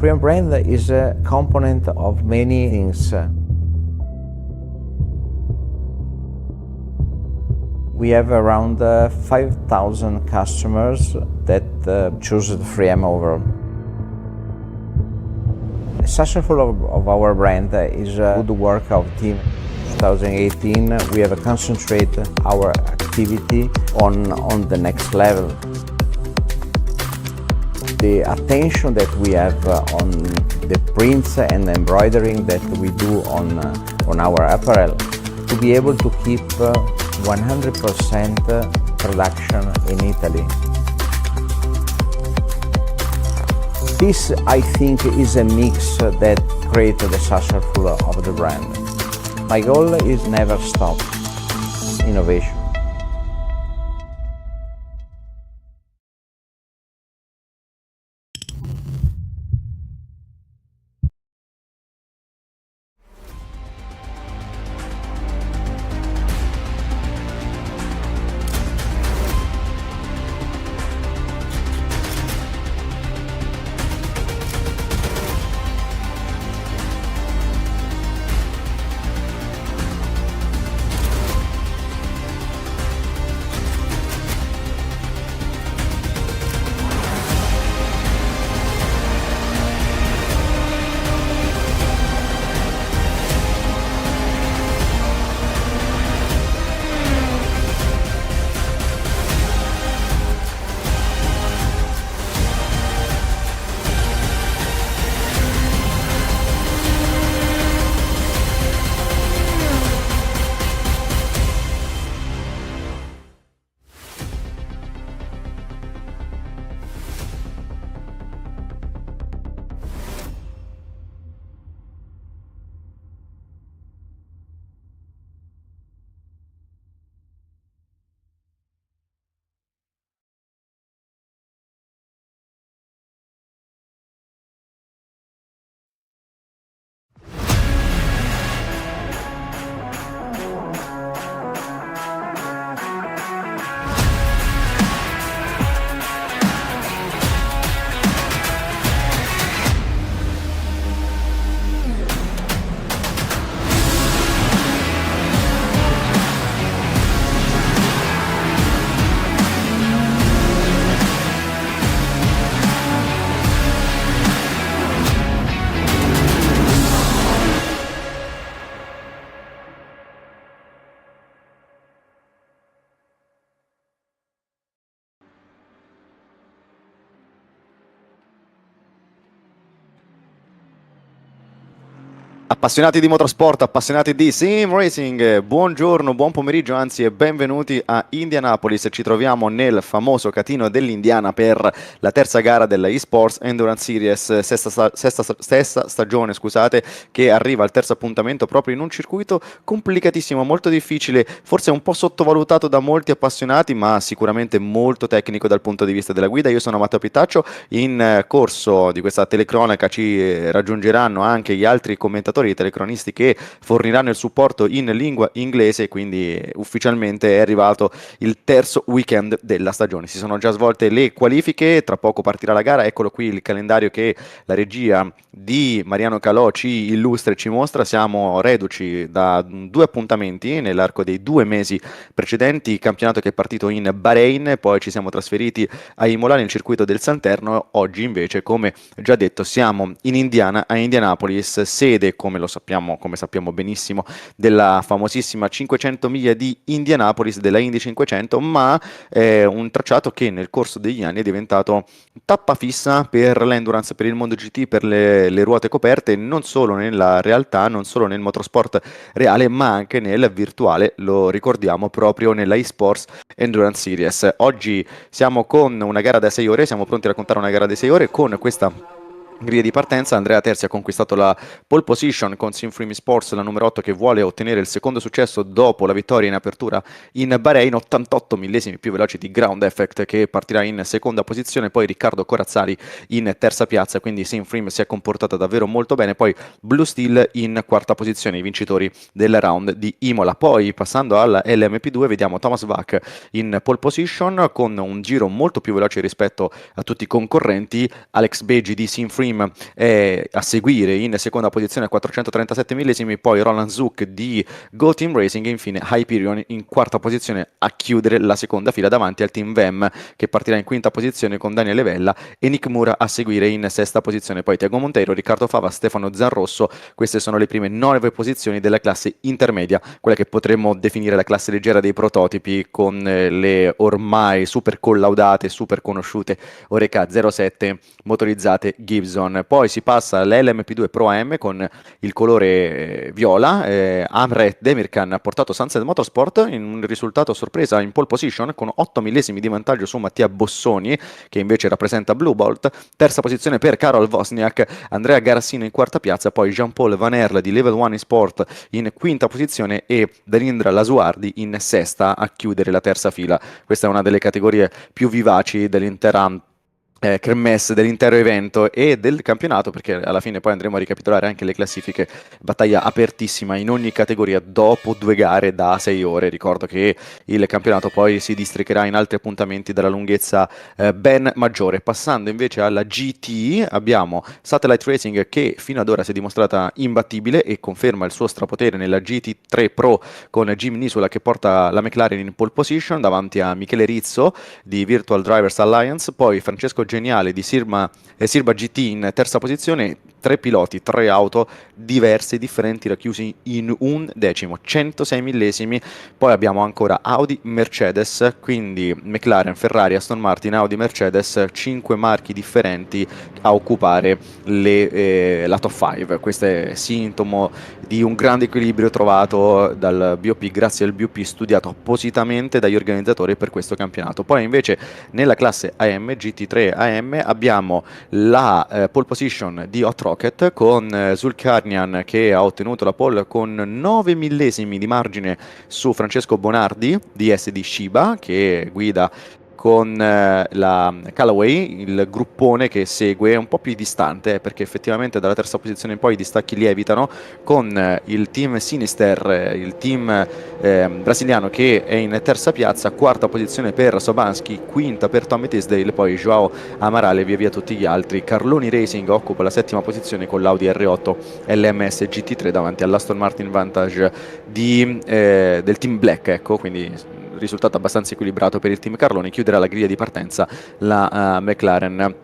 Freedom brand is a component of many things. We have around 5,000 customers that choose the Freedom overall. The successful of our brand is good work of team. 2018 we have concentrated our activity on the next level. The attention that we have on the prints and embroidering that we do on our apparel, to be able to keep 100% production in Italy. This, I think, is a mix that creates the successful of the brand. My goal is never stop innovation. Appassionati di motorsport, appassionati di sim racing, buongiorno, buon pomeriggio, anzi e benvenuti a Indianapolis. Ci troviamo nel famoso catino dell'Indiana per la terza gara della eSports Endurance Series, stessa stagione, scusate, che arriva al terzo appuntamento proprio in un circuito complicatissimo, molto difficile, forse un po' sottovalutato da molti appassionati, ma sicuramente molto tecnico dal punto di vista della guida. Io sono Matteo Pittaccio, in corso di questa telecronaca ci raggiungeranno anche gli altri commentatori, i telecronisti che forniranno il supporto in lingua inglese, quindi ufficialmente è arrivato il terzo weekend della stagione. Si sono già svolte le qualifiche, tra poco partirà la gara. Eccolo qui il calendario che la regia di Mariano Calò ci illustra e ci mostra. Siamo reduci da 2 appuntamenti nell'arco dei 2 mesi precedenti, campionato che è partito in Bahrain, poi ci siamo trasferiti a Imola nel circuito del Santerno. Oggi invece, come già detto, siamo in Indiana, a Indianapolis, sede, come sappiamo benissimo, della famosissima 500 miglia di Indianapolis, della Indy 500, ma è un tracciato che nel corso degli anni è diventato tappa fissa per l'endurance, per il MotoGP, per le ruote coperte, non solo nella realtà, non solo nel motorsport reale, ma anche nel virtuale. Lo ricordiamo proprio nella eSports Endurance Series. Oggi siamo con una gara da 6 ore, siamo pronti a raccontare una gara di 6 ore con questa griglia di partenza. Andrea Terzi ha conquistato la pole position con Sinframe Sports, la numero 8, che vuole ottenere il secondo successo dopo la vittoria in apertura in Bahrain, 88 millesimi più veloci di Ground Effect, che partirà in seconda posizione, poi Riccardo Corazzari in terza piazza, quindi Sinframe si è comportata davvero molto bene, poi Blue Steel in quarta posizione, i vincitori del round di Imola. Poi passando alla LMP2 vediamo Thomas Bach in pole position con un giro molto più veloce rispetto a tutti i concorrenti, Alex Beggi di Sinframe Frame è a seguire in seconda posizione a 437 millesimi, poi Roland Zook di Go Team Racing e infine Hyperion in quarta posizione a chiudere la seconda fila davanti al team VEM, che partirà in quinta posizione con Daniele Vella e Nick Mura a seguire in sesta posizione, poi Tiago Monteiro, Riccardo Fava, Stefano Zanrosso. Queste sono le prime 9 posizioni della classe intermedia, quella che potremmo definire la classe leggera dei prototipi, con le ormai super collaudate, super conosciute Oreca 07 motorizzate Gibson. Poi si passa all'LMP2 Pro AM con il colore viola. Amre Demirkan ha portato Sunset Motorsport in un risultato sorpresa in pole position con 8 millesimi di vantaggio su Mattia Bossoni, che invece rappresenta Blue Bolt. Terza posizione per Karol Wozniak, Andrea Garassino in quarta piazza, poi Jean-Paul Van Erle di Level 1 eSport in quinta posizione e Dalindra Lasuardi in sesta a chiudere la terza fila. Questa è una delle categorie più vivaci dell'intera kermesse, dell'intero evento e del campionato, perché alla fine poi andremo a ricapitolare anche le classifiche. Battaglia apertissima in ogni categoria dopo 2 gare da 6 ore. Ricordo che il campionato poi si districherà in altri appuntamenti dalla lunghezza ben maggiore. Passando invece alla GT, abbiamo Satellite Racing, che fino ad ora si è dimostrata imbattibile e conferma il suo strapotere nella GT3 Pro con Jim Nisola che porta la McLaren in pole position davanti a Michele Rizzo di Virtual Drivers Alliance, poi Francesco Geniale di Sirba GT in terza posizione. 3 piloti, 3 auto diverse, differenti, racchiusi in un decimo, 106 millesimi. Poi abbiamo ancora Audi, Mercedes, quindi McLaren, Ferrari, Aston Martin, Audi, Mercedes, 5 marchi differenti a occupare la top 5. Questo è sintomo di un grande equilibrio trovato dal BOP, grazie al BOP studiato appositamente dagli organizzatori per questo campionato. Poi invece nella classe AM, GT3 AM, abbiamo la pole position di Hot Rocket con Zulkarnian che ha ottenuto la pole con 9 millesimi di margine su Francesco Bonardi di SD Shiba, che guida con la Callaway, il gruppone che segue un po' più distante, perché effettivamente dalla terza posizione in poi i distacchi lievitano, con il team Sinister, il team brasiliano che è in terza piazza, quarta posizione per Sobanski, quinta per Tommy Tisdale, poi Joao Amaral e via via tutti gli altri. Carloni Racing occupa la settima posizione con l'Audi R8 LMS GT3 davanti all'Aston Martin Vantage del team Black, ecco, quindi risultato abbastanza equilibrato per il team Carloni. Chiuderà la griglia di partenza la McLaren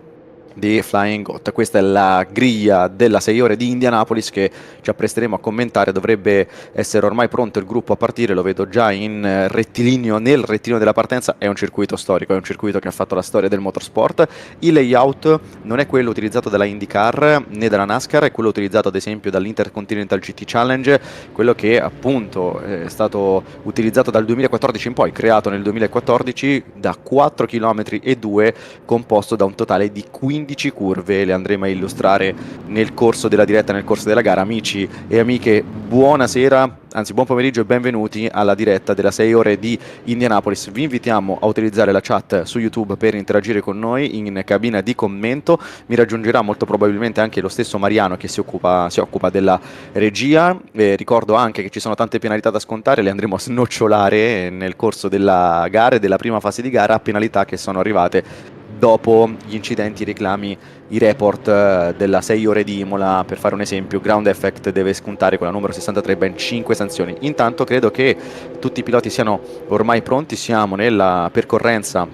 di Flying Goat. Questa è la griglia della 6 ore di Indianapolis che ci appresteremo a commentare. Dovrebbe essere ormai pronto il gruppo a partire, lo vedo già in rettilineo, nel rettilineo della partenza. È un circuito storico, è un circuito che ha fatto la storia del motorsport. Il layout non è quello utilizzato dalla IndyCar né dalla NASCAR, è quello utilizzato ad esempio dall'Intercontinental GT Challenge, quello che appunto è stato utilizzato dal 2014 in poi, creato nel 2014 da 4 km e 2, composto da un totale di 15 curve. Le andremo a illustrare nel corso della diretta, nel corso della gara. Amici e amiche, buonasera, anzi buon pomeriggio e benvenuti alla diretta della 6 ore di Indianapolis. Vi invitiamo a utilizzare la chat su YouTube per interagire con noi in cabina di commento. Mi raggiungerà molto probabilmente anche lo stesso Mariano che si occupa della regia. Ricordo anche che ci sono tante penalità da scontare, le andremo a snocciolare nel corso della gara e della prima fase di gara, penalità che sono arrivate dopo gli incidenti, i reclami, i report della 6 ore di Imola. Per fare un esempio, Ground Effect deve scontare con la numero 63 ben 5 sanzioni. Intanto credo che tutti i piloti siano ormai pronti, siamo nella percorrenza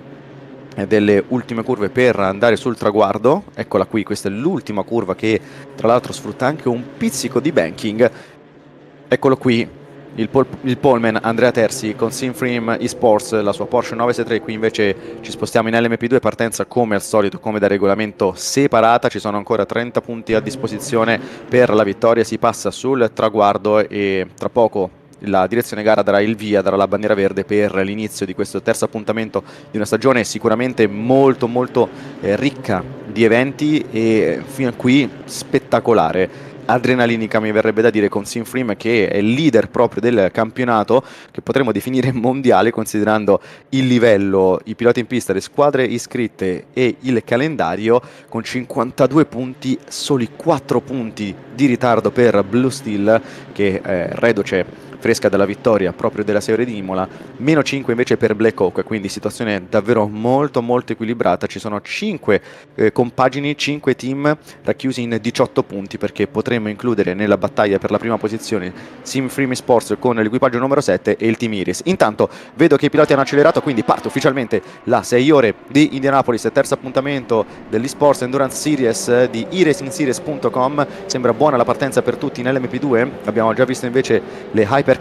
delle ultime curve per andare sul traguardo. Eccola qui, questa è l'ultima curva che tra l'altro sfrutta anche un pizzico di banking. Eccolo qui, il poleman Andrea Terzi con Sinframe eSports, la sua Porsche 963. Qui invece ci spostiamo in LMP2, partenza come al solito, come da regolamento, separata. Ci sono ancora 30 punti a disposizione per la vittoria. Si passa sul traguardo e tra poco la direzione gara darà il via, darà la bandiera verde per l'inizio di questo terzo appuntamento di una stagione sicuramente molto molto ricca di eventi e fino a qui spettacolare, adrenalinica mi verrebbe da dire, con Sinframe che è il leader proprio del campionato, che potremmo definire mondiale considerando il livello, i piloti in pista, le squadre iscritte e il calendario. Con 52 punti, soli 4 punti di ritardo per Blue Steel che reduce fresca dalla vittoria proprio della serie di Imola, meno 5 invece per Black Hawk, quindi situazione davvero molto molto equilibrata. Ci sono 5 compagini, 5 team racchiusi in 18 punti, perché potremmo includere nella battaglia per la prima posizione Sim Free Sports con l'equipaggio numero 7 e il Team Iris. Intanto vedo che i piloti hanno accelerato, quindi parte ufficialmente la 6 ore di Indianapolis, terzo appuntamento dell'eSports Endurance Series di eRacingSeries.com. Sembra buona la partenza per tutti in LMP2. Abbiamo già visto invece le hypercar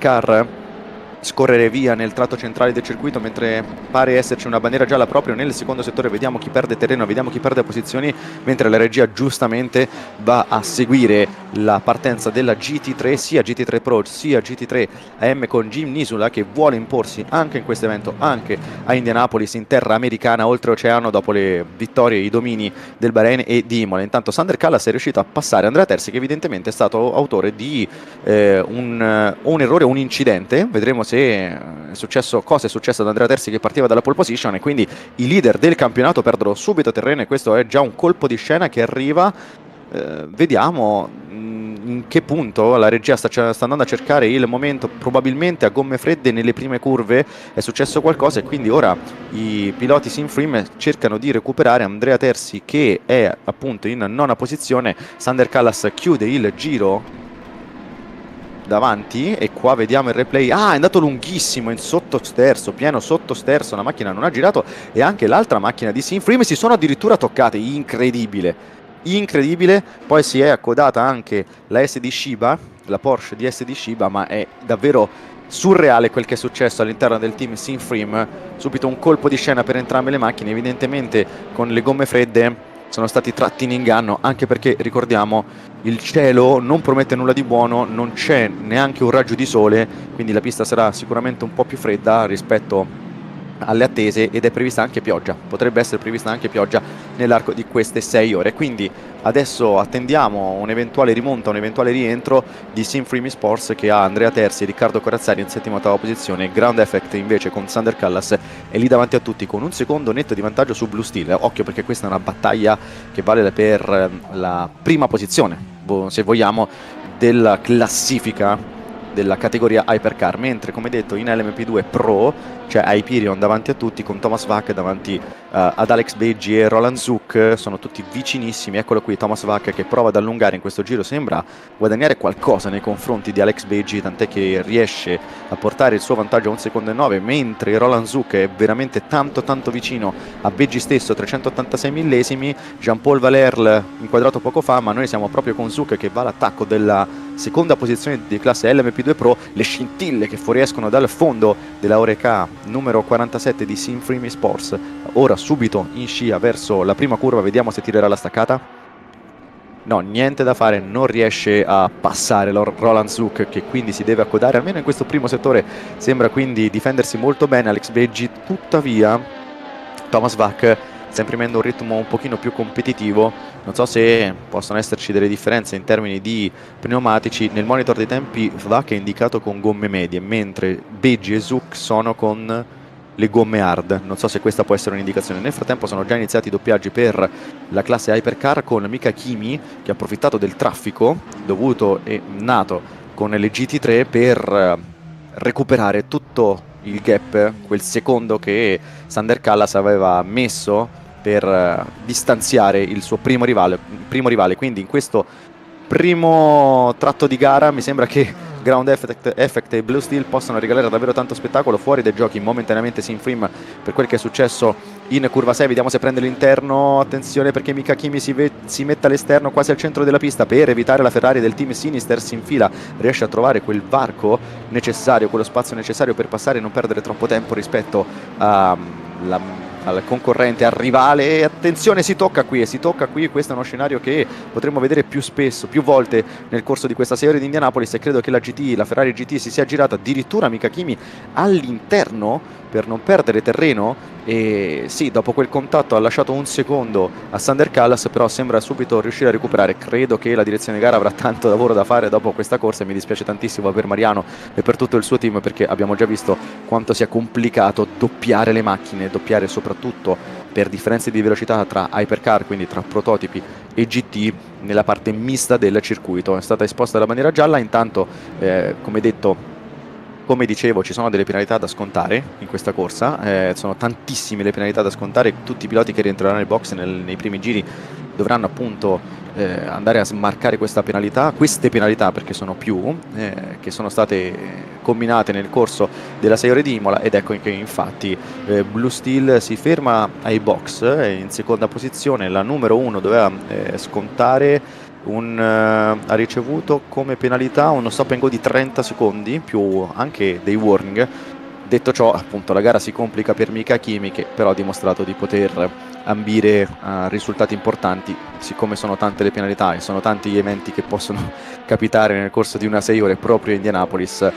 scorrere via nel tratto centrale del circuito, mentre pare esserci una bandiera gialla proprio nel secondo settore. Vediamo chi perde terreno, vediamo chi perde posizioni, mentre la regia giustamente va a seguire la partenza della GT3, sia GT3 Pro sia GT3 AM, con Jim Nisula che vuole imporsi anche in questo evento, anche a Indianapolis, in terra americana, oltreoceano, dopo le vittorie e i domini del Bahrain e di Imola. Intanto Sander Callas è riuscito a passare Andrea Terzi, che evidentemente è stato autore di un errore, un incidente. Vedremo se è successo, cosa è successo ad Andrea Terzi, che partiva dalla pole position, e quindi i leader del campionato perdono subito terreno, e questo è già un colpo di scena che arriva. Vediamo in che punto la regia sta andando a cercare il momento. Probabilmente a gomme fredde nelle prime curve è successo qualcosa, e quindi ora i piloti Simfrim cercano di recuperare Andrea Terzi, che è appunto in nona posizione. Sander Callas chiude il giro davanti, e qua vediamo il replay. È andato lunghissimo in sottosterzo, pieno sottosterzo, la macchina non ha girato, e anche l'altra macchina di Simfrim si sono addirittura toccate. Incredibile. Poi si è accodata anche la SD Shiba, la Porsche di SD Shiba, ma è davvero surreale quel che è successo all'interno del team Simfrim. Subito un colpo di scena per entrambe le macchine, evidentemente con le gomme fredde sono stati tratti in inganno, anche perché ricordiamo il cielo non promette nulla di buono, non c'è neanche un raggio di sole, quindi la pista sarà sicuramente un po' più fredda rispetto alle attese, ed è prevista anche pioggia, potrebbe essere prevista anche pioggia nell'arco di queste 6 ore. Quindi adesso attendiamo un'eventuale rimonta, un eventuale rientro di Simfrim Sports, che ha Andrea Terzi e Riccardo Corazzari in settima e ottava posizione. Ground Effect invece con Sander Callas è lì davanti a tutti con un secondo netto di vantaggio su Blue Steel. Occhio, perché questa è una battaglia che vale per la prima posizione, se vogliamo, della classifica della categoria Hypercar, mentre come detto in LMP2 Pro c'è Hyperion davanti a tutti, con Thomas Vac davanti ad Alex Beggi e Roland Zook. Sono tutti vicinissimi. Eccolo qui Thomas Vac che prova ad allungare in questo giro, sembra guadagnare qualcosa nei confronti di Alex Beggi, tant'è che riesce a portare il suo vantaggio a 1 secondo e 9, mentre Roland Zook è veramente tanto vicino a Beggi stesso, 386 millesimi. Jean-Paul Valerle inquadrato poco fa, ma noi siamo proprio con Zook che va all'attacco della seconda posizione di classe LMP2 Pro. Le scintille che fuoriescono dal fondo della Oreca numero 47 di Simfrim Sports, ora subito in scia verso la prima curva. Vediamo se tirerà la staccata. No, niente da fare, non riesce a passare Roland Zook, che quindi si deve accodare almeno in questo primo settore. Sembra quindi difendersi molto bene Alex Beggi, tuttavia Thomas Vac sta imprimendo un ritmo un pochino più competitivo. Non so se possono esserci delle differenze in termini di pneumatici. Nel monitor dei tempi Vac è indicato con gomme medie, mentre Beggi e Zook sono con le gomme hard. Non so se questa può essere un'indicazione. Nel frattempo sono già iniziati i doppiaggi per la classe Hypercar, con Mika Kimi che ha approfittato del traffico dovuto e nato con le GT3 per recuperare tutto il gap, quel secondo che Sander Callas aveva messo per distanziare il suo primo rivale. Quindi in questo primo tratto di gara mi sembra che Ground Effect e Blue Steel possano regalare davvero tanto spettacolo. Fuori dai giochi momentaneamente Simfrim per quel che è successo in curva 6. Vediamo se prende l'interno. Attenzione, perché Mika Kimi si mette all'esterno, quasi al centro della pista, per evitare la Ferrari del team Sinister. Si infila, riesce a trovare quel varco necessario, quello spazio necessario per passare e non perdere troppo tempo rispetto al concorrente, al rivale. E attenzione, si tocca qui. Questo è uno scenario che potremmo vedere più spesso, più volte nel corso di questa serie di Indianapolis, e credo che la Ferrari GT si sia girata addirittura Mika Kimi all'interno per non perdere terreno. E sì, dopo quel contatto ha lasciato 1 secondo a Sander Callas, però sembra subito riuscire a recuperare. Credo che la direzione gara avrà tanto lavoro da fare dopo questa corsa, e mi dispiace tantissimo per Mariano e per tutto il suo team, perché abbiamo già visto quanto sia complicato doppiare le macchine, doppiare soprattutto per differenze di velocità tra hypercar, quindi tra prototipi e GT, nella parte mista del circuito. È stata esposta la bandiera gialla. Intanto come detto Come dicevo, ci sono delle penalità da scontare in questa corsa, sono tantissime le penalità da scontare, tutti i piloti che rientreranno nel box nei primi giri dovranno appunto andare a smarcare queste penalità perché sono più, che sono state combinate nel corso della 6 ore di Imola, ed ecco che infatti Blue Steel si ferma ai box in seconda posizione. La numero 1 doveva scontare ha ricevuto come penalità uno stop and go di 30 secondi più anche dei warning. Detto ciò, appunto, la gara si complica per Mika Kimi, che però ha dimostrato di poter ambire a risultati importanti, siccome sono tante le penalità e sono tanti gli eventi che possono capitare nel corso di una 6 ore proprio a Indianapolis.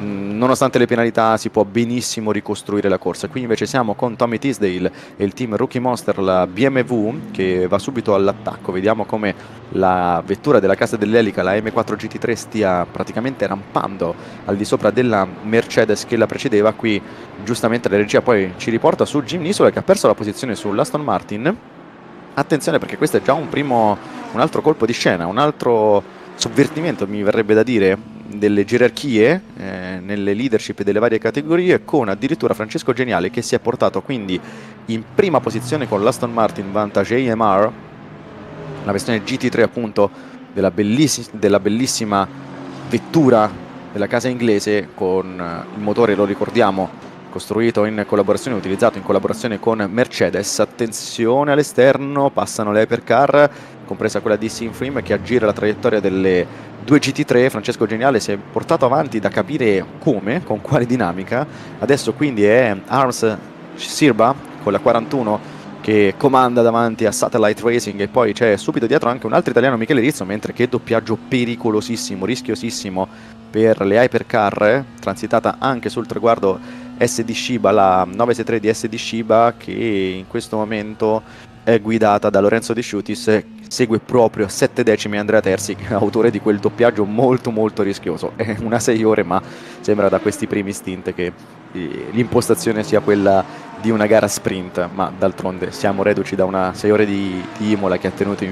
Nonostante le penalità si può benissimo ricostruire la corsa. Qui invece siamo con Tommy Teasdale e il team Rookie Monster, la BMW, che va subito all'attacco. Vediamo come la vettura della casa dell'elica, la M4 GT3, stia praticamente rampando al di sopra della Mercedes che la precedeva. Qui giustamente la regia poi ci riporta su Jim Nisola, che ha perso la posizione sull'Aston Martin. Attenzione, perché questo è già un altro colpo di scena, un altro sovvertimento, mi verrebbe da dire, delle gerarchie nelle leadership delle varie categorie, con addirittura Francesco Geniale che si è portato quindi in prima posizione con l'Aston Martin Vantage AMR, la versione GT3 appunto della bellissima vettura della casa inglese, con il motore, lo ricordiamo, costruito in collaborazione, utilizzato in collaborazione con Mercedes. Attenzione all'esterno, passano le hypercar, compresa quella di Sinfrim, che aggira la traiettoria delle due GT3. Francesco Geniale si è portato avanti da capire come, con quale dinamica. Adesso quindi è Arms Sirba con la 41 che comanda davanti a Satellite Racing, e poi c'è subito dietro anche un altro italiano, Michele Rizzo, mentre che doppiaggio pericolosissimo, rischiosissimo per le hypercar, transitata anche sul traguardo SD Shiba, la 963 di SD Shiba, che in questo momento è guidata da Lorenzo De Sciutis. Segue proprio a 7 decimi Andrea Terzi, autore di quel doppiaggio molto molto rischioso. È una 6 ore, ma sembra da questi primi stint che l'impostazione sia quella di una gara sprint, ma d'altronde siamo reduci da una 6 ore di Imola che ha tenuto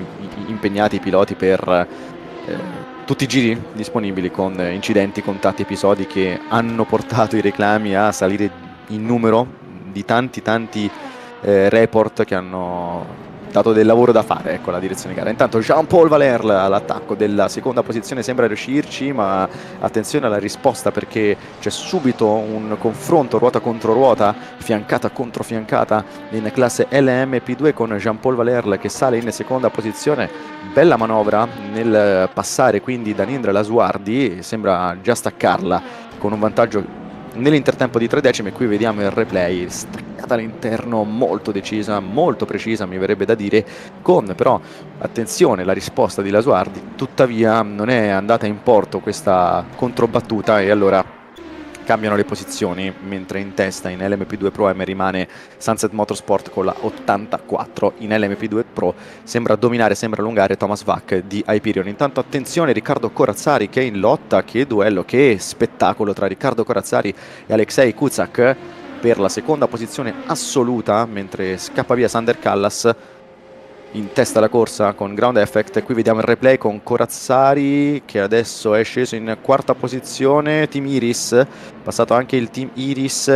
impegnati i piloti per tutti i giri disponibili, con incidenti, contatti, episodi che hanno portato i reclami a salire in numero di tanti report che hanno dato del lavoro da fare, ecco, la direzione gara. Intanto Jean-Paul Valer all'attacco della seconda posizione sembra riuscirci, ma attenzione alla risposta, perché c'è subito un confronto ruota contro ruota, fiancata contro fiancata in classe LMP2, con Jean-Paul Valer che sale in seconda posizione. Bella manovra nel passare quindi da Nindra Lasuardi, sembra già staccarla con un vantaggio nell'intertempo di 3 decimi. Qui vediamo il replay, staccata all'interno, molto decisa, molto precisa, mi verrebbe da dire, con però attenzione la risposta di Lasuardi. Tuttavia non è andata in porto questa controbattuta, e allora cambiano le posizioni, mentre in testa in LMP2 Pro rimane Sunset Motorsport con la 84. In LMP2 Pro sembra dominare, sembra allungare Thomas Vac di Hyperion. Intanto attenzione Riccardo Corazzari che è in lotta, che duello, che spettacolo tra Riccardo Corazzari e Alexei Kuzak per la seconda posizione assoluta, mentre scappa via Sander Callas in testa alla corsa con Ground Effect. Qui vediamo il replay con Corazzari che adesso è sceso in quarta posizione. Team Iris, passato anche il Team Iris,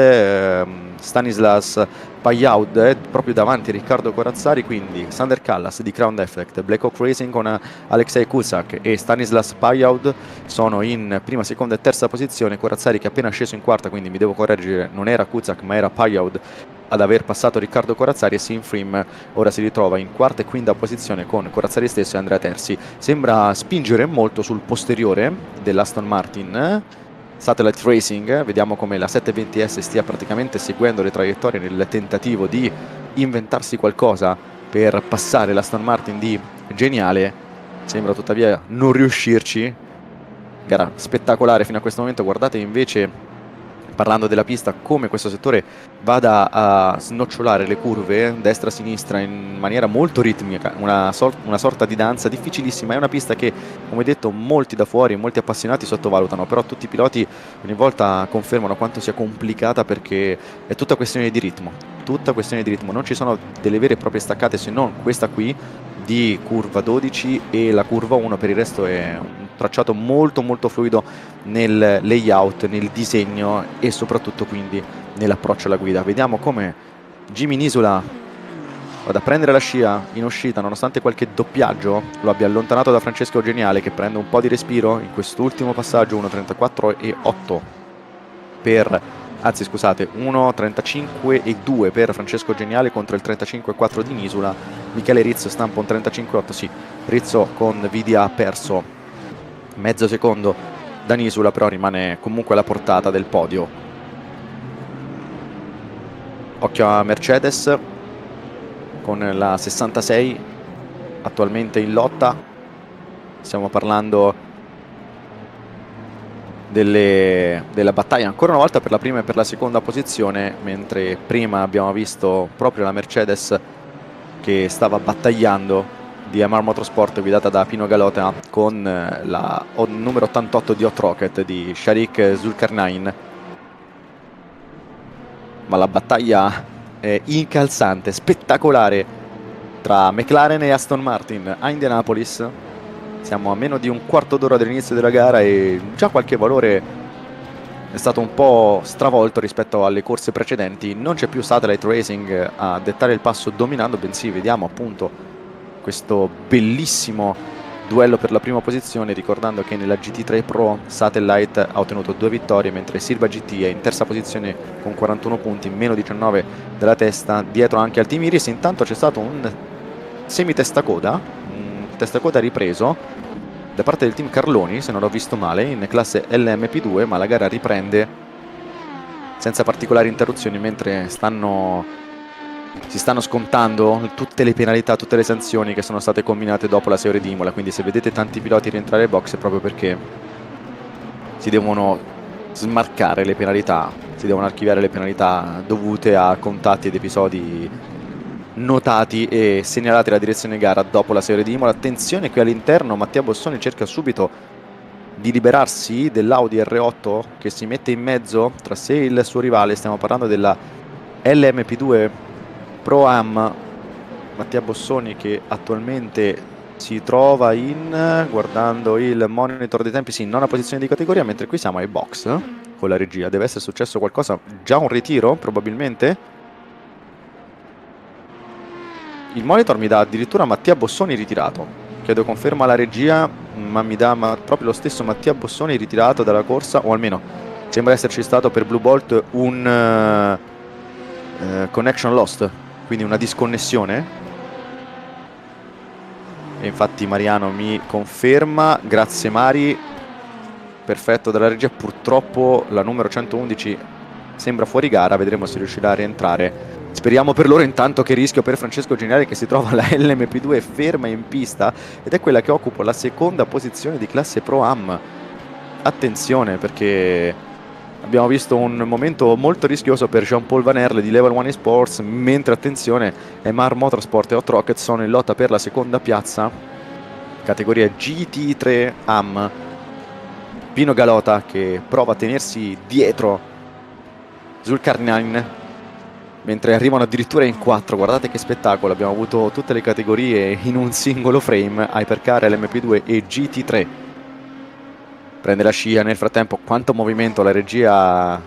Stanislas Payaud proprio davanti a Riccardo Corazzari, quindi Sander Callas di Ground Effect, Black Hawk Racing con Alexei Kuzak e Stanislas Payaud sono in prima, seconda e terza posizione. Corazzari che è appena sceso in quarta, quindi mi devo correggere, non era Kuzak ma era Payaud ad aver passato Riccardo Corazzari, e Sinfrim ora si ritrova in quarta e quinta posizione con Corazzari stesso e Andrea Terzi. Sembra spingere molto sul posteriore dell'Aston Martin Satellite Racing. Vediamo come la 720S stia praticamente seguendo le traiettorie nel tentativo di inventarsi qualcosa per passare l'Aston Martin di Geniale. Sembra tuttavia non riuscirci. Gara spettacolare fino a questo momento. Guardate invece, parlando della pista, come questo settore vada a snocciolare le curve destra-sinistra in maniera molto ritmica, una sorta di danza difficilissima. È una pista che, come detto, molti da fuori, molti appassionati sottovalutano, però tutti i piloti ogni volta confermano quanto sia complicata, perché è tutta questione di ritmo, non ci sono delle vere e proprie staccate, se non questa qui di curva 12 e la curva 1, per il resto è un tracciato molto molto fluido nel layout, nel disegno e soprattutto quindi nell'approccio alla guida. Vediamo come Jimmy Nisola vada a prendere la scia in uscita, nonostante qualche doppiaggio lo abbia allontanato da Francesco Geniale, che prende un po' di respiro in quest'ultimo passaggio. 1.34.8 per, anzi scusate, 1.35.2 per Francesco Geniale contro il 35.4 di Nisola. Michele Rizzo stampa un 35.8, sì, Rizzo con Vidi ha perso mezzo secondo da Nisola, però rimane comunque alla portata del podio. Occhio a Mercedes con la 66 attualmente in lotta. Stiamo parlando della battaglia ancora una volta per la prima e per la seconda posizione, mentre prima abbiamo visto proprio la Mercedes che stava battagliando di MR Motorsport guidata da Pino Galota con la numero 88 di Hot Rocket di Sharik Zulkarnain. Ma la battaglia è incalzante, spettacolare tra McLaren e Aston Martin a Indianapolis. Siamo a meno di un quarto d'ora dall'inizio della gara e già qualche valore è stato un po' stravolto rispetto alle corse precedenti. Non c'è più Satellite Racing a dettare il passo dominando, bensì vediamo appunto questo bellissimo duello per la prima posizione, ricordando che nella GT3 Pro Satellite ha ottenuto 2 vittorie, mentre Silva GT è in terza posizione con 41 punti, meno 19 della testa, dietro anche al Team Iris. Intanto c'è stato un semi-testacoda, un testacoda ripreso da parte del team Carloni, se non ho visto male, in classe LMP2, ma la gara riprende senza particolari interruzioni, mentre si stanno scontando tutte le penalità, tutte le sanzioni che sono state combinate dopo la Serie di Imola. Quindi se vedete tanti piloti rientrare ai box è proprio perché si devono smarcare le penalità, si devono archiviare le penalità dovute a contatti ed episodi notati e segnalati alla direzione gara dopo la Serie di Imola. Attenzione qui all'interno, Mattia Bossoni cerca subito di liberarsi dell'Audi R8 che si mette in mezzo tra sé e il suo rivale. Stiamo parlando della LMP2 Pro Am. Mattia Bossoni che attualmente si trova in, guardando il monitor dei tempi, sì, in nona posizione di categoria, mentre qui siamo ai box con la regia. Deve essere successo qualcosa, già un ritiro probabilmente. Il monitor mi dà addirittura Mattia Bossoni ritirato, chiedo conferma alla regia, ma mi dà proprio lo stesso Mattia Bossoni ritirato dalla corsa, o almeno sembra esserci stato per Blue Bolt un connection lost, quindi una disconnessione. E infatti Mariano mi conferma, grazie Mari, perfetto dalla regia. Purtroppo la numero 111 sembra fuori gara, vedremo se riuscirà a rientrare. Speriamo per loro. Intanto che rischio per Francesco Geniale, che si trova la LMP2 ferma in pista ed è quella che occupa la seconda posizione di classe Pro Am. Attenzione, perché abbiamo visto un momento molto rischioso per Jean-Paul Van Erle di Level 1 eSports, mentre attenzione, MR Motorsport e Hot Rocket sono in lotta per la seconda piazza, categoria GT3 Am. Pino Galota che prova a tenersi dietro Zulkarnain, mentre arrivano addirittura in 4. Guardate che spettacolo, abbiamo avuto tutte le categorie in un singolo frame, Hypercar, LMP2 e GT3. Prende la scia nel frattempo, quanto movimento, la regia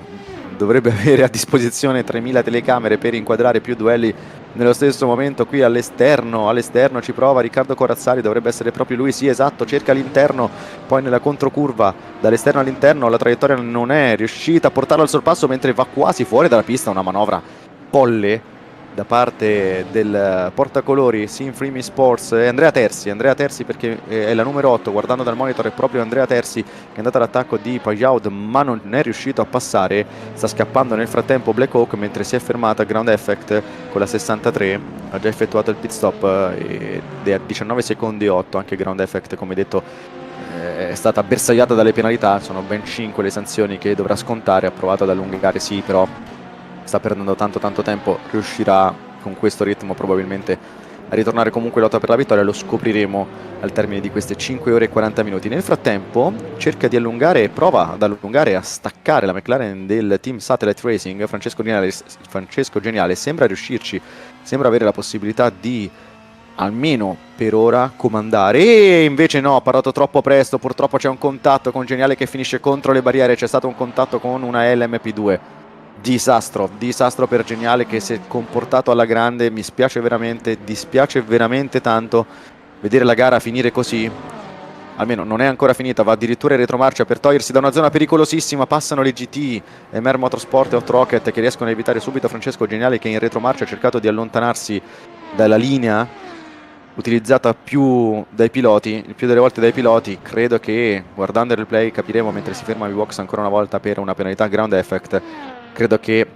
dovrebbe avere a disposizione 3000 telecamere per inquadrare più duelli nello stesso momento. Qui all'esterno ci prova Riccardo Corazzari, dovrebbe essere proprio lui, sì esatto, cerca l'interno, poi nella controcurva dall'esterno all'interno la traiettoria non è riuscita a portarlo al sorpasso, mentre va quasi fuori dalla pista. Una manovra folle da parte del portacolori Sim Freemi Sports, Andrea Terzi, perché è la numero 8, guardando dal monitor è proprio Andrea Terzi che è andato all'attacco di Pajaud ma non è riuscito a passare. Sta scappando nel frattempo Black Hawk, mentre si è fermata Ground Effect con la 63, ha già effettuato il pit stop ed è a 19 secondi 8. Anche Ground Effect, come detto, è stata bersagliata dalle penalità, sono ben 5 le sanzioni che dovrà scontare. Ha provato ad allungare, sì, però sta perdendo tanto tempo. Riuscirà con questo ritmo probabilmente a ritornare comunque in lotta per la vittoria, lo scopriremo al termine di queste 5 ore e 40 minuti. Nel frattempo cerca di allungare, prova ad allungare, a staccare la McLaren del team Satellite Racing. Francesco Geniale sembra riuscirci, sembra avere la possibilità di almeno per ora, comandare. E invece no, ha parato troppo presto, purtroppo c'è un contatto con Geniale che finisce contro le barriere, c'è stato un contatto con una LMP2. Disastro per Geniale che si è comportato alla grande, mi spiace veramente, dispiace veramente tanto vedere la gara finire così. Almeno non è ancora finita, va addirittura in retromarcia per togliersi da una zona pericolosissima, passano le GT, Emer Motorsport e Hot Rocket che riescono a evitare subito Francesco Geniale che in retromarcia ha cercato di allontanarsi dalla linea utilizzata più dai piloti, il più delle volte dai piloti. Credo che guardando il replay capiremo mentre si ferma il box ancora una volta per una penalità ground effect. Credo che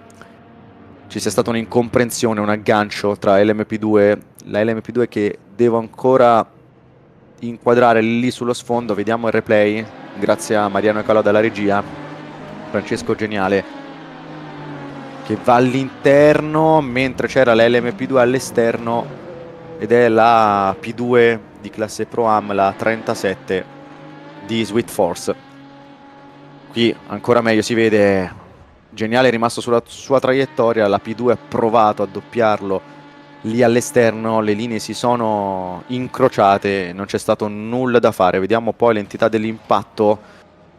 ci sia stata un'incomprensione, un aggancio tra LMP2, la LMP2 che devo ancora inquadrare lì sullo sfondo. Vediamo il replay grazie a Mariano Calò dalla regia. Francesco Geniale che va all'interno mentre c'era la LMP2 all'esterno ed è la P2 di classe Pro Am, la 37 di Sweet Force. Qui ancora meglio si vede Geniale è rimasto sulla sua traiettoria, la P2 ha provato a doppiarlo lì all'esterno, le linee si sono incrociate, non c'è stato nulla da fare. Vediamo poi l'entità dell'impatto.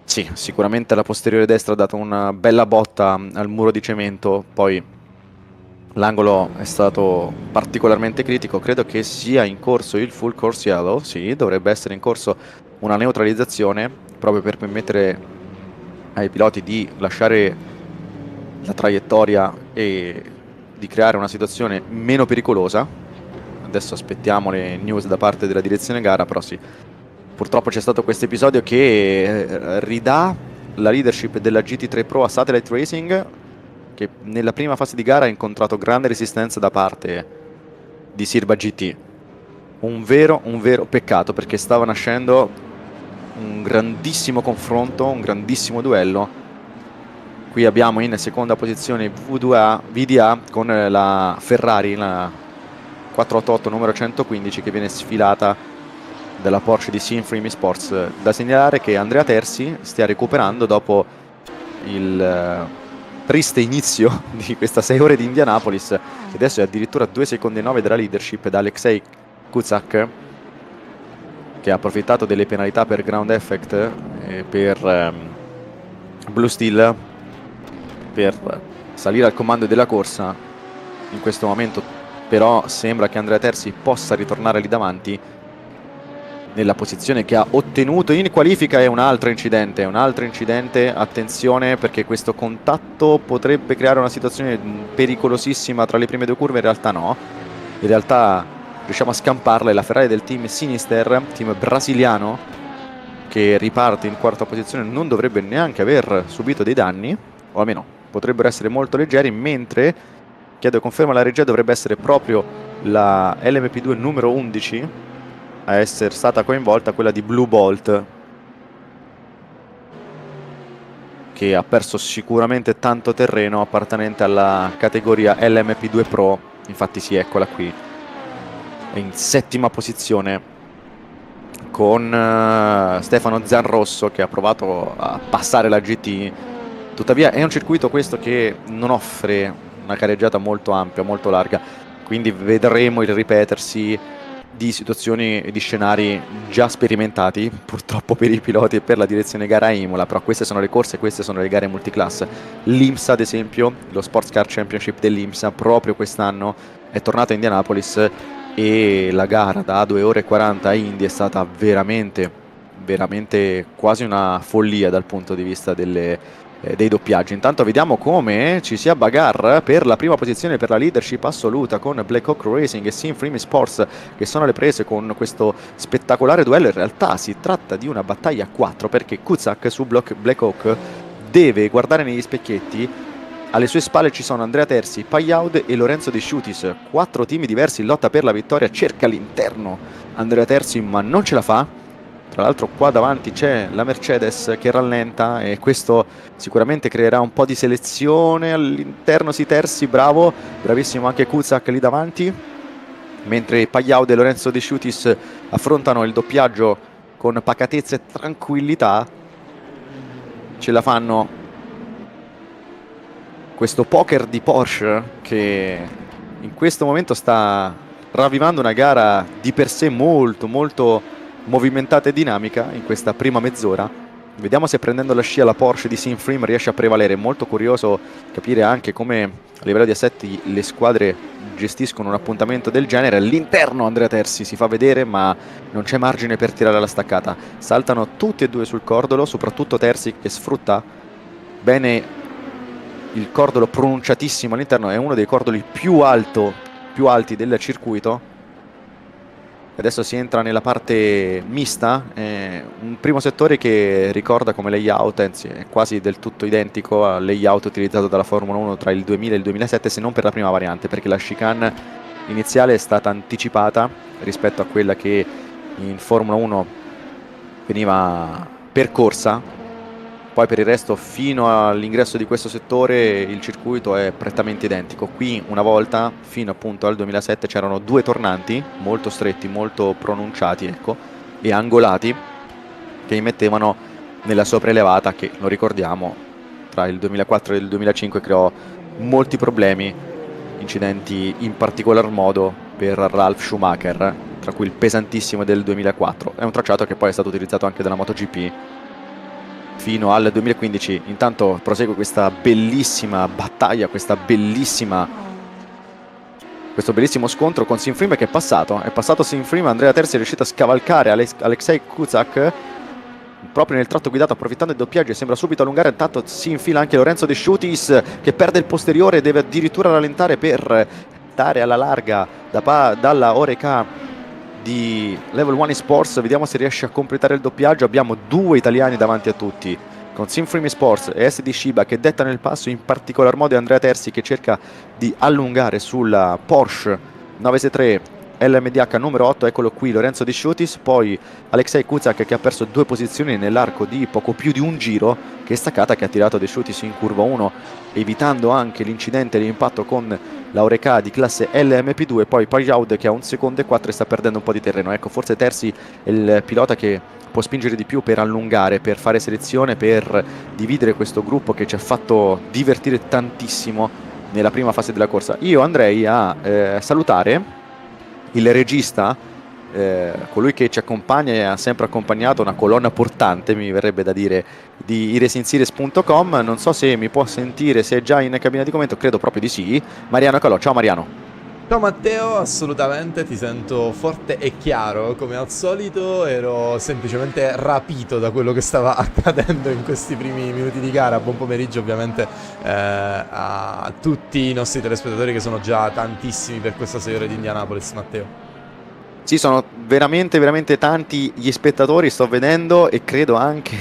Sì, sicuramente la posteriore destra ha dato una bella botta al muro di cemento, poi l'angolo è stato particolarmente critico. Credo che sia in corso il full course yellow, sì, dovrebbe essere in corso una neutralizzazione proprio per permettere ai piloti di lasciare la traiettoria e di creare una situazione meno pericolosa. Adesso aspettiamo le news da parte della direzione gara, però sì, purtroppo c'è stato questo episodio che ridà la leadership della GT3 Pro a Satellite Racing, che nella prima fase di gara ha incontrato grande resistenza da parte di Sirba GT. Un vero peccato, perché stava nascendo un grandissimo confronto, un grandissimo duello. Qui abbiamo in seconda posizione VDA con la Ferrari, la 488 numero 115, che viene sfilata dalla Porsche di Sinframe Sports. Da segnalare che Andrea Terzi stia recuperando dopo il triste inizio di questa 6 ore di Indianapolis, e adesso è addirittura 2 secondi e 9 della leadership da Alexei Kuzak, che ha approfittato delle penalità per ground effect e per Blue Steel per salire al comando della corsa. In questo momento però sembra che Andrea Terzi possa ritornare lì davanti nella posizione che ha ottenuto in qualifica. È un altro incidente, attenzione, perché questo contatto potrebbe creare una situazione pericolosissima tra le prime due curve. In realtà no, in realtà riusciamo a scamparla. È la Ferrari del team Sinister, team brasiliano, che riparte in quarta posizione, non dovrebbe neanche aver subito dei danni, o almeno potrebbero essere molto leggeri, mentre, chiedo conferma alla regia, dovrebbe essere proprio la LMP2 numero 11 a essere stata coinvolta, quella di Blue Bolt, che ha perso sicuramente tanto terreno appartenente alla categoria LMP2 Pro. Infatti sì, eccola qui, è in settima posizione con Stefano Zanrosso, che ha provato a passare la GT. Tuttavia è un circuito questo che non offre una careggiata molto ampia, molto larga, quindi vedremo il ripetersi di situazioni e di scenari già sperimentati, purtroppo per i piloti e per la direzione gara a Imola. Però queste sono le corse, queste sono le gare multiclass. L'IMSA, ad esempio, lo Sports Car Championship dell'IMSA, proprio quest'anno è tornato a Indianapolis, e la gara da 2 ore e 40 a Indy è stata veramente quasi una follia dal punto di vista dei doppiaggi. Intanto vediamo come ci sia bagarre per la prima posizione, per la leadership assoluta, con Black Hawk Racing e Sinframe Sports che sono alle prese con questo spettacolare duello. In realtà si tratta di una battaglia a 4, perché Kuzak su Black Hawk deve guardare negli specchietti. Alle sue spalle ci sono Andrea Terzi, Payaud e Lorenzo De Sciutis, 4 team diversi in lotta per la vittoria. Cerca l'interno Andrea Terzi, ma non ce la fa. Tra l'altro qua davanti c'è la Mercedes che rallenta, e questo sicuramente creerà un po' di selezione all'interno. Terzi, bravo, bravissimo anche Kuzak lì davanti, mentre Payaud e Lorenzo De Sciutis affrontano il doppiaggio con pacatezza e tranquillità. Ce la fanno questo poker di Porsche, che in questo momento sta ravvivando una gara di per sé molto molto movimentata e dinamica in questa prima mezz'ora. Vediamo se prendendo la scia la Porsche di Sinfrim riesce a prevalere. Molto curioso capire anche come a livello di assetti le squadre gestiscono un appuntamento del genere. All'interno Andrea Terzi si fa vedere, ma non c'è margine per tirare la staccata. Saltano tutti e due sul cordolo, soprattutto Terzi che sfrutta bene il cordolo pronunciatissimo all'interno. È uno dei cordoli più alti del circuito. Adesso si entra nella parte mista, un primo settore che ricorda come layout, anzi è quasi del tutto identico al layout utilizzato dalla Formula 1 tra il 2000 e il 2007, se non per la prima variante, perché la chicane iniziale è stata anticipata rispetto a quella che in Formula 1 veniva percorsa. Poi per il resto fino all'ingresso di questo settore il circuito è prettamente identico. Qui una volta, fino appunto al 2007, c'erano due tornanti molto stretti, molto pronunciati, ecco, e angolati, che immettevano nella sopraelevata che, lo ricordiamo, tra il 2004 e il 2005 creò molti problemi, incidenti in particolar modo per Ralf Schumacher, tra cui il pesantissimo del 2004. È un tracciato che poi è stato utilizzato anche dalla MotoGP fino al 2015. Intanto prosegue questa bellissima battaglia, questo bellissimo scontro con Sinfrim che è passato Sinfrim. Andrea Terzi è riuscito a scavalcare Alexei Kuzak proprio nel tratto guidato, approfittando del doppiaggio, e sembra subito allungare. Intanto si infila anche Lorenzo De Sciutis che perde il posteriore e deve addirittura rallentare per dare alla larga dalla Oreca di Level 1 eSports. Vediamo se riesce a completare il doppiaggio. Abbiamo due italiani davanti a tutti, con Sinfrim eSports e SD Shiba che dettano il passo, in particolar modo Andrea Terzi che cerca di allungare sulla Porsche 963 LMDH numero 8. Eccolo qui Lorenzo De Sciutis, poi Alexei Kuzak che ha perso due posizioni nell'arco di poco più di un giro, che staccata che ha tirato De Sciutis in curva 1, evitando anche l'incidente e l'impatto con la Oreca di classe LMP2. Poi Pajaud che ha 1 secondo e 4 e sta perdendo un po' di terreno. Ecco, forse Terzi è il pilota che può spingere di più per allungare, per fare selezione, per dividere questo gruppo che ci ha fatto divertire tantissimo nella prima fase della corsa. Io andrei a salutare il regista, colui che ci accompagna e ha sempre accompagnato, una colonna portante mi verrebbe da dire, di iresinseries.com. non so se mi può sentire, se è già in cabina di commento, credo proprio di sì. Mariano Calò, ciao Mariano. Ciao Matteo, assolutamente ti sento forte e chiaro, come al solito ero semplicemente rapito da quello che stava accadendo in questi primi minuti di gara. Buon pomeriggio ovviamente a tutti i nostri telespettatori che sono già tantissimi per questa 6 ore di Indianapolis, Matteo. Sì, sono veramente veramente tanti gli spettatori, sto vedendo, e credo anche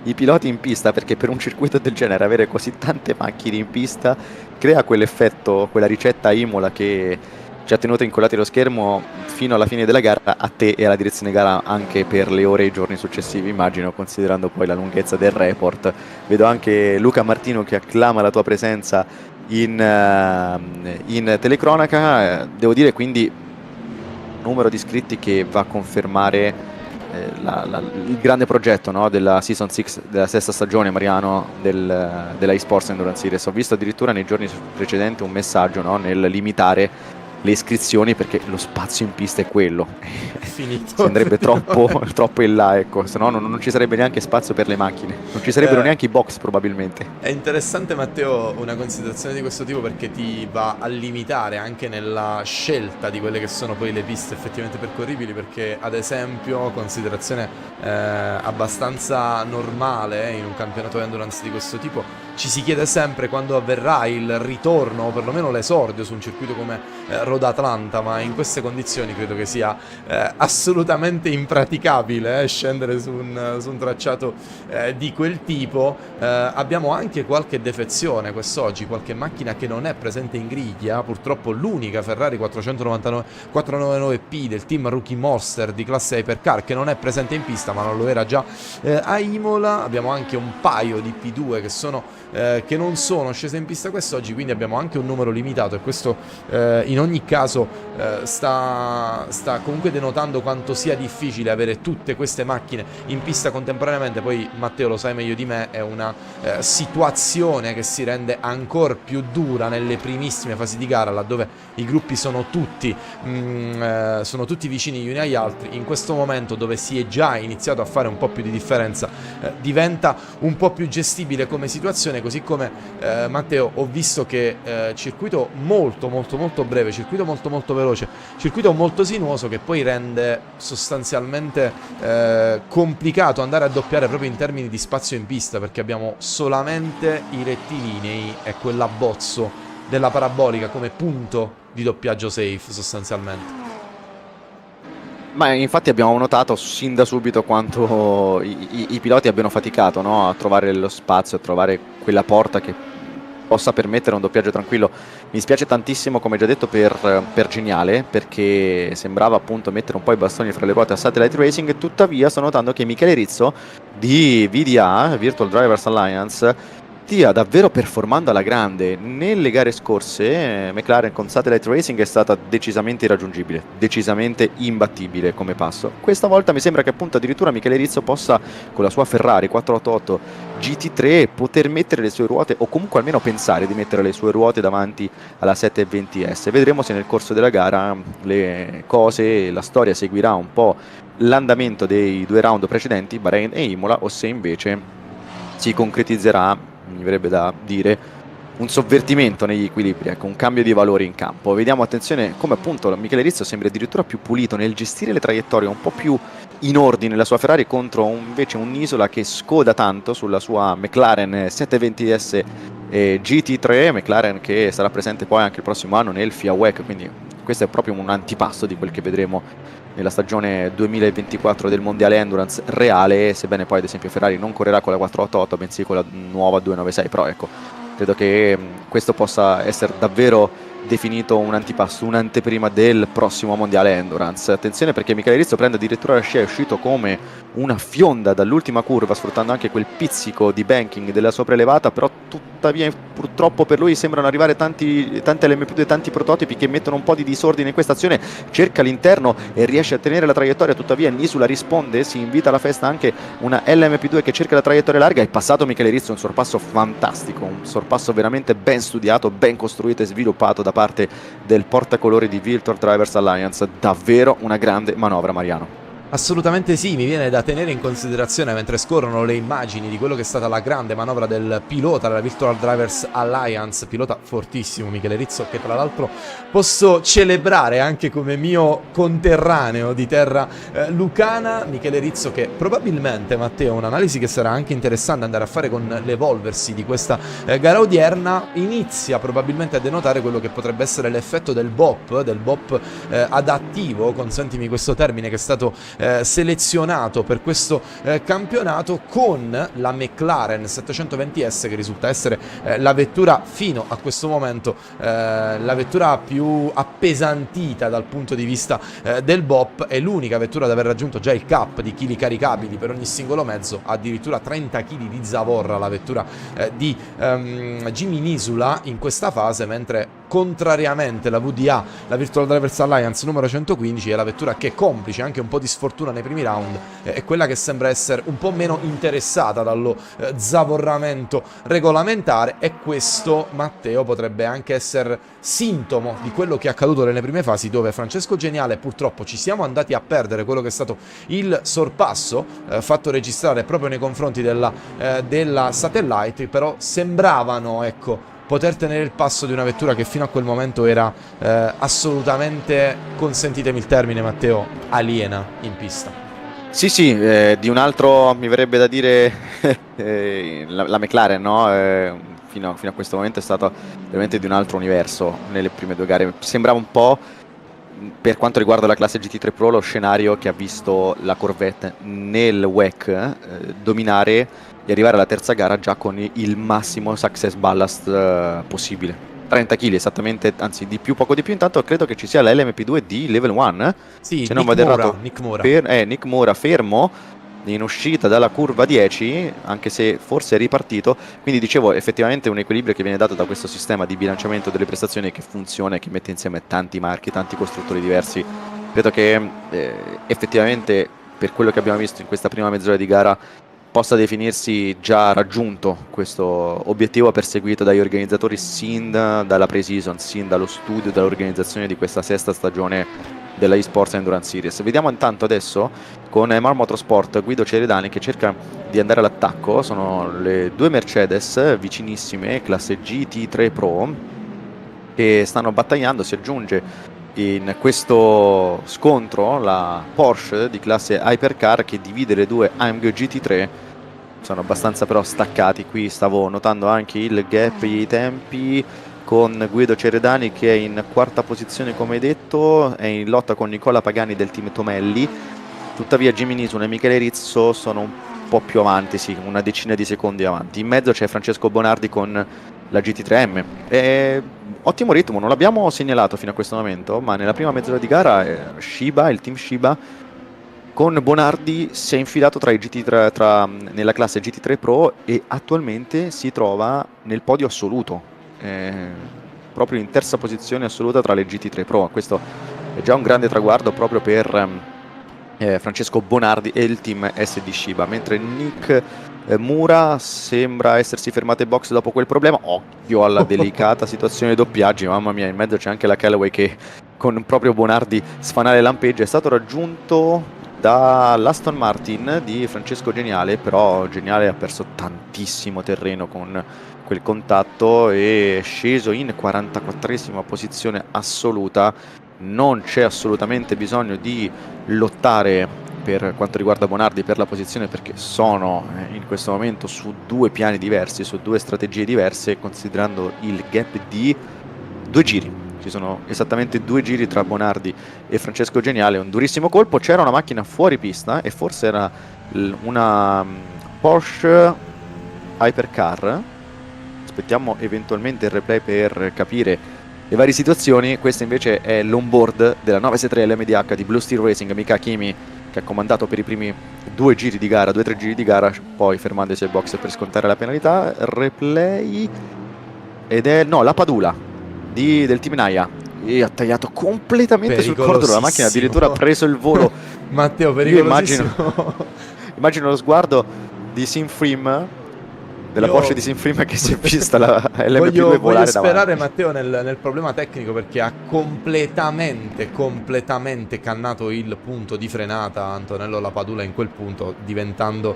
i piloti in pista, perché per un circuito del genere avere così tante macchine in pista crea quell'effetto, quella ricetta Imola che ci ha tenuto incollati allo schermo fino alla fine della gara, a te e alla direzione gara anche per le ore e i giorni successivi, immagino, considerando poi la lunghezza del report. Vedo anche Luca Martino che acclama la tua presenza in telecronaca. Devo dire quindi numero di iscritti che va a confermare il grande progetto, no, della Season 6, della sesta stagione, Mariano, della eSports Endurance Series. Ho visto addirittura nei giorni precedenti un messaggio, no, nel limitare le iscrizioni perché lo spazio in pista è quello. È finito. Si andrebbe troppo in là, ecco, se no non ci sarebbe neanche spazio per le macchine, non ci sarebbero neanche i box probabilmente. È interessante, Matteo, una considerazione di questo tipo, perché ti va a limitare anche nella scelta di quelle che sono poi le piste effettivamente percorribili, perché ad esempio, considerazione abbastanza normale in un campionato di endurance di questo tipo, ci si chiede sempre quando avverrà il ritorno o perlomeno l'esordio su un circuito come Road Atlanta, ma in queste condizioni credo che sia assolutamente impraticabile scendere su un tracciato di quel tipo. Abbiamo anche qualche defezione quest'oggi, qualche macchina che non è presente in griglia, purtroppo l'unica Ferrari 499P del team Rookie Monster di classe Hypercar che non è presente in pista, ma non lo era già a Imola. Abbiamo anche un paio di P2 che sono che non sono scese in pista quest'oggi, quindi abbiamo anche un numero limitato, e questo in ogni caso sta comunque denotando quanto sia difficile avere tutte queste macchine in pista contemporaneamente. Poi Matteo lo sai meglio di me, è una situazione che si rende ancora più dura nelle primissime fasi di gara, laddove i gruppi sono tutti vicini gli uni agli altri. In questo momento, dove si è già iniziato a fare un po' più di differenza, diventa un po' più gestibile come situazione. Così come Matteo, ho visto che circuito molto breve, circuito molto veloce, circuito molto sinuoso, che poi rende sostanzialmente complicato andare a doppiare proprio in termini di spazio in pista, perché abbiamo solamente i rettilinei e quell'abbozzo della parabolica come punto di doppiaggio safe sostanzialmente. Ma infatti abbiamo notato sin da subito quanto i piloti abbiano faticato, no? A trovare lo spazio, a trovare quella porta che possa permettere un doppiaggio tranquillo. Mi spiace tantissimo, come già detto, per Geniale, perché sembrava appunto mettere un po' i bastoni fra le ruote a Satellite Racing. Tuttavia sto notando che Michele Rizzo di VDA, Virtual Drivers Alliance, stia davvero performando alla grande. Nelle gare scorse McLaren con Satellite Racing è stata decisamente irraggiungibile, decisamente imbattibile come passo. Questa volta mi sembra che appunto addirittura Michele Rizzo possa, con la sua Ferrari 488 GT3, poter mettere le sue ruote, o comunque almeno pensare di mettere le sue ruote davanti alla 720S. Vedremo se nel corso della gara le cose, la storia seguirà un po' l'andamento dei due round precedenti, Bahrain e Imola, o se invece si concretizzerà, mi verrebbe da dire, un sovvertimento negli equilibri, ecco, un cambio di valori in campo. Vediamo, attenzione, come appunto Michele Rizzo sembra addirittura più pulito nel gestire le traiettorie, un po' più in ordine la sua Ferrari, contro invece un'isola che scoda tanto sulla sua McLaren 720S GT3, McLaren che sarà presente poi anche il prossimo anno nel FIA WEC, quindi questo è proprio un antipasto di quel che vedremo nella stagione 2024 del mondiale endurance reale, sebbene poi ad esempio Ferrari non correrà con la 488 bensì con la nuova 296. Però ecco, credo che questo possa essere davvero definito un antipasto, un'anteprima del prossimo mondiale endurance. Attenzione, perché Michele Rizzo prende addirittura la scia, è uscito come una fionda dall'ultima curva, sfruttando anche quel pizzico di banking della sopraelevata, però tuttavia purtroppo per lui sembrano arrivare tante LMP2, tanti prototipi che mettono un po' di disordine in questa azione. Cerca l'interno e riesce a tenere la traiettoria, tuttavia Nisula risponde, si invita alla festa anche una LMP2 che cerca la traiettoria larga. È passato Michele Rizzo, un sorpasso fantastico, un sorpasso veramente ben studiato, ben costruito e sviluppato da parte del portacolori di Virtual Drivers Alliance. Davvero una grande manovra, Mariano. Assolutamente sì, mi viene da tenere in considerazione, mentre scorrono le immagini, di quello che è stata la grande manovra del pilota della Virtual Drivers Alliance, pilota fortissimo Michele Rizzo, che tra l'altro posso celebrare anche come mio conterraneo di terra lucana. Michele Rizzo che probabilmente, Matteo, un'analisi che sarà anche interessante andare a fare con l'evolversi di questa gara odierna, inizia probabilmente a denotare quello che potrebbe essere l'effetto del BOP adattivo, consentimi questo termine, che è stato selezionato per questo campionato, con la McLaren 720S, che risulta essere la vettura fino a questo momento la vettura più appesantita dal punto di vista del BOP. È l'unica vettura ad aver raggiunto già il cap di chili caricabili per ogni singolo mezzo, addirittura 30 kg di zavorra la vettura di Jimmy Nisula in questa fase, mentre contrariamente la VDA, la Virtual Drivers Alliance numero 115, è la vettura che, complice anche un po' di sfortuna nei primi round, è quella che sembra essere un po' meno interessata dallo zavorramento regolamentare. E questo, Matteo, potrebbe anche essere sintomo di quello che è accaduto nelle prime fasi, dove Francesco Geniale, purtroppo ci siamo andati a perdere quello che è stato il sorpasso fatto registrare proprio nei confronti della Satellite, però sembravano, ecco, poter tenere il passo di una vettura che fino a quel momento era assolutamente, consentitemi il termine, Matteo, aliena in pista. Sì, di un altro, mi verrebbe da dire, la McLaren, no? Fino a questo momento è stata veramente di un altro universo nelle prime due gare. Sembrava un po', per quanto riguarda la classe GT3 Pro, lo scenario che ha visto la Corvette nel WEC dominare e arrivare alla terza gara già con il massimo success ballast possibile. 30 kg esattamente, anzi di più, poco di più. Intanto credo che ci sia la LMP2 di Level 1. Sì, se non vado errato, Nick Mora. Nick Mora fermo, in uscita dalla curva 10, anche se forse è ripartito, quindi dicevo effettivamente un equilibrio che viene dato da questo sistema di bilanciamento delle prestazioni che funziona e che mette insieme tanti marchi, tanti costruttori diversi. Credo che effettivamente per quello che abbiamo visto in questa prima mezz'ora di gara possa definirsi già raggiunto questo obiettivo perseguito dagli organizzatori sin dalla pre-season, sin dallo studio, dall'organizzazione di questa sesta stagione della eSports Endurance Series. Vediamo intanto adesso con Mar Motorsport Guido Ceredani che cerca di andare all'attacco. Sono le due Mercedes vicinissime, classe GT3 Pro, che stanno battagliando. Si aggiunge in questo scontro la Porsche di classe Hypercar che divide le due AMG GT3. Sono abbastanza però staccati. Qui stavo notando anche il gap e i tempi, con Guido Ceredani che è in quarta posizione come detto, è in lotta con Nicola Pagani del team Tomelli. Tuttavia Jimmy Nisun e Michele Rizzo sono un po' più avanti, sì, una decina di secondi avanti. In mezzo c'è Francesco Bonardi con la GT3M. Ottimo ritmo, non l'abbiamo segnalato fino a questo momento, ma nella prima mezz'ora di gara Shiba, il team Shiba, con Bonardi si è infilato tra i nella classe GT3 Pro e attualmente si trova nel podio assoluto. Proprio in terza posizione assoluta tra le GT3 Pro. Questo è già un grande traguardo proprio per Francesco Bonardi e il team SD Shiba, mentre Nick Mura sembra essersi fermato in box dopo quel problema. Occhio alla delicata situazione dei doppiaggi, mamma mia, in mezzo c'è anche la Callaway che con proprio Bonardi sfanale lampeggia. È stato raggiunto dall'Aston Martin di Francesco Geniale, però Geniale ha perso tantissimo terreno con quel contatto e è sceso in 44esima posizione assoluta. Non c'è assolutamente bisogno di lottare per quanto riguarda Bonardi per la posizione, perché sono in questo momento su due piani diversi, su due strategie diverse, considerando il gap di 2 giri. Ci sono esattamente 2 giri tra Bonardi e Francesco Geniale. Un durissimo colpo. C'era una macchina fuori pista e forse era una Porsche Hypercar. Aspettiamo eventualmente il replay per capire le varie situazioni. Questa invece è l'onboard della 963 LMDH di Blue Steel Racing, Mika Kimi, che ha comandato per i primi 2 giri di gara, 2-3 giri di gara, poi fermandosi ai box per scontare la penalità. Replay, ed è la Padula del team Naya, e ha tagliato completamente sul cordolo la macchina, addirittura ha preso il volo. Matteo, Io pericolosissimo. immagino lo sguardo di Sinfrim, della Porsche di Sinfrim, che si è vista la LMP2 volare voglio sperare davanti. Matteo nel problema tecnico, perché ha completamente cannato il punto di frenata Antonello Lapadula in quel punto, diventando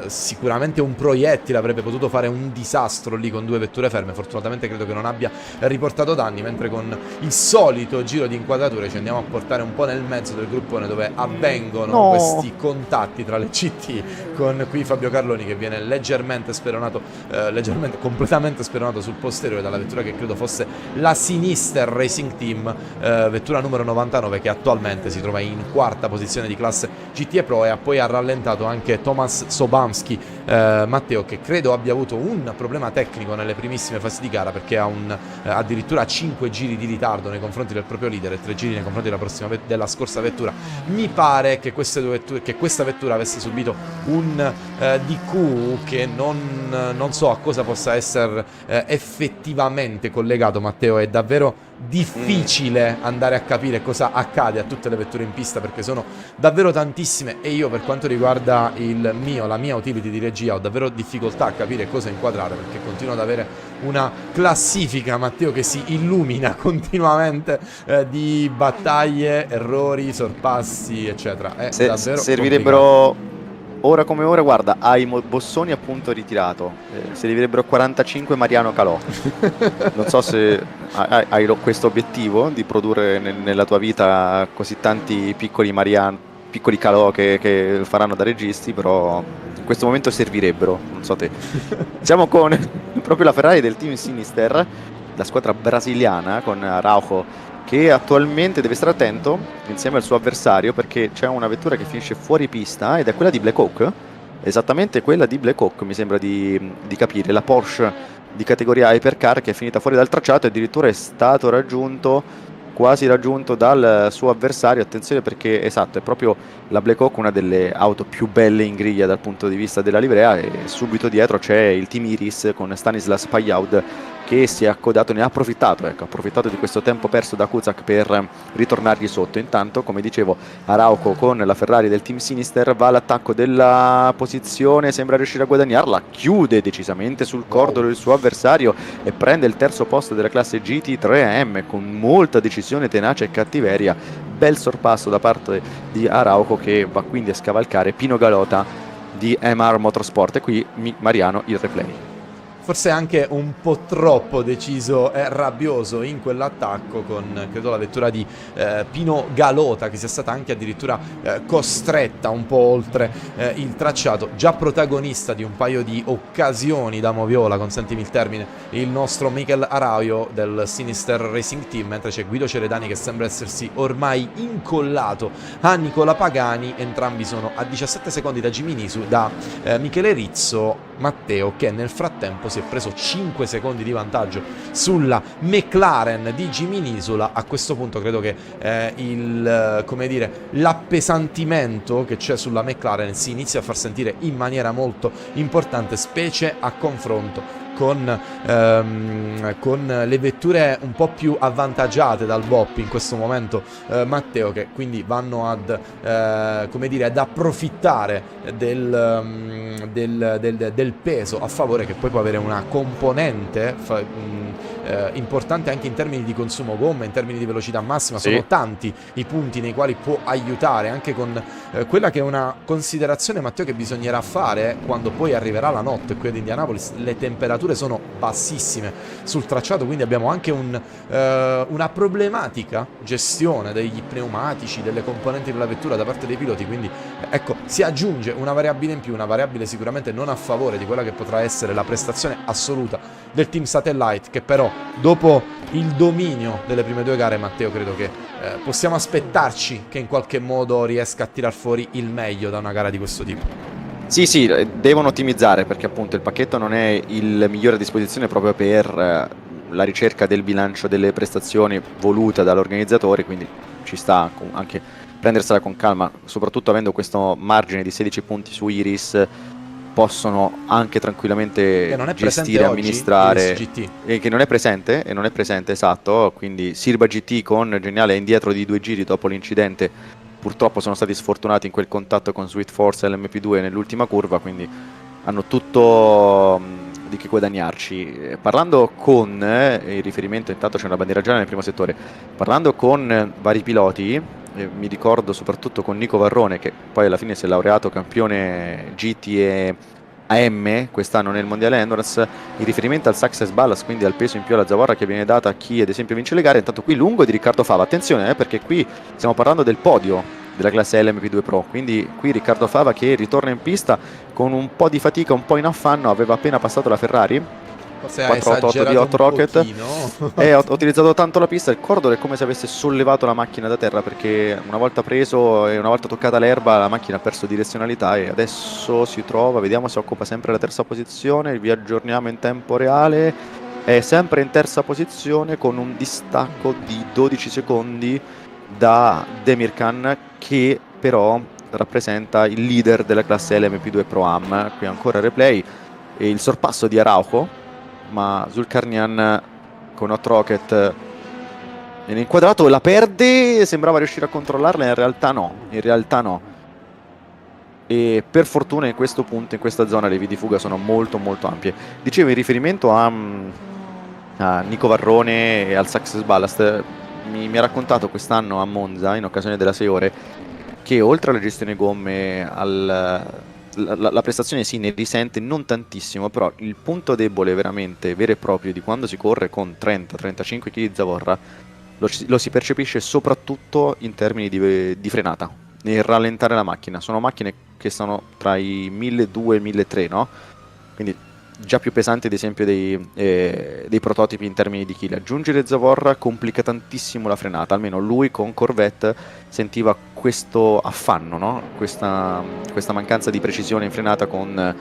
sicuramente un proiettile. Avrebbe potuto fare un disastro lì con 2 vetture ferme. Fortunatamente credo che non abbia riportato danni, mentre con il solito giro di inquadrature ci andiamo a portare un po' nel mezzo del gruppone dove avvengono questi contatti tra le CT, con qui Fabio Carloni che viene completamente speronato sul posteriore dalla vettura che credo fosse la Sinister Racing Team, vettura numero 99, che attualmente si trova in quarta posizione di classe GT Pro, e poi ha rallentato anche Tomasz Sobamski, Matteo, che credo abbia avuto un problema tecnico nelle primissime fasi di gara, perché ha addirittura 5 giri di ritardo nei confronti del proprio leader e 3 giri nei confronti della scorsa vettura. Mi pare che questa vettura avesse subito un DQ che non so a cosa possa essere effettivamente collegato, Matteo. È davvero difficile andare a capire cosa accade a tutte le vetture in pista, perché sono davvero tantissime, e io, per quanto riguarda la mia utility di regia, ho davvero difficoltà a capire cosa inquadrare, perché continuo ad avere una classifica, Matteo, che si illumina continuamente di battaglie, errori, sorpassi, eccetera. È davvero servirebbero complicato. Ora come ora, guarda, hai Bossoni appunto ritirato, servirebbero 45 Mariano Calò. Non so se hai questo obiettivo di produrre nella tua vita così tanti piccoli Calò che faranno da registi, però in questo momento servirebbero, non so te. Siamo con proprio la Ferrari del team Sinister, la squadra brasiliana, con Araujo che attualmente deve stare attento insieme al suo avversario, perché c'è una vettura che finisce fuori pista ed è quella di Black Hawk, esattamente quella di Black Hawk, mi sembra di capire, la Porsche di categoria Hypercar, che è finita fuori dal tracciato e addirittura è stato raggiunto quasi raggiunto dal suo avversario. Attenzione perché esatto, è proprio la Black Hawk, una delle auto più belle in griglia dal punto di vista della livrea, e subito dietro c'è il team Iris con Stanislas Pajaud che si è accodato, ne ha approfittato, ecco, ha approfittato di questo tempo perso da Kuzak per ritornargli sotto. Intanto, come dicevo, Arauco con la Ferrari del team Sinister va all'attacco della posizione, sembra riuscire a guadagnarla, chiude decisamente sul cordolo il suo avversario e prende il terzo posto della classe GT3M con molta decisione, tenacia e cattiveria. Bel sorpasso da parte di Arauco, che va quindi a scavalcare Pino Galota di MR Motorsport. E qui Mariano, il replay. Forse anche un po' troppo deciso e rabbioso in quell'attacco, con credo la vettura di Pino Galota, che sia stata anche addirittura costretta un po' oltre il tracciato. Già protagonista di un paio di occasioni da moviola, consentimi il termine, il nostro Mikel Araujo del Sinister Racing Team, mentre c'è Guido Ceredani che sembra essersi ormai incollato a Nicola Pagani. Entrambi sono a 17 secondi da Michele Rizzo. Matteo, che nel frattempo si è preso 5 secondi di vantaggio sulla McLaren di Jimmy Nisola. A questo punto credo che come dire, l'appesantimento che c'è sulla McLaren si inizia a far sentire in maniera molto importante, specie a confronto con le vetture un po' più avvantaggiate dal BOP in questo momento, Matteo, che quindi vanno come dire, ad approfittare del peso a favore, che poi può avere una componente importante anche in termini di consumo gomme, in termini di velocità massima. Sì. Sono tanti i punti nei quali può aiutare, anche con quella che è una considerazione, Matteo, che bisognerà fare quando poi arriverà la notte qui ad Indianapolis. Le temperature sono bassissime sul tracciato, quindi abbiamo anche una problematica gestione degli pneumatici, delle componenti della vettura da parte dei piloti. Quindi ecco, si aggiunge una variabile in più, una variabile sicuramente non a favore di quella che potrà essere la prestazione assoluta del team Satellite, che però dopo il dominio delle prime due gare, Matteo, credo che possiamo aspettarci che in qualche modo riesca a tirar fuori il meglio da una gara di questo tipo. Sì, devono ottimizzare, perché appunto il pacchetto non è il migliore a disposizione proprio per la ricerca del bilancio delle prestazioni voluta dall'organizzatore, quindi ci sta anche prendersela con calma, soprattutto avendo questo margine di 16 punti su Iris. Possono anche tranquillamente gestire, amministrare, e che non è presente, esatto. Quindi Sirba GT con Geniale è indietro di 2 giri dopo l'incidente. Purtroppo sono stati sfortunati in quel contatto con Sweet Force LMP2 nell'ultima curva, quindi hanno tutto di che guadagnarci. Parlando con il riferimento, intanto c'è una bandiera gialla nel primo settore, parlando con vari piloti, mi ricordo soprattutto con Nico Varrone, che poi alla fine si è laureato campione GT e AM quest'anno nel mondiale Endurance, in riferimento al success ballast, quindi al peso in più alla zavorra che viene data a chi ad esempio vince le gare. Intanto qui lungo di Riccardo Fava, attenzione perché qui stiamo parlando del podio della classe LMP2 Pro, quindi qui Riccardo Fava che ritorna in pista con un po' di fatica, un po' in affanno. Aveva appena passato la Ferrari, forse 488 di Hot Rocket, e ho utilizzato tanto la pista. Il cordolo è come se avesse sollevato la macchina da terra, perché una volta preso e una volta toccata l'erba la macchina ha perso direzionalità, e adesso si trova, vediamo se occupa sempre la terza posizione. Vi aggiorniamo in tempo reale, è sempre in terza posizione con un distacco di 12 secondi da Demirkan, che però rappresenta il leader della classe LMP2 Pro Am. Qui ancora replay e il sorpasso di Araujo, ma Zulkarnian con Hot Rocket viene inquadrato, la perde, sembrava riuscire a controllarla, in realtà no. E per fortuna in questo punto, in questa zona, le vie di fuga sono molto ampie. Dicevo, in riferimento a Nico Varrone e al success ballast, mi ha raccontato quest'anno a Monza, in occasione della 6 ore, che oltre alla gestione gomme, la prestazione sì, ne risente non tantissimo, però il punto debole vero e proprio di quando si corre con 30-35 kg di zavorra lo si percepisce soprattutto in termini di frenata, nel rallentare la macchina. Sono macchine che sono tra i 1200 e i 1300, no? Quindi già più pesanti ad esempio dei prototipi in termini di chili. Aggiungere zavorra complica tantissimo la frenata, almeno lui con Corvette sentiva questo affanno, no? Questa mancanza di precisione in frenata con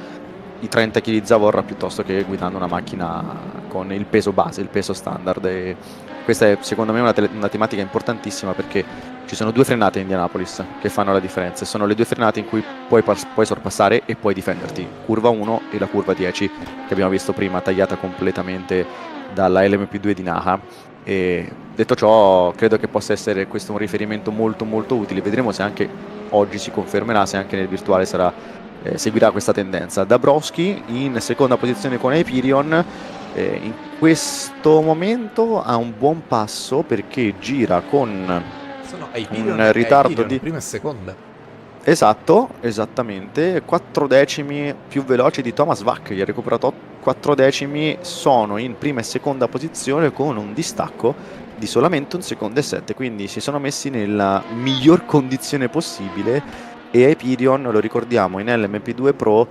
i 30 kg di zavorra, piuttosto che guidando una macchina con il peso base, il peso standard. questa è secondo me una tematica importantissima, perché ci sono due frenate in Indianapolis che fanno la differenza. Sono le due frenate in cui puoi sorpassare e puoi difenderti, curva 1 e la curva 10 che abbiamo visto prima, tagliata completamente dalla LMP2 di Naha. E detto ciò, credo che possa essere questo un riferimento molto molto utile. Vedremo se anche oggi si confermerà, se anche nel virtuale seguirà questa tendenza. Dabrowski in seconda posizione con Hyperion, in questo momento ha un buon passo perché gira con Sono un ritardo di prima e seconda. Esatto, esattamente, 4 decimi più veloci di Thomas Vack, gli ha recuperato 4 decimi, sono in prima e seconda posizione con un distacco di solamente 1 secondo e 7, quindi si sono messi nella miglior condizione possibile. E Hyperion, lo ricordiamo, in LMP2 Pro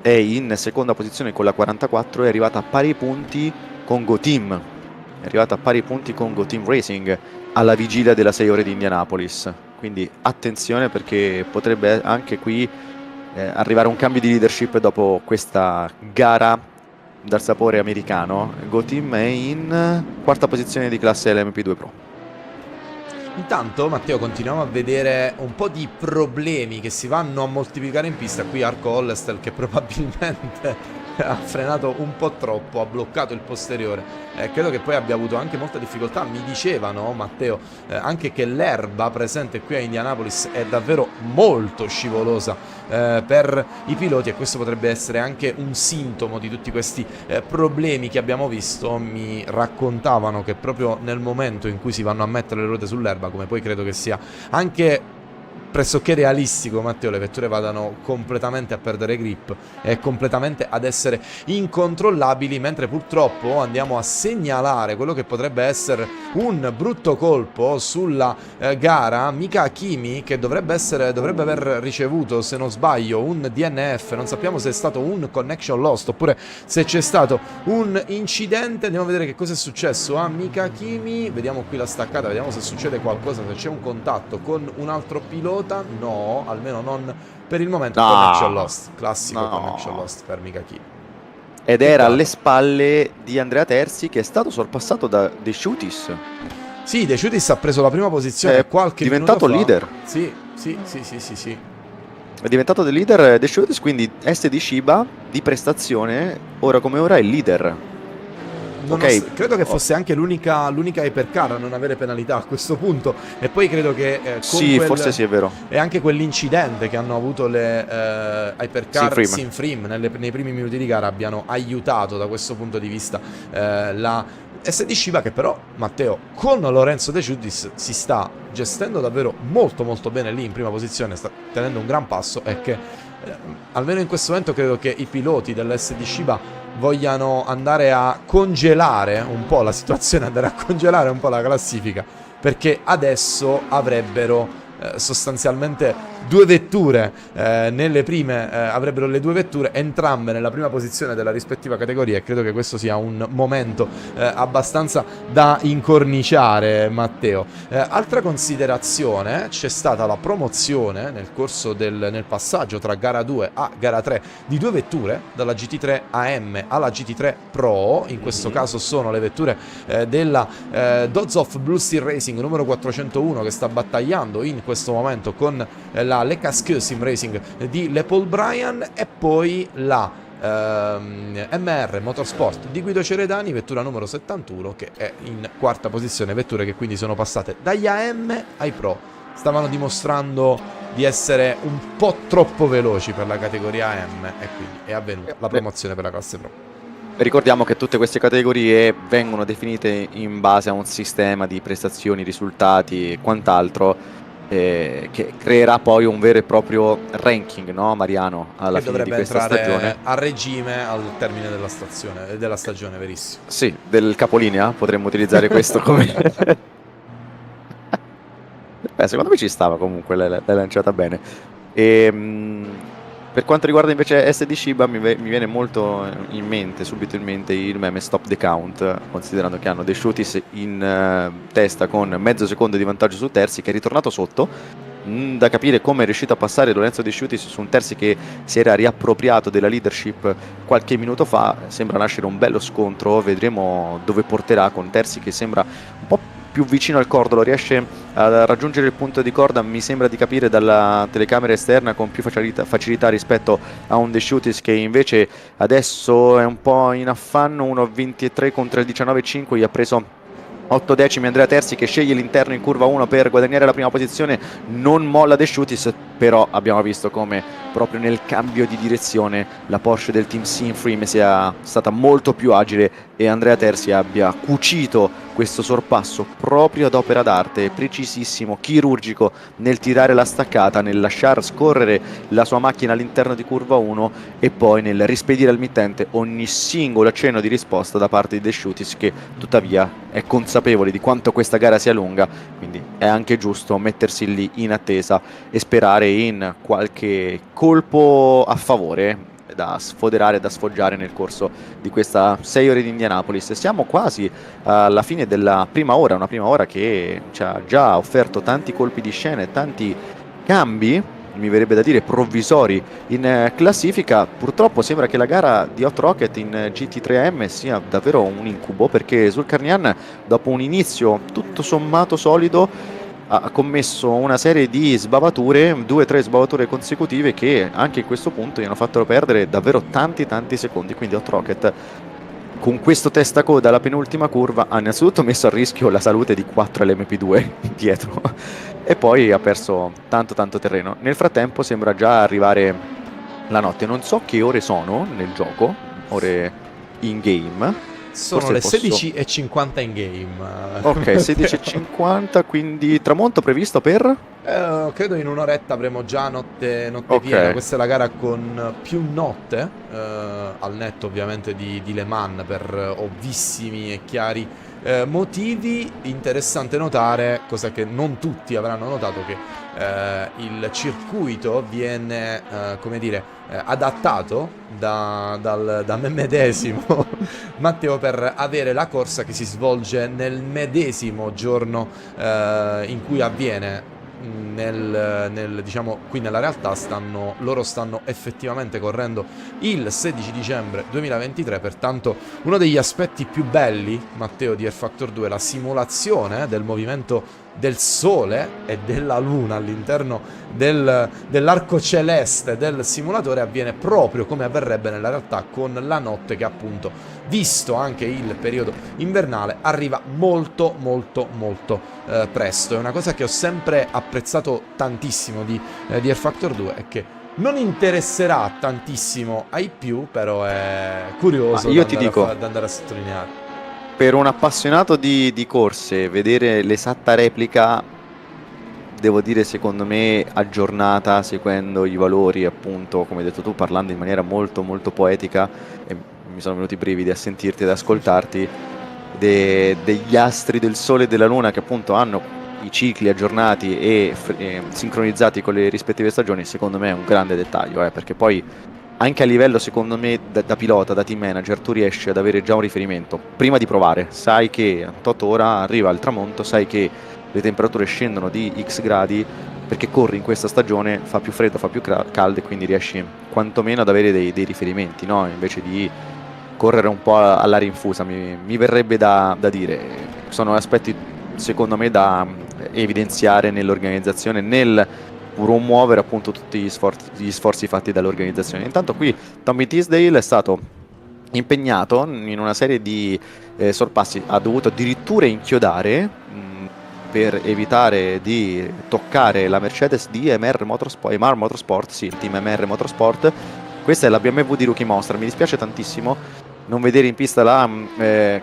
è in seconda posizione con la 44, è arrivata a pari punti con GoTeam, Racing alla vigilia della 6 ore di Indianapolis. Quindi attenzione, perché potrebbe anche qui arrivare un cambio di leadership dopo questa gara dal sapore americano. GoTeam è in quarta posizione di classe LMP2 Pro. Intanto, Matteo, continuiamo a vedere un po' di problemi che si vanno a moltiplicare in pista. Qui Arco Hollestel, che probabilmente ha frenato un po' troppo, ha bloccato il posteriore. Credo che poi abbia avuto anche molta difficoltà. Mi dicevano, Matteo, anche che l'erba presente qui a Indianapolis è davvero molto scivolosa per i piloti, e questo potrebbe essere anche un sintomo di tutti questi problemi che abbiamo visto. Mi raccontavano che proprio nel momento in cui si vanno a mettere le ruote sull'erba, come poi credo che sia anche pressoché realistico, Matteo, le vetture vadano completamente a perdere grip e completamente ad essere incontrollabili, mentre purtroppo andiamo a segnalare quello che potrebbe essere un brutto colpo sulla gara. Mika Hakimi, che dovrebbe aver ricevuto, se non sbaglio, un DNF. Non sappiamo se è stato un connection lost oppure se c'è stato un incidente. Andiamo a vedere che cosa è successo a Mika Hakimi. Vediamo qui la staccata, vediamo se succede qualcosa, se c'è un contatto con un altro pilota. No, almeno non per il momento. No. Connection lost, classico. No. Connection lost per Mika Hakimi. Ed era alle spalle di Andrea Terzi, che è stato sorpassato da De Sciutis. Sì, De Sciutis ha preso la prima posizione È qualche diventato minuto fa. leader. Sì. È diventato del leader De Sciutis, quindi SD Shiba di prestazione, ora come ora è il leader. Credo che fosse anche l'unica hypercar a non avere penalità a questo punto. E poi credo che sì, forse sì, è vero. E anche quell'incidente che hanno avuto le hypercar Sinfrim nei primi minuti di gara abbiano aiutato da questo punto di vista la SD Shiba, che però, Matteo, con Lorenzo De Giudis si sta gestendo davvero molto molto bene lì in prima posizione, sta tenendo un gran passo, e che almeno in questo momento credo che i piloti dell'SD Shiba vogliano andare a congelare un po' la situazione, andare a congelare un po' la classifica, perché adesso avrebbero sostanzialmente due vetture nelle prime, avrebbero le due vetture entrambe nella prima posizione della rispettiva categoria, e credo che questo sia un momento abbastanza da incorniciare, Matteo. Altra considerazione: c'è stata la promozione nel passaggio tra gara 2 a gara 3 di due vetture, dalla GT3 AM alla GT3 Pro. In questo caso sono le vetture della Dodge Blue Steel Racing numero 401, che sta battagliando in questo momento con la Le Casque Sim Racing di Paul Bryan, e poi la MR Motorsport di Guido Ceredani, vettura numero 71, che è in quarta posizione. Vetture che quindi sono passate dagli AM ai Pro, stavano dimostrando di essere un po' troppo veloci per la categoria AM, e quindi è avvenuta la promozione per la classe Pro. Ricordiamo che tutte queste categorie vengono definite in base a un sistema di prestazioni, risultati e quant'altro, che creerà poi un vero e proprio ranking, no, Mariano, alla fine di questa stagione, a regime al termine della stagione, verissimo. Sì, del capolinea, potremmo utilizzare questo come secondo me ci stava, comunque l'hai lanciata bene. Per quanto riguarda invece SD Shiba, mi viene molto subito in mente il meme Stop the Count, considerando che hanno De Sciutis in testa con mezzo secondo di vantaggio su Terzi, che è ritornato sotto, Da capire come è riuscito a passare Lorenzo De Sciutis su un Terzi che si era riappropriato della leadership qualche minuto fa. Sembra nascere un bello scontro, vedremo dove porterà, con Terzi che sembra un po' più vicino al cordolo, riesce a raggiungere il punto di corda, mi sembra di capire dalla telecamera esterna, con più facilità rispetto a un De Sciutis che invece adesso è un po' in affanno. 1.23 contro il 19.5, gli ha preso 8 decimi Andrea Terzi, che sceglie l'interno in curva 1 per guadagnare la prima posizione. Non molla De Sciutis, però abbiamo visto come proprio nel cambio di direzione la Porsche del team Sinfream sia stata molto più agile e Andrea Terzi abbia cucito questo sorpasso proprio ad opera d'arte, precisissimo, chirurgico nel tirare la staccata, nel lasciar scorrere la sua macchina all'interno di curva 1 e poi nel rispedire al mittente ogni singolo accenno di risposta da parte di De Sciutis, che tuttavia è consapevole di quanto questa gara sia lunga, quindi è anche giusto mettersi lì in attesa e sperare in qualche colpo a favore da sfoderare, da sfoggiare nel corso di questa 6 ore di Indianapolis. Siamo quasi alla fine della prima ora, una prima ora che ci ha già offerto tanti colpi di scena e tanti cambi, mi verrebbe da dire provvisori, in classifica. Purtroppo sembra che la gara di Hot Rocket in GT3M sia davvero un incubo, perché Zulkarnian, dopo un inizio tutto sommato solido, ha commesso una serie di sbavature, 2-3 sbavature consecutive, che anche in questo punto gli hanno fatto perdere davvero tanti secondi. Quindi Hot Rocket, con questo testacoda alla penultima curva, ha innanzitutto messo a rischio la salute di 4 LMP2 dietro e poi ha perso tanto terreno. Nel frattempo sembra già arrivare la notte. Non so che ore sono nel gioco, ore in game. Sono le 16:50 in game. Ok, 16:50, quindi tramonto previsto per? Credo in un'oretta avremo già notte Ok. piena. Questa è la gara con più notte, al netto ovviamente di Le Mans, per ovvissimi e chiari motivi. Interessante notare, cosa che non tutti avranno notato, che il circuito viene, come dire, adattato da me medesimo, Matteo, per avere la corsa che si svolge nel medesimo giorno in cui avviene. Diciamo, qui nella realtà loro stanno effettivamente correndo il 16 dicembre 2023, pertanto uno degli aspetti più belli, Matteo, di rFactor 2 è la simulazione del movimento del Sole e della Luna all'interno dell'arco celeste del simulatore. Avviene proprio come avverrebbe nella realtà, con la notte che, appunto, visto anche il periodo invernale, arriva molto presto. È una cosa che ho sempre apprezzato tantissimo di rFactor 2 e che non interesserà tantissimo ai più, però è curioso io ti dico, da andare a sottolineare. per un appassionato di corse, vedere l'esatta replica, devo dire, secondo me aggiornata, seguendo i valori, appunto, come hai detto tu, parlando in maniera molto poetica, e mi sono venuti i brividi a sentirti ed ascoltarti, degli astri del Sole e della Luna, che appunto hanno i cicli aggiornati e sincronizzati con le rispettive stagioni. Secondo me è un grande dettaglio, perché poi anche a livello, secondo me, da pilota, da team manager, tu riesci ad avere già un riferimento prima di provare. Sai che a tot ora arriva il tramonto, sai che le temperature scendono di X gradi, perché corri in questa stagione, fa più freddo, fa più caldo, e quindi riesci quantomeno ad avere dei riferimenti, no? Invece di correre un po' all'aria infusa, mi verrebbe da dire. Sono aspetti, secondo me, da evidenziare nell'organizzazione, nel promuovere appunto tutti gli sforzi fatti dall'organizzazione. Intanto qui Tommy Teasdale è stato impegnato in una serie di sorpassi, ha dovuto addirittura inchiodare per evitare di toccare la Mercedes di EMR Motorsport, sì, il team EMR Motorsport. Questa è la BMW di Rookie Monster. Mi dispiace tantissimo non vedere in pista la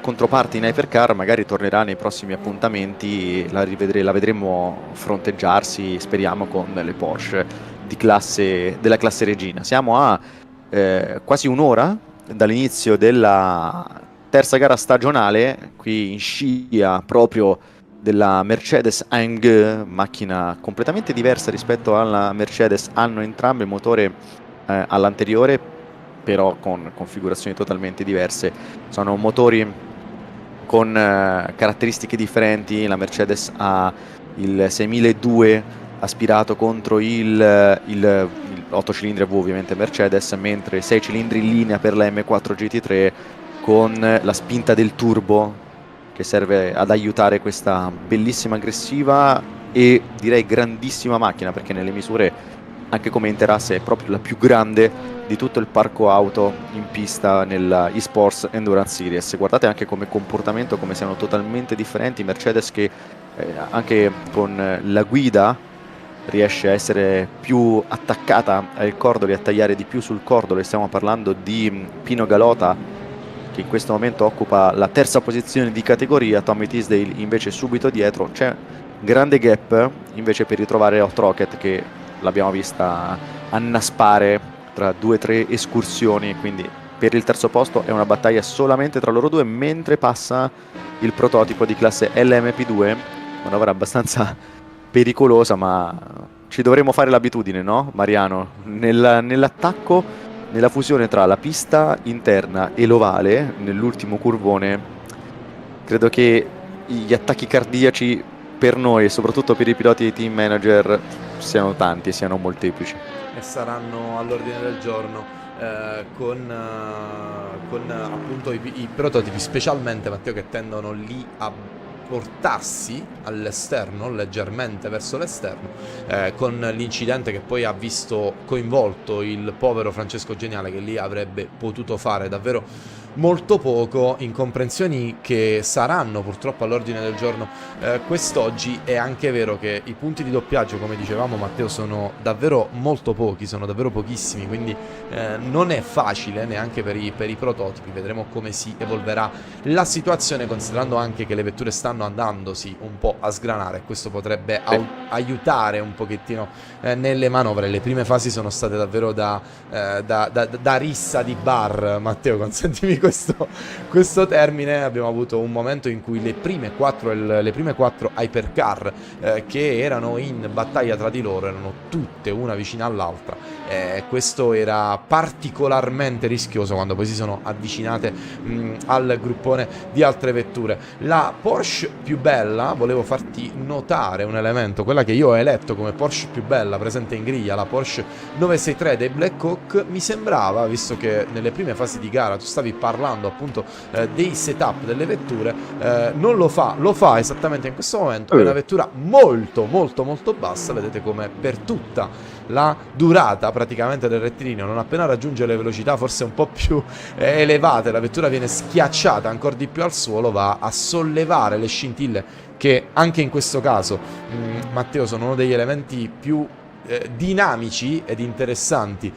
controparte in Hypercar. Magari tornerà nei prossimi appuntamenti, la vedremo fronteggiarsi, speriamo, con le Porsche della classe regina. Siamo a quasi un'ora dall'inizio della terza gara stagionale, qui in scia proprio della Mercedes AMG, macchina completamente diversa rispetto alla Mercedes. Hanno entrambe il motore all'anteriore, però con configurazioni totalmente diverse. Sono motori con caratteristiche differenti. La Mercedes ha il 6002 aspirato contro il 8 cilindri a V ovviamente Mercedes, mentre 6 cilindri in linea per la M4 GT3 con la spinta del turbo che serve ad aiutare questa bellissima aggressiva e direi grandissima macchina, perché nelle misure anche come interasse è proprio la più grande di tutto il parco auto in pista nella eSports Endurance Series. Guardate anche come comportamento, come siano totalmente differenti. Mercedes che anche con la guida riesce a essere più attaccata al cordolo e a tagliare di più sul cordolo, e stiamo parlando di Pino Galota che in questo momento occupa la terza posizione di categoria, Tommy Teasdale invece subito dietro. C'è grande gap invece per ritrovare Hot Rocket, che l'abbiamo vista annaspare tra 2 o 3 escursioni, quindi per il terzo posto è una battaglia solamente tra loro due, mentre passa il prototipo di classe LMP2, manovra abbastanza pericolosa, ma ci dovremmo fare l'abitudine, no Mariano? Nell'attacco, nella fusione tra la pista interna e l'ovale, nell'ultimo curvone, credo che gli attacchi cardiaci per noi e soprattutto per i piloti e i team manager siano tanti e siano molteplici. E saranno all'ordine del giorno con appunto i prototipi, specialmente Matteo, che tendono lì a portarsi all'esterno, leggermente verso l'esterno, con l'incidente che poi ha visto coinvolto il povero Francesco Geniale, che lì avrebbe potuto fare davvero molto poco, incomprensioni che saranno purtroppo all'ordine del giorno quest'oggi. È anche vero che i punti di doppiaggio, come dicevamo Matteo, sono davvero molto pochi, sono davvero pochissimi, quindi non è facile neanche per i prototipi. Vedremo come si evolverà la situazione, considerando anche che le vetture stanno andandosi un po' a sgranare. Questo potrebbe aiutare un pochettino nelle manovre. Le prime fasi sono state davvero da rissa di bar, Matteo, consentimi questo termine. Abbiamo avuto un momento in cui le prime quattro hypercar che erano in battaglia tra di loro erano tutte una vicina all'altra. Questo era particolarmente rischioso quando poi si sono avvicinate al gruppone di altre vetture. La Porsche più bella, volevo farti notare un elemento, quella che io ho eletto come Porsche più bella presente in griglia, la Porsche 963 dei Black Hawk, mi sembrava, visto che nelle prime fasi di gara tu stavi parlando appunto dei setup delle vetture, non lo fa esattamente in questo momento. È una vettura molto molto molto bassa, vedete come per tutta la durata praticamente del rettilineo, non appena raggiunge le velocità forse un po' più elevate, la vettura viene schiacciata ancora di più al suolo, va a sollevare le scintille che anche in questo caso, Matteo, sono uno degli elementi più dinamici ed interessanti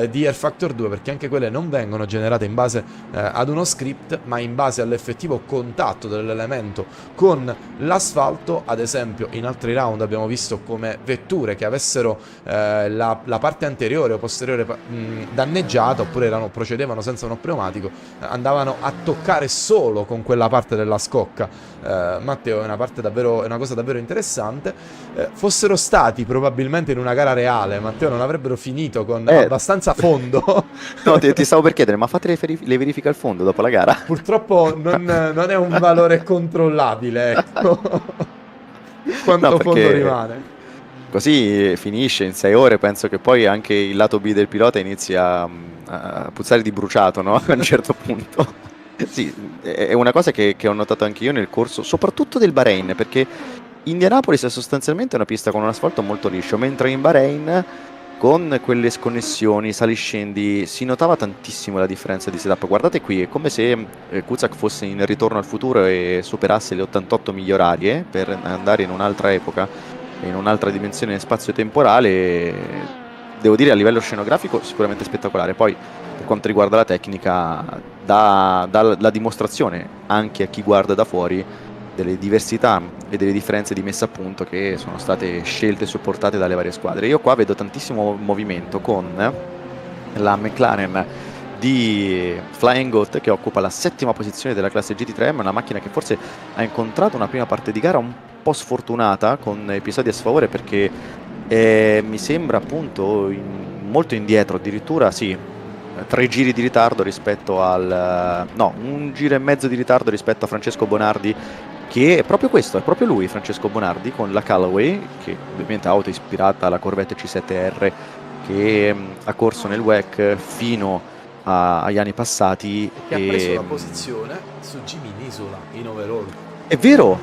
di rFactor 2, perché anche quelle non vengono generate in base ad uno script, ma in base all'effettivo contatto dell'elemento con l'asfalto. Ad esempio in altri round abbiamo visto come vetture che avessero la parte anteriore o posteriore danneggiata, oppure procedevano senza uno pneumatico, andavano a toccare solo con quella parte della scocca. Matteo, è una cosa davvero interessante. Fossero stati probabilmente in una gara reale, Matteo, non avrebbero finito con abbastanza fondo. No, ti stavo per chiedere, ma fate le verifiche al fondo dopo la gara? Purtroppo non è un valore controllabile, ecco. Quanto fondo rimane. Così finisce in 6 ore, penso che poi anche il lato B del pilota inizia a puzzare di bruciato, no? A un certo punto. Sì, è una cosa che ho notato anche io nel corso, soprattutto del Bahrain, perché Indianapolis è sostanzialmente una pista con un asfalto molto liscio, mentre in Bahrain, con quelle sconnessioni, saliscendi, si notava tantissimo la differenza di setup. Guardate qui, è come se Kuzak fosse in ritorno al futuro e superasse le 88 miglia orarie per andare in un'altra epoca, in un'altra dimensione spazio-temporale. Devo dire, a livello scenografico sicuramente spettacolare. Poi per quanto riguarda la tecnica dà la dimostrazione anche a chi guarda da fuori delle diversità e delle differenze di messa a punto che sono state scelte e supportate dalle varie squadre. Io qua vedo tantissimo movimento con la McLaren di Flying Goat, che occupa la 7ª posizione della classe GT3, ma una macchina che forse ha incontrato una prima parte di gara un po' sfortunata, con episodi a sfavore, perché mi sembra appunto molto indietro, addirittura sì, 3 giri di ritardo rispetto no, 1 giro e mezzo di ritardo rispetto a Francesco Bonardi che è proprio questo, è proprio lui, Francesco Bonardi, con la Callaway, che ovviamente è auto ispirata alla Corvette C7R, che ha corso nel WEC fino agli anni passati. Che ha preso la posizione su Jimmy Nisola in overall. È vero,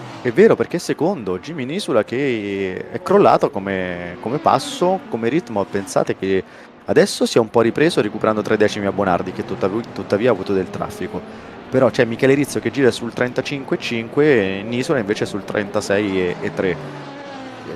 perché secondo Jimmy Nisula, che è crollato come passo, come ritmo. Pensate che adesso si è un po' ripreso recuperando 3 decimi a Bonardi, che tuttavia ha avuto del traffico. Però c'è Michele Rizzo che gira sul 35,5 e Nisula invece sul 36,3.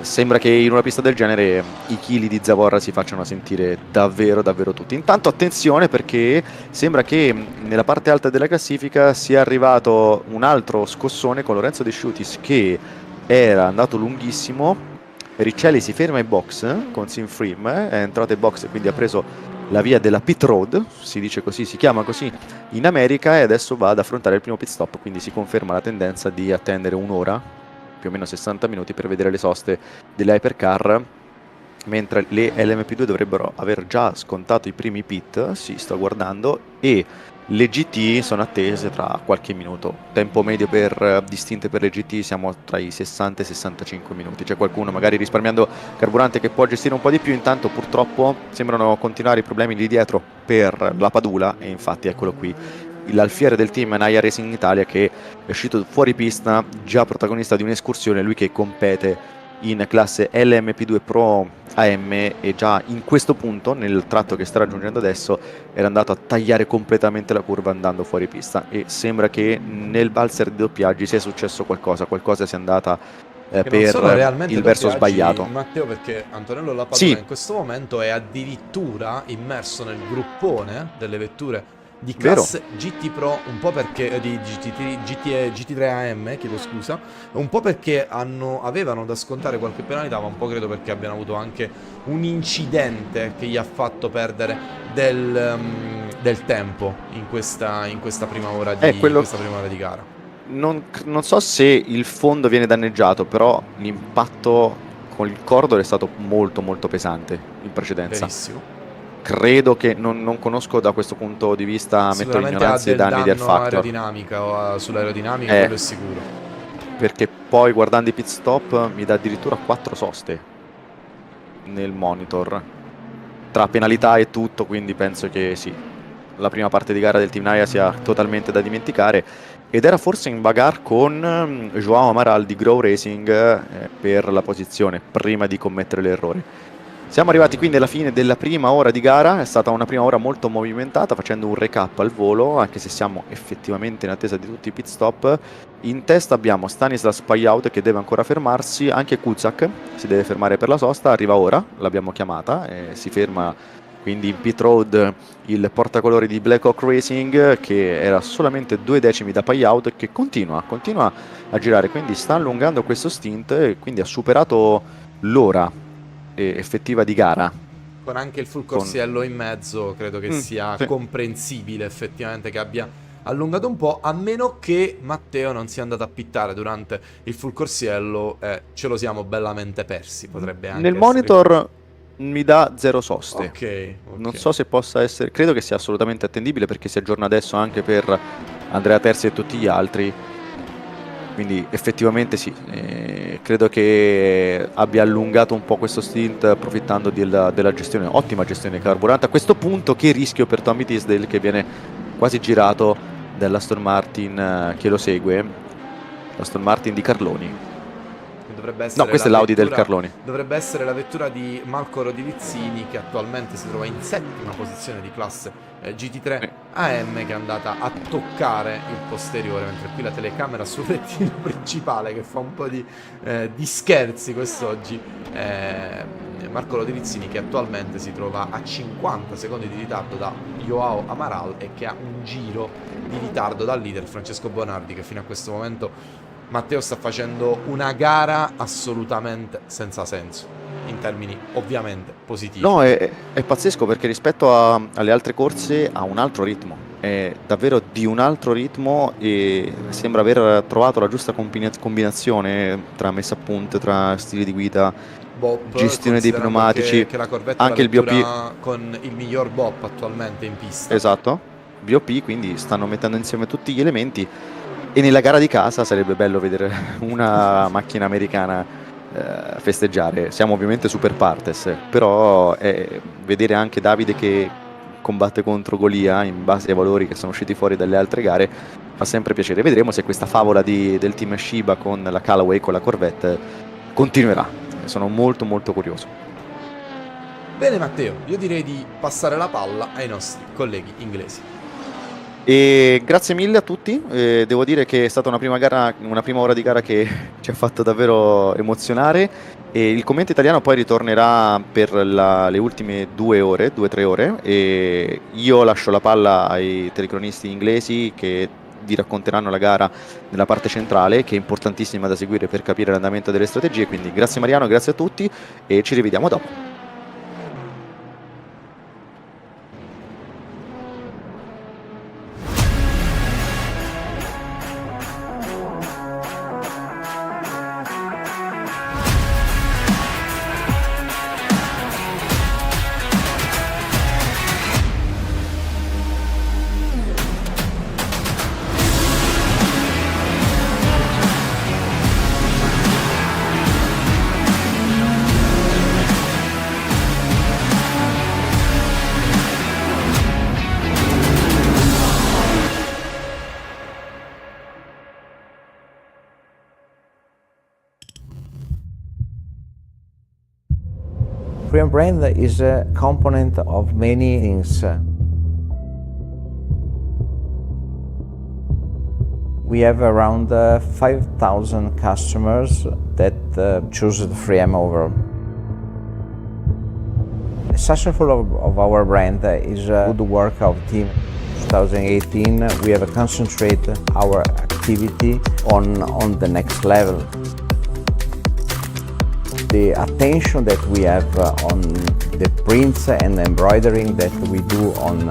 Sembra che in una pista del genere i chili di zavorra si facciano sentire davvero tutti. Intanto attenzione, perché sembra che nella parte alta della classifica sia arrivato un altro scossone con Lorenzo De Sciutis, che era andato lunghissimo. Riccielli si ferma in box con Sinfrim, è entrato in box e quindi ha preso la via della pit road, si dice così, si chiama così in America, e adesso va ad affrontare il primo pit stop, quindi si conferma la tendenza di attendere un'ora, più o meno 60 minuti, per vedere le soste delle hypercar, mentre le LMP2 dovrebbero aver già scontato i primi pit, si sto guardando, e le GT sono attese tra qualche minuto. Tempo medio distinte per le GT siamo tra i 60 e i 65 minuti. C'è qualcuno magari risparmiando carburante che può gestire un po' di più. Intanto purtroppo sembrano continuare i problemi lì dietro per la Padula, e infatti eccolo qui l'alfiere del team Naya Racing Italia, che è uscito fuori pista, già protagonista di un'escursione, lui che compete in classe LMP2 Pro AM, e già in questo punto, nel tratto che sta raggiungendo adesso, era andato a tagliare completamente la curva andando fuori pista, e sembra che nel valzer di doppiaggi sia successo qualcosa sia andata per il verso sbagliato. Matteo, perché Antonello Lapadula in questo momento è addirittura immerso nel gruppone delle vetture di classe GT Pro, un po' perché di GT3 AM, chiedo scusa, un po' perché avevano da scontare qualche penalità, ma un po' credo perché abbiano avuto anche un incidente che gli ha fatto perdere del tempo in questa prima ora di gara. Non so se il fondo viene danneggiato, però l'impatto con il cordolo è stato molto pesante in precedenza. Verissimo. Credo che non conosco da questo punto di vista, metto l'ignoranza, i danni del factor sull'aerodinamica, quello è sicuro, perché poi guardando i pit stop mi dà addirittura 4 soste nel monitor tra penalità e tutto, quindi penso che sì, la prima parte di gara del Team Naya sia totalmente da dimenticare, ed era forse in bagarre con Joao Amaral di Grow Racing per la posizione prima di commettere l'errore. Siamo arrivati quindi alla fine della prima ora di gara. È stata una prima ora molto movimentata, facendo un recap al volo, anche se siamo effettivamente in attesa di tutti i pit stop. In testa abbiamo Stanislas Payout, che deve ancora fermarsi, anche Kuzak si deve fermare per la sosta, arriva ora, l'abbiamo chiamata, si ferma quindi in pit road il portacolori di Blackhawk Racing, che era solamente 2 decimi da Payout, e che continua a girare, quindi sta allungando questo stint, e quindi ha superato l'ora effettiva di gara, con anche il full corsiello in mezzo. Credo che sia comprensibile effettivamente che abbia allungato un po', a meno che Matteo non sia andato a pittare durante il full corsiello e ce lo siamo bellamente persi. Potrebbe anche nel monitor mi dà 0 soste. Ok. Non so se possa essere, credo che sia assolutamente attendibile, perché si aggiorna adesso anche per Andrea Terzi e tutti gli altri, quindi effettivamente sì, credo che abbia allungato un po' questo stint, approfittando della gestione, ottima gestione del carburante. A questo punto che rischio per Tommy Tisdale, che viene quasi girato dall'Aston Martin che lo segue, l'Aston Martin di Carloni. Dovrebbe essere questa è l'Audi del Carloni. Dovrebbe essere la vettura di Marco Rodilizzini, che attualmente si trova in settima posizione di classe GT3 AM, che è andata a toccare il posteriore, mentre qui la telecamera sul rettino principale che fa un po' di scherzi quest'oggi. Marco Rodilizzini, che attualmente si trova a 50 secondi di ritardo da Joao Amaral, e che ha un giro di ritardo dal leader Francesco Bonardi, che fino a questo momento, Matteo, sta facendo una gara assolutamente senza senso, in termini ovviamente positivi. No, è pazzesco, perché rispetto alle altre corse ha un altro ritmo, è davvero di un altro ritmo, e sembra aver trovato la giusta combinazione tra messa a punto, tra stili di guida, gestione dei pneumatici, che la Corvette anche il BOP con il miglior BOP attualmente in pista. Esatto, BOP, quindi stanno mettendo insieme tutti gli elementi. E nella gara di casa sarebbe bello vedere una macchina americana festeggiare. Siamo ovviamente super partes, però vedere anche Davide che combatte contro Golia in base ai valori che sono usciti fuori dalle altre gare fa sempre piacere. Vedremo se questa favola del team Shiba con la Callaway, con la Corvette, continuerà. Sono molto molto curioso. Bene Matteo, io direi di passare la palla ai nostri colleghi inglesi. E grazie mille a tutti, devo dire che è stata una prima ora di gara che ci ha fatto davvero emozionare, e il commento italiano poi ritornerà per le ultime 2-3 ore, e io lascio la palla ai telecronisti inglesi che vi racconteranno la gara nella parte centrale, che è importantissima da seguire per capire l'andamento delle strategie. Quindi grazie Mariano, grazie a tutti e ci rivediamo dopo. Korean brand is a component of many things. We have around 5,000 customers that choose the 3M overall. The successful of our brand is good work of team. 2018 we have concentrated our activity on the next level. The attention that we have on the prints and embroidering that we do on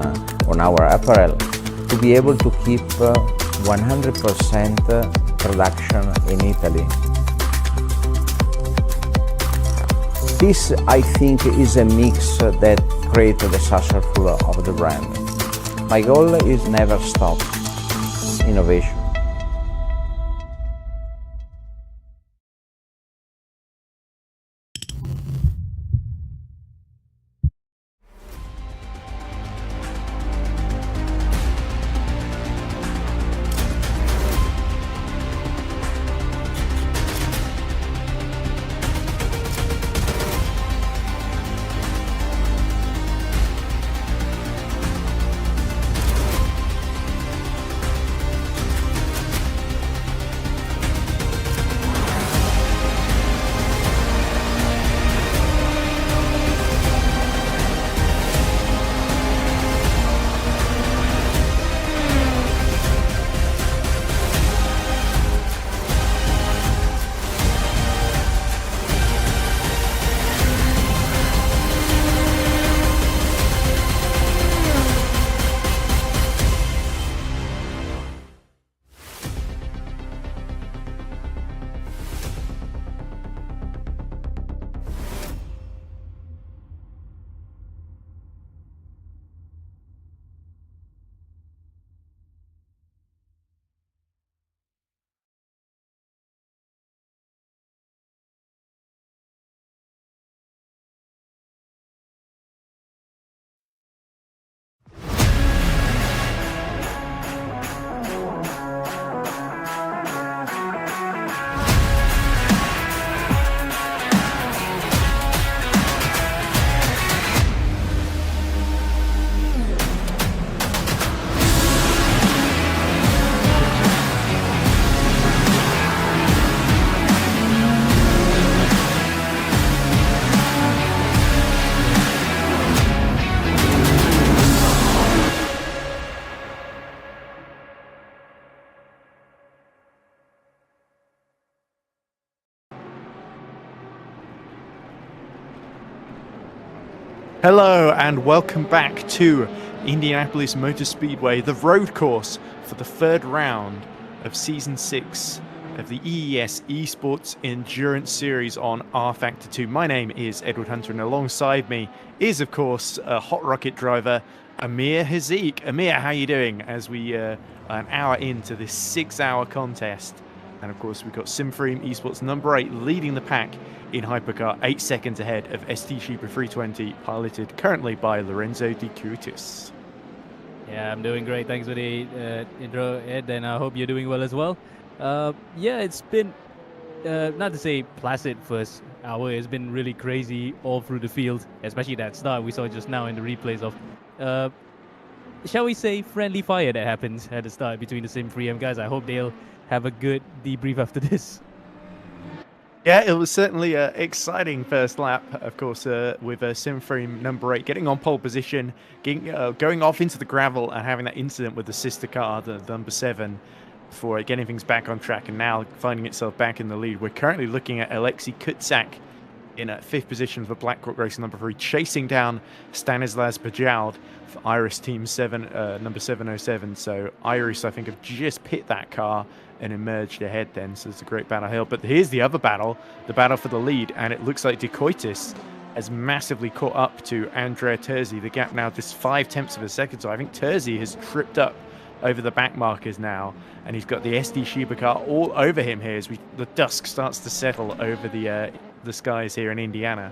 our apparel, to be able to keep 100% production in Italy. This, I think, is a mix that creates the successful of the brand. My goal is never stop innovation. Hello and welcome back to Indianapolis Motor Speedway, the road course for the third round of Season 6 of the EES eSports Endurance Series on rFactor 2. My name is Edward Hunter, and alongside me is, of course, a hot rocket driver Amir Haziq. Amir, how you doing? As we are an hour into this 6-hour contest. And of course, we've got Simfreem Esports number 8 leading the pack in Hypercar, 8 seconds ahead of ST Sheeper 320, piloted currently by Lorenzo Di Cutis. Yeah, I'm doing great. Thanks for the intro, Ed, and I hope you're doing well as well. Yeah, it's been, not to say placid first hour, it's been really crazy all through the field, especially that start we saw just now in the replays of, shall we say, friendly fire that happens at the start between the Simfreem guys. I hope they'll have a good debrief after this. Yeah, it was certainly an exciting first lap, of course, with Simfreem number 8 getting on pole position, going off into the gravel and having that incident with the sister car, the number 7, before getting things back on track and now finding itself back in the lead. We're currently looking at Alexei Kutsak in 5th position for BlackRock Racing number 3, chasing down Stanislas Bajald for Iris Team 7, number 707. So Iris, I think, have just pit that car and emerged ahead then, so it's a great battle here. But here's the other battle, the battle for the lead, and it looks like De Coitis has massively caught up to Andrea Terzi. The gap now just 0.5 of a second, so I think Terzi has tripped up over the back markers now, and he's got the SD Shiba car all over him here as the dusk starts to settle over the skies here in Indiana.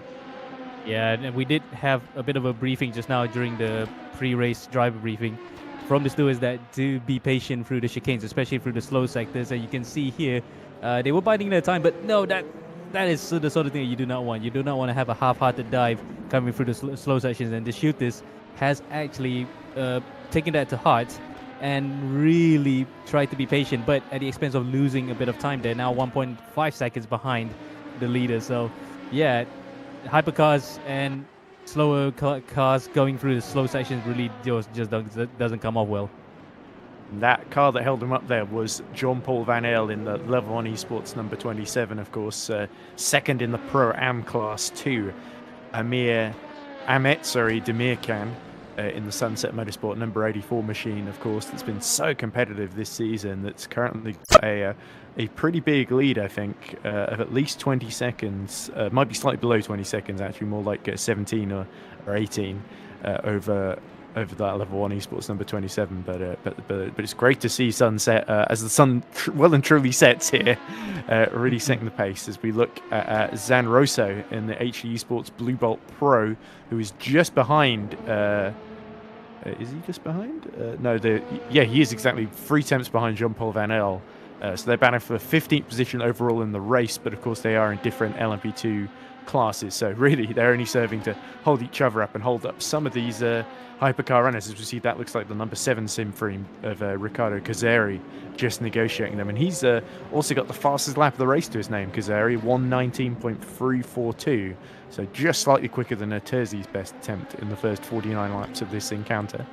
Yeah, and we did have a bit of a briefing just now during the pre-race driver briefing from the stewards that to be patient through the chicanes, especially through the slow sectors. And you can see here, they were biding their time, but no, that is the sort of thing you do not want. You do not want to have a half-hearted dive coming through the slow sections, and the shooters has actually taken that to heart and really tried to be patient, but at the expense of losing a bit of time. They're now 1.5 seconds behind the leader. So yeah, hypercars and slower cars going through the slow sections really just doesn't come off well. That car that held him up there was John Paul Van Eyl in the Level 1 Esports number 27, of course, second in the Pro-Am Class 2. Demirkan in the Sunset Motorsport number 84 machine, of course, that's been so competitive this season, that's currently got a pretty big lead, I think, of at least 20 seconds. Might be slightly below 20 seconds, actually, more like 17 or 18 over that Level 1 Esports number 27. But it's great to see Sunset, as the sun well and truly sets here, really setting the pace as we look at Zan Rosso in the HE Esports Blue Bolt Pro, who is just behind. Is he just behind? No, he is exactly 0.3 behind Jean-Paul Van Eyl. So they're battling for the 15th position overall in the race, but of course they are in different LMP2 classes. So really, they're only serving to hold each other up and hold up some of these hypercar runners. As we see, that looks like the number 7 Simfreem of Riccardo Cazzari just negotiating them. And he's also got the fastest lap of the race to his name, Cazzari, 1:19.342. So just slightly quicker than Terzi's best attempt in the first 49 laps of this encounter.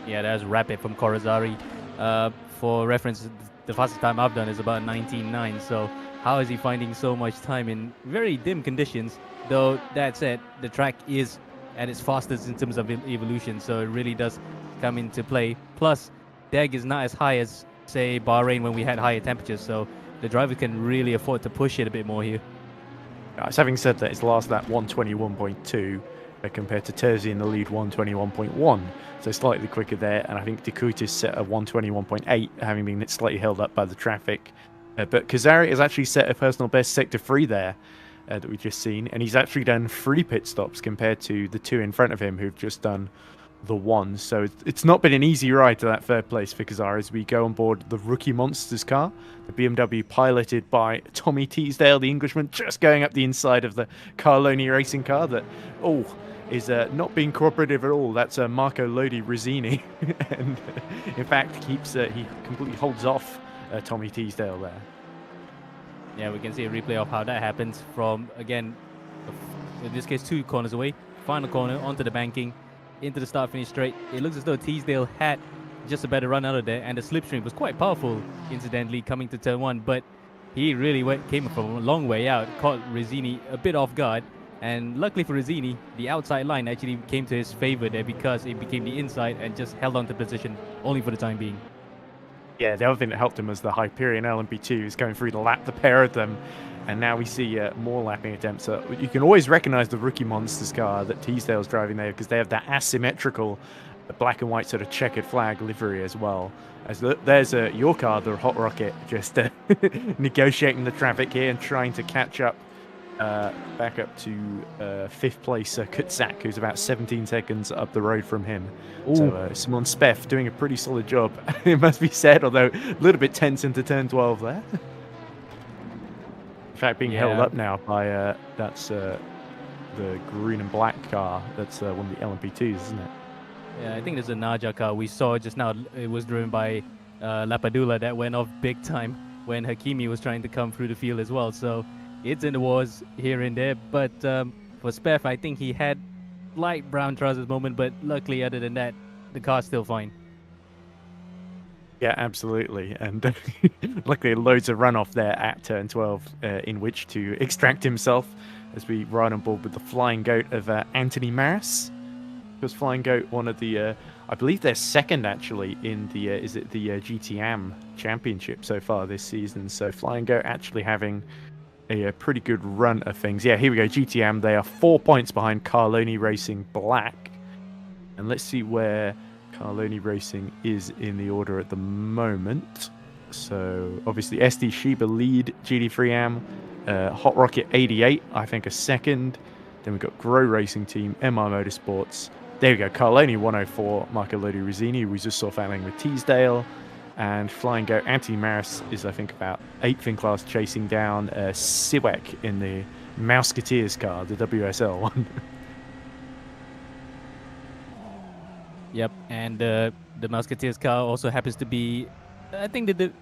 Yeah, that was rapid from Corazari. For reference, the fastest time I've done is about 19.9. So how is he finding so much time in very dim conditions? Though that said, the track is at its fastest in terms of evolution, so it really does come into play. Plus, DEG is not as high as, say, Bahrain when we had higher temperatures, so the driver can really afford to push it a bit more here. Having said that, it's last lap 1:21.2 compared to Terzi in the lead 1:21.1, so slightly quicker there. And I think De Kuyt is set at 1:21.8, having been slightly held up by the traffic. But Cazzari has actually set a personal best sector 3 there that we've just seen, and he's actually done 3 pit stops compared to the 2 in front of him who've just done the 1. So it's not been an easy ride to that 3rd place for Cazzari as we go on board the Rookie Monsters car, the BMW piloted by Tommy Teasdale, the Englishman, just going up the inside of the Carloni racing car that is not being cooperative at all. That's Marco Lodi Rizzini, and in fact he completely holds off Tommy Teasdale there. Yeah, we can see a replay of how that happens from, again, in this case 2 corners away, final corner onto the banking, into the start-finish straight. It looks as though Teasdale had just a better run out of there, and the slipstream was quite powerful, incidentally, coming to turn 1, but he really came from a long way out, caught Rizzini a bit off guard, and luckily for Rizzini, the outside line actually came to his favor there because it became the inside and just held on to position only for the time being. Yeah, the other thing that helped him was the Hyperion LMP2 is going through the lap, the pair of them, And now we see more lapping attempts. You can always recognize the rookie monsters car that Teasdale's driving there because they have that asymmetrical black and white sort of checkered flag livery as well. As there's your car, the Hot Rocket, just negotiating the traffic here and trying to catch up back up to 5th place Kutsak, who's about 17 seconds up the road from him. Ooh. So Simon Speff doing a pretty solid job, it must be said, although a little bit tense into turn 12 there. In fact, being held up now by that's the green and black car. That's one of the LMP2s, isn't it? Yeah, I think there's a Naja car we saw just now. It was driven by Lapadula that went off big time when Hakimi was trying to come through the field as well. So it's in the wars here and there. But for Speff, I think he had light brown trousers moment, but luckily, other than that, the car's still fine. Yeah, absolutely. And luckily, loads of runoff there at turn 12 in which to extract himself as we ride on board with the Flying Goat of Anthony Maris. Because Flying Goat, one of the, I believe they're second actually in the, is it the GTM championship so far this season. So Flying Goat actually having a pretty good run of things. Yeah, here we go, GTM. They are 4 points behind Carloni Racing Black. And let's see where Carloni Racing is in the order at the moment. So obviously SD Sheba lead, GD3 Am, Hot Rocket 88, I think a second. Then we've got Grow Racing Team, MR Motorsports. There we go, Carloni 104, Marco Lodi Rizzini, we just saw failing with Teasdale. And Flying Goat, Anthony Maris is, I think, about 8th in class, chasing down Siwek in the Mouseketeers car, the WSL one. Yep, and the Musketeers car also happens to be, I think, the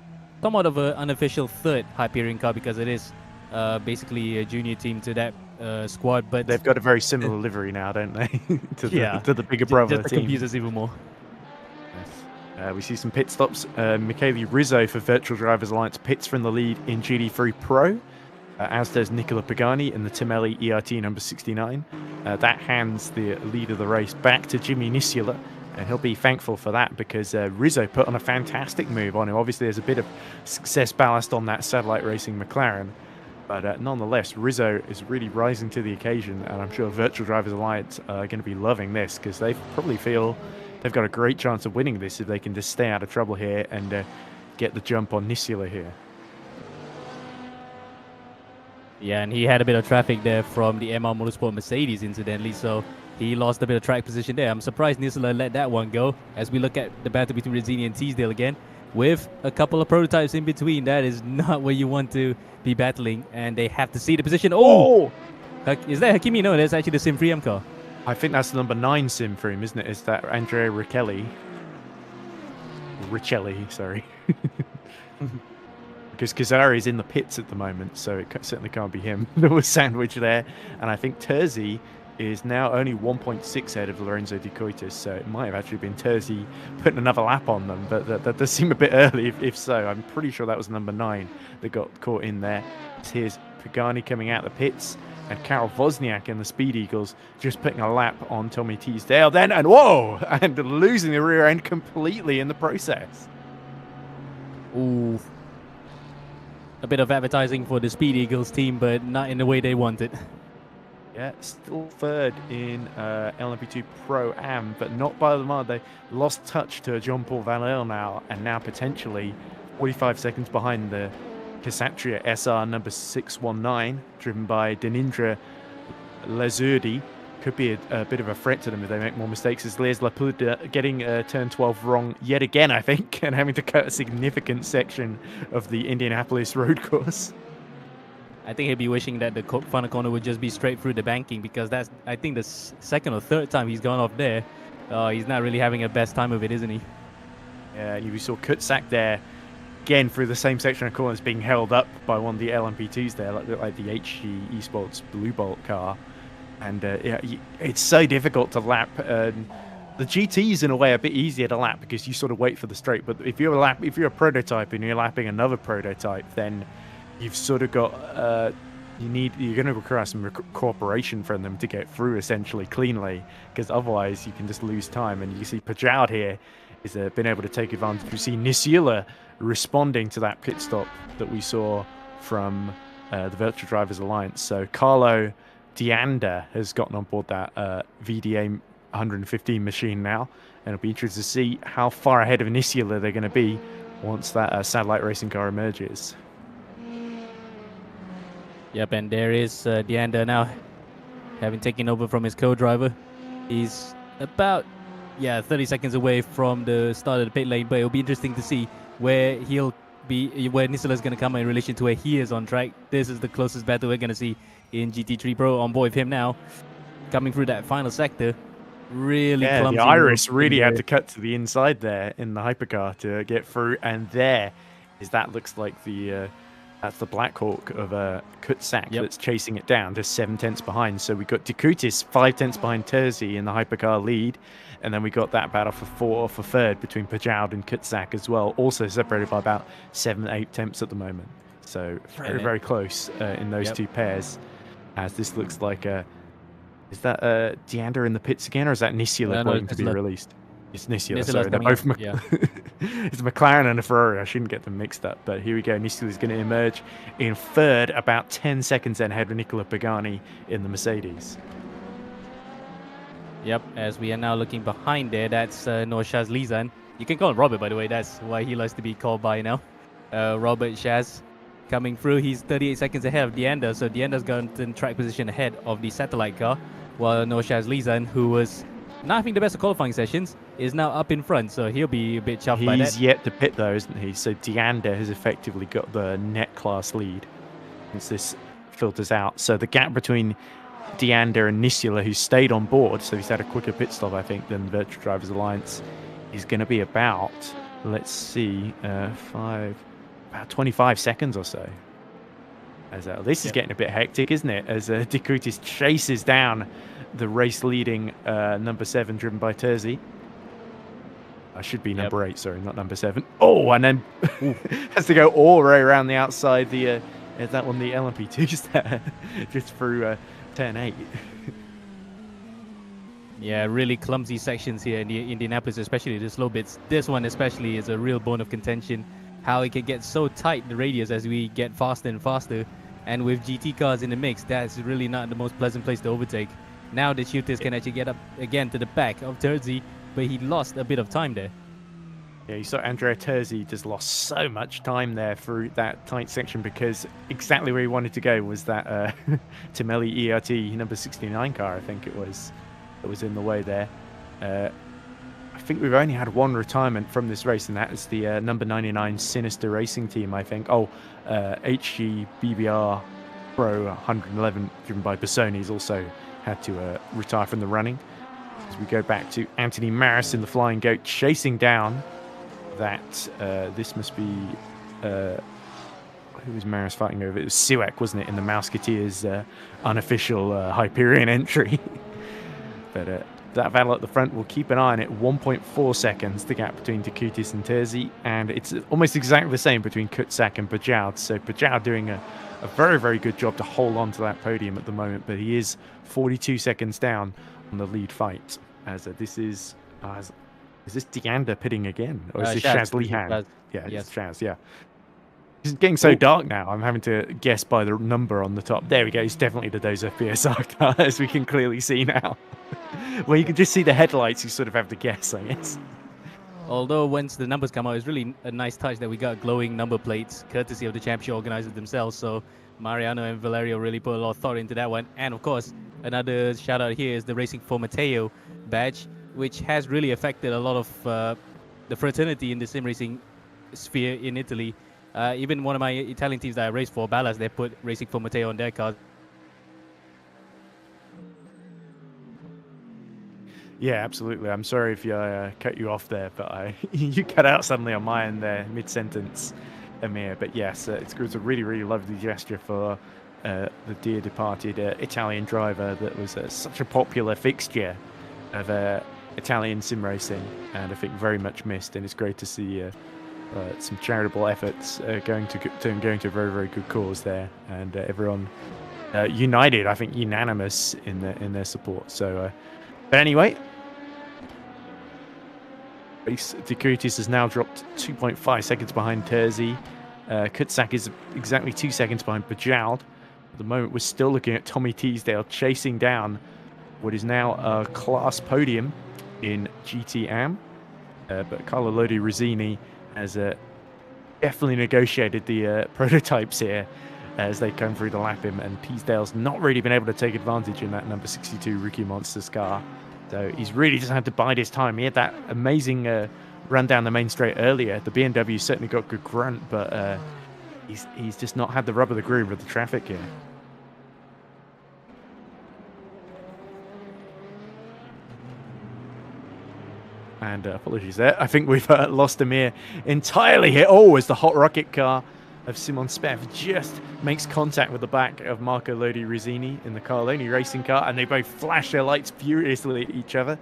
somewhat of an unofficial third Hyperion car because it is basically a junior team to that squad. But they've got a very similar livery now, don't they? to the bigger brother just team. Confuse us even more. Yes. We see some pit stops. Michele Rizzo for Virtual Drivers Alliance pits from the lead in GD3 Pro. As does Nicola Pagani in the Timelli ERT number 69. That hands the lead of the race back to Jimmy Nisula. And he'll be thankful for that because Rizzo put on a fantastic move on him. Obviously, there's a bit of success ballast on that Satellite Racing McLaren. But nonetheless, Rizzo is really rising to the occasion. And I'm sure Virtual Drivers Alliance are going to be loving this because they probably feel they've got a great chance of winning this if they can just stay out of trouble here and get the jump on Nisula here. Yeah, and he had a bit of traffic there from the MR Motorsport Mercedes, incidentally, so he lost a bit of track position there. I'm surprised Nisula let that one go. As we look at the battle between Rizzini and Teasdale again, with a couple of prototypes in between, that is not where you want to be battling, and they have to see the position. Oh! Is that Hakimi? No, that's actually the Sim 3M car. I think that's the number 9 Sim for him, isn't it? Is that Andrea Riccelli? Riccelli, sorry. Because Kazari is in the pits at the moment, so it certainly can't be him. There was sandwich there. And I think Terzi is now only 1.6 ahead of Lorenzo Di Coitus, so it might have actually been Terzi putting another lap on them, but that does seem a bit early if so. I'm pretty sure that was number 9 that got caught in there. So here's Pagani coming out the pits, and Karol Wozniak and the Speed Eagles just putting a lap on Tommy Teasdale then, and whoa! And losing the rear end completely in the process. Ooh. A bit of advertising for the Speed Eagles team, but not in the way they wanted. Yeah, still third in LMP2 Pro-Am, but not by the mark. They lost touch to Jean-Paul Valère now, and now potentially 45 seconds behind the Cassatria SR number 619, driven by Denindra Lazurdi. Could be a bit of a threat to them if they make more mistakes, as Les Lapuda getting turn 12 wrong yet again, I think, and having to cut a significant section of the Indianapolis road course. I think he'll be wishing that the final corner would just be straight through the banking, because that's, I think, the second or third time he's gone off there. He's not really having a best time of it, isn't he? Yeah, and we saw Kutsak there, again, through the same section of corners, being held up by one of the LMP2s there, like the HG eSports Blue Bolt car. And yeah, it's so difficult to lap. The GT is in a way a bit easier to lap because you sort of wait for the straight. But if you're a prototype and you're lapping another prototype, then you've sort of got you're going to require some cooperation from them to get through essentially cleanly, because otherwise you can just lose time. And you see Pajoud here is been able to take advantage. We see Nisula responding to that pit stop that we saw from the Virtual Drivers Alliance. So Carlo Deander has gotten on board that VDA 115 machine now, and it'll be interesting to see how far ahead of Nisula they're going to be once that satellite racing car emerges. Yep, and there is Deander now, having taken over from his co-driver. He's about 30 seconds away from the start of the pit lane, but it'll be interesting to see where Nisula's going to come in relation to where he is on track. This is the closest battle we're going to see in GT3 Pro. On board with him now, coming through that final sector. Really clumsy. The Iris really had to cut to the inside there in the hypercar to get through, and that looks like that's the Black Hawk of Kutsak that's chasing it down, just 7 tenths behind. So we got Dikutis 5 tenths behind Terzi in the hypercar lead, and then we got that battle for third between Pajoud and Kutsak as well, also separated by about 7-8 tenths at the moment. So very, very close in those two pairs, as this looks like is that Deander in the pits again, or is that Nisula waiting to be released? It's Nisula, sorry. They're both it's a McLaren and a Ferrari. I shouldn't get them mixed up, but here we go. Nisula is going to emerge in third, about 10 seconds then ahead of Nicola Pagani in the Mercedes. Yep, as we are now looking behind there, that's Noor Shaz Lizan. You can call him Robert, by the way. That's why he likes to be called by now. Robert Shaz coming through. He's 38 seconds ahead of Deander, so Deander's gotten track position ahead of the satellite car, while Noor Shaz Lizan, who was not having the best of qualifying sessions, is now up in front, so he'll be a bit chuffed by that. He's yet to pit though, isn't he? So Deander has effectively got the net class lead once this filters out. So the gap between Deander and Nisula, who stayed on board, so he's had a quicker pit stop, I think, than the Virtual Drivers Alliance, is going to be about, let's see, about 25 seconds or so. As this is getting a bit hectic, isn't it? As Dikutis chases down the race-leading number 7, driven by Terzi. I should be number 8, sorry, not number 7. Oh, and then has to go all the way around the outside. The that one, the LMP2's there, just through turn 8. Yeah, really clumsy sections here in the Indianapolis, especially the slow bits. This one especially is a real bone of contention. How it can get so tight, the radius, as we get faster and faster. And with GT cars in the mix, that's really not the most pleasant place to overtake. Now the shooters can actually get up again to the back of Terzi, but he lost a bit of time there. Yeah, you saw Andrea Terzi just lost so much time there through that tight section, because exactly where he wanted to go was that Timelli ERT number 69 car, I think it was, that was in the way there. I think we've only had one retirement from this race, and that is the number 99 Sinister Racing team, I think. HG BBR Pro 111, driven by Bassoni's, also had to retire from the running. As we go back to Anthony Maris in the Flying Goat, chasing down that, this must be, who was Maris fighting over? It was Suak, wasn't it, in the Mouseketeers unofficial Hyperion entry. But that battle at the front, will keep an eye on it. 1.4 seconds, the gap between Dikutis and Terzi, and it's almost exactly the same between Kutsak and Pajoud. So Pajoud doing a very, very good job to hold on to that podium at the moment, but he is 42 seconds down on the lead fight. As this is this Deander pitting again, or is this Shaz Lihan? Yeah, it's Shaz. Yeah. It's getting so dark now, I'm having to guess by the number on the top. There we go, it's definitely the Dozer PSR car, as we can clearly see now. Well, you can just see the headlights, you sort of have to guess, I guess. Although once the numbers come out, it's really a nice touch that we got glowing number plates, courtesy of the championship organizers themselves. So Mariano and Valerio really put a lot of thought into that one. And of course, another shout out here is the Racing for Matteo badge, which has really affected a lot of the fraternity in the sim racing sphere in Italy. Even one of my Italian teams that I raced for, Ballas, they put Racing for Matteo on their cars. Yeah, absolutely. I'm sorry if I cut you off there, but you cut out suddenly on my end there, mid-sentence, Amir. But yes, it was a really, really lovely gesture for the dear departed Italian driver that was such a popular fixture of Italian sim racing, and I think very much missed. And it's great to see some charitable efforts going to a very, very good cause there, and everyone united, I think unanimous in their support. So, but anyway, Dikutis has now dropped 2.5 seconds behind Terzi, Kutsak is exactly 2 seconds behind Bajal. At the moment, we're still looking at Tommy Teasdale chasing down what is now a class podium in GT Am. But Carlo Lodi Rizzini has definitely negotiated the prototypes here as they come through to lap him, and Teasdale's not really been able to take advantage in that number 62 Rookie Monsters car. So he's really just had to bide his time. He had that amazing run down the main straight earlier. The BMW certainly got good grunt, but he's just not had the rub of the groove with the traffic here. And apologies there. I think we've lost him here entirely here. Oh, as the hot rocket car of Simon Spev just makes contact with the back of Marco Lodi Rizzini in the Carloni racing car, and they both flash their lights furiously at each other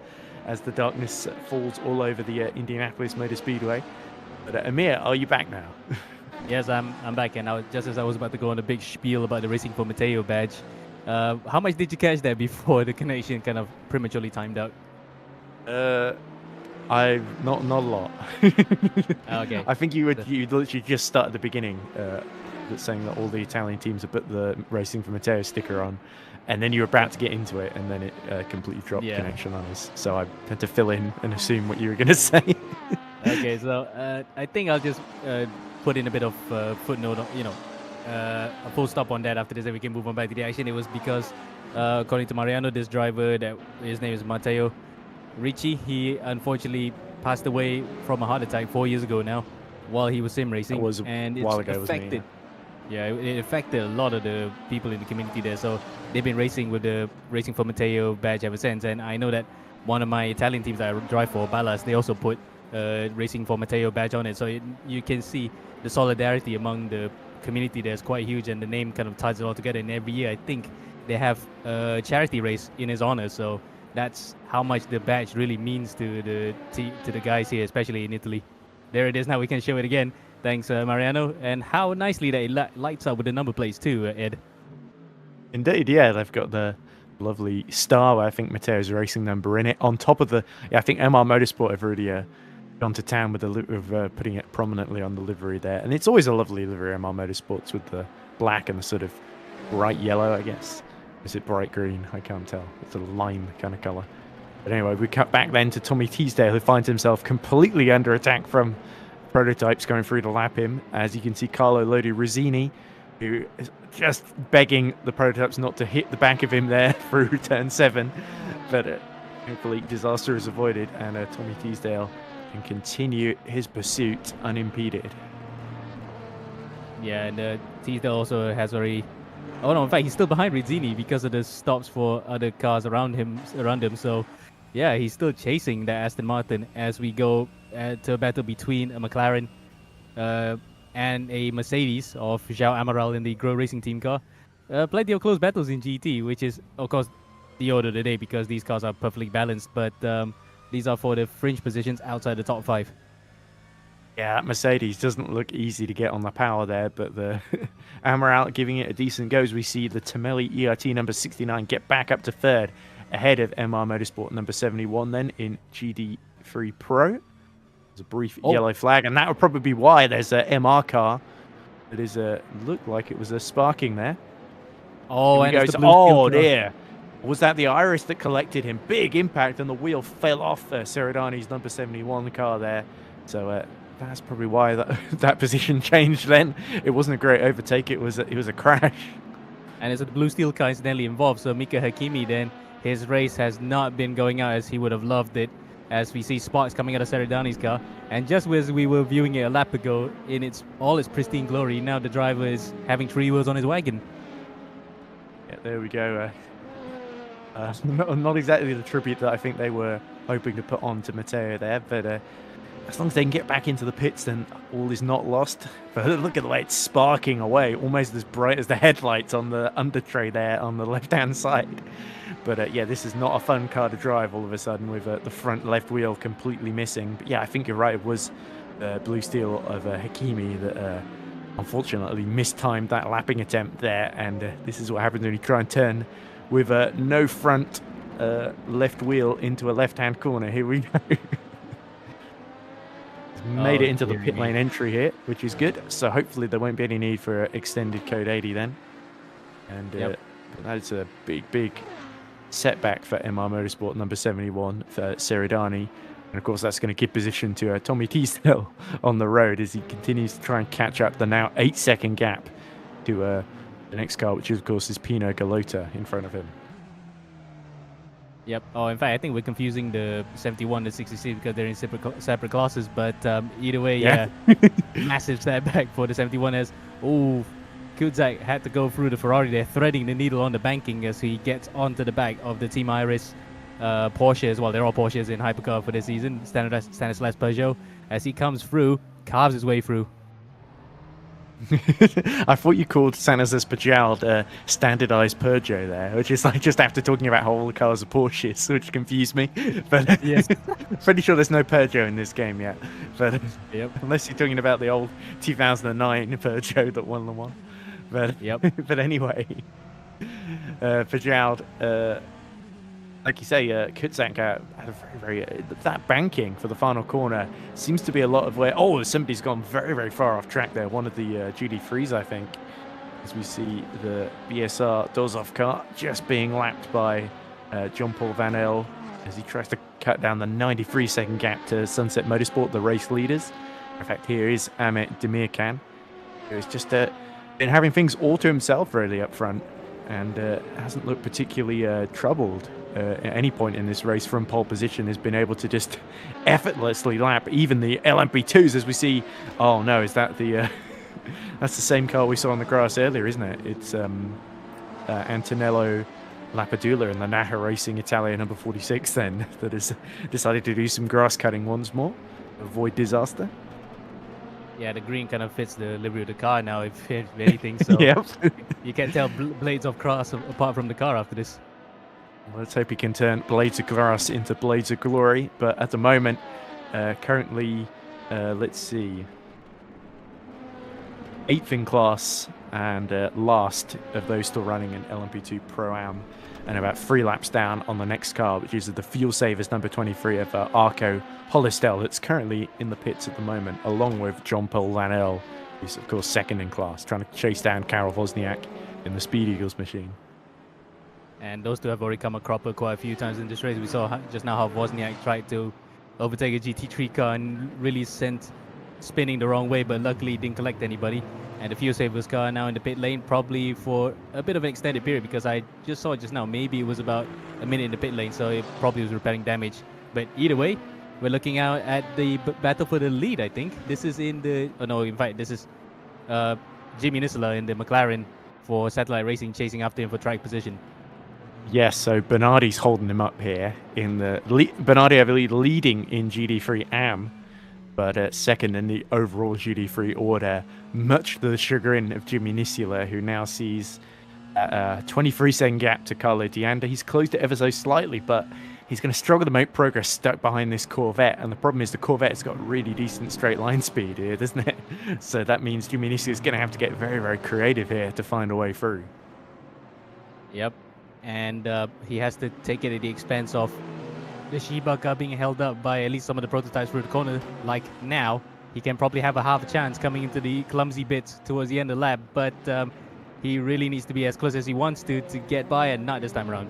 as the darkness falls all over the Indianapolis Motor Speedway. But Amir, are you back now? Yes, I'm back, and just as I was about to go on a big spiel about the Racing for Matteo badge, how much did you catch there before the connection kind of prematurely timed out? Not a lot. Okay. I think you literally just start at the beginning, saying that all the Italian teams have put the Racing for Matteo sticker on, and then you were about to get into it, and then it completely dropped connection on us. So I had to fill in and assume what you were going to say. Okay, so I think I'll just put in a bit of footnote, a full stop on that after this, and we can move on back to the action. It was because, according to Mariano, this driver, that his name is Matteo Ricci, he unfortunately passed away from a heart attack 4 years ago now, while he was sim racing. That was and a while ago, affected. It affected a lot of the people in the community there. So they've been racing with the Racing for Matteo badge ever since. And I know that one of my Italian teams that I drive for, Ballas, they also put Racing for Matteo badge on it. So you can see the solidarity among the community there is quite huge, and the name kind of ties it all together. And every year, I think they have a charity race in his honor. So that's how much the badge really means to the guys here, especially in Italy. There it is. Now we can show it again. Thanks, Mariano. And how nicely that it lights up with the number plates too, Ed. Indeed, yeah. They've got the lovely star, I think Matteo's racing number in it. On top of I think MR Motorsport have already gone to town with putting it prominently on the livery there. And it's always a lovely livery, MR Motorsports, with the black and the sort of bright yellow, I guess. Is it bright green? I can't tell. It's a lime kind of colour. But anyway, we cut back then to Tommy Teasdale, who finds himself completely under attack from prototypes going through to lap him. As you can see, Carlo Lodi Rizzini, who is just begging the prototypes not to hit the back of him there through turn 7. But hopefully disaster is avoided, and Tommy Teasdale can continue his pursuit unimpeded. Yeah, and Teasdale also has already... Oh no, in fact, he's still behind Rizzini because of the stops for other cars around him. So, yeah, he's still chasing that Aston Martin as we go to a battle between a McLaren and a Mercedes of João Amaral in the Grow Racing Team car. Plenty of close battles in GT, which is, of course, the order of the day because these cars are perfectly balanced. But these are for the fringe positions outside the top 5. Yeah, that Mercedes doesn't look easy to get on the power there, but the Amaral giving it a decent go as we see the Tamelli ERT number 69 get back up to 3rd ahead of MR Motorsport number 71 then in GD3 Pro. There's a brief yellow flag, and that would probably be why there's a MR car that is looked like it was a sparking there. Oh, and goes, oh dear. Was that the Iris that collected him? Big impact, and the wheel fell off Seradani's number 71 car there. So that's probably why that position changed then. It wasn't a great overtake, it was a crash. And it's a blue steel car incidentally involved, so Mika Hakimi then, his race has not been going out as he would have loved it, as we see sparks coming out of Seradani's car. And just as we were viewing it a lap ago in all its pristine glory, now the driver is having 3 wheels on his wagon. Yeah, there we go. Not exactly the tribute that I think they were hoping to put on to Matteo there, but as long as they can get back into the pits, then all is not lost. But look at the way it's sparking away, almost as bright as the headlights on the under tray there on the left-hand side. But yeah, this is not a fun car to drive all of a sudden with the front left wheel completely missing. But yeah, I think you're right. It was the blue steel of Hakimi that unfortunately mistimed that lapping attempt there. And this is what happens when you try and turn with no front left wheel into a left-hand corner. Here we go. made it into the dear pit me. lane entry here, which is good. So hopefully there won't be any need for extended code 80 then. And Yep. that's a big setback for MR Motorsport number 71 for Seridani. And of course, that's going to give position to Tommy Teasdale on the road as he continues to try and catch up the now 8-second gap to the next car, which of course is Pino Galota in front of him. Yep. Oh, in fact, I think we're confusing the 71 and 66 because they're in separate classes. But either way, Yeah. massive setback for the 71 as Kudzak had to go through the Ferrari there, threading the needle on the banking as he gets onto the back of the Team Iris Porsche as well. They're all Porsches in hypercar for this season. Stanislas Peugeot, as he comes through, carves his way through. I thought you called Stanislas Peugeot standardized Peugeot there, which is like just after talking about how all the cars are Porsches, which confused me. But Yes. pretty sure there's no Peugeot in this game yet. But Yep. unless you're talking about the old 2009 Peugeot that won the one. But Yep. but anyway, Peugeot, like you say, Kutzak had a very that banking for the final corner seems to be a lot of where somebody's gone very far off track there. One of the GD3s, I think, as we see the BSR Dozov car just being lapped by John Paul Van El as he tries to cut down the 93-second gap to Sunset Motorsport, the race leaders. In fact, here is Ahmet Demirkan, who's just been having things all to himself really up front and hasn't looked particularly troubled at any point in this race from pole position. Has been able to just effortlessly lap even the LMP2s as we see. Oh no, is that the that's the same car we saw on the grass earlier, isn't it? It's Antonello Lapadula in the Naha Racing Italia number 46 then that has decided to do some grass cutting once more, avoid disaster. Yeah, the green kind of fits the livery of the car now, if anything. So Yep. you can't tell blades of grass apart from the car after this. Let's hope he can turn blades of grass into blades of glory. But at the moment, currently, let's see, 8th in class and last of those still running in LMP2 Pro-Am, and about 3 laps down on the next car, which is the Fuel Savers number 23 of Arco Hollistel, that's currently in the pits at the moment, along with John Paul Van El, who's of course 2nd in class, trying to chase down Karel Wozniak in the Speed Eagles machine. And those two have already come a cropper quite a few times in this race. We saw just now how Wozniak tried to overtake a GT3 car and really sent spinning the wrong way, but luckily didn't collect anybody. And the Fuel Savers car now in the pit lane, probably for a bit of an extended period, because I just saw just now, maybe it was about a minute in the pit lane, so it probably was repairing damage. But either way, we're looking out at the battle for the lead, I think. This is in the... Oh no, in fact, this is Jimmy Nisela in the McLaren for Satellite Racing, chasing after him for track position. Yes, so Bernardi's holding him up here in the Bernardi, I believe, leading in GD3 AM, but 2nd in the overall GD3 order, much to the chagrin of Jimmy Nisula, who now sees a 23-second gap to Carlo Dianda. He's closed it ever so slightly, but he's going to struggle to make progress stuck behind this Corvette, and the problem is the Corvette's got really decent straight line speed here, doesn't it? So that means Jimmy Nisula is going to have to get very creative here to find a way through. Yep. And he has to take it at the expense of the Shiba car being held up by at least some of the prototypes through the corner. Like now, he can probably have a half a chance coming into the clumsy bits towards the end of the lap, but he really needs to be as close as he wants to get by, and not this time around.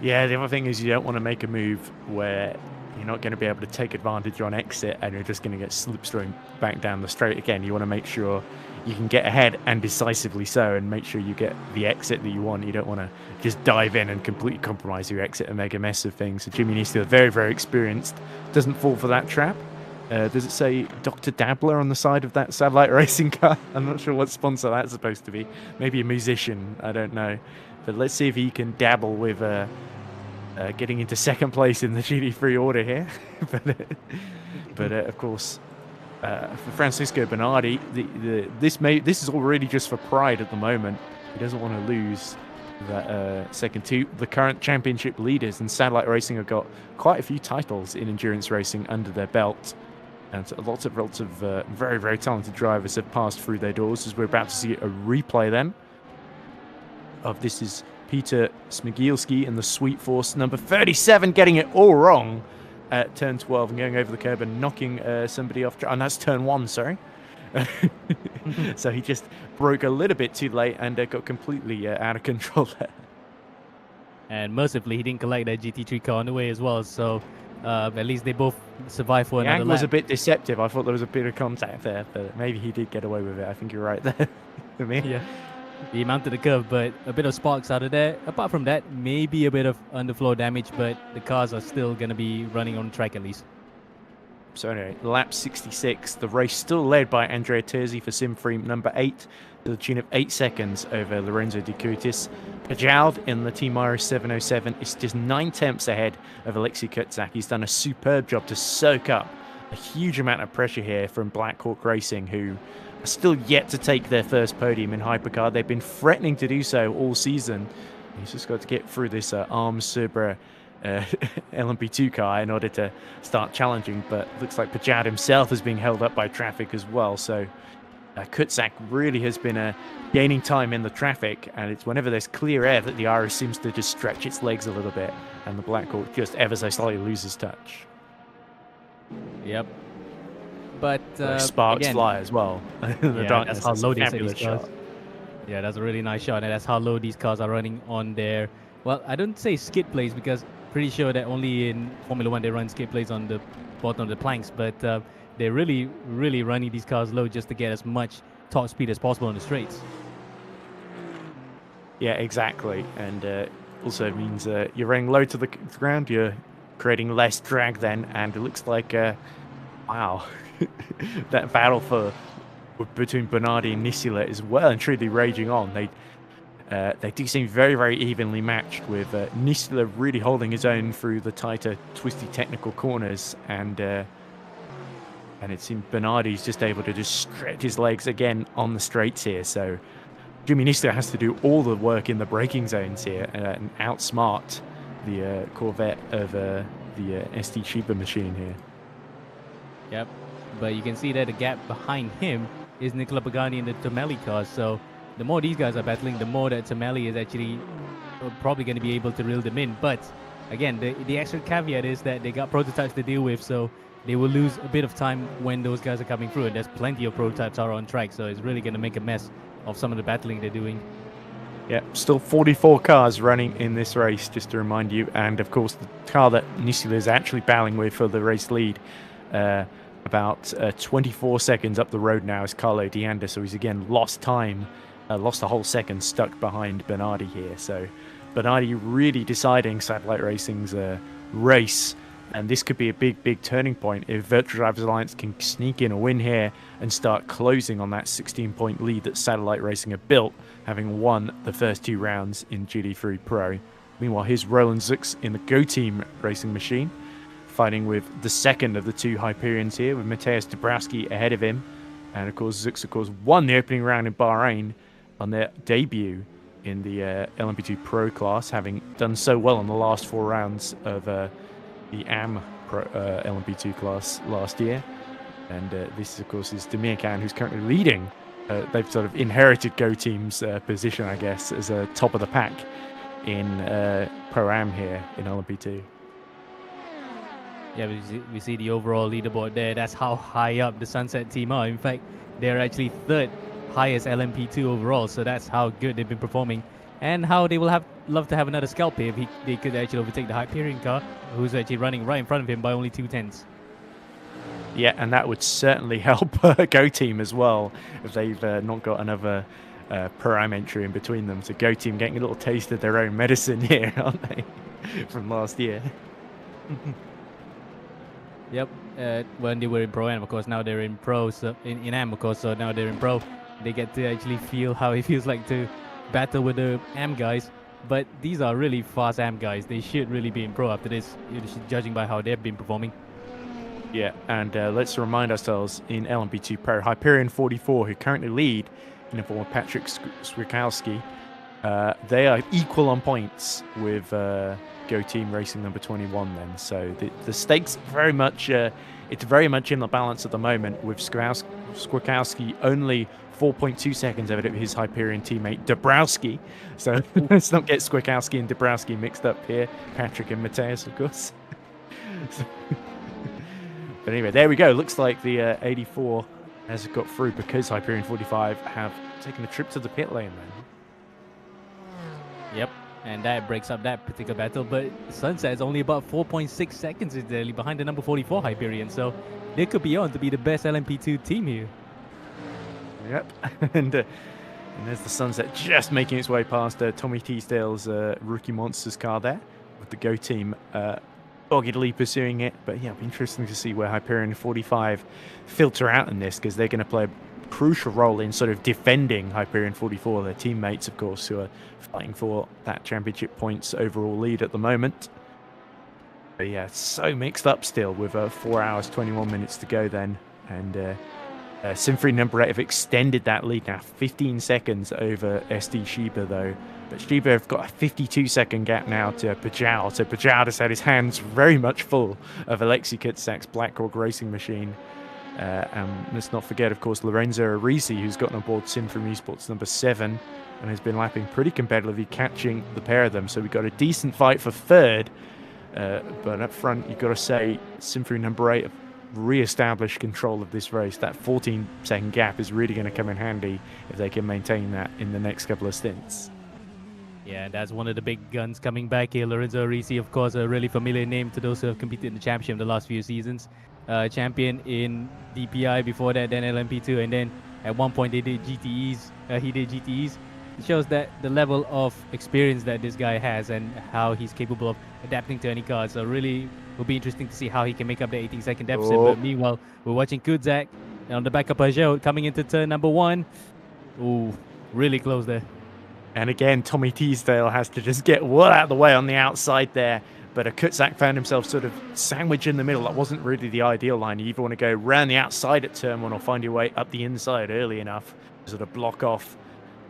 Yeah, the other thing is you don't want to make a move where you're not going to be able to take advantage on exit and you're just going to get slipstream back down the straight again. You want to make sure you can get ahead, and decisively so, and make sure you get the exit that you want. You don't want to just dive in and completely compromise your exit and make a mess of things. So Jimmy needs to be very experienced. Doesn't fall for that trap. Does it say Dr. Dabbler on the side of that Satellite Racing car? I'm not sure what sponsor that's supposed to be. Maybe a musician, I don't know. But let's see if he can dabble with getting into 2nd place in the GD3 order here. but of course, for Francisco Bernardi, this is all really just for pride at the moment. He doesn't want to lose that second to the current championship leaders, and Satellite Racing have got quite a few titles in endurance racing under their belt, and lots of very talented drivers have passed through their doors, as we're about to see a replay then of this is Peter Smigielski and the Sweet Force number 37 getting it all wrong. at turn 12 and going over the curb and knocking somebody off. And that's turn 1, sorry. So he just broke a little bit too late and got completely out of control there. And mercifully, he didn't collect that GT3 car on the way as well. So at least they both survived for The another angle lap. was a bit deceptive. I thought there was a bit of contact there, but maybe he did get away with it. I think you're right there. For me. Yeah. He mounted the curve, but a bit of sparks out of there. Apart from that, maybe a bit of underfloor damage, but the cars are still going to be running on track at least. So anyway, lap 66, the race still led by Andrea Terzi for sim frame number 8 to the tune of 8 seconds over Lorenzo Di Cutis. Pajald in the Team Iris 707 is just 9/10 ahead of Alexei Kutzak. He's done a superb job to soak up a huge amount of pressure here from Black Hawk Racing, who are still yet to take their first podium in hypercar. They've been threatening to do so all season. He's just got to get through this Arm Subra LMP2 car in order to start challenging, but looks like Pajad himself is being held up by traffic as well. So Kutzak really has been gaining time in the traffic, and it's whenever there's clear air that the Iris seems to just stretch its legs a little bit, and the Black Hawk just ever so slightly loses touch. Yep. But sparks again, fly as well. The darkness, that's how low they set fabulous these cars. shot. Yeah, that's a really nice shot, and that's how low these cars are running on their. Well, I don't say skid plates because pretty sure that only in Formula 1 they run skid plates on the bottom of the planks, but they're really running these cars low just to get as much top speed as possible on the straights. Yeah, exactly, and also means you're running low to the ground, you're creating less drag then, and it looks like, wow, that battle between Bernardi and Nisila is well and truly raging on. They do seem very evenly matched, with Nisila really holding his own through the tighter, twisty technical corners, and it seems Bernardi's just able to just stretch his legs again on the straights here. So Jimmy Nisila has to do all the work in the braking zones here and outsmart the Corvette of the ST Chiba machine here. Yep, but you can see that the gap behind him is Nicola Pagani in the Tomelli cars. So the more these guys are battling, the more that Tomelli is actually probably going to be able to reel them in. But again, the extra caveat is that they got prototypes to deal with, so they will lose a bit of time when those guys are coming through, and there's plenty of prototypes are on track, so it's really going to make a mess of some of the battling they're doing. Yeah, still 44 cars running in this race, just to remind you. And of course, the car that Nisila is actually battling with for the race lead, about 24 seconds up the road now, is Carlo Deanda. So he's again lost time, lost a whole second stuck behind Bernardi here. So Bernardi really deciding Satellite Racing's race. And this could be a big turning point if Virtual Drivers Alliance can sneak in a win here and start closing on that 16-point lead that Satellite Racing have built, having won the first 2 rounds in GT3 Pro. Meanwhile, here's Roland Zux in the Go Team racing machine, fighting with the second of the 2 Hyperions here, with Mateusz Dabrowski ahead of him. And of course, Zux, of course, won the opening round in Bahrain on their debut in the LMP2 Pro class, having done so well in the last 4 rounds of the AM Pro, LMP2 class last year. And this, of course, is Demir Khan, who's currently leading. They've sort of inherited Go Team's position, I guess, as a top of the pack in Pro-Am here in LMP2. Yeah, we see the overall leaderboard there. That's how high up the Sunset team are. In fact, they're actually 3rd highest LMP2 overall, so that's how good they've been performing. And how they will love to have another scalp here if they could actually overtake the Hyperion car, who's actually running right in front of him by only 2/10. Yeah, and that would certainly help Go Team as well, if they've not got another Pro-Am entry in between them. So Go Team getting a little taste of their own medicine here, aren't they, from last year? Yep, when they were in Pro-Am, of course, now they're in Pro, so in AM, of course, so now they're in Pro. They get to actually feel how it feels like to battle with the AM guys, but these are really fast AM guys. They should really be in Pro after this, judging by how they've been performing. Yeah, and let's remind ourselves in LMP2 Pro, Hyperion 44, who currently lead in the form of Patrick Swikowski, they are equal on points with Go Team Racing number 21 then. So the stakes very much, it's very much in the balance at the moment, with Swikowski only 4.2 seconds ahead of his Hyperion teammate Dabrowski. So let's not get Swikowski and Dabrowski mixed up here. Patrick and Mateusz, of course. But anyway, there we go. Looks like the 84 has got through because Hyperion 45 have taken a trip to the pit lane then. Yep, and that breaks up that particular battle. But Sunset is only about 4.6 seconds behind the number 44 Hyperion, so they could be on to be the best LMP2 team here. Yep, and there's the Sunset just making its way past Tommy Teasdale's Rookie Monsters car there, with the Go team doggedly pursuing it. But yeah, it'll be interesting to see where Hyperion 45 filter out in this, because they're going to play a crucial role in sort of defending Hyperion 44, their teammates, of course, who are fighting for that championship points overall lead at the moment. But yeah, it's so mixed up still with 4 hours 21 minutes to go then, and Symphony number 8 have extended that lead now 15 seconds over SD Shiba though. But Shiba have got a 52-second gap now to Pajal. So Pajal has had his hands very much full of Alexei Kutsak's Blackhawk racing machine. And let's not forget, of course, Lorenzo Arisi, who's gotten on board Symphony Esports number 7 and has been lapping pretty competitively, catching the pair of them. So we've got a decent fight for third. But up front, you've got to say Symphony number 8 have re-established control of this race. That 14-second gap is really going to come in handy if they can maintain that in the next couple of stints. Yeah, that's one of the big guns coming back here. Lorenzo Arisi, of course, a really familiar name to those who have competed in the championship in the last few seasons. Champion in DPI before that, then LMP2, and then at one point they did GTEs. He did GTEs. It shows that the level of experience that this guy has and how he's capable of adapting to any car. So really will be interesting to see how he can make up the 18-second deficit. But meanwhile, we're watching Kudzak on the back of Peugeot coming into turn number 1. Ooh, really close there. And again, Tommy Teasdale has to just get well out of the way on the outside there. But Kutzak found himself sort of sandwiched in the middle. That wasn't really the ideal line. You either want to go round the outside at turn 1 or find your way up the inside early enough to sort of block off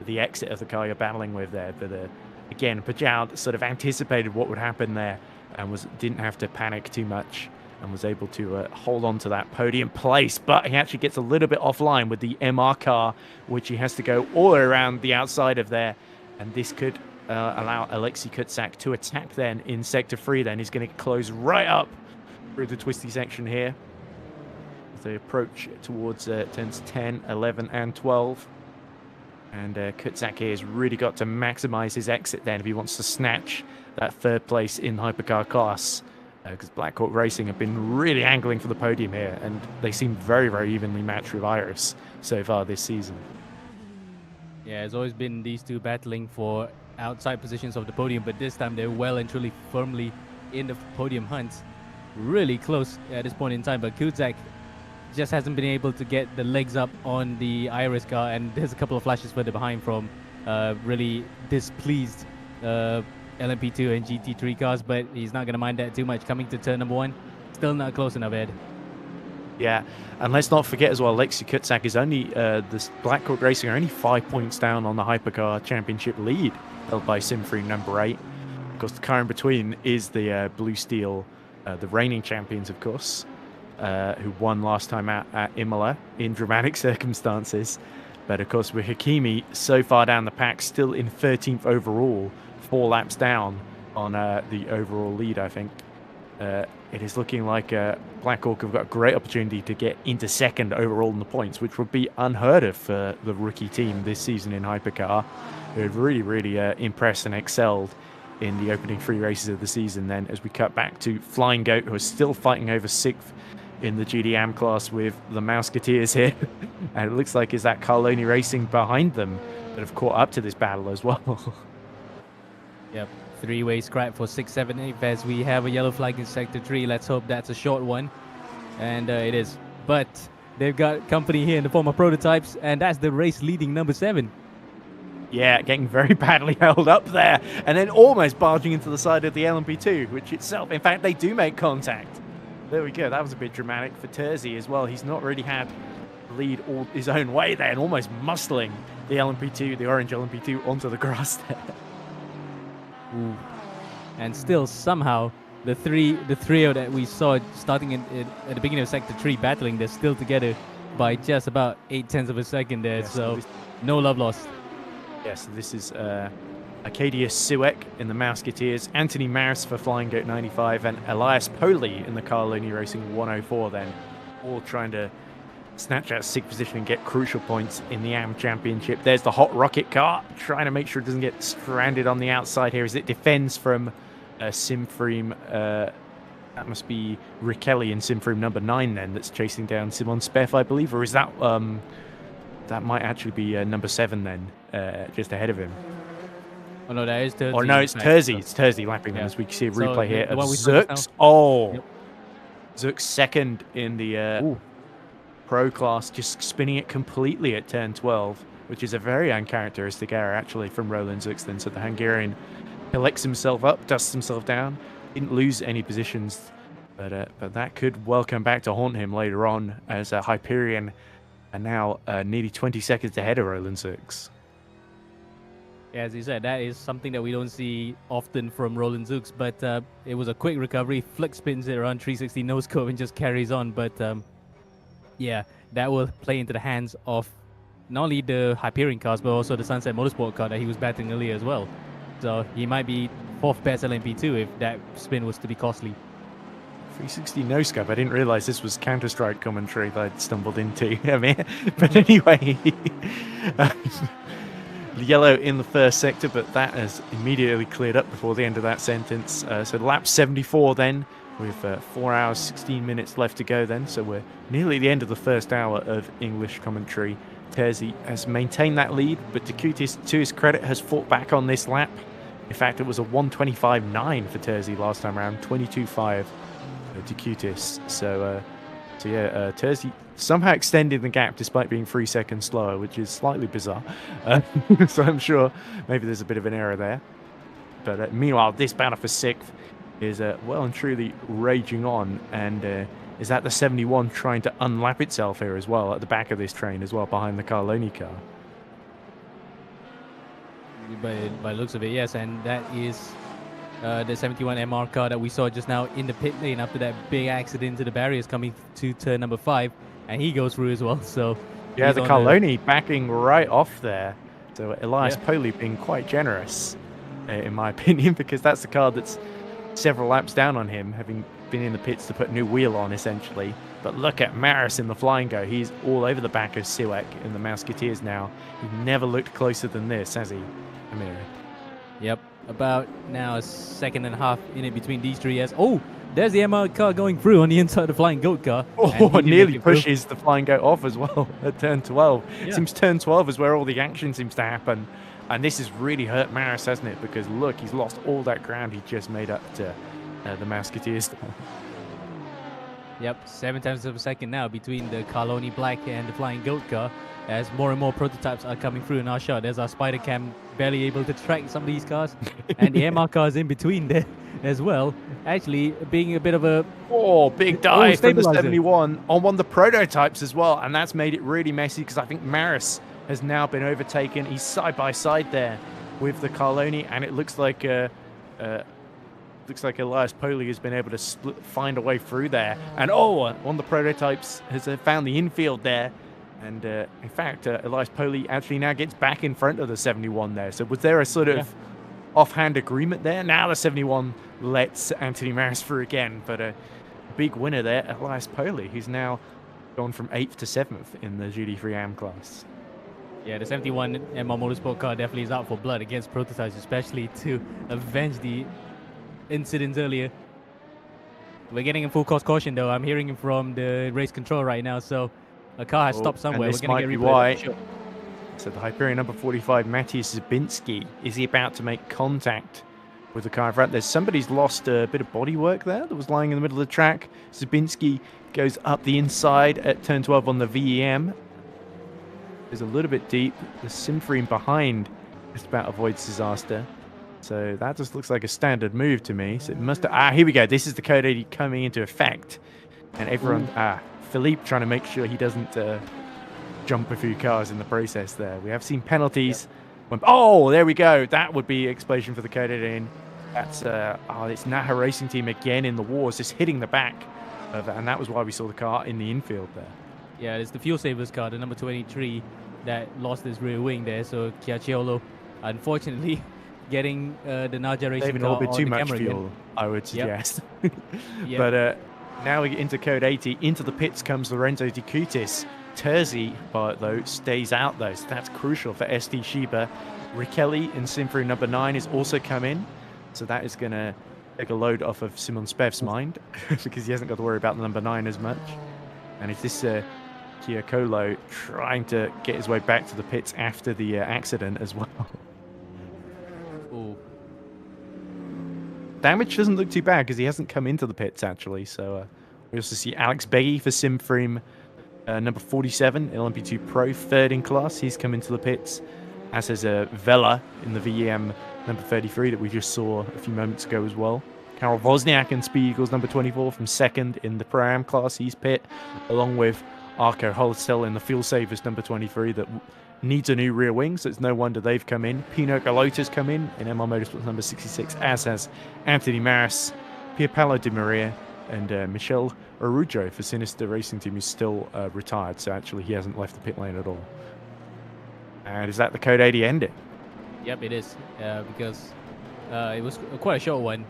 the exit of the car you're battling with there. But again, Pajal sort of anticipated what would happen there and didn't have to panic too much and was able to hold on to that podium place. But he actually gets a little bit offline with the MR car, which he has to go all the way around the outside of there. And this could allow Alexei Kutsak to attack then in Sector 3 then. He's going to close right up through the twisty section here as they approach towards turns 10, 11 and 12. And Kutsak here has really got to maximize his exit then if he wants to snatch that third place in the hypercar class. Because Blackhawk Racing have been really angling for the podium here, and they seem very, very evenly matched with Iris so far this season. Yeah, it's always been these two battling for outside positions of the podium, but this time they're well and truly firmly in the podium hunt. Really close at this point in time, but Kudzak just hasn't been able to get the legs up on the Iris car, and there's a couple of flashes further behind from really displeased LMP2 and GT3 cars, but he's not going to mind that too much. Coming to turn number 1, still not close enough, Ed. Yeah, and let's not forget as well, Alexei Kutsak is only, the Blackhawk Racing are only 5 points down on the Hypercar Championship lead, held by Symphony number 8. Of course, the car in between is the Blue Steel, the reigning champions, of course, who won last time out at Imola in dramatic circumstances. But of course, with Hakimi so far down the pack, still in 13th overall, 4 laps down on the overall lead, I think. It is looking like Blackhawk have got a great opportunity to get into second overall in the points, which would be unheard of for the rookie team this season in Hypercar, who have really, really impressed and excelled in the opening 3 races of the season. Then as we cut back to Flying Goat, who are still fighting over 6th in the GDM class with the Mouseketeers here. And it looks like is that Carloni Racing behind them that have caught up to this battle as well. Yep. 3-way scrap for 6, 7, 8 as we have a yellow flag in Sector 3. Let's hope that's a short one. And it is. But they've got company here in the form of prototypes, and that's the race leading number 7. Yeah, getting very badly held up there. And then almost barging into the side of the LMP2, which itself, in fact, they do make contact. There we go. That was a bit dramatic for Terzi as well. He's not really had lead all his own way there and almost muscling the LMP2, the orange LMP2, onto the grass there. Ooh. And still somehow the trio that we saw starting at the beginning of Sector 3 battling, they're still together by just about 0.8 of a second there. Yes, so no love lost. Yes, this is Arcadius Suek in the Musketeers, Anthony Maris for Flying Goat 95, and Elias Poli in the Carloni Racing 104 then, all trying to snatch that 6th position and get crucial points in the AM Championship. There's the Hot Rocket car, trying to make sure it doesn't get stranded on the outside here as it defends from Simfream. That must be Rickelli in Simfream number 9 then, that's chasing down Simon Speff, I believe, or is that that might actually be number 7 then, just ahead of him. Oh no, that is Terzi. Oh no, it's Terzi. It's Terzi lapping them, as we can see a replay So, here the of one we saw just Zux. now. Oh, Yep. Zux second in the pro class, just spinning it completely at turn 12, which is a very uncharacteristic error actually from Roland Zux then. So the Hungarian collects himself up, dusts himself down, didn't lose any positions, but that could well come back to haunt him later on, as Hyperion are now nearly 20 seconds ahead of Roland Zux. Yeah, as you said, that is something that we don't see often from Roland Zux, but it was a quick recovery, flick spins it around 360 nose cove and just carries on. But yeah, that will play into the hands of not only the Hyperion cars, but also the Sunset Motorsport car that he was battling earlier as well. So he might be 4th best LMP2 if that spin was to be costly. 360 no scope. I didn't realize this was Counter-Strike commentary that I'd stumbled into. I mean, but anyway, yellow in the first sector, but that has immediately cleared up before the end of that sentence. So lap 74 then, with 4 hours 16 minutes left to go then. So we're nearly at the end of the first hour of English commentary. Terzi has maintained that lead, but Dakutis, to his credit, has fought back on this lap. In fact, it was a 1:25.9 for Terzi last time around, 22.5 Dakutis. So yeah, Terzi somehow extended the gap despite being 3 seconds slower, which is slightly bizarre. So I'm sure maybe there's a bit of an error there. But meanwhile, this battle for 6th is well and truly raging on, and is that the 71 trying to unlap itself here as well at the back of this train as well, behind the Carloni car. By the looks of it, yes, and that is the 71 MR car that we saw just now in the pit lane after that big accident to the barriers coming to turn number 5, and he goes through as well. So yeah, the Carloni backing right off there. So Elias Poli being quite generous, in my opinion, because that's the car that's several laps down on him, having been in the pits to put a new wheel on essentially. But look at Maris in the Flying Go. He's all over the back of Suek in the Musketeers now. He never looked closer than this, has he, Amir? Yep, about now a second and a half in it between these three. Yes. Oh, there's the MR car going through on the inside of the Flying Goat car. Oh, nearly pushes the Flying Goat off as well at turn 12. Yeah. Seems turn 12 is where all the action seems to happen. And this has really hurt Maris, hasn't it? Because look, he's lost all that ground he just made up to the Musketeers. Yep, 7 times of a second now between the Carloni Black and the Flying Goat car, as more and more prototypes are coming through in our shot. There's our Spider Cam barely able to track some of these cars, and the MR cars in between there as well, actually being a bit of a... Oh, big dive from the stabilizer. 71 on one of the prototypes as well, and that's made it really messy because I think Maris has now been overtaken. He's side by side there with the Carloni, and it looks like Elias Poli has been able to find a way through there. And one of the prototypes has found the infield there. And in fact, Elias Poli actually now gets back in front of the 71 there. So was there a sort of offhand agreement there? Now the 71 lets Anthony Maris through again. But a big winner there, Elias Poli, who's now gone from 8th to 7th in the GD3 AM class. Yeah, the 71 MR Motorsport car definitely is out for blood against prototypes, especially to avenge the incidents earlier. We're getting a full course caution though. I'm hearing it from the race control right now, so a car has stopped somewhere. We're going to get why. replay. Sure. So the Hyperion number 45, Matthias Zabinski, is he about to make contact with the car in front? There's somebody's lost a bit of bodywork there that was lying in the middle of the track. Zabinski goes up the inside at turn 12 on the VEM. Is a little bit deep. The Simfreen behind just about avoids disaster. So that just looks like a standard move to me. So it must have, here we go. This is the code 80 coming into effect. And everyone, Philippe trying to make sure he doesn't jump a few cars in the process there. We have seen penalties. Yep. There we go. That would be explosion for the code 80. That's, it's Naha Racing Team again in the wars, just hitting the back of it. And that was why we saw the car in the infield there. Yeah, it's the Fuel Savers car, the number 23, that lost his rear wing there. So Chiacciolo, unfortunately, getting the Naja racing Saving a car little bit on too the much camera fuel, again. I would suggest. Yep. But now we get into code 80. Into the pits comes Lorenzo Di Cutis. Terzi, though, stays out, though. So that's crucial for ST Shiba. Rickelli in Simfru number 9 is also come in. So that is going to take a load off of Simon Spev's mind because he hasn't got to worry about the number 9 as much. And it's this Giancolo trying to get his way back to the pits after the accident as well. Ooh. Damage doesn't look too bad because he hasn't come into the pits, actually. So we also see Alex Beggy for Simframe number 47, LMP2 Pro, 3rd in class. He's come into the pits, as has Vela in the VEM number 33 that we just saw a few moments ago as well. Karol Wozniak in Speed Eagles number 24 from 2nd in the Pro-Am class. He's pit, along with Arco Holstel in the Fuel Savers number 23 that needs a new rear wing, so it's no wonder they've come in. Pino Galota's come in MR Motorsports number 66, as has Anthony Maris, Pierpaolo Di Maria, and Michel Arujo for Sinister Racing Team, who's still retired, so actually he hasn't left the pit lane at all. And is that the Code 80 ending? Yep, it is. Because it was quite a short one.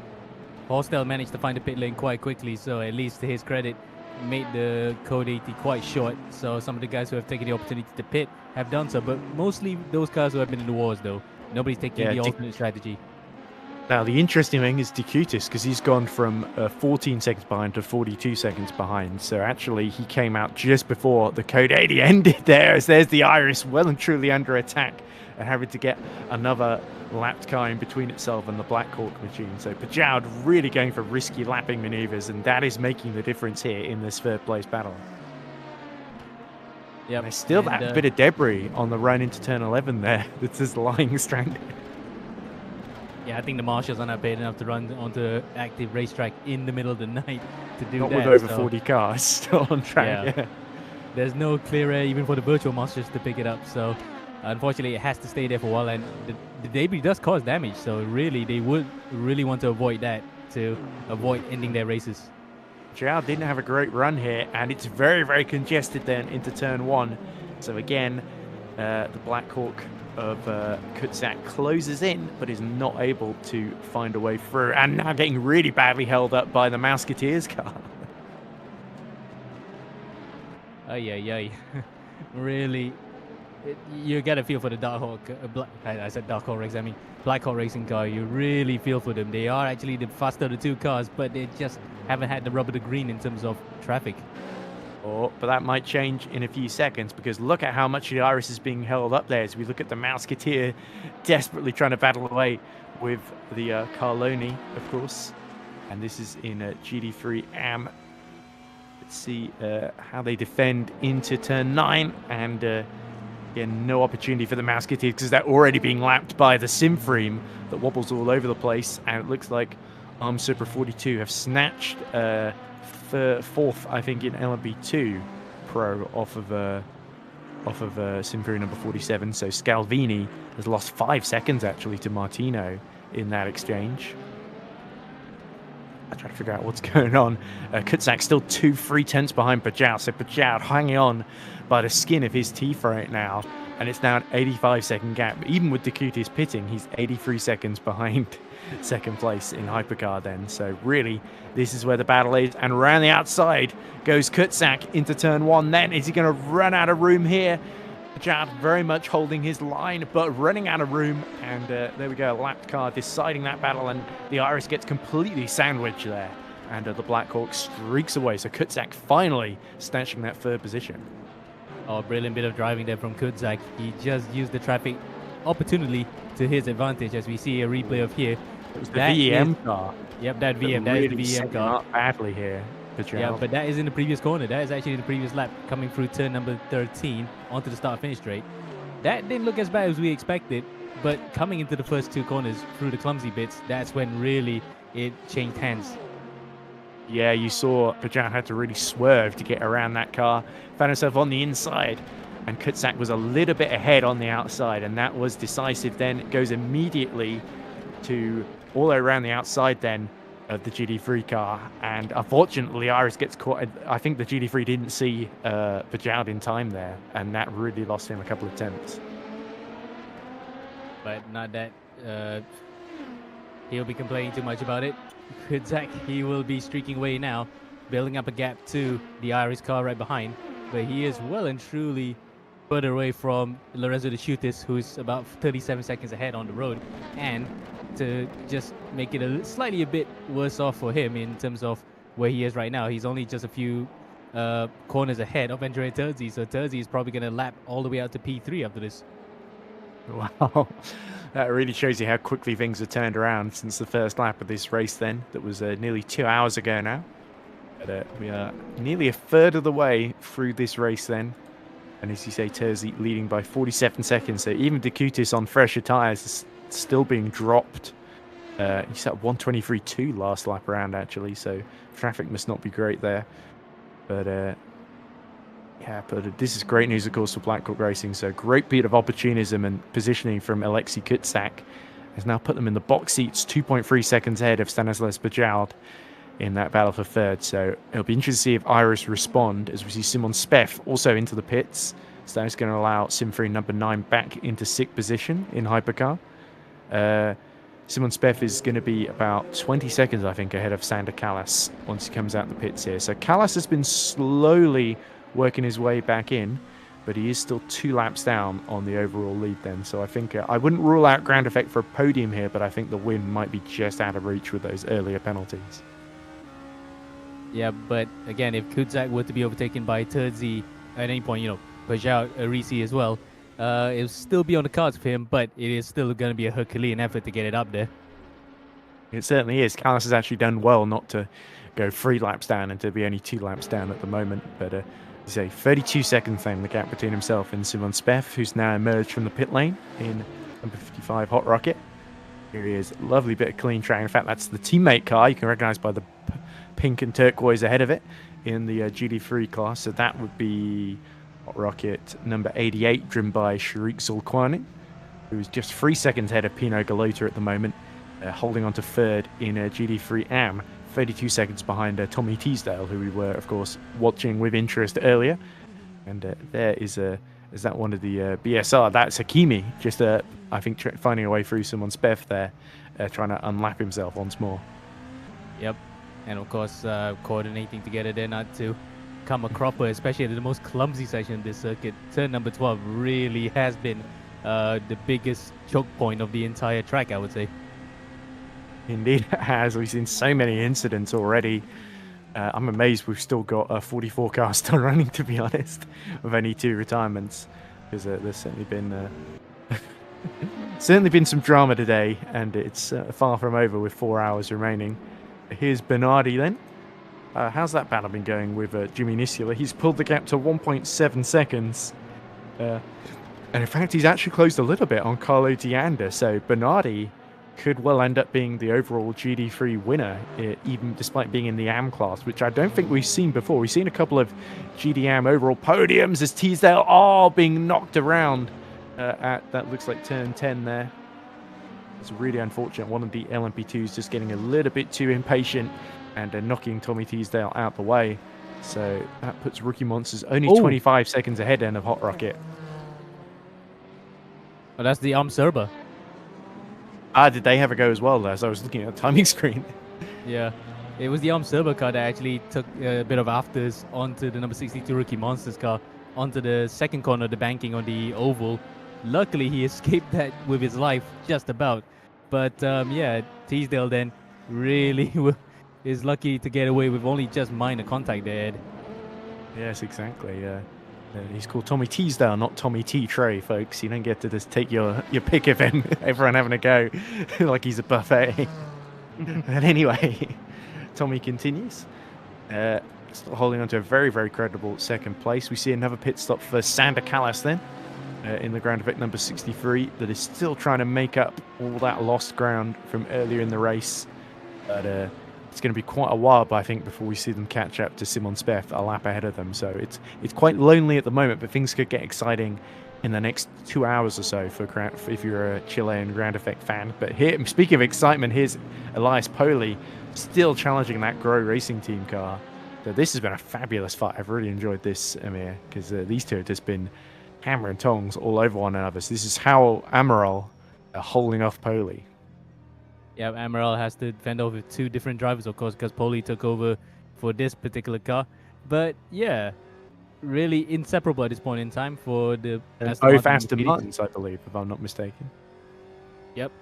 Holstel managed to find the pit lane quite quickly, so at least to his credit, made the Code 80 quite short. So some of the guys who have taken the opportunity to pit have done so, but mostly those cars who have been in the wars, though. Nobody's taking the alternate strategy. Now, the interesting thing is Decutis, because he's gone from 14 seconds behind to 42 seconds behind. So actually, he came out just before the Code 80 ended there, as there's the Iris well and truly under attack and having to get another lapped car in between itself and the Black Hawk machine. So Pajard really going for risky lapping maneuvers, and that is making the difference here in this 3rd place battle. Yep. There's still that bit of debris on the run into turn 11 there that's just lying stranded. Yeah, I think the marshals are not paid enough to run onto active racetrack in the middle of the night to do Not that. with over 40 cars still on track. Yeah. There's no clear air even for the virtual marshals to pick it up. So unfortunately, it has to stay there for a while. And the debris does cause damage. So really, they would really want to avoid that to avoid ending their races. Zhao didn't have a great run here, and it's very, very congested then into turn 1. So again, the Black Hawk of Kutzak closes in, but is not able to find a way through, and now getting really badly held up by the Musketeers car. Ay. Really, you get a feel for the Dark Hawk. I said Dark Hawk Racing, I mean Black Hawk Racing car. You really feel for them. They are actually the faster of the 2 cars, but they just haven't had the rubber to green in terms of traffic. Oh, but that might change in a few seconds, because look at how much the Iris is being held up there as we look at the Musketeer desperately trying to battle away with the Carloni, of course. And this is in GD3 AM. Let's see how they defend into turn 9. And again, no opportunity for the Musketeers because they're already being lapped by the Simframe that wobbles all over the place. And it looks like Super 42 have snatched 4th, I think, in LMP2 Pro off of Simframe number 47. So Scalvini has lost 5 seconds actually to Martino in that exchange. I try to figure out what's going on. Kutzak still 2-3 behind Pajard, so Pajard hanging on by the skin of his teeth right now, and it's now an 85-second gap. Even with Decutis pitting, he's 83 seconds behind 2nd place in Hypercar then. So really, this is where the battle is, and around the outside goes Kutzak into turn 1 then. Is he going to run out of room here? Pajard very much holding his line, but running out of room, and there we go, a lapped car deciding that battle, and the Iris gets completely sandwiched there, and the Black Hawk streaks away. So Kutzak finally snatching that 3rd position. Oh, brilliant bit of driving there from Kutzak. He just used the traffic opportunely to his advantage, as we see a replay of here. It was the VEM car. Yep, that VM, that is the VM car. Badly here. Yeah, but that is in the previous corner. That is actually the previous lap coming through turn number 13 onto the start-finish straight. That didn't look as bad as we expected, but coming into the first 2 corners through the clumsy bits, that's when really it changed hands. Yeah, you saw Pajard had to really swerve to get around that car, found himself on the inside, and Kutzak was a little bit ahead on the outside, and that was decisive then. It goes immediately to all the way around the outside then of the GD3 car, and unfortunately Iris gets caught. I think the GD3 didn't see Pajard in time there, and that really lost him a couple of attempts. But not that he'll be complaining too much about it. Kudzak, he will be streaking away now, building up a gap to the Irish car right behind. But he is well and truly further away from Lorenzo de Schutis, who's about 37 seconds ahead on the road. And to just make it slightly a bit worse off for him in terms of where he is right now, he's only just a few corners ahead of Andrea Terzi. So Terzi is probably going to lap all the way out to P3 after this. Wow, that really shows you how quickly things have turned around since the first lap of this race then. That was nearly 2 hours ago now. But we are nearly a third of the way through this race then. And as you say, Terzi leading by 47 seconds. So even Dekutis on fresher tyres is still being dropped. He's at 1:23.2 last lap around actually. So traffic must not be great there. But yeah, but this is great news, of course, for Blackhawk Racing. So great bit of opportunism and positioning from Alexei Kutzak has now put them in the box seats, 2.3 seconds ahead of Stanislas Bajald in that battle for third. So it'll be interesting to see if Iris respond as we see Simon Speff also into the pits. So that's going to allow Simfree number 9 back into 6th position in hypercar. Simon Speff is going to be about 20 seconds, I think, ahead of Sander Callas once he comes out the pits here. So Callas has been slowly working his way back in, but he is still 2 laps down on the overall lead then. So I think I wouldn't rule out ground effect for a podium here, but I think the win might be just out of reach with those earlier penalties. Yeah, but again, if Kudzak were to be overtaken by Terzi at any point, you know, Bajau, Arisi as well, it'll still be on the cards for him, but it is still going to be a Herculean effort to get it up there. It certainly is. Callas has actually done well not to go 3 laps down and to be only 2 laps down at the moment, but say 32 seconds then the gap between himself and Simon Speff, who's now emerged from the pit lane in number 55 Hot Rocket. Here he is, lovely bit of clean track. In fact, that's the teammate car. You can recognize by the pink and turquoise ahead of it in the GD3 class. So that would be Hot Rocket number 88, driven by Sharik Zulkwani, who's just 3 seconds ahead of Pino Galota at the moment, holding on to third in GD3 AM. 32 seconds behind Tommy Teasdale, who we were, of course, watching with interest earlier. And there is that one of the BSR. That's Hakimi, just, I think, finding a way through Simon Speff there, trying to unlap himself once more. Yep. And, of course, coordinating together there not to come a cropper, especially at the most clumsy section of this circuit. Turn number 12 really has been the biggest choke point of the entire track, I would say. Indeed it has. We've seen so many incidents already. I'm amazed we've still got 44 cars still running, to be honest, with only 2 retirements, because there's certainly been some drama today, and it's far from over with 4 hours remaining. Here's Bernardi then. How's that battle been going with Jimmy Nisula? He's pulled the gap to 1.7 seconds. And in fact, he's actually closed a little bit on Carlo Dianda, so Bernardi could well end up being the overall GD3 winner, even despite being in the AM class, which I don't think we've seen before. We've seen a couple of GDAM overall podiums as Teasdale being knocked around at that looks like turn 10 there. It's really unfortunate. One of the LMP2s just getting a little bit too impatient and knocking Tommy Teasdale out the way. So that puts Rookie Monsters only 25 seconds ahead then of Hot Rocket. Oh, that's the Serba. Did they have a go as well, as I was looking at the timing screen? Yeah, it was the Serba car that actually took a bit of afters onto the number 62 Rookie Monsters car, onto the second corner of the banking on the oval. Luckily, he escaped that with his life, just about. But yeah, Teasdale then really is lucky to get away with only just minor contact there, Ed. Yes, exactly. He's called Tommy Teasdale, not Tommy T. Trey, folks. You don't get to just take your pick of him, everyone having a go like he's a buffet. But anyway, Tommy continues. Still holding on to a very, very credible second place. We see another pit stop for Sander Callas then, in the ground effect number 63, that is still trying to make up all that lost ground from earlier in the race. But it's going to be quite a while, I think, before we see them catch up to Simon Speff a lap ahead of them. So it's quite lonely at the moment, but things could get exciting in the next 2 hours or so for if you're a Chilean ground effect fan. But here, speaking of excitement, here's Elias Poli still challenging that Grow Racing Team car. So this has been a fabulous fight. I've really enjoyed this, Amir, because these two have just been hammer and tongs all over one another. So this is how Amaral holding off Poli. Yeah, Amaral has to fend off with 2 different drivers, of course, because Poli took over for this particular car. But yeah, really inseparable at this point in time for the And Aston both Martin and Aston Mercedes. Martins, I believe, if I'm not mistaken. Yep,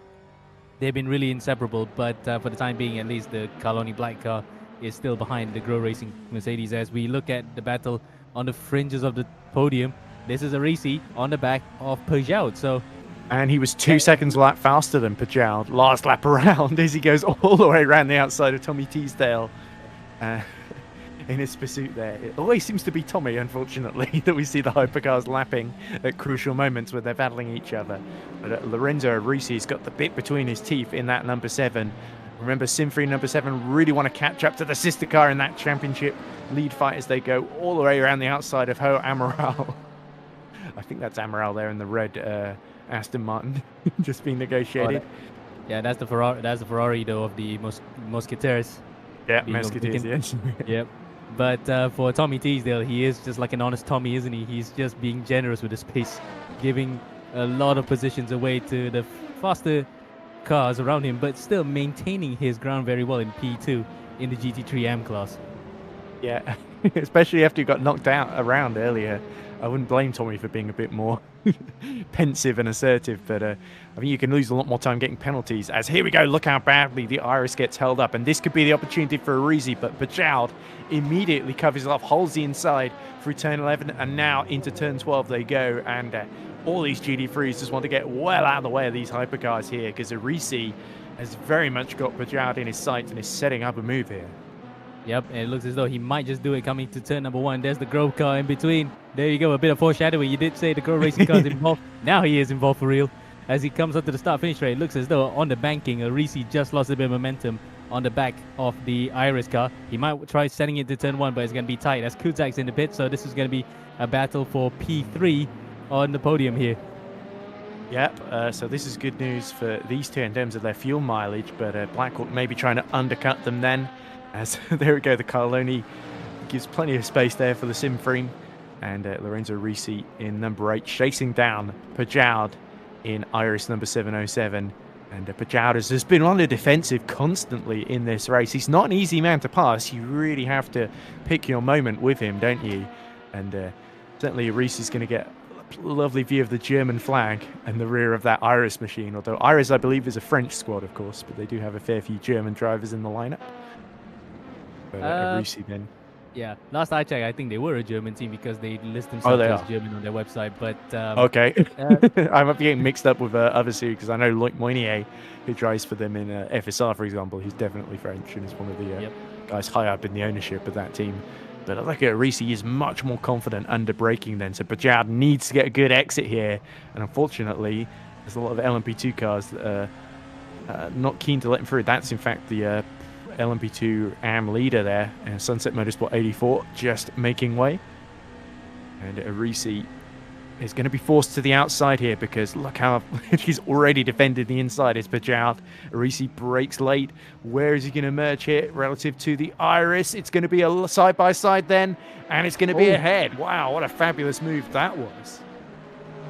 they've been really inseparable. But for the time being, at least, the Carloni Black car is still behind the Grow Racing Mercedes. As we look at the battle on the fringes of the podium, this is Arisi on the back of Peugeot. So. And he was 2 seconds lap faster than Peugeot last lap around as he goes all the way around the outside of Tommy Teasdale in his pursuit there. It always seems to be Tommy, unfortunately, that we see the hypercars lapping at crucial moments where they're battling each other. But Lorenzo Arisi's got the bit between his teeth in that number 7. Remember, Simfree number 7 really want to catch up to the sister car in that championship lead fight as they go all the way around the outside of Ho Amaral. I think that's Amaral there in the red Aston Martin just being negotiated. Yeah, that's the Ferrari. That's the Ferrari though of the Mosquetaires. Yeah, Musketeers. Yes. Yep. But for Tommy Teasdale, he is just like an honest Tommy, isn't he? He's just being generous with the space, giving a lot of positions away to the faster cars around him, but still maintaining his ground very well in P2 in the GT3 M class. Yeah, especially after he got knocked out around earlier. I wouldn't blame Tommy for being a bit more pensive and assertive, but I think you can lose a lot more time getting penalties. As here we go, look how badly the Iris gets held up, and this could be the opportunity for Arisi, but Bajoud immediately covers it off, holds the inside through turn 11, and now into turn 12 they go, and all these GT3s just want to get well out of the way of these hypercars here, because Arisi has very much got Bajoud in his sights and is setting up a move here. Yep, and it looks as though he might just do it coming to turn number 1. There's the Grove car in between. There you go, a bit of foreshadowing. You did say the Grove Racing car is involved. Now he is involved for real. As he comes up to the start-finish straight, it looks as though on the banking, Arisi just lost a bit of momentum on the back of the Iris car. He might try sending it to turn 1, but it's going to be tight as Kuzak's in the pit, so this is going to be a battle for P3 on the podium here. Yep, so this is good news for these two in terms of their fuel mileage, but Blackhawk may be trying to undercut them then. As there we go, the Carloni gives plenty of space there for the Simfree, and Lorenzo Arisi in number 8 chasing down Pajoud in Iris number 707. And Pajoud has just been on the defensive constantly in this race. He's not an easy man to pass. You really have to pick your moment with him, don't you? And certainly Arisi's going to get a lovely view of the German flag and the rear of that Iris machine. Although Iris, I believe, is a French squad, of course, but they do have a fair few German drivers in the lineup. But Arisi then. Yeah, last I checked, I think they were a German team because they list themselves as German on their website. But okay, I might be getting mixed up with others here because I know Loic Moynier, who drives for them in FSR, for example, he's definitely French and is one of the guys high up in the ownership of that team. But I like it, Arisi is much more confident under braking then, so Bajoud needs to get a good exit here, and unfortunately, there's a lot of LMP2 cars that are not keen to let him through. That's in fact the LMP2 AM leader there, Sunset Motorsport 84, just making way. And Arisi is going to be forced to the outside here because look how he's already defended the inside. It's Bajoud. Arisi breaks late. Where is he going to merge here relative to the Iris? It's going to be a side-by-side then, and it's going to be ahead. Wow, what a fabulous move that was.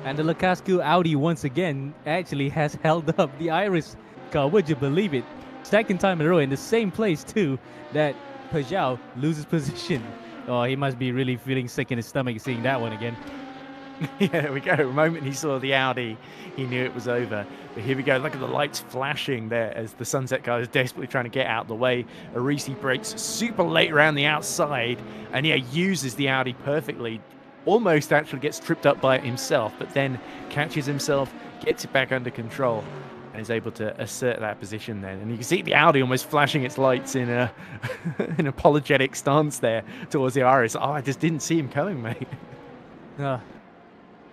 And the Lukascu Audi once again actually has held up the Iris car. Would you believe it? Second time in a row in the same place too that Peugeot loses position. Oh, he must be really feeling sick in his stomach seeing that one again. Yeah, there we go. The moment he saw the Audi, he knew it was over. But here we go. Look at the lights flashing there as the Sunset car is desperately trying to get out of the way. Arisi brakes super late around the outside and uses the Audi perfectly. Almost actually gets tripped up by it himself, but then catches himself, gets it back under control, and is able to assert that position then. And you can see the Audi almost flashing its lights in an apologetic stance there towards the Iris. Oh, I just didn't see him coming, mate.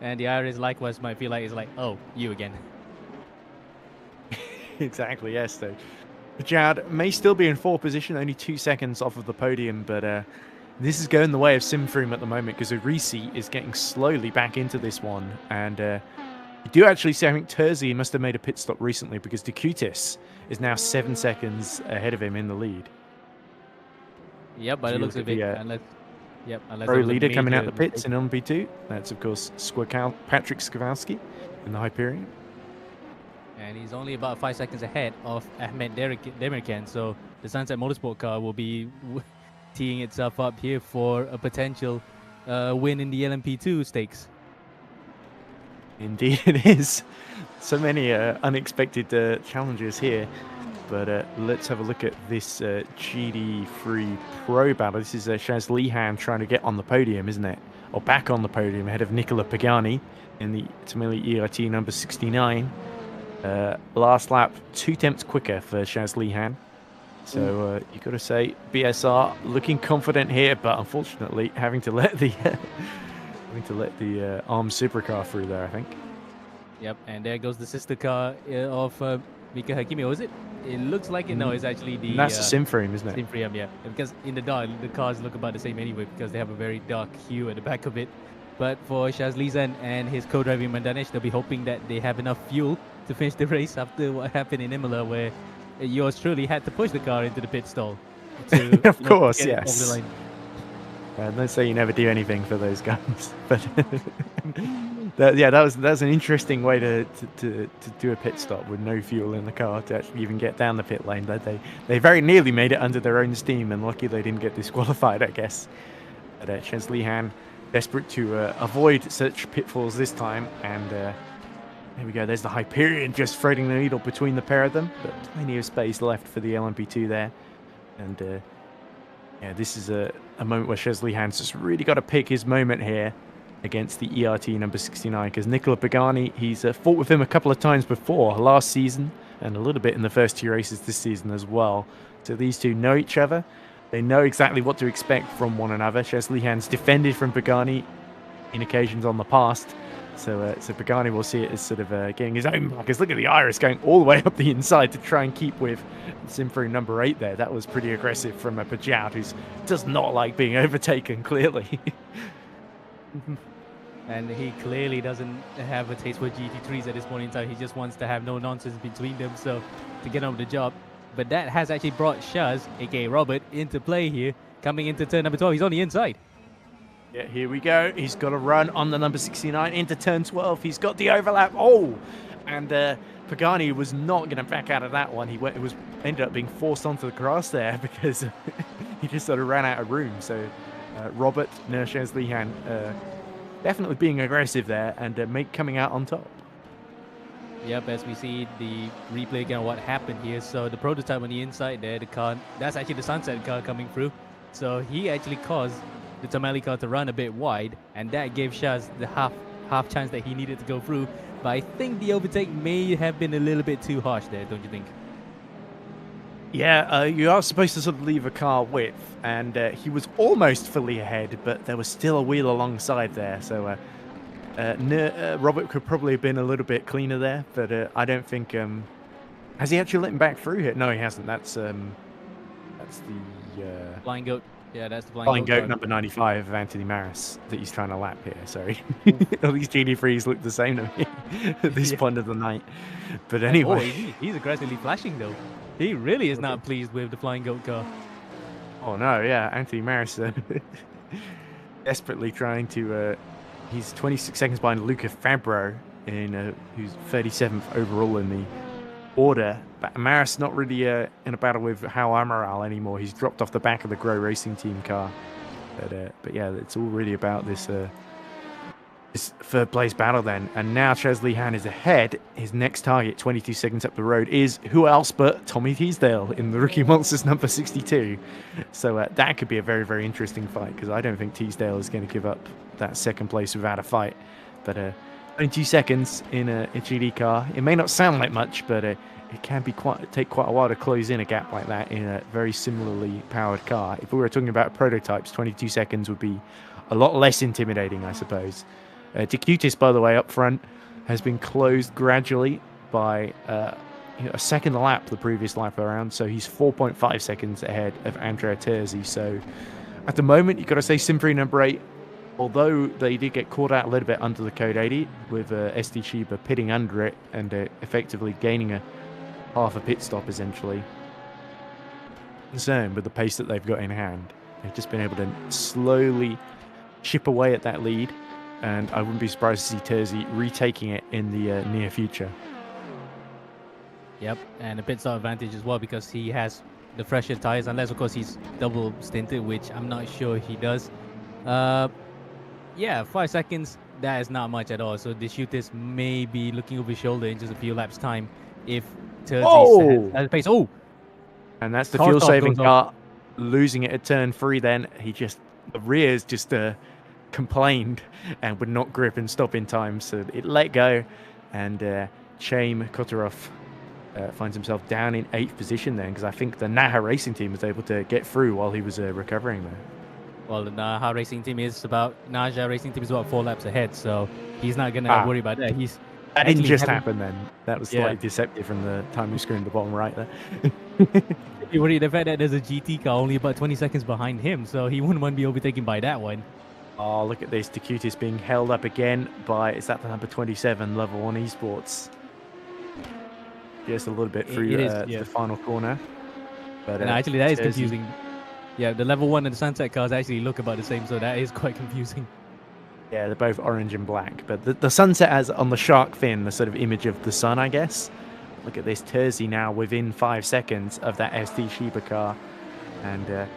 And the Iris likewise might feel like it's like, oh, you again. Exactly, yes. So Bajoud may still be in 4th position, only 2 seconds off of the podium, but this is going the way of Simfree at the moment because Arisi is getting slowly back into this one. And you do actually see, I think Terzi must have made a pit stop recently because Decutis is now 7 seconds ahead of him in the lead. Yep, but it looks a bit... unless pro leader coming out the pits in LMP2. That's, of course, Patrick Skowalski in the Hyperion. and he's only about 5 seconds ahead of Ahmed Demirkan. So the Sunset Motorsport car will be teeing itself up here for a potential win in the LMP2 stakes. Indeed, it is. So many unexpected challenges here. But let's have a look at this GD3 Pro battle. This is Shaz Lihan trying to get on the podium, isn't it? Or back on the podium ahead of Nicola Pagani in the Tamili ERT number 69. Last lap, 2 tenths quicker for Shaz Lihan. So you've got to say, BSR looking confident here, but unfortunately having to let the ARMS supercar through there, I think. Yep, and there goes the sister car of Mika Hakimi, was it? It looks like it. No, it's actually the... That's the sim frame, isn't it? Sim frame, yeah. Because in the dark, the cars look about the same anyway because they have a very dark hue at the back of it. But for Shaz Lizan and his co-driver Mandanesh, they'll be hoping that they have enough fuel to finish the race after what happened in Imola, where yours truly had to push the car into the pit stall. To, of course, get it yes. over the line. Don't say you never do anything for those guys, but that was an interesting way to do a pit stop with no fuel in the car to actually even get down the pit lane. They very nearly made it under their own steam, and lucky they didn't get disqualified, I guess. But Shaz Lihan desperate to avoid such pitfalls this time, and there we go. There's the Hyperion just threading the needle between the pair of them, but plenty of space left for the LMP2 there, and. Yeah, this is a moment where Shaz Lihan's just really got to pick his moment here against the ERT number 69, because Nicola Pagani, he's fought with him a couple of times before, last season, and a little bit in the first 2 races this season as well. So these two know each other. They know exactly what to expect from one another. Shaz Lihan's defended from Pagani in occasions on the past. So Pagani will see it as sort of getting his own markers. Look at the Iris going all the way up the inside to try and keep with Simfru number 8 there. That was pretty aggressive from Pajad, who does not like being overtaken, clearly. And he clearly doesn't have a taste for GT3s at this point in time. He just wants to have no nonsense between them, so to get on with the job. But that has actually brought Shaz, aka Robert, into play here, coming into turn number 12. He's on the inside. Yeah, here we go. He's got a run on the number 69 into turn 12. He's got the overlap. Oh, and Pagani was not going to back out of that one. Ended up being forced onto the grass there because he just sort of ran out of room. So Robert Shaz Lihan definitely being aggressive there and coming out on top. Yep, as we see the replay again of what happened here. So the prototype on the inside there, the car, that's actually the Sunset car coming through. So he actually caused the Tamale car to run a bit wide, and that gave Shaz the half chance that he needed to go through. But I think the overtake may have been a little bit too harsh there, don't you think? Yeah, you are supposed to sort of leave a car width, and he was almost fully ahead, but there was still a wheel alongside there. So Robert could probably have been a little bit cleaner there, but I don't think... has he actually let him back through here? No, he hasn't. That's the... Flying Goat. Yeah, that's the Flying Goat number 95 of Anthony Maris that he's trying to lap here, sorry. All these GD3s look the same to me at this point of the night. But anyway... Oh, he's aggressively flashing, though. He really is not pleased with the Flying Goat car. Oh, no, yeah. Anthony Maris desperately trying to... he's 26 seconds behind Luca Fabro, who's 37th overall in the order. But Maris not really in a battle with Hal Amaral anymore. He's dropped off the back of the Grow Racing Team car. But yeah, it's all really about this third place battle then. And now Shaz Lihan is ahead. His next target, 22 seconds up the road, is who else but Tommy Teasdale in the Rookie Monsters number 62. So that could be a very, very interesting fight, because I don't think Teasdale is going to give up that second place without a fight. But 22 seconds in a GD car, it may not sound like much, but it can be take quite a while to close in a gap like that in a very similarly powered car. If we were talking about prototypes, 22 seconds would be a lot less intimidating, I suppose. Decutis, by the way, up front, has been closed gradually by a second lap the previous lap around, so he's 4.5 seconds ahead of Andrea Terzi. So at the moment, you've got to say Simfree number 8, although they did get caught out a little bit under the Code 80 with SD Shiba pitting under it and effectively gaining a half a pit stop essentially. Concerned with the pace that they've got in hand. They've just been able to slowly chip away at that lead, and I wouldn't be surprised to see Terzi retaking it in the near future. Yep, and a pit stop advantage as well because he has the fresher tires, unless of course he's double stinted, which I'm not sure he does. Yeah, 5 seconds, that is not much at all. So the shooters may be looking over his shoulder in just a few laps time if Oh! Terzi has pace. Oh! And that's the Car fuel stop saving goes off. car losing it at turn 3 then. The rears just complained and would not grip and stop in time. So it let go and Chaim Kotarov finds himself down in 8th position then because I think the Naha Racing team was able to get through while he was recovering there. Well, the Naja Racing Team is about 4 laps ahead, so he's not going to Ah. worry about that. He's That didn't actually just having- happen then. That was Yeah. slightly deceptive from the timing screen at the bottom right there. He worried the fact that there's a GT car only about 20 seconds behind him, so he wouldn't want to be overtaken by that one. Oh, look at this. Takutis being held up again by, is that the number 27, Level 1 Esports? Just a little bit through It is, yeah. the final corner. But And actually, that is Terzi- confusing. Yeah, the level 1 and the Sunset cars actually look about the same, so that is quite confusing. Yeah, they're both orange and black. But the sunset has on the shark fin the sort of image of the sun, I guess. Look at this. Terzi now within 5 seconds of that ST Shiba car. And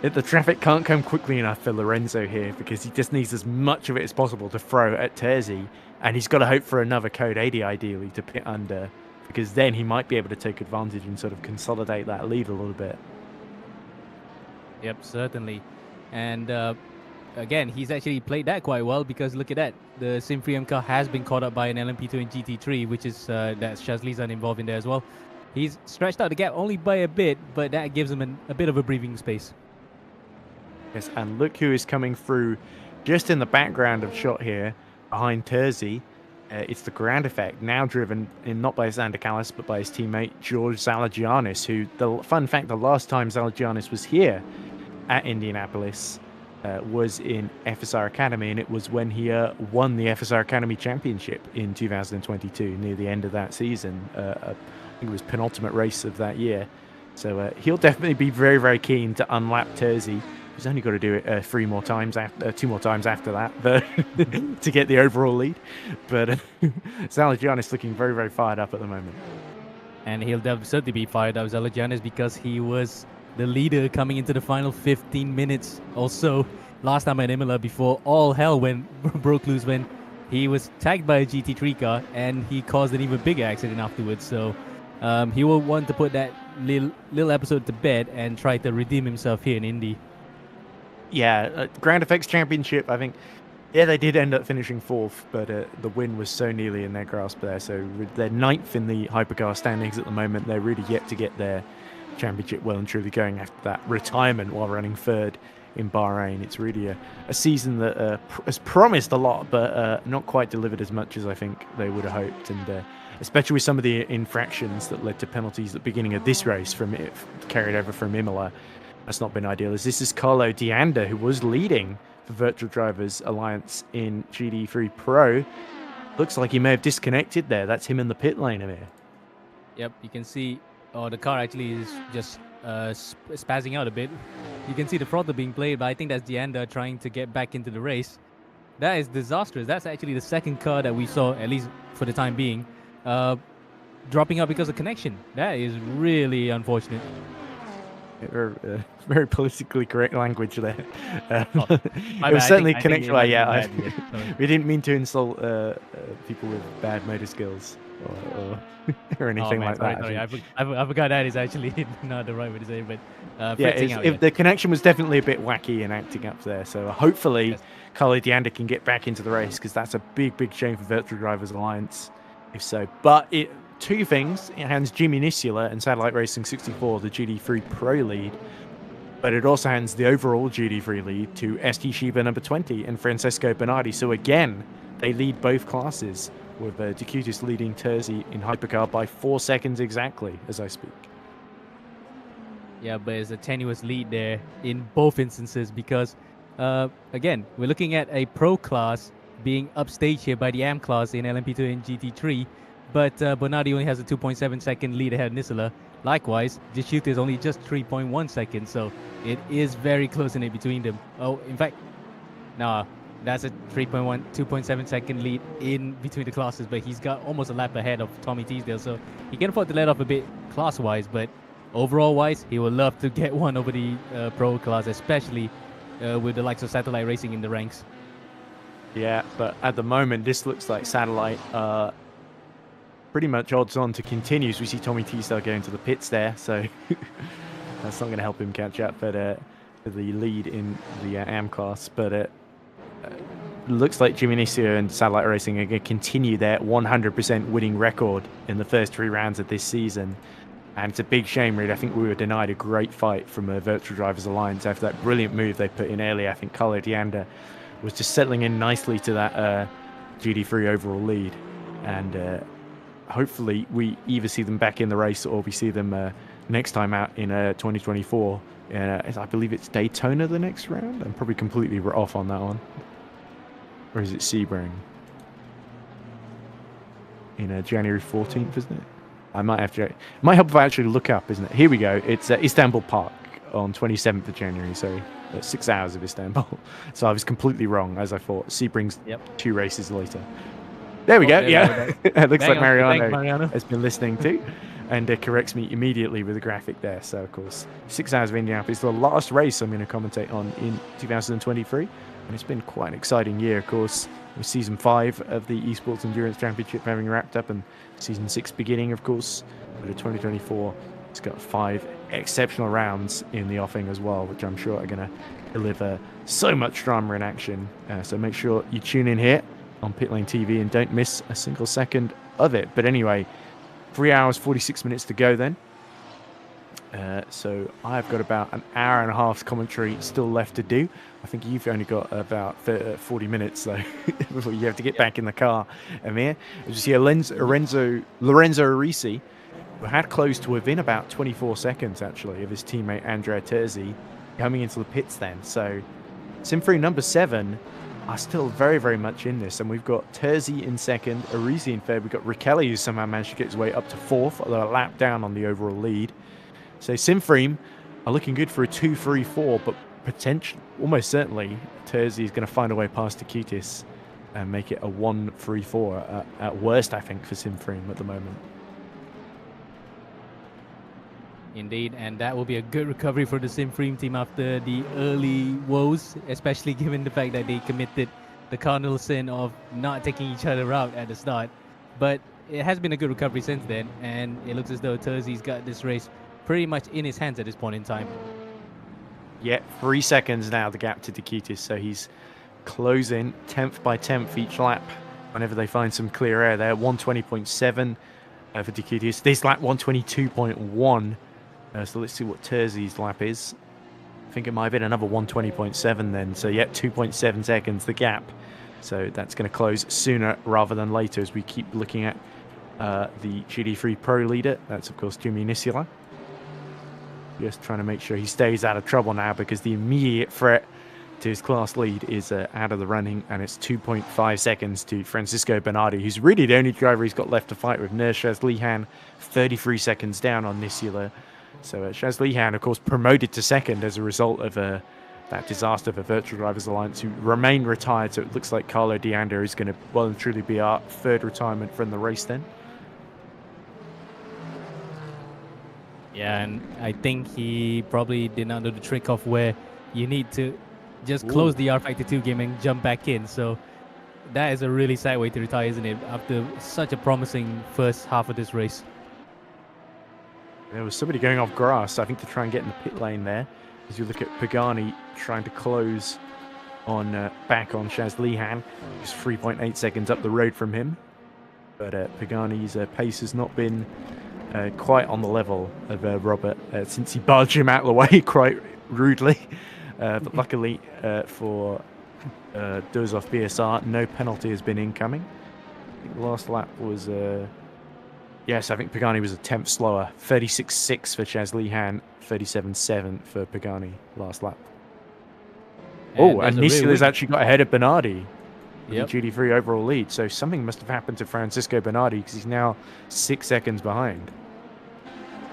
the traffic can't come quickly enough for Lorenzo here because he just needs as much of it as possible to throw at Terzi. And he's got to hope for another code 80 ideally to pit under, because then he might be able to take advantage and sort of consolidate that lead a little bit. Yep, certainly. And again, he's actually played that quite well because look at that. The Sim 3M car has been caught up by an LMP2 and GT3, which is that's Shazlizan involved in there as well. He's stretched out the gap only by a bit, but that gives him a bit of a breathing space. Yes, and look who is coming through just in the background of shot here behind Terzi. It's the ground effect, now driven in not by Xander Callis, but by his teammate George Zalagianis, who, the fun fact, the last time Zalagianis was here at Indianapolis was in FSR Academy, and it was when he won the FSR Academy Championship in 2022, near the end of that season. I think it was penultimate race of that year. So he'll definitely be very, very keen to unlap Terzi. He's only got to do it 2 more times after that but to get the overall lead. But Zalagianis looking very, very fired up at the moment. And he'll certainly be fired up, Zalagianis, because he was the leader coming into the final 15 minutes or so last time at Imola before all hell broke loose when he was tagged by a GT3 car and he caused an even bigger accident afterwards. So he will want to put that little episode to bed and try to redeem himself here in Indy. Yeah, Grand Effects Championship, I think, yeah, they did end up finishing 4th, but the win was so nearly in their grasp there. So they're 9th in the hypercar standings at the moment. They're really yet to get their championship well and truly going after that retirement while running 3rd in Bahrain. It's really a season that has promised a lot, but not quite delivered as much as I think they would have hoped. And especially with some of the infractions that led to penalties at the beginning of this race carried over from Imola. That's not been ideal, as this is Carlo Dianda, who was leading for Virtual Drivers Alliance in GD3 Pro. Looks like he may have disconnected there. That's him in the pit lane, Amir. Yep, you can see the car actually is just spazzing out a bit. You can see the throttle being played, but I think that's Dianda trying to get back into the race. That is disastrous. That's actually the second car that we saw, at least for the time being, dropping out because of connection. That is really unfortunate. Very politically correct language there. My It bad, was certainly I think connection. it Well, might yeah, have been bad, yeah, sorry. we didn't mean to insult people with bad motor skills or anything like that. Sorry. I forgot that is actually not the right way to say it, but Yeah, fritzing out, if the connection was definitely a bit wacky and acting up there. So hopefully Yes. Carlo Dianda can get back into the race, because that's a big, big shame for Virtual Drivers Alliance, if so. But two things: it hands Jimmy Nisula and Satellite Racing 64 the GD3 Pro lead, but it also hands the overall GD3 lead to ST Shiba number 20 and Francesco Bernardi. So again, they lead both classes, with Dacutis leading Terzi in hypercar by 4 seconds exactly as I speak. Yeah, but it's a tenuous lead there in both instances because, again, we're looking at a pro class being upstaged here by the AM class in LMP2 and GT3, but Bernardi only has a 2.7 second lead ahead of Nisula. Likewise, Gishuta is only just 3.1 seconds, so it is very close in it between them. Oh, in fact, nah, That's a 3.1, 2.7 second lead in between the classes, but he's got almost a lap ahead of Tommy Teasdale, so he can afford to let off a bit class-wise, but overall-wise, he would love to get one over the pro class, especially with the likes of Satellite Racing in the ranks. Yeah, but at the moment, this looks like Satellite pretty much odds on to continue. So we see Tommy Teasdale going to the pits there, so that's not going to help him catch up for the lead in the AM class. But looks like Jimmy Nisio and Satellite Racing are going to continue their 100% winning record in the first 3 rounds of this season. And it's a big shame, really. I think we were denied a great fight from a Virtual Drivers Alliance after that brilliant move they put in earlier. I think Carlo Dianda was just settling in nicely to that GD3 overall lead. And hopefully we either see them back in the race or we see them next time out in 2024. I believe it's Daytona the next round. I'm probably completely off on that one. Or is it Sebring? In January 14th, isn't it? I might have to. It might help if I actually look up, isn't it? Here we go. It's Istanbul Park on 27th of January. So 6 hours of Istanbul. So I was completely wrong, as I thought. Sebring's 2 races later. There we go. Yeah, it looks like Mariano has been listening too, and corrects me immediately with a graphic there. So of course, 6 hours of Indianapolis, the last race I'm going to commentate on in 2023. And it's been quite an exciting year, of course, with Season 5 of the Esports Endurance Championship having wrapped up and Season 6 beginning, of course. But in 2024, it's got 5 exceptional rounds in the offing as well, which I'm sure are going to deliver so much drama and action. So make sure you tune in here on Pitlane TV and don't miss a single second of it. But anyway, 3 hours, 46 minutes to go then. So I've got about an hour and a half commentary still left to do. I think you've only got about 40 minutes though before you have to get back in the car. Amir, as you see, Lorenzo Arisi, who had close to within about 24 seconds actually of his teammate Andrea Terzi, coming into the pits then. So Simfree number 7 are still very, very much in this, and we've got Terzi in second, Arisi in third. We've got Rickelli, who somehow managed to get his way up to 4th, although a lap down on the overall lead. So Simfree are looking good for a 2-3-4, but potentially, almost certainly, Terzi is going to find a way past Takitis and make it a 1-3-4 at worst, I think, for Simfree at the moment. Indeed, and that will be a good recovery for the Simfree team after the early woes, especially given the fact that they committed the cardinal sin of not taking each other out at the start. But it has been a good recovery since then, and it looks as though Terzi's got this race pretty much in his hands at this point in time. Yeah, 3 seconds now, the gap to Takitis, so he's closing 10th by 10th each lap whenever they find some clear air there. 120.7 for Takitis. This lap, 122.1. So let's see what Terzi's lap is. I think it might have been another 120.7 then. So yeah, 2.7 seconds, the gap. So that's going to close sooner rather than later as we keep looking at the GD3 Pro leader. That's, of course, Jimmy Nisila. Just trying to make sure he stays out of trouble now because the immediate threat to his class lead is out of the running, and it's 2.5 seconds to Francisco Bernardi, who's really the only driver he's got left to fight with. Shaz Lihan, 33 seconds down on Nisila. So Shaz Lihan, of course, promoted to second as a result of that disaster for Virtual Drivers Alliance, who remain retired. So it looks like Carlo Dianda is going to well and truly be our 3rd retirement from the race then. Yeah, and I think he probably did not know the trick of where you need to just close the rFactor 2 game and jump back in. So that is a really sad way to retire, isn't it? After such a promising first half of this race. There was somebody going off grass, I think, to try and get in the pit lane there. As you look at Pagani trying to close on back on Shaz Lihan, just 3.8 seconds up the road from him. But Pagani's pace has not been quite on the level of Robert since he barged him out of the way quite rudely. But luckily for Dozov BSR, no penalty has been incoming. I think the last lap was... yes, I think Pagani was a 10th slower. 36.6 for Shaz Lihan, 37.7 for Pagani last lap. And Nisila's actually got ahead of Bernardi. Yep. The GD3 overall lead. So something must have happened to Francisco Bernardi because he's now 6 seconds behind.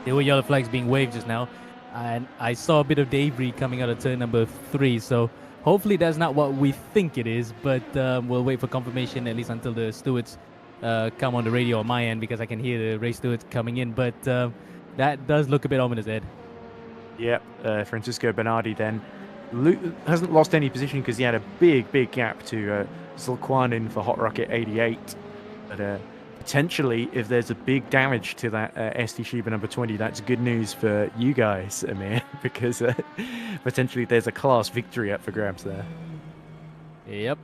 There were yellow flags being waved just now, and I saw a bit of debris coming out of turn number 3. So Hopefully that's not what we think it is, but we'll wait for confirmation at least until the stewards come on the radio on my end, because I can hear the race stewards coming in. But that does look a bit ominous, Ed. Yep, Francisco Bernardi then hasn't lost any position because he had a big gap to Zulquanin for Hot Rocket 88. But potentially, if there's a big damage to that ST Shiba number 20, that's good news for you guys, Amir, because potentially there's a class victory up for grabs there. Yep.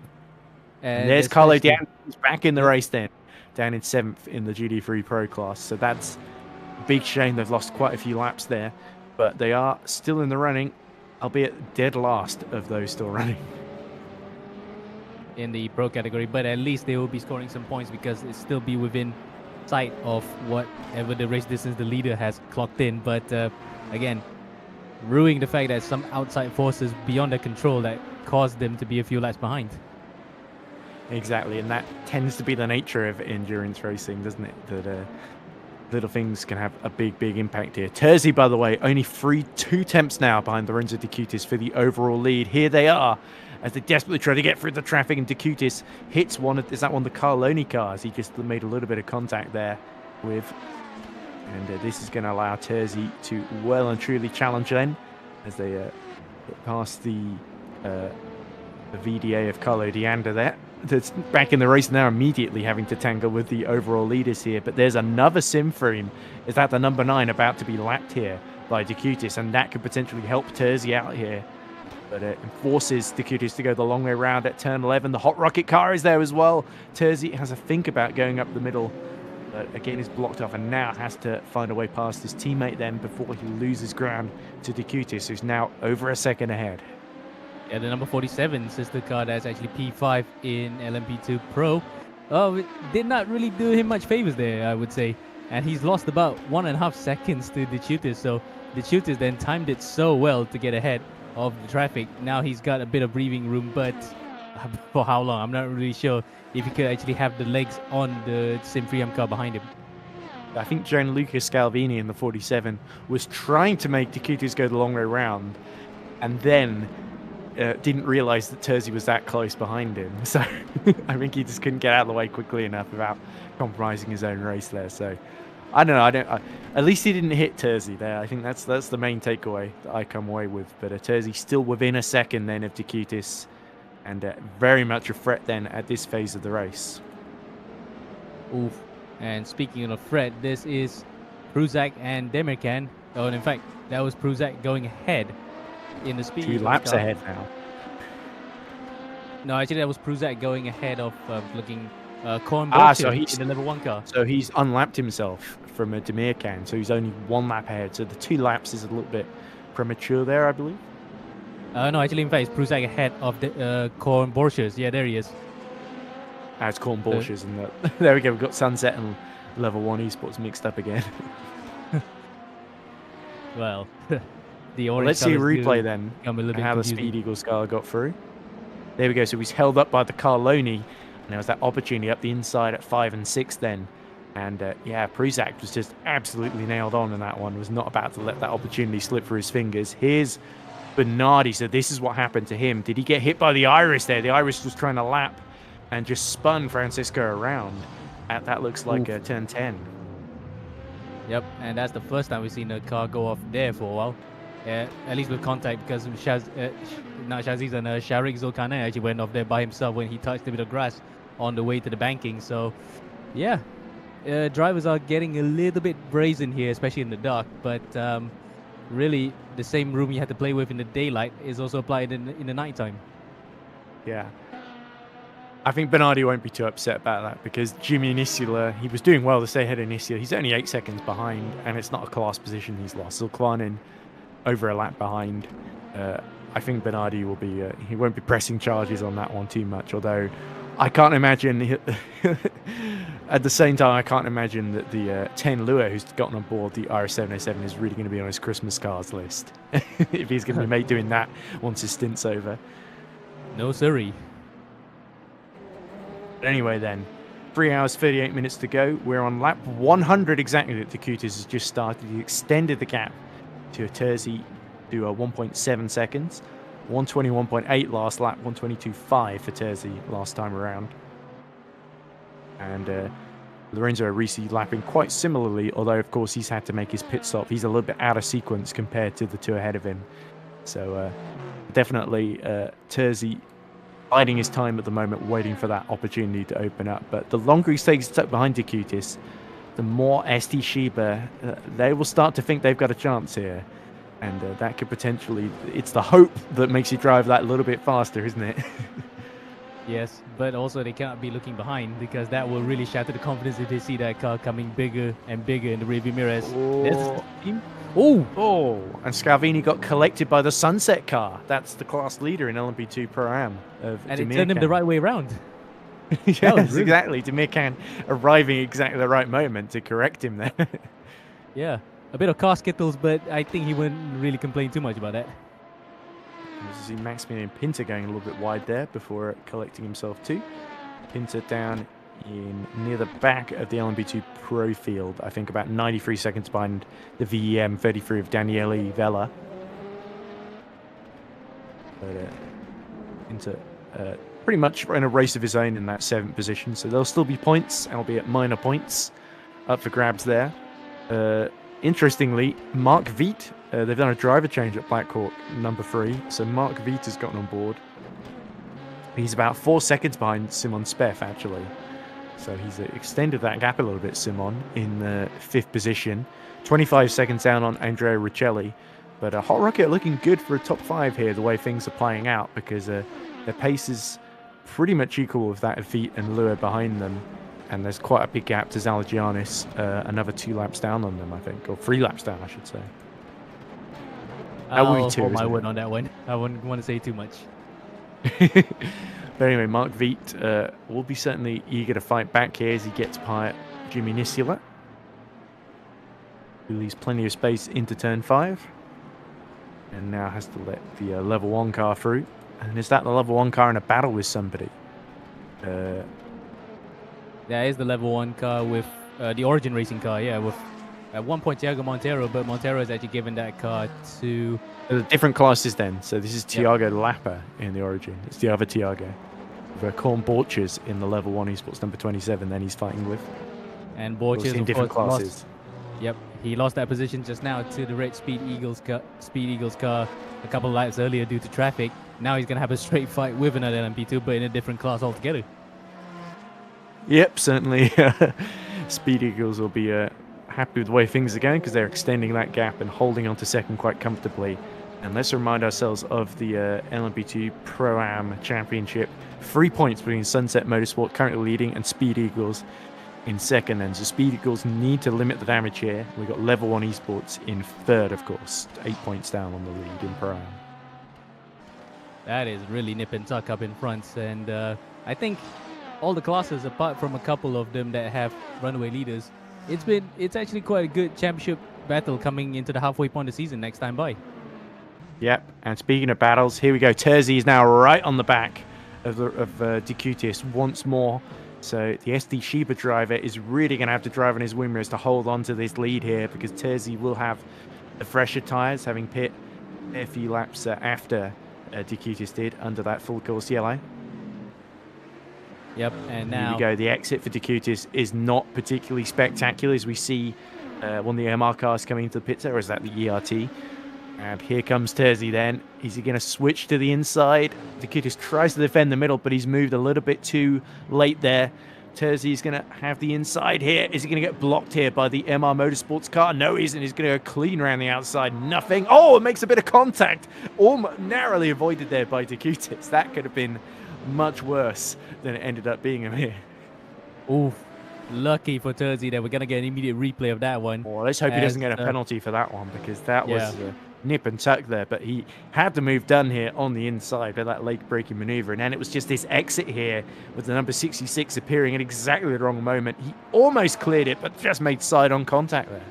And there's Carlo Dian back in the race then, down in 7th in the GD3 Pro class. So that's a big shame. They've lost quite a few laps there, but they are still in the running, albeit dead last of those still running. In the pro category, but at least they will be scoring some points because it still be within sight of whatever the race distance the leader has clocked in. But again, ruining the fact that some outside forces beyond their control that caused them to be a few laps behind. Exactly, and that tends to be the nature of endurance racing, doesn't it? That little things can have a big impact here. Terzi, by the way, only 2 tenths now behind Lorenzo De Cutis for the overall lead. Here they are as they desperately try to get through the traffic, and De Cutis hits one of the Carloni cars. He just made a little bit of contact there with, and this is going to allow Terzi to well and truly challenge then as they get past the VDA of Carlo Dianda there. That's back in the race now, immediately having to tangle with the overall leaders here. But there's another sim for him. Is that the number 9 about to be lapped here by De Cutis, and that could potentially help Terzi out here. But it forces De Cutis to go the long way around at turn 11. The Hot Rocket car is there as well. Terzi has a think about going up the middle, but again is blocked off and now has to find a way past his teammate then before he loses ground to De Cutis, who's now over a second ahead. Yeah, the number 47 sister car that's actually P5 in LMP2 Pro. Oh, it did not really do him much favors there, I would say. And he's lost about 1.5 seconds to De Cutis. So De Cutis then timed it so well to get ahead of the traffic. Now he's got a bit of breathing room, but for how long? I'm not really sure if he could actually have the legs on the Simfriam car behind him. I think Gianluca Scalvini in the 47 was trying to make De Cutis go the long way round, and then didn't realize that Terzi was that close behind him. So I think he just couldn't get out of the way quickly enough without compromising his own race there. So I don't know. At least he didn't hit Terzi there. I think that's the main takeaway that I come away with. But Terzi still within a second then of De Cutis, and very much a threat then at this phase of the race. Oof. And speaking of threat, this is Pruzak and Demirkan. Oh, and in fact, that was Pruzak going ahead in the speed. 2 laps ahead now. No, actually, that was Pruzak going ahead of looking Korn so in the level 1 car. So he's unlapped himself from a Demirkan, so he's only 1 lap ahead. So the 2 laps is a little bit premature there, I believe. No, actually, in fact, it's Pruzak ahead of the Korn Borchers. Yeah, there he is. It's Korn Borchers, and there we go. We've got Sunset and level 1 esports mixed up again. Well, the orange. Let's see a replay then. How the Speed Eagles car got through. There we go. So he's held up by the Carloni, and there was that opportunity up the inside at 5 and 6 then. And yeah, Pruzak was just absolutely nailed on in that one. Was not about to let that opportunity slip through his fingers. Here's Bernardi. So this is what happened to him. Did he get hit by the Iris there? The Iris was trying to lap and just spun Francisco around at that looks like turn 10. Yep, and that's the first time we've seen a car go off there for a while. At least with contact, because Shaziz and Sharik Zulkarnain actually went off there by himself when he touched a bit of grass on the way to the banking. So, yeah, drivers are getting a little bit brazen here, especially in the dark. But really, the same room you had to play with in the daylight is also applied in the nighttime. Yeah. I think Bernardi won't be too upset about that because Jimmy Nisula, he was doing well to stay ahead of Nisula. He's only 8 seconds behind, and it's not a class position he's lost. Zulkarnain over a lap behind. I think Bernardi will be, he won't be pressing charges on that one too much, although I can't imagine, at the same time, I can't imagine that the 10 Lua who's gotten on board the RS707 is really going to be on his Christmas cars list. If he's going to be doing that once his stint's over. No siree. But anyway then, 3 hours, 38 minutes to go. We're on lap 100 exactly that De Cutis has just started. He extended the gap to a Terzi to 1.7 seconds. 121.8 last lap, 122.5 for Terzi last time around. And Lorenzo Arisi lapping quite similarly, although of course he's had to make his pit stop. He's a little bit out of sequence compared to the two ahead of him. So definitely Terzi biding his time at the moment, waiting for that opportunity to open up. But the longer he stays stuck behind Dikutis, the more ST Shiba, they will start to think they've got a chance here. And that could potentially, it's the hope that makes you drive that a little bit faster, isn't it? Yes, but also they cannot be looking behind, because that will really shatter the confidence if they see that car coming bigger and bigger in the rearview mirrors. There's the team. Oh, and Scavini got collected by the Sunset car. That's the class leader in LMP2 Pro-Am. And it turned him the right way around. Yes, exactly. Demirkan arriving exactly the right moment to correct him there. Yeah, a bit of car skittles, but I think he wouldn't really complain too much about that. You see Maximilian Pinter going a little bit wide there before collecting himself too. Pinter down in near the back of the LMP2 Pro field, I think about 93 seconds behind the VEM 33 of Daniele Vella. But Pinter pretty much in a race of his own in that 7th position, so there'll still be points, albeit minor points, up for grabs there. Interestingly, Mark Viet, they've done a driver change at Blackhawk, number 3, so Mark Viet has gotten on board. He's about 4 seconds behind Simon Speff, actually. So he's extended that gap a little bit, Simon, in the 5th position. 25 seconds down on Andrea Riccelli. But Hot Rocket looking good for a top 5 here, the way things are playing out, because their pace is pretty much equal with that of Viet and Lua behind them. And there's quite a big gap to Zalagianis, another 2 laps down on them, I think, or 3 laps down, I should say. I'll hold my word on that one. I wouldn't want to say too much. But anyway, Mark Viet will be certainly eager to fight back here as he gets by Jimmy Nisula, who leaves plenty of space into turn 5, and now has to let the level 1 car through. And is that the level 1 car in a battle with somebody? That is the level 1 car with the Origin Racing car, yeah, with at one point Thiago Montero, but Montero has actually given that car to... different classes then, so this is Thiago Lappa in the Origin. It's the other Thiago. With Corn Borchers in the level 1 eSports number 27 then he's fighting with. And Borchers, in different classes. Yep, he lost that position just now to the red Speed Eagles car a couple of laps earlier due to traffic. Now he's going to have a straight fight with another LMP2, but in a different class altogether. Yep, certainly. Speed Eagles will be happy with the way things are going, because they're extending that gap and holding on to second quite comfortably. And let's remind ourselves of the LMP2 Pro-Am Championship. 3 points between Sunset Motorsport currently leading and Speed Eagles in second. And so Speed Eagles need to limit the damage here. We've got level 1 eSports in third, of course. 8 points down on the lead in Pro-Am. That is really nip and tuck up in front. And I think all the classes, apart from a couple of them that have runaway leaders, it's actually quite a good championship battle coming into the halfway point of the season next time by. Yep, and speaking of battles, here we go. Terzi is now right on the back of Dikutis once more. So the SD Shiba driver is really going to have to drive on his wing mirrors to hold on to this lead here, because Terzi will have the fresher tyres, having pit a few laps after Dikutis did under that full course yellow. Yep, and now... Here we go. The exit for Dikutis is not particularly spectacular, as we see one of the MR cars coming into the pit, or is that the ERT? And here comes Terzi then. Is he going to switch to the inside? Dikutis tries to defend the middle, but he's moved a little bit too late there. Terzi is going to have the inside here. Is he going to get blocked here by the MR Motorsports car? No, he isn't. He's going to go clean around the outside. Nothing. Oh, it makes a bit of contact. Almost narrowly avoided there by Dikutis. That could have been much worse than it ended up being here. Oof. Lucky for Terzi that we're going to get an immediate replay of that one. Oh, let's hope he doesn't get a penalty for that one, because that was nip and tuck there. But he had the move done here on the inside with that late braking maneuver. And then it was just this exit here with the number 66 appearing at exactly the wrong moment. He almost cleared it, but just made side-on contact there.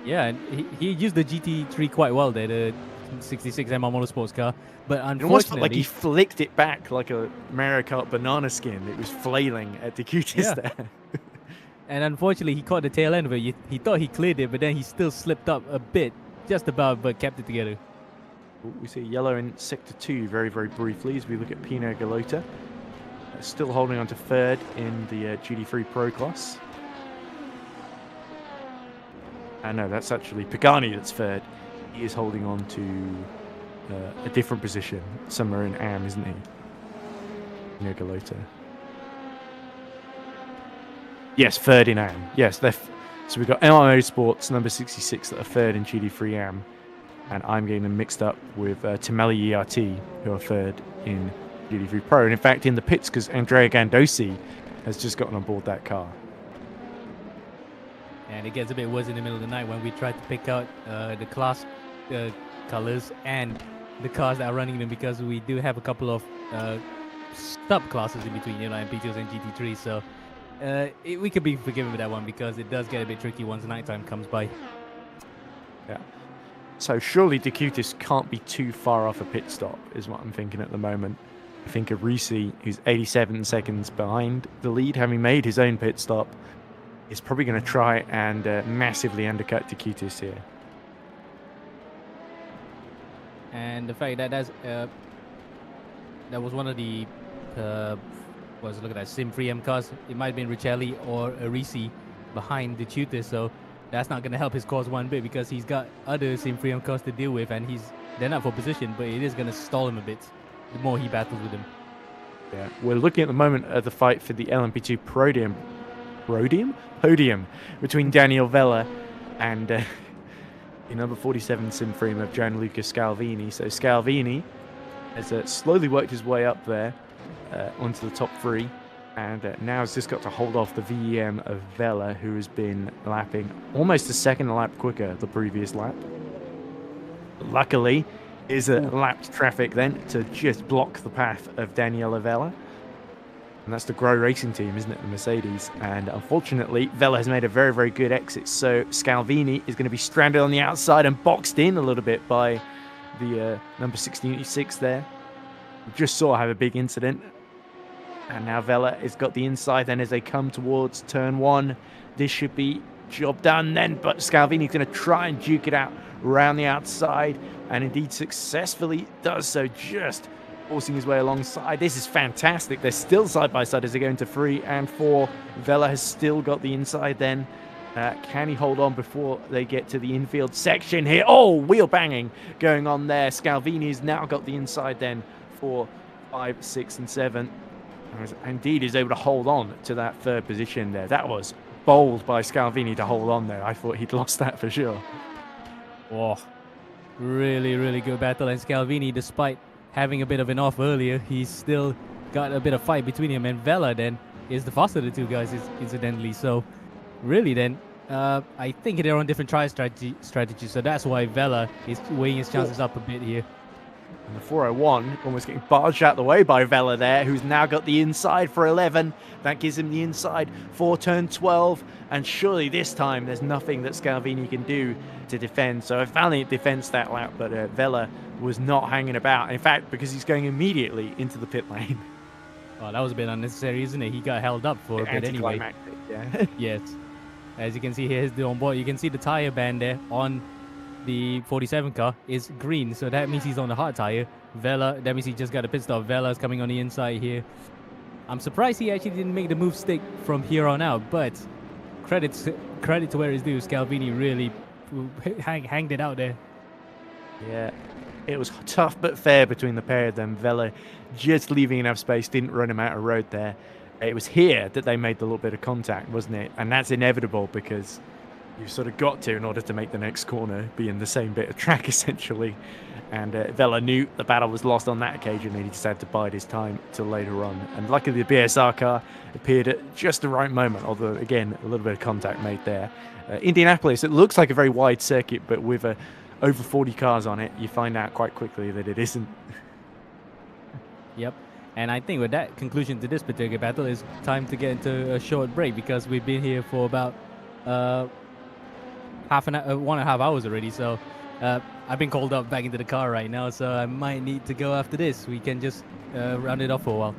Yeah, and he used the GT3 quite well there, the 66 MR Motorsports car. But unfortunately... It almost felt like he flicked it back like a Mario Kart banana skin. It was flailing at Dikutis there. And unfortunately, he caught the tail end of it. He thought he cleared it, but then he still slipped up a bit, just about, but kept it together. We see yellow in sector 2 very, very briefly as we look at Pino Galota. Still holding on to third in the GT3 Pro class. No, that's actually Pagani that's third. He is holding on to a different position somewhere in AM, isn't he? Pino Galota. Yes, third in AM. Yes, so we've got MMO Sports, number 66, that are third in GT3 AM. And I'm getting them mixed up with Timeli ERT, who are third in GT3 Pro. And in fact, in the pits, because Andrea Gandosi has just gotten on board that car. And it gets a bit worse in the middle of the night when we try to pick out the class colors and the cars that are running them, because we do have a couple of sub-classes in between, MP2s and GT3. So we could be forgiven with that one, because it does get a bit tricky once nighttime comes by. Yeah. So surely Decutis can't be too far off a pit stop, is what I'm thinking at the moment. I think Arisi, who's 87 seconds behind the lead, having made his own pit stop, is probably going to try and massively undercut Decutis here. And the fact that that was one of the look at that Sim 3M cars. It might have been Richelli or Arisi behind Decutis, so that's not going to help his cause one bit, because he's got other Sim 3M cars to deal with, and they're not for position, but it is going to stall him a bit the more he battles with them. Yeah, we're looking at the moment at the fight for the LMP2 podium between Daniel Vella and the number 47 Sim frame of Gianluca Scalvini. So Scalvini has slowly worked his way up there onto the top three, and now has just got to hold off the VEM of Vella, who has been lapping almost a second lap quicker the previous lap. Luckily, is a lapped traffic then to just block the path of Daniela Vella. And that's the Grow Racing team, isn't it, the Mercedes? And unfortunately, Vella has made a very, very good exit. So Scalvini is going to be stranded on the outside and boxed in a little bit by the number 66 there. We just saw have a big incident. And now Vella has got the inside then as they come towards turn one. This should be job done then, but Scalvini's going to try and duke it out around the outside, and indeed successfully does so, just forcing his way alongside. This is fantastic. They're still side by side as they go into 3 and 4. Vella has still got the inside then. Can he hold on before they get to the infield section here? Oh, wheel banging going on there. Scalvini has now got the inside then for 5, 6 and 7. Indeed is able to hold on to that third position there. That was bold by Scalvini to hold on there. I thought he'd lost that for sure. Oh, really, really good battle. And Scalvini, despite having a bit of an off earlier, he's still got a bit of fight between him. And Vella then is the faster of the two guys, incidentally. So really then, I think they're on different try strategies. So that's why Vella is weighing his chances up a bit here. And the 401 almost getting barged out the way by Vella there, who's now got the inside for 11. That gives him the inside for turn 12. And surely this time there's nothing that Scalvini can do to defend. So a valiant defense that lap, but Vella was not hanging about. In fact, because he's going immediately into the pit lane. Oh, that was a bit unnecessary, isn't it? He got held up for a bit anyway. Yeah. Yes. As you can see here, here's on board. You can see the tire band there on the 47 car is green, so that means he's on the hard tire. Vella, that means he just got a pit stop. Vella's coming on the inside here. I'm surprised he actually didn't make the move stick from here on out, but credit to where it's due. Scalvini really hanged it out there. Yeah, it was tough but fair between the pair of them. Vella just leaving enough space, didn't run him out of road there. It was here that they made the little bit of contact, wasn't it? And that's inevitable because you've sort of got to, in order to make the next corner, be in the same bit of track, essentially. And Vella knew the battle was lost on that occasion, and he decided to bide his time till later on. And luckily, the BSR car appeared at just the right moment, although, again, a little bit of contact made there. Indianapolis, it looks like a very wide circuit, but with over 40 cars on it, you find out quite quickly that it isn't. Yep. And I think with that conclusion to this particular battle, it's time to get into a short break, because we've been here for about 1.5 hours already. So I've been called up back into the car right now, so I might need to go after this. We can just round it off for a while.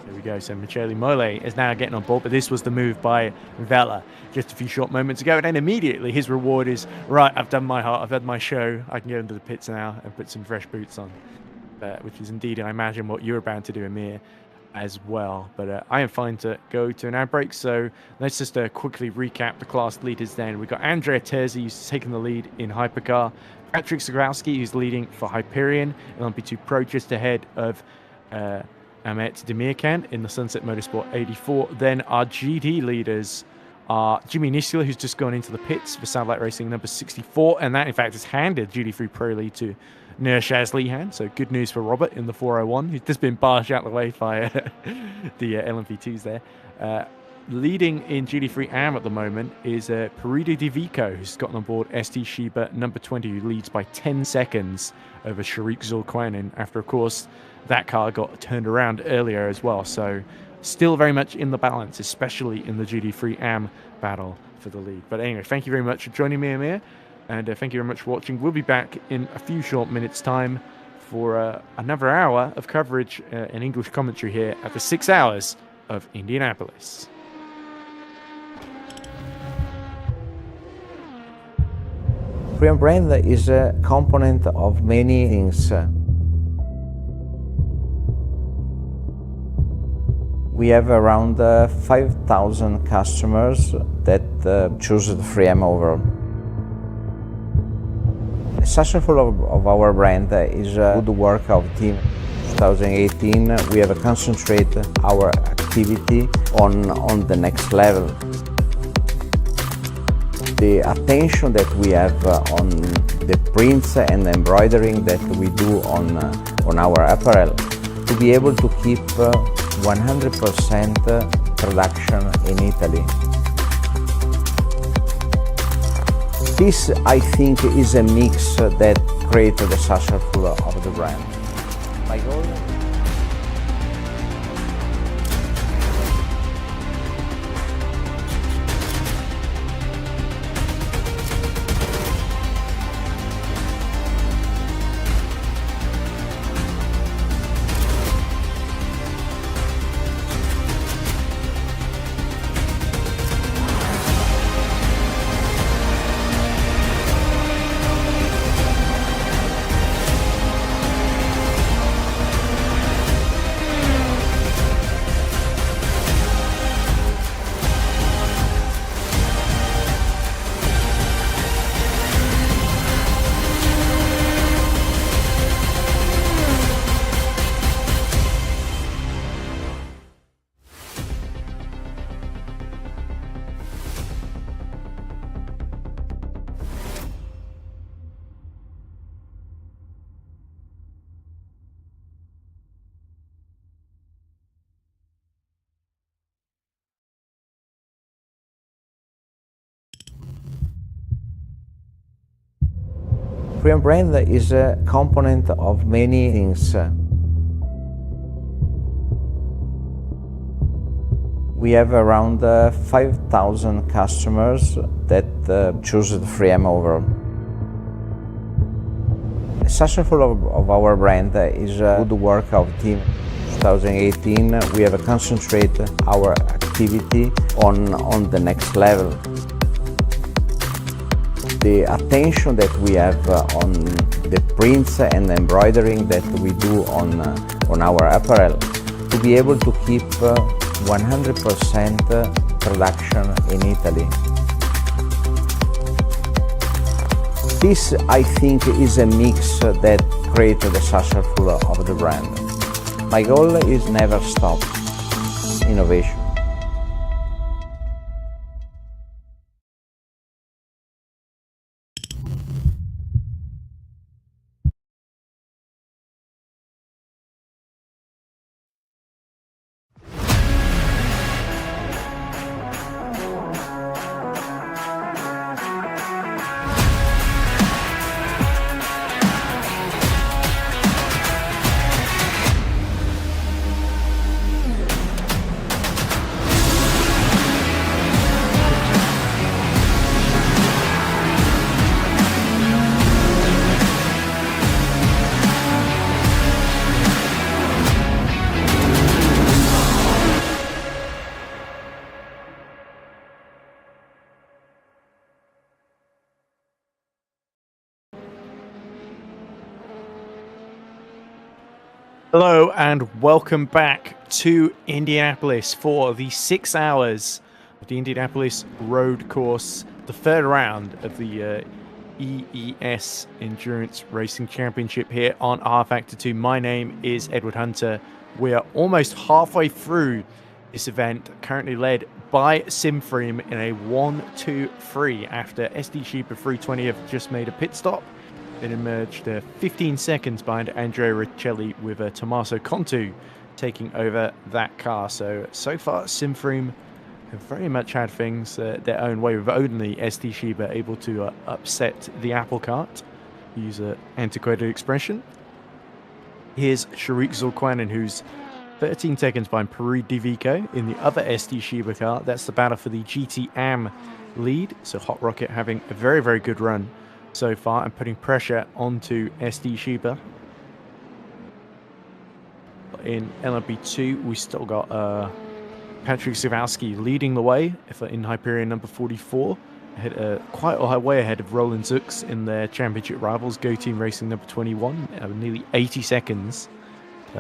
There we go. So Michele Mole is now getting on board, but this was the move by Vela just a few short moments ago. And then immediately his reward is, right, I've done my heart, I've had my show, I can go into the pits now and put some fresh boots on. Which is indeed, I imagine, what you're about to do, Amir, as well. But I am fine to go to an ad break. So let's just quickly recap the class leaders then. We've got Andrea Terzi, who's taking the lead in Hypercar. Patrick Zagrowski, who's leading for Hyperion. LMP2 Pro just ahead of Ahmet Demirkan in the Sunset Motorsport 84. Then our GD leaders are Jimmy Nisula, who's just gone into the pits for Satellite Racing number 64. And that, in fact, has handed GD3 Pro lead to Nurshaz Lihan. So good news for Robert in the 401, who's just been barged out of the way by the LMP2s there. Leading in GD3 AM at the moment is Perida Di Vico, who's gotten on board ST Shiba number 20, who leads by 10 seconds over Sharik Zulkarnain after, of course, that car got turned around earlier as well. So still very much in the balance, especially in the GD3 AM battle for the lead. But anyway, thank you very much for joining me, Amir, and thank you very much for watching. We'll be back in a few short minutes' time for another hour of coverage and English commentary here at the 6 hours of Indianapolis. Freedom brand is a component of many things. We have around 5,000 customers that choose the 3M over. The successful of our brand is good work of team. 2018, we have concentrated our activity on the next level. The attention that we have on the prints and embroidering that we do on our apparel, to be able to keep 100% production in Italy. This, I think, is a mix that creates the successful of the brand. My goal? Freedom brand is a component of many things. We have around 5,000 customers that choose the 3M over. The successful of our brand is good work of team. 2018, we have concentrated our activity on the next level. The attention that we have on the prints and embroidering that we do on our apparel, to be able to keep 100% production in Italy. This, I think, is a mix that creates the successful of the brand. My goal is never stop innovation. Hello and welcome back to Indianapolis for the 6 hours of the Indianapolis road course, the third round of the EES Endurance Racing Championship here on rFactor 2. My name is Edward Hunter. We are almost halfway through this event, currently led by Simfream in a 1-2-3 after SD Sheepa 320 have just made a pit stop. It emerged 15 seconds behind Andrea Riccelli with Tommaso Contu taking over that car. So far, Simfream have very much had things their own way, with only SD Sheepa able to upset the apple cart, use an antiquated expression. Here's Sharik Zulquanin, who's 13 seconds behind Peri Divico in the other SD Sheepa car. That's the battle for the GT Am lead. So Hot Rocket having a very, very good run so far and putting pressure onto SD Sheepa. In LMP2, we still got Patrick Zawalski leading the way in Hyperion number 44. Quite a way ahead of Roland Zux in their championship rivals, Go Team Racing number 21, nearly 80 seconds,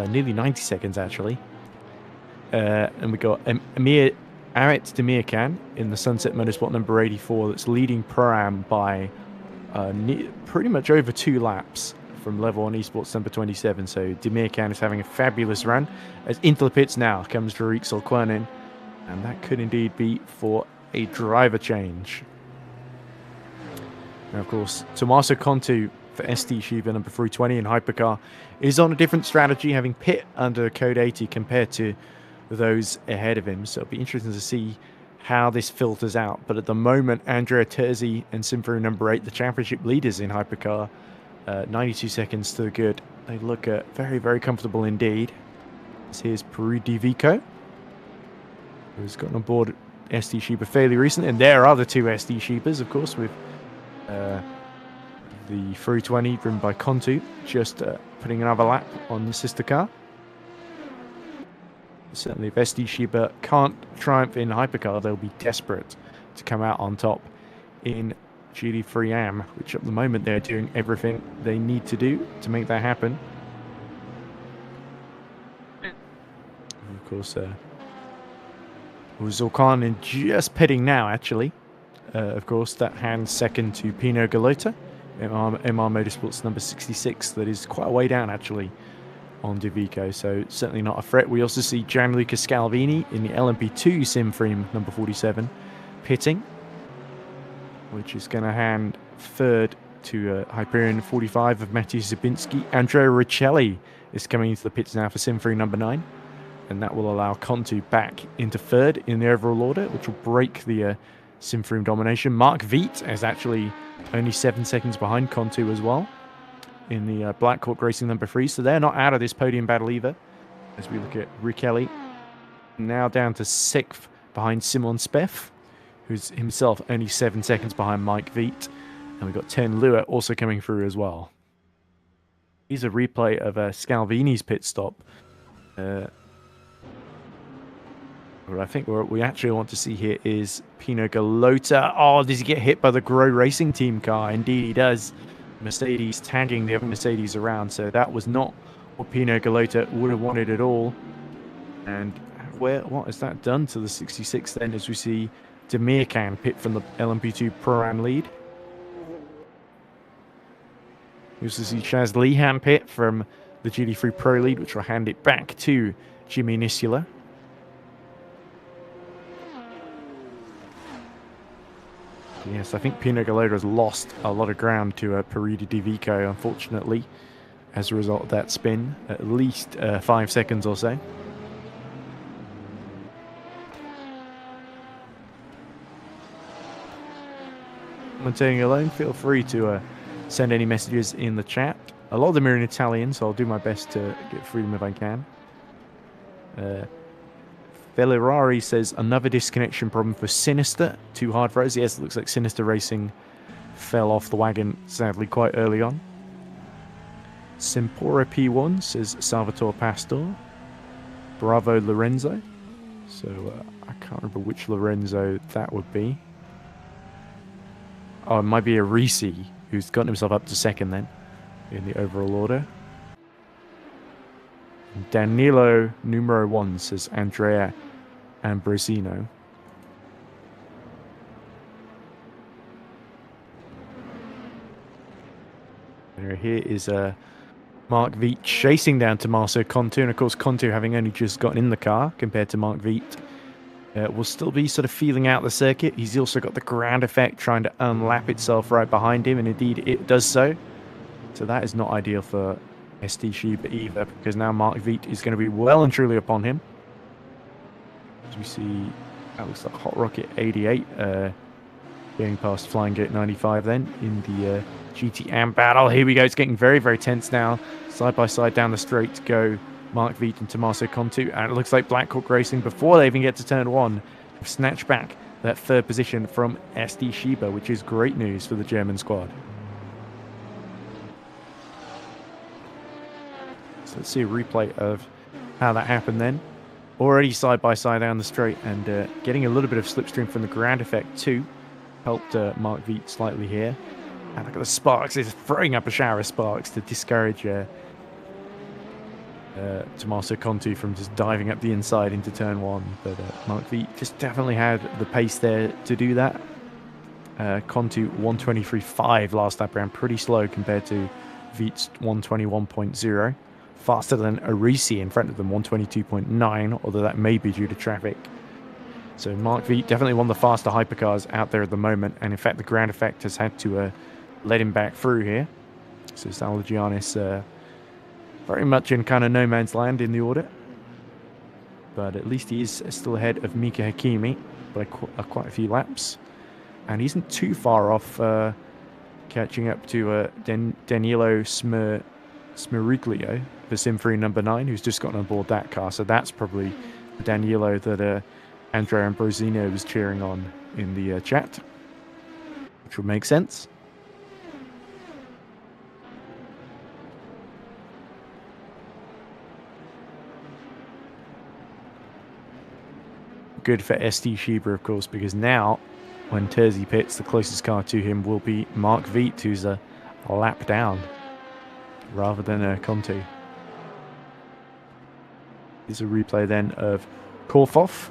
nearly 90 seconds actually. And we got Aret Demirkan in the Sunset Motorsport number 84 that's leading Pro-Am by pretty much over 2 laps from level 1 eSports number 27. So Demirkan is having a fabulous run. As into the pits now comes Sharik Zulquanin, and that could indeed be for a driver change. Now, of course, Tommaso Contu for SD Sheepa number 320 in Hypercar is on a different strategy, having pit under code 80 compared to those ahead of him. So it'll be interesting to see how this filters out. But at the moment, Andrea Terzi and Simfream number 8, the championship leaders in Hypercar, 92 seconds to the good. They look very, very comfortable indeed. Here's Peri Divico, who's gotten on board SD Sheepa fairly recently. And there are the 2 SD Sheepas, of course, with the 320 driven by Contu, just putting another lap on the sister car. Certainly, if SD Sheepa can't triumph in Hypercar, they'll be desperate to come out on top in GT3 Am, which at the moment they're doing everything they need to do to make that happen. Of course, Zulquanin just pitting now, actually. Of course, that hands second to Pino Galota, MR Motorsports number 66. That is quite a way down, actually, on Divico, so certainly not a threat. We also see Gianluca Scalvini in the LMP2 Simfream number 47 pitting, which is going to hand third to Hyperion 45 of Matthew Zabinski. Andrea Riccelli is coming into the pits now for Simfream number 9, and that will allow Contu back into third in the overall order, which will break the Simfream domination. Mark Viet is actually only 7 seconds behind Contu as well in the Black Hawk Racing number 3, so they're not out of this podium battle either. As we look at Riccelli, now down to 6th behind Simon Speff, who's himself only 7 seconds behind Mike Viet. And we've got 10 Lua also coming through as well. Here's a replay of Scalvini's pit stop. What I think what we actually want to see here is Pino Galota. Oh, does he get hit by the Grow Racing Team car? Indeed he does. Mercedes tagging the other Mercedes around, so that was not what Pino Galota would have wanted at all. And what has that done to the 66 then, as we see Demirkan pit from the LMP2 Pro-Am lead? We also see Chaz Lehan pit from the GT3 Pro lead, which will hand it back to Jimmy Nisula. Yes, I think Pino Galota has lost a lot of ground to Peri Divico, unfortunately, as a result of that spin, at least 5 seconds or so. Commentating alone, feel free to send any messages in the chat. A lot of them are in Italian, so I'll do my best to get through them if I can. Ferrari says another disconnection problem for Sinister. Too hard for us. Yes, it looks like Sinister Racing fell off the wagon, sadly, quite early on. Simpora P1 says Salvatore Pastor. Bravo Lorenzo. So I can't remember which Lorenzo that would be. Oh, it might be a Risi, who's gotten himself up to second then in the overall order. Danilo numero 1, says Andrea Ambrosino. Here is Mark Viet chasing down Tommaso Contu, and of course Contu, having only just gotten in the car compared to Mark Viet, will still be sort of feeling out the circuit. He's also got the ground effect trying to unlap itself right behind him, and indeed it does so. So that is not ideal for ST Shiba either, because now Mark Viet is going to be well and truly upon him. As we see, that looks like Hot Rocket 88 going past Flying Gate 95 then in the GT battle. Here we go. It's getting very, very tense now. Side by side down the straight to go Mark Viet and Tommaso Contu. And it looks like Black Hawk Racing, before they even get to turn 1, have snatched back that 3rd position from ST Shiba, which is great news for the German squad. So let's see a replay of how that happened then. Already side by side down the straight, and getting a little bit of slipstream from the ground effect too. Helped Mark Viet slightly here. And look at the sparks. It's throwing up a shower of sparks to discourage Tommaso Contu from just diving up the inside into turn 1. But Mark Viet just definitely had the pace there to do that. Contu 123.5 last lap round. Pretty slow compared to Viet's 121.0. Faster than Arisi in front of them, 122.9, although that may be due to traffic. So Mark Viet definitely one of the faster hypercars out there at the moment, and in fact the ground effect has had to let him back through here. So Salvagianis very much in kind of no man's land in the order, but at least he is still ahead of Mika Hakimi by quite a few laps, and he isn't too far off catching up to Danilo Smirriglio for Sim3 number 9, who's just gotten on board that car. So that's probably the Danilo that Andrea Ambrosino was cheering on in the chat, which would make sense. Good for ST Shiba, of course, because now when Terzi pits, the closest car to him will be Mark Viet, who's a lap down rather than Contu. Here's a replay then of Korfov.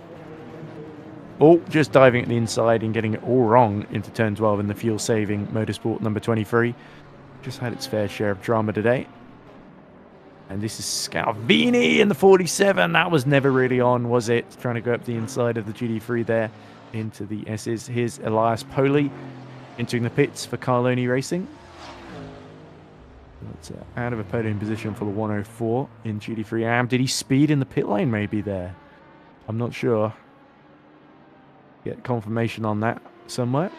Oh, just diving at the inside and getting it all wrong into turn 12 in the fuel-saving Motorsport number 23. Just had its fair share of drama today. And this is Scalvini in the 47. That was never really on, was it? Trying to go up the inside of the GT3 there into the S's. Here's Elias Poli entering the pits for Carloni Racing. That's out of a podium position for the 104 in GT3 Did he speed in the pit lane maybe there? I'm not sure. Get confirmation on that somewhere.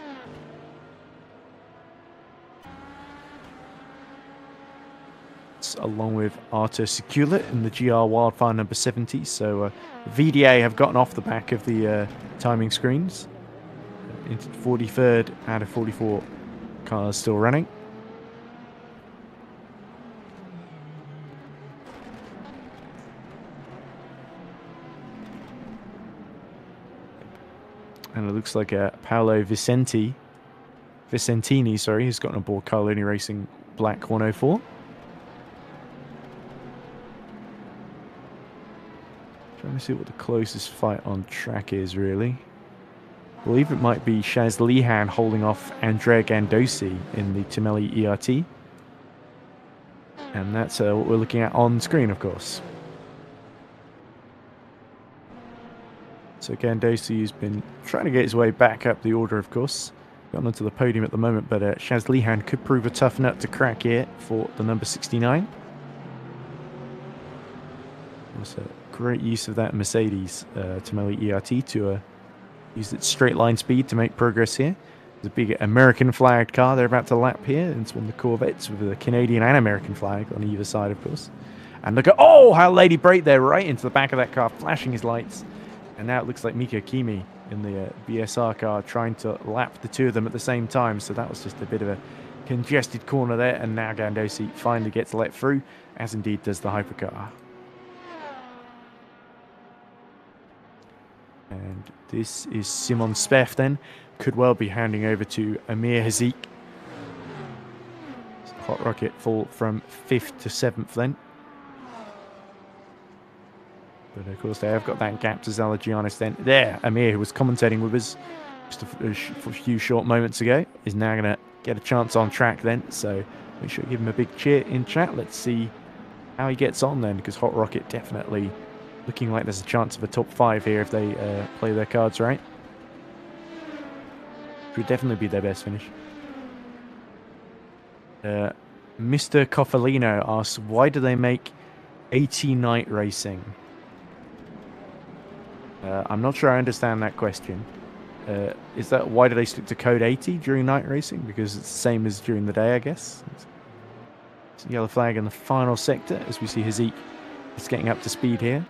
It's along with Artur Sekula in the GR Wildfire number 70. So VDA have gotten off the back of the timing screens. Into 43rd out of 44 cars still running. And it looks like Paolo Vicentini, who's gotten aboard Carloni Racing Black 104. Trying to see what the closest fight on track is, really. I believe it might be Shaz Lihan holding off Andrea Gandosi in the Timelli ERT. And that's what we're looking at on screen, of course. So Gandosi has been trying to get his way back up the order, of course. Got onto the podium at the moment, but Shaz Lihan could prove a tough nut to crack here for the number 69. Also, great use of that Mercedes Timelli ERT to use its straight line speed to make progress here. There's a big American flagged car they're about to lap here. And it's one of the Corvettes with a Canadian and American flag on either side, of course. And look at, oh, how Lady Brake there, right into the back of that car, flashing his lights. And now it looks like Mika Kimi in the BSR car trying to lap the two of them at the same time. So that was just a bit of a congested corner there. And now Gandosi finally gets let through, as indeed does the hypercar. And this is Simon Speff then. Could well be handing over to Amir Hazik. So Hot Rocket fall from 5th to 7th then. But of course, they have got that gap to Zalagianis then. There, Amir, who was commentating with us just a few short moments ago, is now going to get a chance on track then. So make sure you give him a big cheer in chat. Let's see how he gets on then, because Hot Rocket definitely looking like there's a chance of a top 5 here if they play their cards right. It would definitely be their best finish. Mr. Coffolino asks, why do they make 80 night racing? I'm not sure I understand that question. Is that why do they stick to code 80 during night racing? Because it's the same as during the day, I guess. It's a yellow flag in the final sector as we see Hazik is getting up to speed here.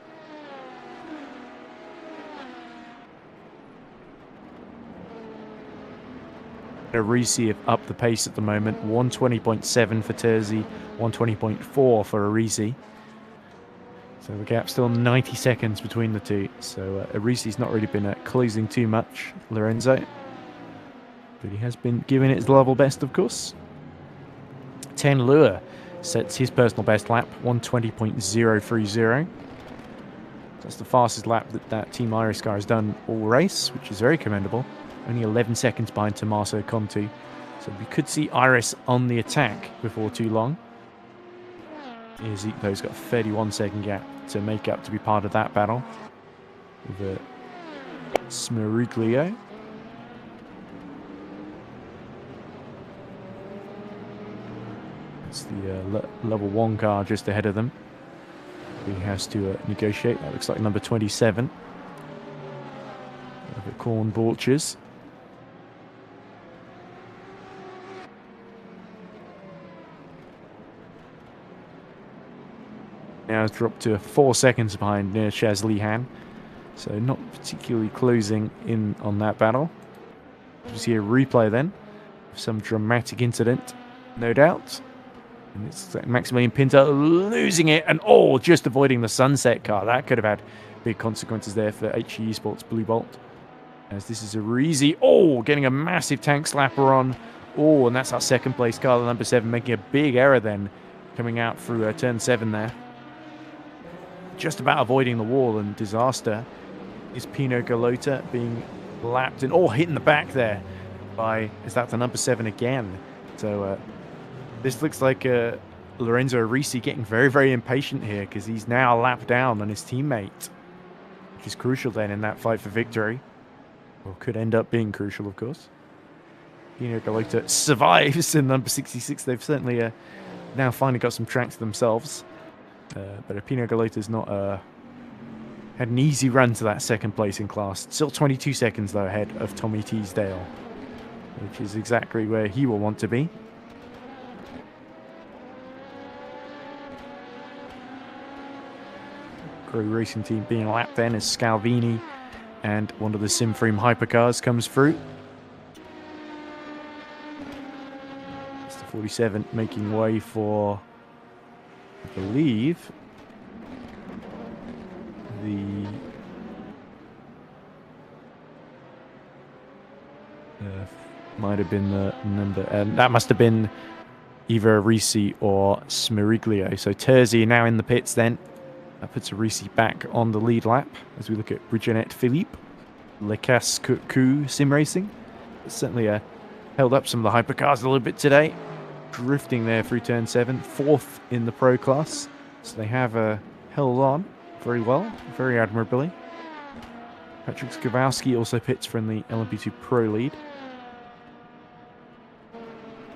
Arisi have upped the pace at the moment. 120.7 for Terzi, 120.4 for Arisi. So the gap's still 90 seconds between the two. So Arisi's not really been closing too much, Lorenzo. But he has been giving it his level best, of course. 10 Lure sets his personal best lap, 120.030. That's the fastest lap that Team Iris car has done all race, which is very commendable. Only 11 seconds behind Tommaso Conti. So we could see Iris on the attack before too long. Zito's got a 31-second gap to make up to be part of that battle with Smeriglio. It's the level 1 car just ahead of them. He has to negotiate. That looks like number 27. The Corn Borchers. Now it's dropped to 4 seconds behind near Chaz Lihan. So not particularly closing in on that battle. You see a replay then of some dramatic incident, no doubt. And it's Maximilian Pinto losing it and just avoiding the sunset car. That could have had big consequences there for HE Esports Blue Bolt. As this is Arisi, getting a massive tank slapper on. And that's our second place car, the number 7, making a big error then coming out through turn 7 there. Just about avoiding the wall, and disaster is Pino Galota being lapped and hitting the back there by, is that the number 7 again? So this looks like Lorenzo Arisi getting very, very impatient here, because he's now a lap down on his teammate, which is crucial then in that fight for victory, or could end up being crucial, of course. Pino Galota survives in number 66. They've certainly now finally got some track to themselves. But Pino Galota's not had an easy run to that second place in class. Still 22 seconds though ahead of Tommy Teasdale, which is exactly where he will want to be. Crew Racing Team being lapped then as Scalvini and one of the Simframe hypercars comes through. It's the 47 making way for, I believe, the might have been the number, and that must have been either Arisi or Smeriglio. So Terzi now in the pits then. That puts Arisi back on the lead lap as we look at Brigitte Philippe, Lecasque Sim Racing. Certainly held up some of the hypercars a little bit today. Drifting there through turn 7, 4th in the pro class. So they have held on very well, very admirably. Patrick Skowalski also pits from the LMP2 Pro lead.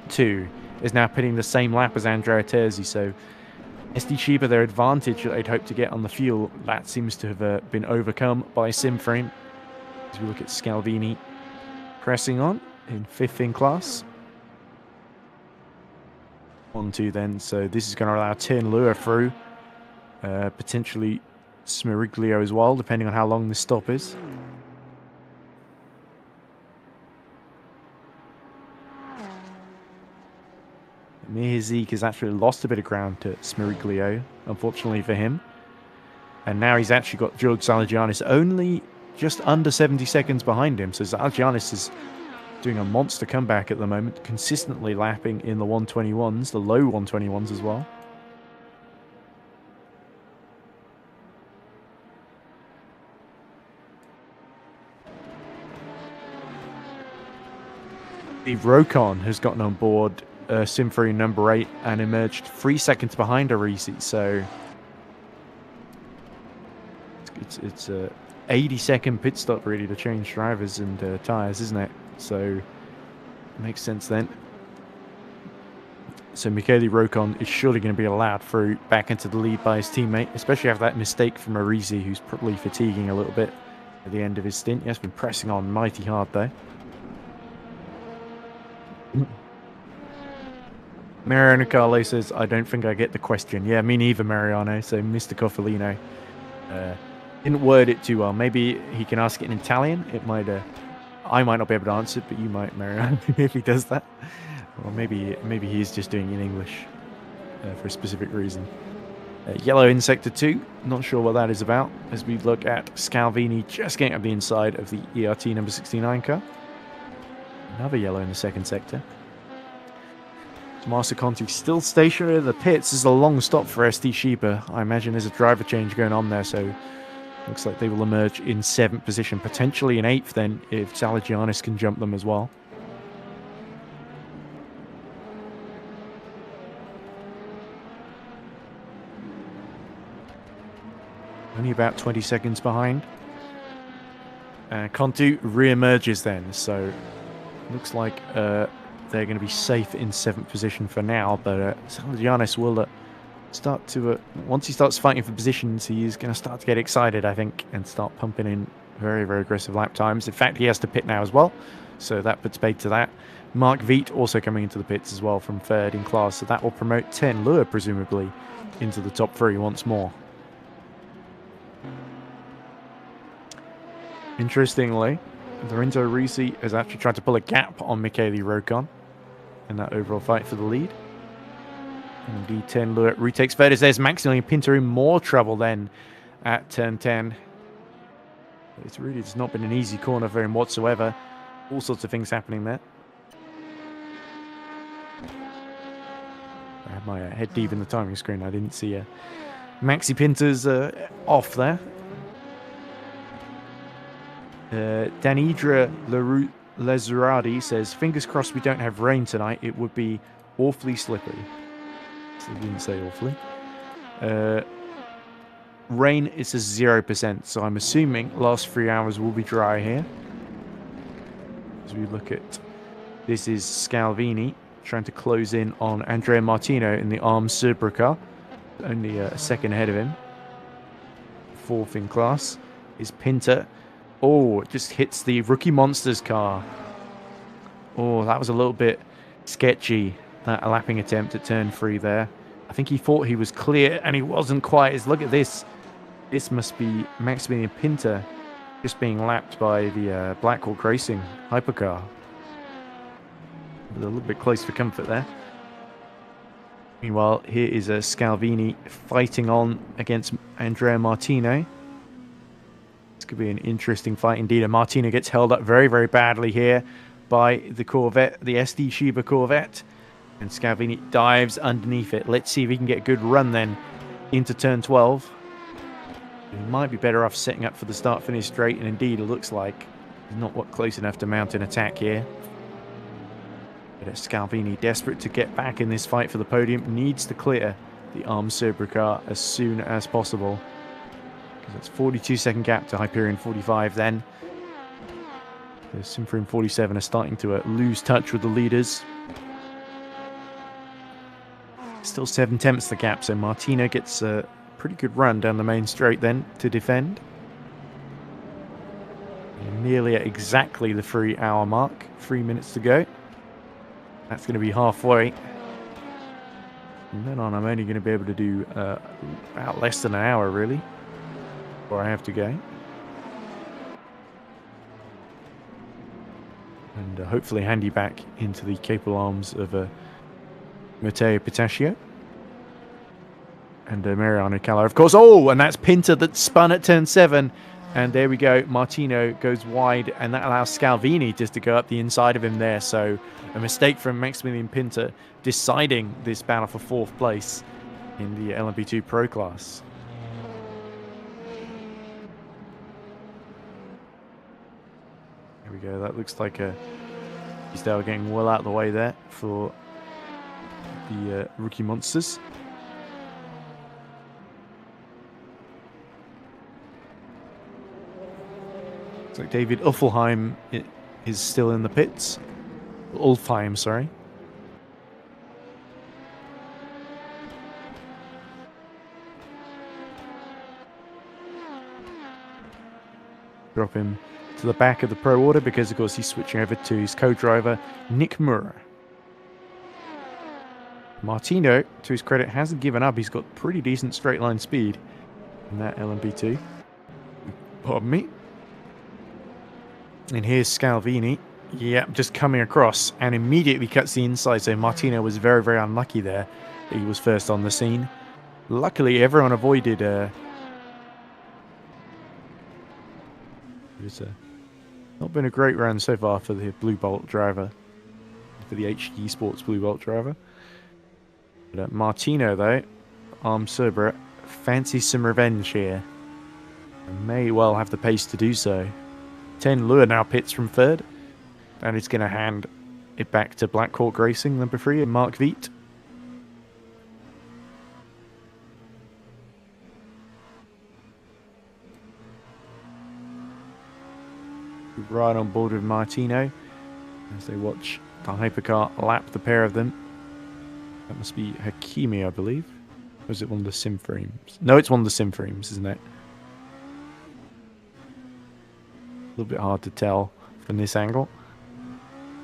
2 is now pitting the same lap as Andrea Terzi, so SD Chiba, their advantage that they'd hoped to get on the fuel, that seems to have been overcome by Simframe. As we look at Scalvini pressing on in 5th in class. 1-2 then, so this is going to allow Tin Lure through, potentially Smeriglio as well, depending on how long this stop is. Mihazik has actually lost a bit of ground to Smeriglio, unfortunately for him. And now he's actually got George Zalagianis only just under 70 seconds behind him, so Zalagianis is doing a monster comeback at the moment, consistently lapping in the 121s, the low 121s as well. Rokon has gotten on board Symphony number 8 and emerged 3 seconds behind Arisi. So it's a 80-second pit stop really to change drivers and tyres, isn't it? So it makes sense then. So Michele Rokon is surely going to be allowed through back into the lead by his teammate, especially after that mistake from Arisi, who's probably fatiguing a little bit at the end of his stint. He has been pressing on mighty hard though. Mariano Carlo says, I don't think I get the question. Yeah, me neither, Mariano. So Mr. Coffolino didn't word it too well. Maybe he can ask it in Italian. It might, I might not be able to answer it, but you might, Mariano, if he does that. Or maybe he's just doing it in English for a specific reason. Yellow in Sector 2. Not sure what that is about, as we look at Scalvini just getting up the inside of the ERT number 69 car. Another yellow in the second sector. Master Conti still stationary in the pits. This is a long stop for ST Sheba. I imagine there's a driver change going on there, so looks like they will emerge in 7th position, potentially in 8th then, if Salagianis can jump them as well. Only about 20 seconds behind. Conti re-emerges then, so looks like they're going to be safe in 7th position for now, but Salagianis will start to, once he starts fighting for positions, he is going to start to get excited, I think, and start pumping in very, very aggressive lap times. In fact, he has to pit now as well, so that puts paid to that. Mark Viet also coming into the pits as well from 3rd in class, so that will promote 10 Lure, presumably, into the top 3 once more. Interestingly, Lorenzo Risi has actually tried to pull a gap on Michele Rokon in that overall fight for the lead. And D10 Lure retakes third as there's Maximilian Pinto in more trouble then at turn 10. It's really just not been an easy corner for him whatsoever. All sorts of things happening there. I had my head deep in the timing screen. I didn't see Maxi Pinto's off there. Danidra Lezuradi says, fingers crossed we don't have rain tonight. It would be awfully slippery. So he didn't say awfully. Rain is a 0%, so I'm assuming last 3 hours will be dry here. As we look at, this is Scalvini trying to close in on Andrea Martino in the Arms Subra car. Only a second ahead of him. 4th in class is Pinto. Oh, it just hits the Rookie Monsters car. Oh, that was a little bit sketchy, that lapping attempt at turn 3 there. I think he thought he was clear, and he wasn't quite. Look at this. This must be Maximilian Pinto just being lapped by the Blackhawk Racing hypercar. A little bit close for comfort there. Meanwhile, here is Scalvini fighting on against Andrea Martino. Could be an interesting fight indeed. And Martino gets held up very, very badly here by the Corvette, the SD Sheba Corvette. And Scalvini dives underneath it. Let's see if he can get a good run then into turn 12. He might be better off setting up for the start-finish straight. And indeed, it looks like he's not close enough to mount an attack here. But Scalvini, desperate to get back in this fight for the podium, needs to clear the Arms Subra car as soon as possible. That's 42-second gap to Hyperion 45 then. The Symphony 47 are starting to lose touch with the leaders. Still 7/10 the gap, so Martino gets a pretty good run down the main straight then to defend. And nearly at exactly the 3-hour mark. 3 minutes to go. That's going to be halfway. From then on, I'm only going to be able to do about less than an hour, really. Where I have to go. And hopefully hand you back into the capable arms of Matteo Petaccio. And Mariano Callo, of course. Oh, and that's Pinto that spun at turn 7. And there we go. Martino goes wide, and that allows Scalvini just to go up the inside of him there. So a mistake from Maximilian Pinto deciding this battle for 4th place in the LMP2 Pro class. There we go. That looks like a He's now getting well out of the way there for the rookie monsters. Looks like David Uffelheim is still in the pits. Ulfheim, sorry. Drop him to the back of the pro order because, of course, he's switching over to his co-driver, Nick Moore. Martino, to his credit, hasn't given up. He's got pretty decent straight line speed in that LMP2. Pardon me. And here's Scalvini. Yeah, just coming across and immediately cuts the inside. So Martino was very, very unlucky there that he was first on the scene. Luckily, everyone avoided... It's not been a great run so far for the Blue Bolt driver, for the HD Sports Blue Bolt driver. But Martino, though, armed sober, fancies some revenge here. And may well have the pace to do so. 10 Lure now pits from third. And he's going to hand it back to Black Hawk Racing, number 3, and Mark Viet. Right on board with Martino as they watch the hypercar lap the pair of them. That must be Hakimi, I believe. Or is it one of the sim frames? No, it's one of the sim frames, isn't it? A little bit hard to tell from this angle.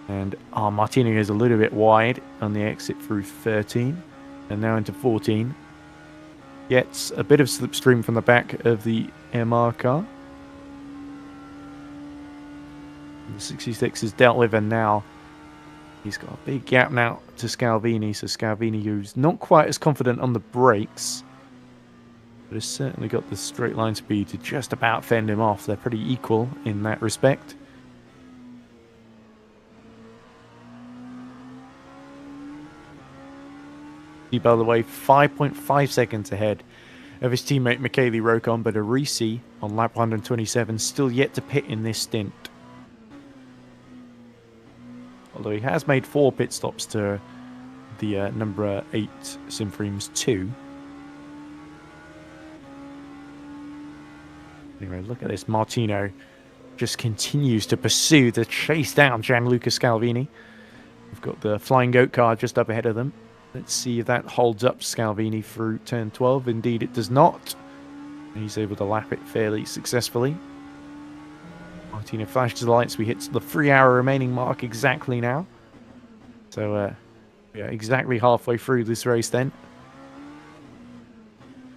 And Martino goes a little bit wide on the exit through 13 and now into 14. Gets a bit of slipstream from the back of the MR car. The 66 is dealt with, and now he's got a big gap now to Scalvini. So Scalvini, who's not quite as confident on the brakes, but has certainly got the straight line speed to just about fend him off. They're pretty equal in that respect. He, by the way, 5.5 seconds ahead of his teammate Michele Rocon, but Arisi on lap 127 still yet to pit in this stint. Although he has made 4 pit stops to the number 8 Simframes 2. Anyway, look at this. Martino just continues to pursue the chase down Gianluca Scalvini. We've got the Flying Goat car just up ahead of them. Let's see if that holds up Scalvini through turn 12. Indeed, it does not. And he's able to lap it fairly successfully. Martino flashes the lights. We hit the 3-hour remaining mark exactly now. So, yeah, exactly halfway through this race then.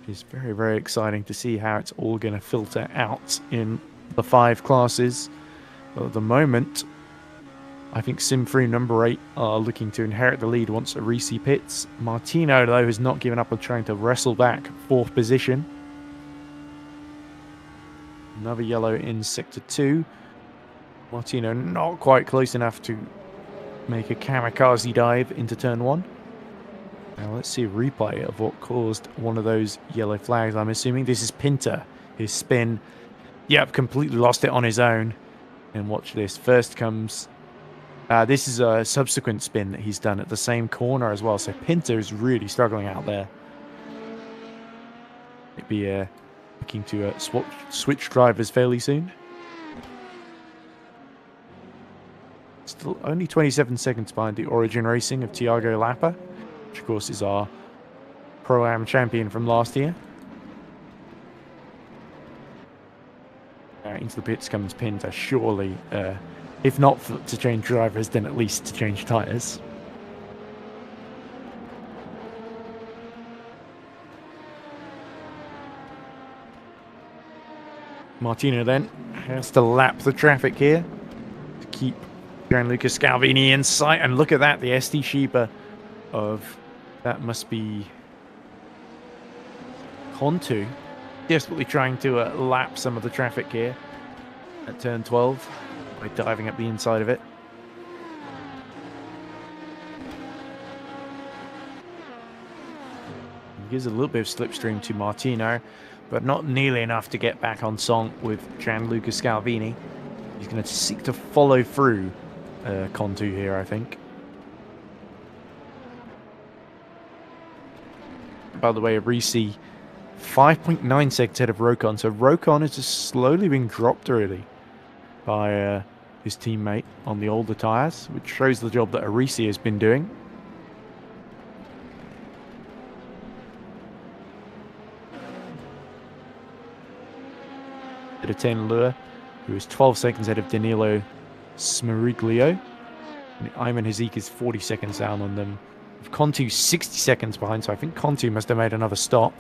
It's very, very exciting to see how it's all going to filter out in the 5 classes. But at the moment, I think Simframe number 8 are looking to inherit the lead once Arisi pits. Martino, though, has not given up on trying to wrestle back 4th position. Another yellow in sector 2. Martino not quite close enough to make a kamikaze dive into turn 1. Now let's see a replay of what caused one of those yellow flags. I'm assuming this is Pinter. His spin. Yep, completely lost it on his own. And watch this. First comes... this is a subsequent spin that he's done at the same corner as well. So Pinter is really struggling out there. Maybe looking to switch drivers fairly soon. Still only 27 seconds behind the Origin Racing of Thiago Lapa, which of course is our Pro-Am champion from last year. Into the pits comes Pinter, surely, if not to change drivers, then at least to change tyres. Martino then has to lap the traffic here to keep Gianluca Scalvini in sight. And look at that, the SD Sheba of, that must be Contu, desperately trying to lap some of the traffic here at turn 12 by diving up the inside of it. He gives a little bit of slipstream to Martino, but not nearly enough to get back on song with Gianluca Scalvini. He's going to seek to follow through Contu here, I think. By the way, Risi 5.9 seconds ahead of Rokon. So Rokon is just slowly being dropped really by his teammate on the older tyres, which shows the job that Arisi has been doing. Bit of 10 Lure, who is 12 seconds ahead of Danilo Smiriglio. And Ayman Hazik is 40 seconds down on them. Contu 60 seconds behind, so I think Contu must have made another stop.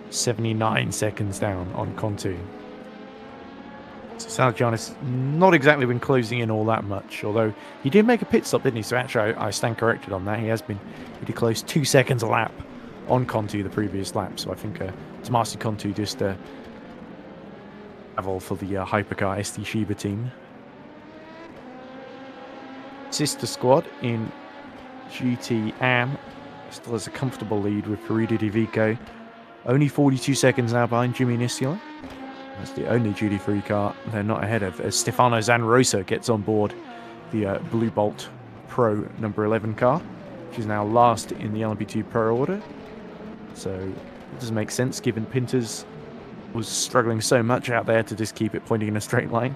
79 seconds down on Contu. So Salgianis not exactly been closing in all that much, although he did make a pit stop, didn't he? So actually I stand corrected on that. He has been pretty close, 2 seconds a lap on Contu the previous lap. So I think Tomasi Contu just travel for the Hypercar ST Shiba team. Sister squad in GT Am still has a comfortable lead with Corrida Di Vico. Only 42 seconds now behind Jimmy Nissiola. That's the only duty-free car they're not ahead of, as Stefano Zanrosa gets on board the Blue Bolt Pro number 11 car, which is now last in the LMP2 Pro order. So it doesn't make sense given Pinters was struggling so much out there to just keep it pointing in a straight line.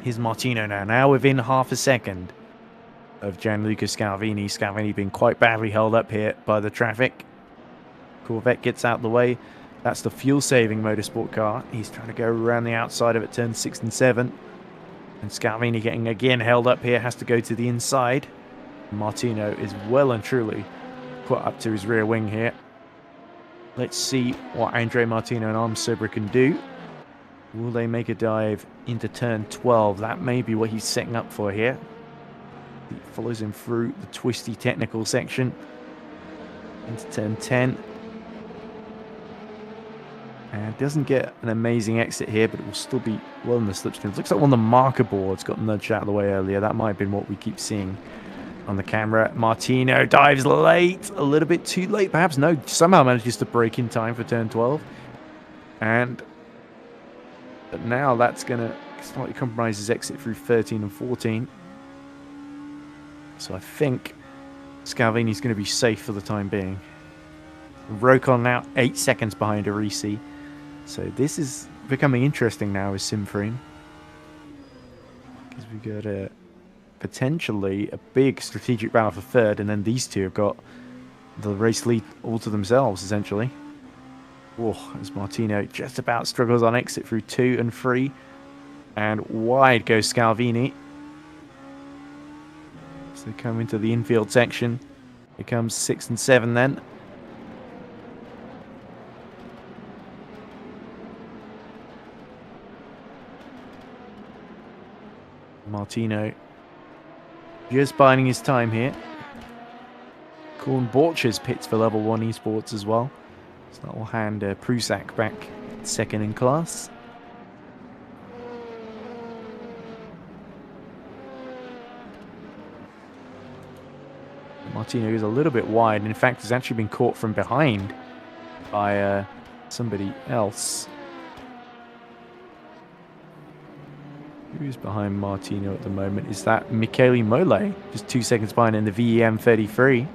Here's Martino now within half a second of Gianluca Scalvini. Scalvini being quite badly held up here by the traffic. Corvette gets out the way. That's the fuel-saving motorsport car. He's trying to go around the outside of it, turn 6 and 7. And Scalvini getting again held up here, has to go to the inside. Martino is well and truly put up to his rear wing here. Let's see what Andre Martino and Armsobra can do. Will they make a dive into turn 12? That may be what he's setting up for here. He follows him through the twisty technical section into turn 10. And doesn't get an amazing exit here, but it will still be well in the slipstream. Looks like one of the marker boards got nudged out of the way earlier. That might have been what we keep seeing on the camera. Martino dives late, a little bit too late perhaps. No, somehow manages to break in time for turn 12. But now that's going to slightly compromise his exit through 13 and 14. So I think Scalvini's going to be safe for the time being. Rokon now 8 seconds behind Arisi. So this is becoming interesting now with Simframe. Because we've got potentially a big strategic battle for third, and then these two have got the race lead all to themselves, essentially. Oh, as Martino just about struggles on exit through 2 and 3. And wide goes Scalvini. So they come into the infield section. Here comes 6 and 7 then. Martino just biding his time here. Korn Borchers pits for level 1 esports as well. So that will hand Prusak back second in class. Martino is a little bit wide. In fact, has actually been caught from behind by somebody else. Who is behind Martino at the moment? Is that Michele Mole? Just 2 seconds behind in the VEM 33.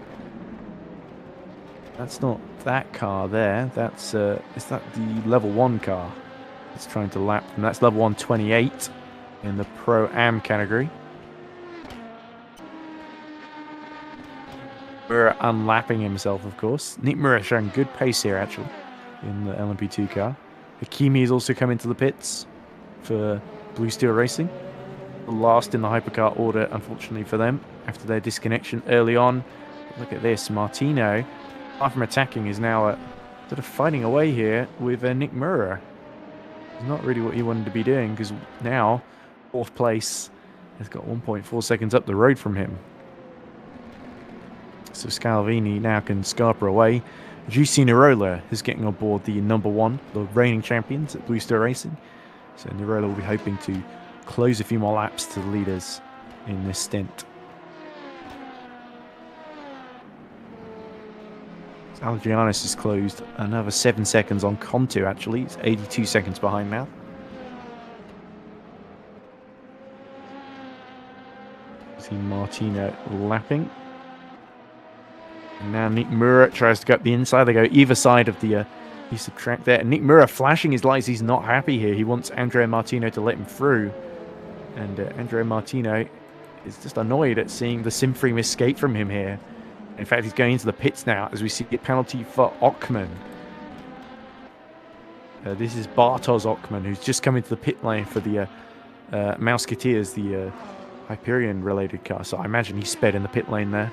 That's not that car there. That's is that the level 1 car? It's trying to lap them. That's level 128 in the Pro-Am category. Mura unlapping himself, of course. Nick Mura showing good pace here, actually, in the LMP2 car. Hakimi has also come into the pits for Blue Steel Racing. Last in the hypercar order, unfortunately for them, after their disconnection early on. Look at this. Martino, apart from attacking, is now sort of fighting away here with Nick Mura. It's not really what he wanted to be doing, because now, 4th place, has got 1.4 seconds up the road from him. So Scalvini now can scarper away. Giussi Nirola is getting on board the number 1, the reigning champions at Blue Star Racing. So Nirola will be hoping to close a few more laps to the leaders in this stint. Algianis has closed another 7 seconds on Contu, actually. It's 82 seconds behind now. Team Martino lapping. And now Nick Mura tries to go up the inside. They go either side of the piece of track there. And Nick Mura flashing his lights. He's not happy here. He wants Andrea Martino to let him through. And Andrea Martino is just annoyed at seeing the Simframe escape from him here. In fact, he's going into the pits now as we see a penalty for Ockman. This is Bartosz Ockman, who's just come into the pit lane for the Musketeers, the Hyperion-related car. So I imagine he sped in the pit lane there.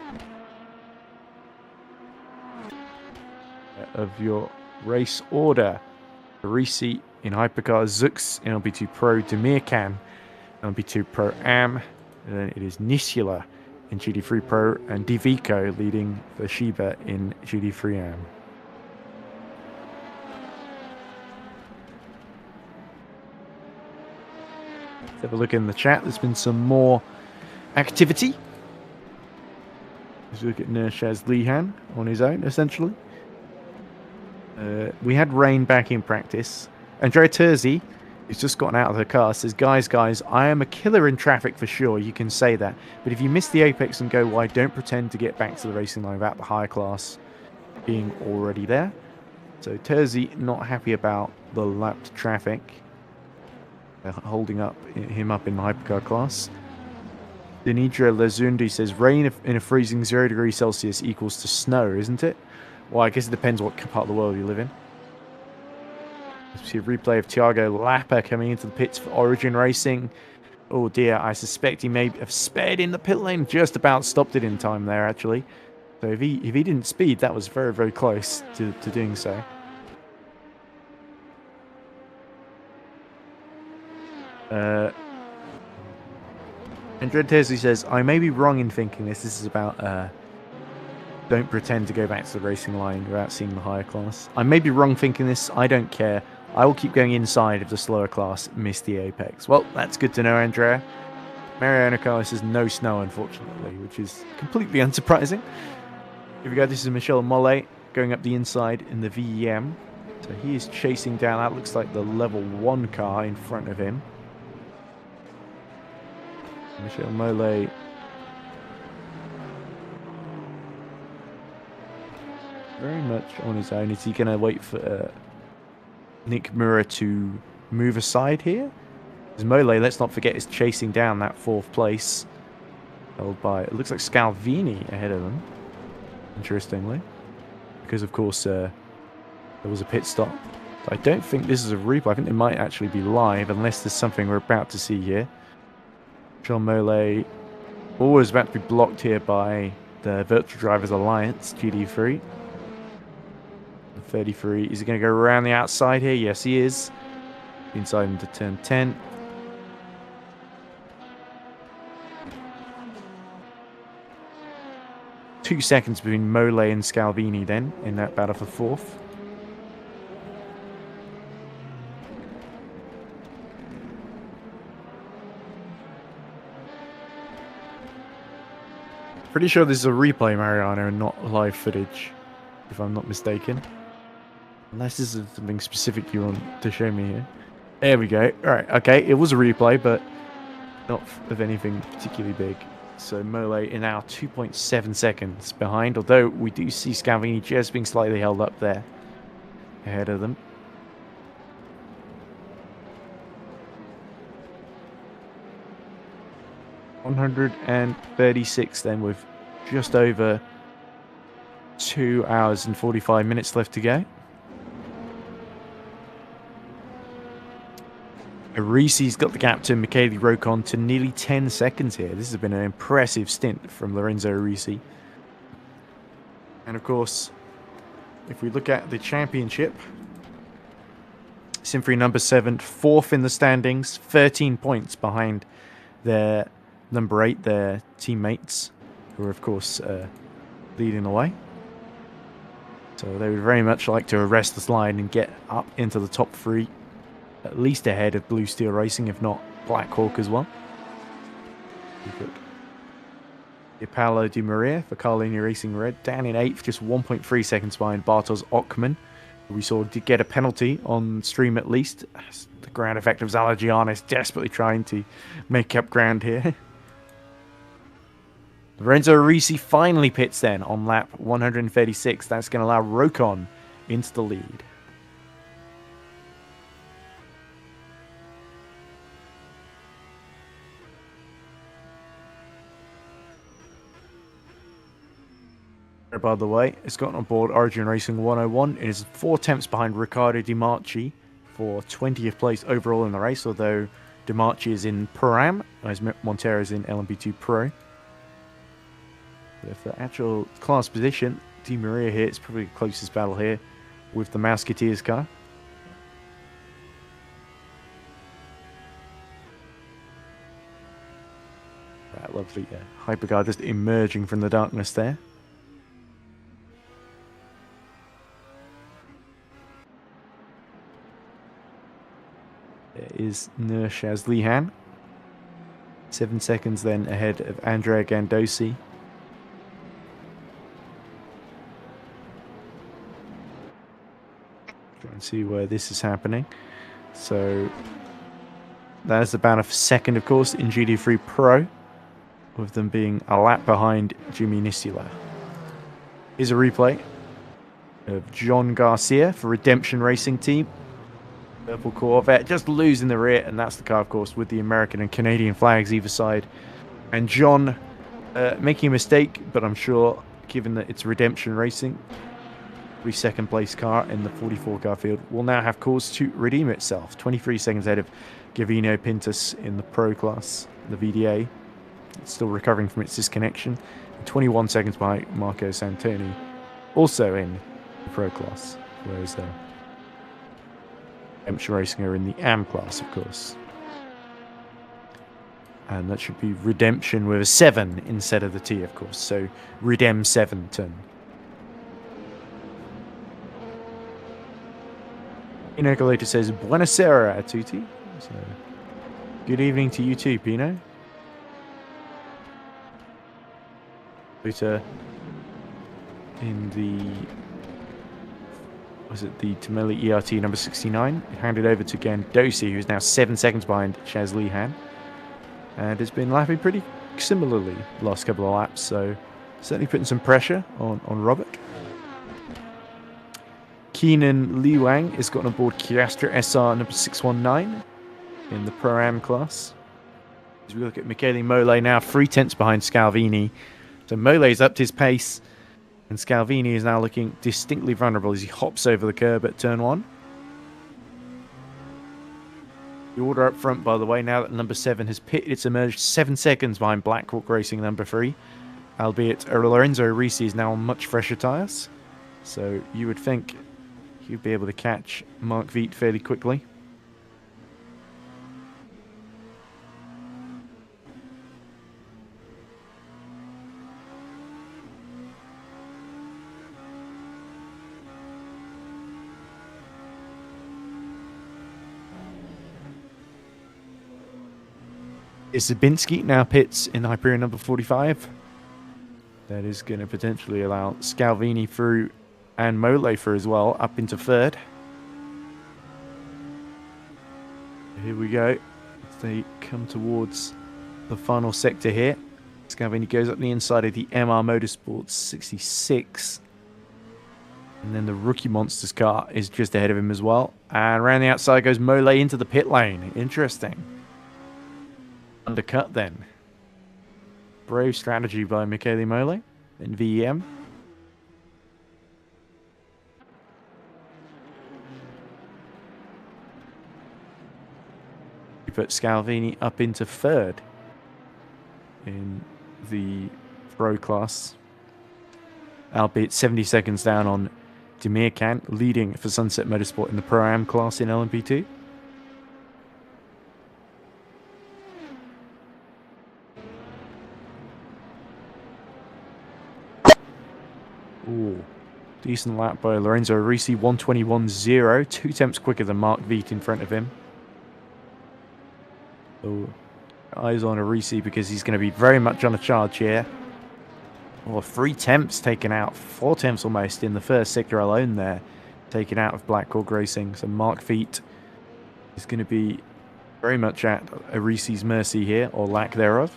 Of your race order, Risi in Hypercar, Zux in LB2 Pro, Demirkan LB2 Pro Am, and then it is Nisula in GD3 Pro, and Divico leading the Shiba in GD3 Am. Let's have a look in the chat. There's been some more activity. Let's look at Nurshaz Lihan on his own, essentially. We had rain back in practice. Andrea Terzi, who's just gotten out of her car, says, guys, I am a killer in traffic for sure. You can say that. But if you miss the apex and go wide, don't pretend to get back to the racing line without the higher class being already there. So Terzi not happy about the lapped traffic. Holding him up in the hypercar class. Denidra Lezundi says, rain in a freezing 0 degrees Celsius equals to snow, isn't it? Well, I guess it depends what part of the world you live in. Let's see a replay of Thiago Lappa coming into the pits for Origin Racing. Oh dear, I suspect he may have sped in the pit lane. Just about stopped it in time there, actually. So if he didn't speed, that was very, very close to doing so. Andrea Terzi says, I may be wrong in thinking this. This is about... don't pretend to go back to the racing line without seeing the higher class. I may be wrong thinking this. I don't care. I will keep going inside if the slower class miss the apex. Well, that's good to know, Andrea. Mariano Carlos says no snow, unfortunately, which is completely unsurprising. Here we go. This is Michel Mollet going up the inside in the VEM. So he is chasing down. That looks like the level 1 car in front of him. Michel Mollet very much on his own. Is he going to wait for Nick Mura to move aside here? Because Mole, let's not forget, is chasing down that 4th place. Held by, it looks like Scalvini ahead of them. Interestingly. Because, of course, there was a pit stop. I don't think this is a replay. I think it might actually be live, unless there's something we're about to see here. Jean Mole always about to be blocked here by the Virtual Drivers Alliance, GD3. 33. Is he going to go around the outside here? Yes, he is. Inside into turn 10. Two seconds between Mole and Scalvini then in that battle for 4th. Pretty sure this is a replay, Mariano, and not live footage, if I'm not mistaken. Unless this is something specific you want to show me here. There we go. Alright, okay, it was a replay, but not of anything particularly big. So Mole in now 2.7 seconds behind, although we do see Scalvini just being slightly held up there ahead of them. .136 then, with just over 2 hours and 45 minutes left to go. Arisi's got the gap to Michele Rocon to nearly 10 seconds here. This has been an impressive stint from Lorenzo Arisi. And of course, if we look at the championship, Symphony number 7, 4th in the standings, 13 points behind their number 8, their teammates, who are of course leading the way. So they would very much like to arrest this line and get up into the top 3. At least ahead of Blue Steel Racing, if not Black Hawk as well. Paolo Di Maria for Carlini Racing Red, down in 8th, just 1.3 seconds behind Bartosz Ockman, who we saw did get a penalty on stream at least. The ground effect of Zalagianis desperately trying to make up ground here. Lorenzo Risi finally pits then on lap 136. That's going to allow Rokon into the lead. By the way, it's gotten on board Origin Racing 101. It is 4 tenths behind Riccardo Di Marchi for 20th place overall in the race, although Di Marchi is in Pro-Am, as Montero is in LMP2 Pro. But for actual class position, Di Maria here is probably the closest battle here with the Musketeers car. That lovely hypercar just emerging from the darkness there. There is Nur Shazlihan. 7 seconds then ahead of Andrea Gandosi. Try and see where this is happening. So that is about a second, of course, in GT3 Pro, with them being a lap behind Jimmy Nisula. Here's a replay of John Garcia for Redemption Racing Team. Purple Corvette just losing the rear, and that's the car, of course, with the American and Canadian flags either side. And John making a mistake, but I'm sure, given that it's Redemption Racing, the second place car in the 44 car field will now have cause to redeem itself. 23 seconds ahead of Gavino Pintus in the Pro class, the VDA. It's still recovering from its disconnection. And 21 seconds behind Marco Santoni, also in the Pro class, whereas Redemption Racing are in the AM class, of course. And that should be Redemption with a 7 instead of the T, of course. So Redem 7 turn. Pino Coleta says, Buonasera a tutti. So, good evening to you too, Pino. Coleta in the... was it the Tameli ERT number 69? Handed over to Gandosi, who's now 7 seconds behind Chaz Lehan. And has been lapping pretty similarly the last couple of laps, so certainly putting some pressure on Robert. Keenan Li Wang has gotten aboard Chiastra SR number 619 in the Pro-Am class. As we look at Michele Mole now, 3 tenths behind Scalvini. So Mole's upped his pace, and Scalvini is now looking distinctly vulnerable as he hops over the curb at turn 1. The order up front, by the way, now that number 7 has pitted, it's emerged 7 seconds behind Blackhawk Racing number 3. Albeit Lorenzo Risi is now on much fresher tyres. So you would think he'd be able to catch Mark Viet fairly quickly. Zabinski now pits in Hyperion number 45. That is going to potentially allow Scalvini through and Mole through as well, up into 3rd. Here we go. As they come towards the final sector here. Scalvini goes up the inside of the MR Motorsports 66. And then the Rookie Monsters car is just ahead of him as well. And around the outside goes Mole into the pit lane. Interesting. Undercut then. Brave strategy by Michele Mole in VEM. We put Scalvini up into 3rd in the Pro class. Albeit 70 seconds down on Demirkan, leading for Sunset Motorsport in the Pro-Am class in LMP2. Ooh, decent lap by Lorenzo Risi, 121.0, 2 tenths quicker than Mark Viet in front of him. So, eyes on Risi because he's going to be very much on a charge here. Well, 3 tenths taken out, 4 tenths almost in the first sector alone there, taken out of Blackhawk Racing. So Mark Viet is going to be very much at Risi's mercy here, or lack thereof.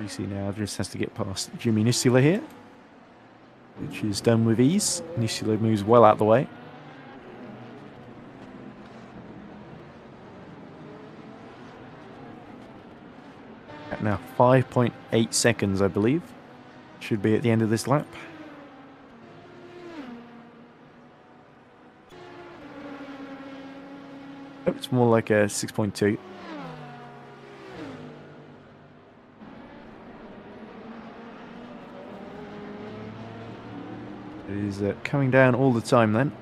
Risi now just has to get past Jimmy Nisula here, which is done with ease. Nisula moves well out the way. At now 5.8 seconds, I believe. Should be at the end of this lap. Oh, it's more like a 6.2. It is coming down all the time then.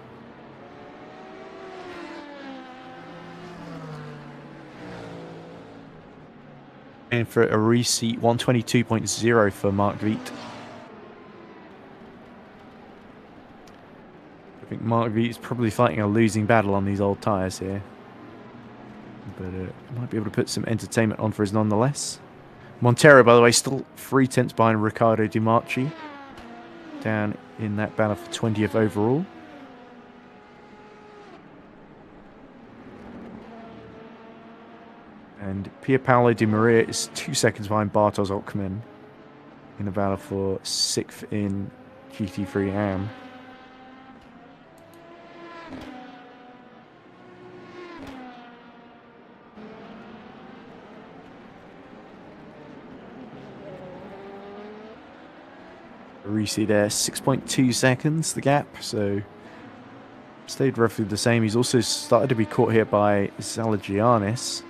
And for a reseat, 122.0 for Mark Viet. I think Mark Viet is probably fighting a losing battle on these old tyres here. But might be able to put some entertainment on for us nonetheless. Montero, by the way, still 3 tenths behind Riccardo Di Marchi. Down in that battle for 20th overall. And Pierpaolo Di Maria is 2 seconds behind Bartosz Okman in the battle for 6th in GT3 AM. Risi there, 6.2 seconds, the gap, so stayed roughly the same. He's also started to be caught here by Zalagianis.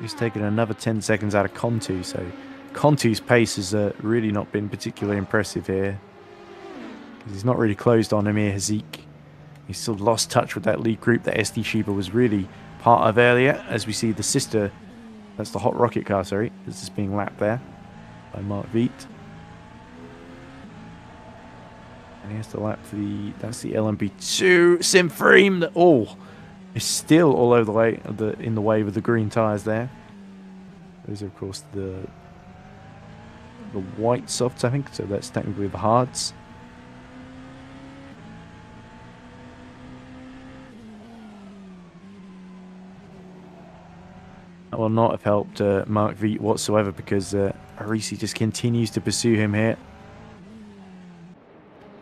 He's taken another 10 seconds out of Conti, so Conti's pace has really not been particularly impressive here. He's not really closed on Amir Hazik. He's still lost touch with that lead group that SD Shiba was really part of earlier, as we see the sister, that's the Hot Rocket car, sorry, is just being lapped there by Mark Viet. And he has to lap that's the LMP2 Simfreem that is still all over the way in the way with the green tyres there. Those are of course the white softs, I think, so that's technically the hards. That will not have helped Mark Viet whatsoever, because Arisi just continues to pursue him here.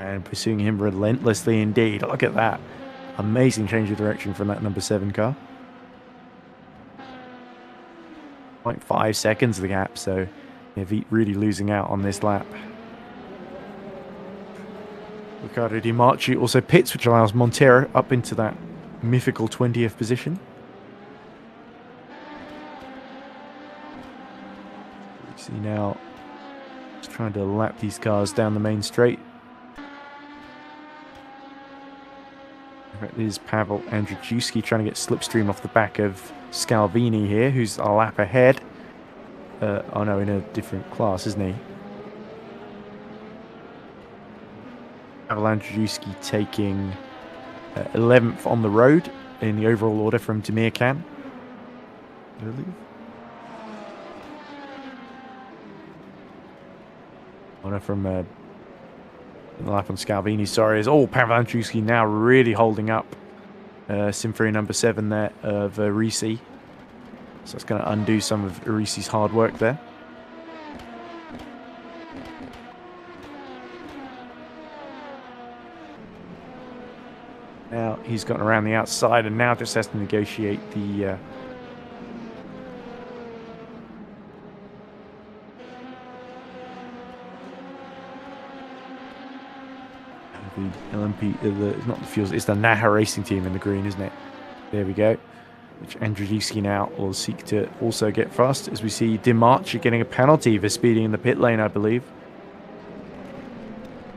And pursuing him relentlessly indeed. Look at that. Amazing change of direction from that number 7 car. 0.5 seconds the gap, so yeah, Viet really losing out on this lap. Riccardo Di Marchi also pits, which allows Montero up into that mythical 20th position. You see now, just trying to lap these cars down the main straight. Is Pavel Andrzejewski trying to get slipstream off the back of Scalvini here, who's a lap ahead. Oh no, in a different class, isn't he? Pavel Andrzejewski taking 11th on the road in the overall order from Demir Khan, I believe. Oh no, from the lap on Scalvini, sorry, is Pavel Andrzejewski now really holding up Simfrey number 7 there of Risi. So it's going to undo some of Risi's hard work there. Now he's gotten around the outside and now just has to negotiate the LMP, not the fuels, it's the Naha Racing Team in the green, isn't it? There we go. Which Andrzejewski now will seek to also get fast, as we see Di Marchi getting a penalty for speeding in the pit lane, I believe.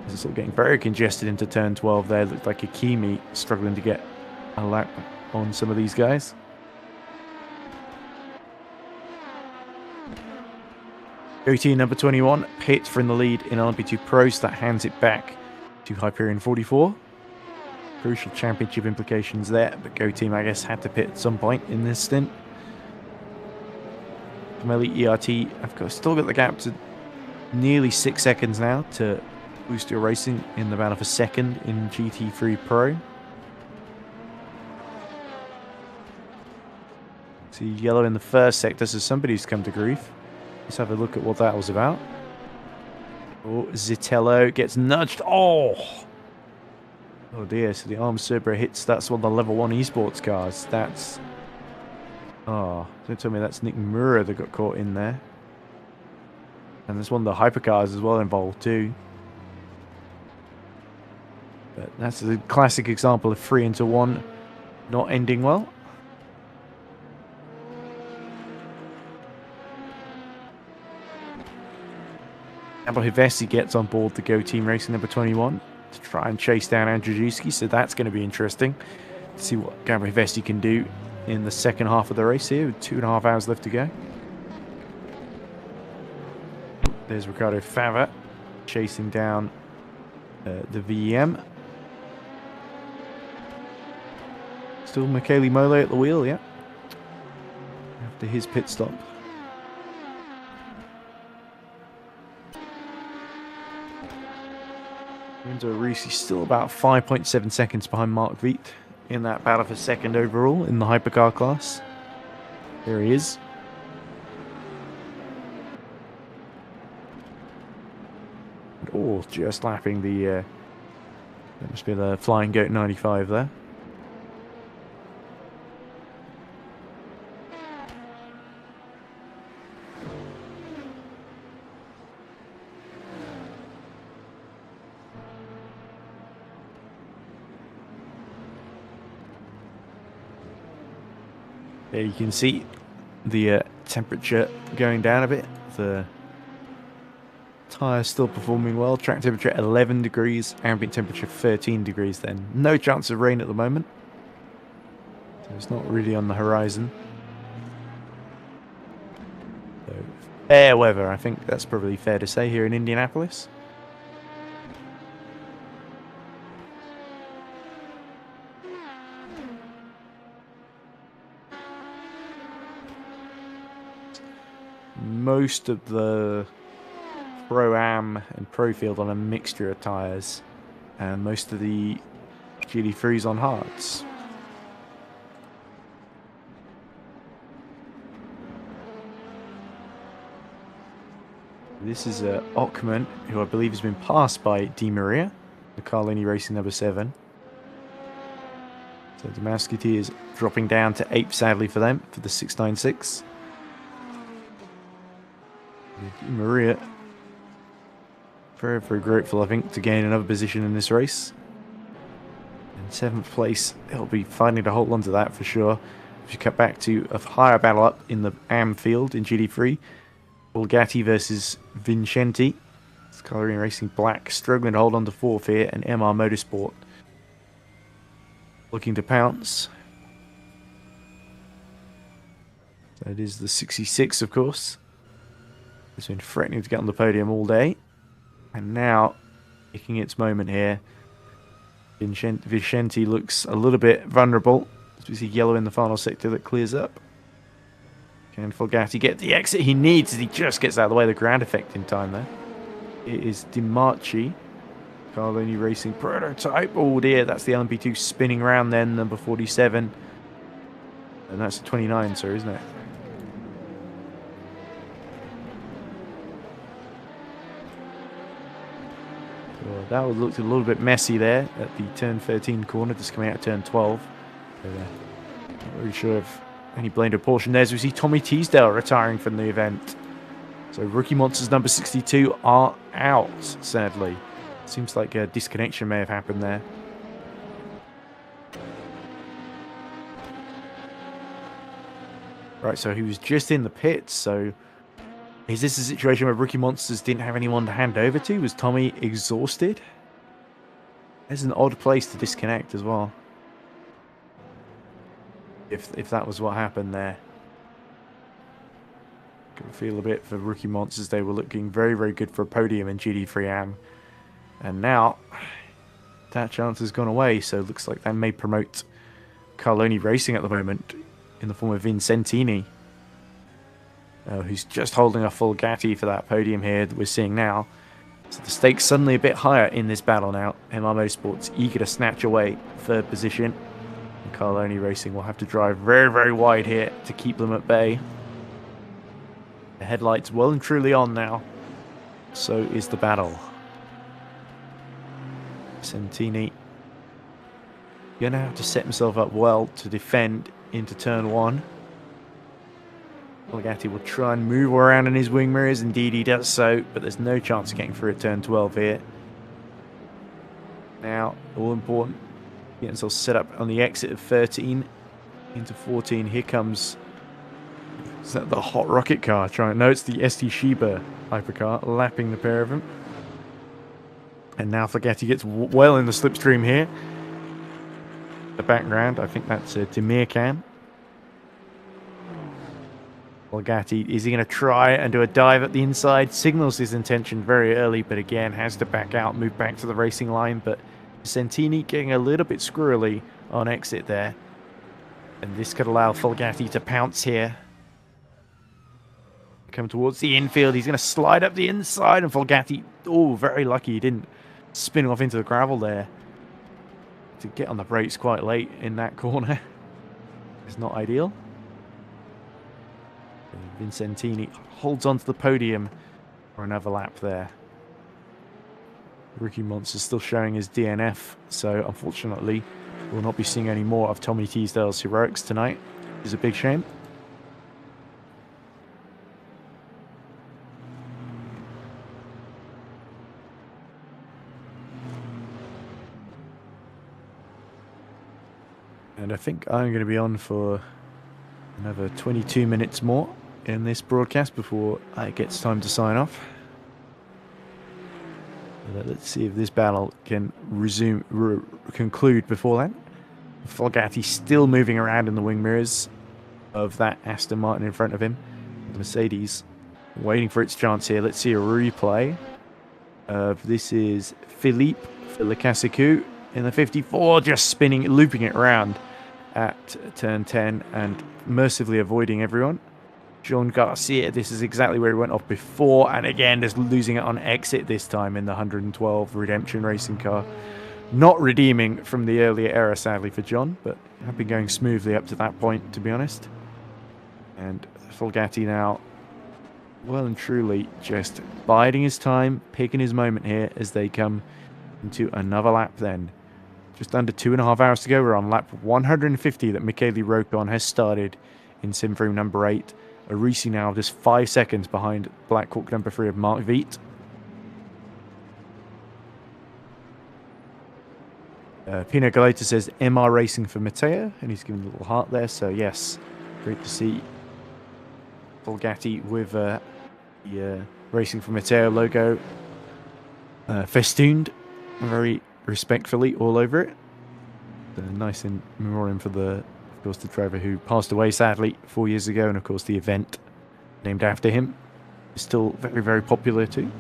This is all getting very congested into turn 12 there. Looked like Akimi struggling to get a lap on some of these guys. OT number 21, pits for in the lead in LMP2 Pros, that hands it back to Hyperion 44. Crucial championship implications there, but Go Team, I guess, had to pit at some point in this stint. Gemelli ERT, still got the gap to nearly 6 seconds now to Boost Your Racing in the battle for second in GT3 Pro. See yellow in the first sector, so somebody's come to grief. Let's have a look at what that was about. Oh, Zitello gets nudged. Oh dear, so the arm Cerber hits, that's one of the level 1 esports cars. That's... Oh, don't tell me that's Nick Mura that got caught in there. And there's one of the hypercars as well involved too. But that's a classic example of 3 into 1 not ending well. Hivesi gets on board the Go Team Racing number 21 to try and chase down Andrzejewski, so that's going to be interesting to see what Gabriel Hivesi can do in the second half of the race here with 2.5 hours left to go. There's Ricardo Fava chasing down the VEM. Still Michele Mole at the wheel, yeah, after his pit stop. Renzo Risi still about 5.7 seconds behind Mark Viet in that battle for second overall in the hypercar class. There he is. Oh, just lapping the... that must be the Flying Goat 95 there. There you can see the temperature going down a bit. The tyres still performing well. Track temperature 11 degrees, ambient temperature 13 degrees then. No chance of rain at the moment. So it's not really on the horizon. So fair weather, I think that's probably fair to say here in Indianapolis. Most of the Pro-Am and Pro Field on a mixture of tyres, and most of the GT3s on hards. This is Ockman, who I believe has been passed by Di Maria, the Carlini Racing number 7. So the Musketeers dropping down to 8th, sadly for them, for the 696. Di Maria, very, very grateful, I think, to gain another position in this race. In 7th place, he'll be fighting to hold on to that for sure. If you cut back to a higher battle up in the AM field in GT3, Bulgatti versus Vincenti. Carlini Racing Black struggling to hold on to 4th here, and MR Motorsport looking to pounce. So it is the 66, of course. It's been threatening to get on the podium all day, and now picking its moment here. Vicenti looks a little bit vulnerable as we see yellow in the final sector that clears up. Can Fulgatti get the exit he needs as he just gets out of the way of the ground effect in time there? It is Dimarchi, Carlini Racing prototype. Oh dear, that's the LMP2 spinning around then, number 47. And that's the 29, sir, isn't it? Well, that looked a little bit messy there at the turn 13 corner, just coming out of turn 12. So, not really sure if any blame to portion there, as we see Tommy Teasdale retiring from the event. So Rookie Monsters number 62 are out, sadly. Seems like a disconnection may have happened there. Right, so he was just in the pits, so is this a situation where Rookie Monsters didn't have anyone to hand over to? Was Tommy exhausted? There's an odd place to disconnect as well. If that was what happened there. Can feel a bit for Rookie Monsters. They were looking very, very good for a podium in GT3 AM. And now that chance has gone away. So it looks like that may promote Carloni Racing at the moment in the form of Vincentini. Who's just holding a Fulgatti for that podium here that we're seeing now. So the stakes suddenly a bit higher in this battle now. MR Motorsports eager to snatch away third position. And Carloni Racing will have to drive very, very wide here to keep them at bay. The headlights well and truly on now. So is the battle. Santini going to have to set himself up well to defend into turn 1. Folgatti will try and move around in his wing mirrors. Indeed, he does so, but there's no chance of getting through at turn 12 here. Now, all important, get himself set up on the exit of 13 into 14. Here comes, is that the hot rocket car? No, it's the ST Shiba hypercar lapping the pair of them. And now Folgatti gets well in the slipstream here. The background, I think that's Demirkan. Folgatti, is he going to try and do a dive at the inside? Signals his intention very early, but again has to back out, move back to the racing line. But Santini getting a little bit squirrely on exit there. And this could allow Folgatti to pounce here. Come towards the infield. He's going to slide up the inside, and Folgatti, oh, very lucky he didn't spin off into the gravel there. To get on the brakes quite late in that corner is not ideal. Vincentini holds onto the podium for another lap there. Ricky Monster's still showing his DNF, so unfortunately we'll not be seeing any more of Tommy Teasdale's heroics tonight. It's a big shame. And I think I'm going to be on for another 22 minutes more in this broadcast before it gets time to sign off. Let's see if this battle can conclude before then. Folgatti still moving around in the wing mirrors of that Aston Martin in front of him. The Mercedes waiting for its chance here. Let's see a replay of this is Philippe Filacasicu in the 54, just spinning, looping it around at turn 10 and mercifully avoiding everyone. John Garcia, this is exactly where he went off before, and again just losing it on exit this time in the 112 Redemption racing car. Not redeeming from the earlier era, sadly, for John, but have been going smoothly up to that point, to be honest. And Folgatti now well and truly just biding his time, picking his moment here as they come into another lap then. Just under 2.5 hours to go. We're on lap 150 that Michele Rocon has started in sim frame number 8. Arisi now just 5 seconds behind Black Hawk number 3 of Mark Viet. Pino Galeta says MR Racing for Matteo, and he's giving a little heart there. So yes, great to see Folgatti with the Racing for Matteo logo festooned very respectfully all over it. Nice in memoriam for of course, the driver who passed away sadly 4 years ago, and of course the event named after him is still very, very popular too.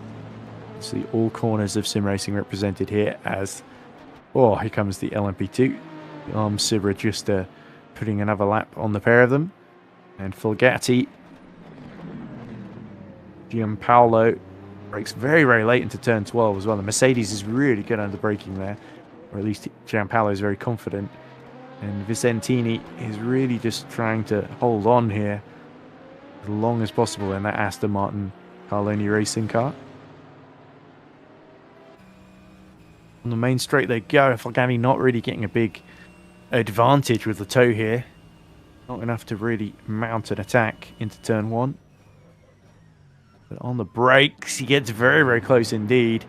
See all corners of sim racing represented here as, oh, here comes the LMP2. The Arm Sibra just putting another lap on the pair of them. And Folgatti, Gianpaolo brakes very, very late into turn 12 as well. The Mercedes is really good under braking there, or at least Gianpaolo is very confident. And Vicentini is really just trying to hold on here as long as possible in that Aston Martin Carloni racing car. On the main straight they go. Folgatti not really getting a big advantage with the toe here. Not enough to really mount an attack into turn 1. But on the brakes, he gets very, very close indeed.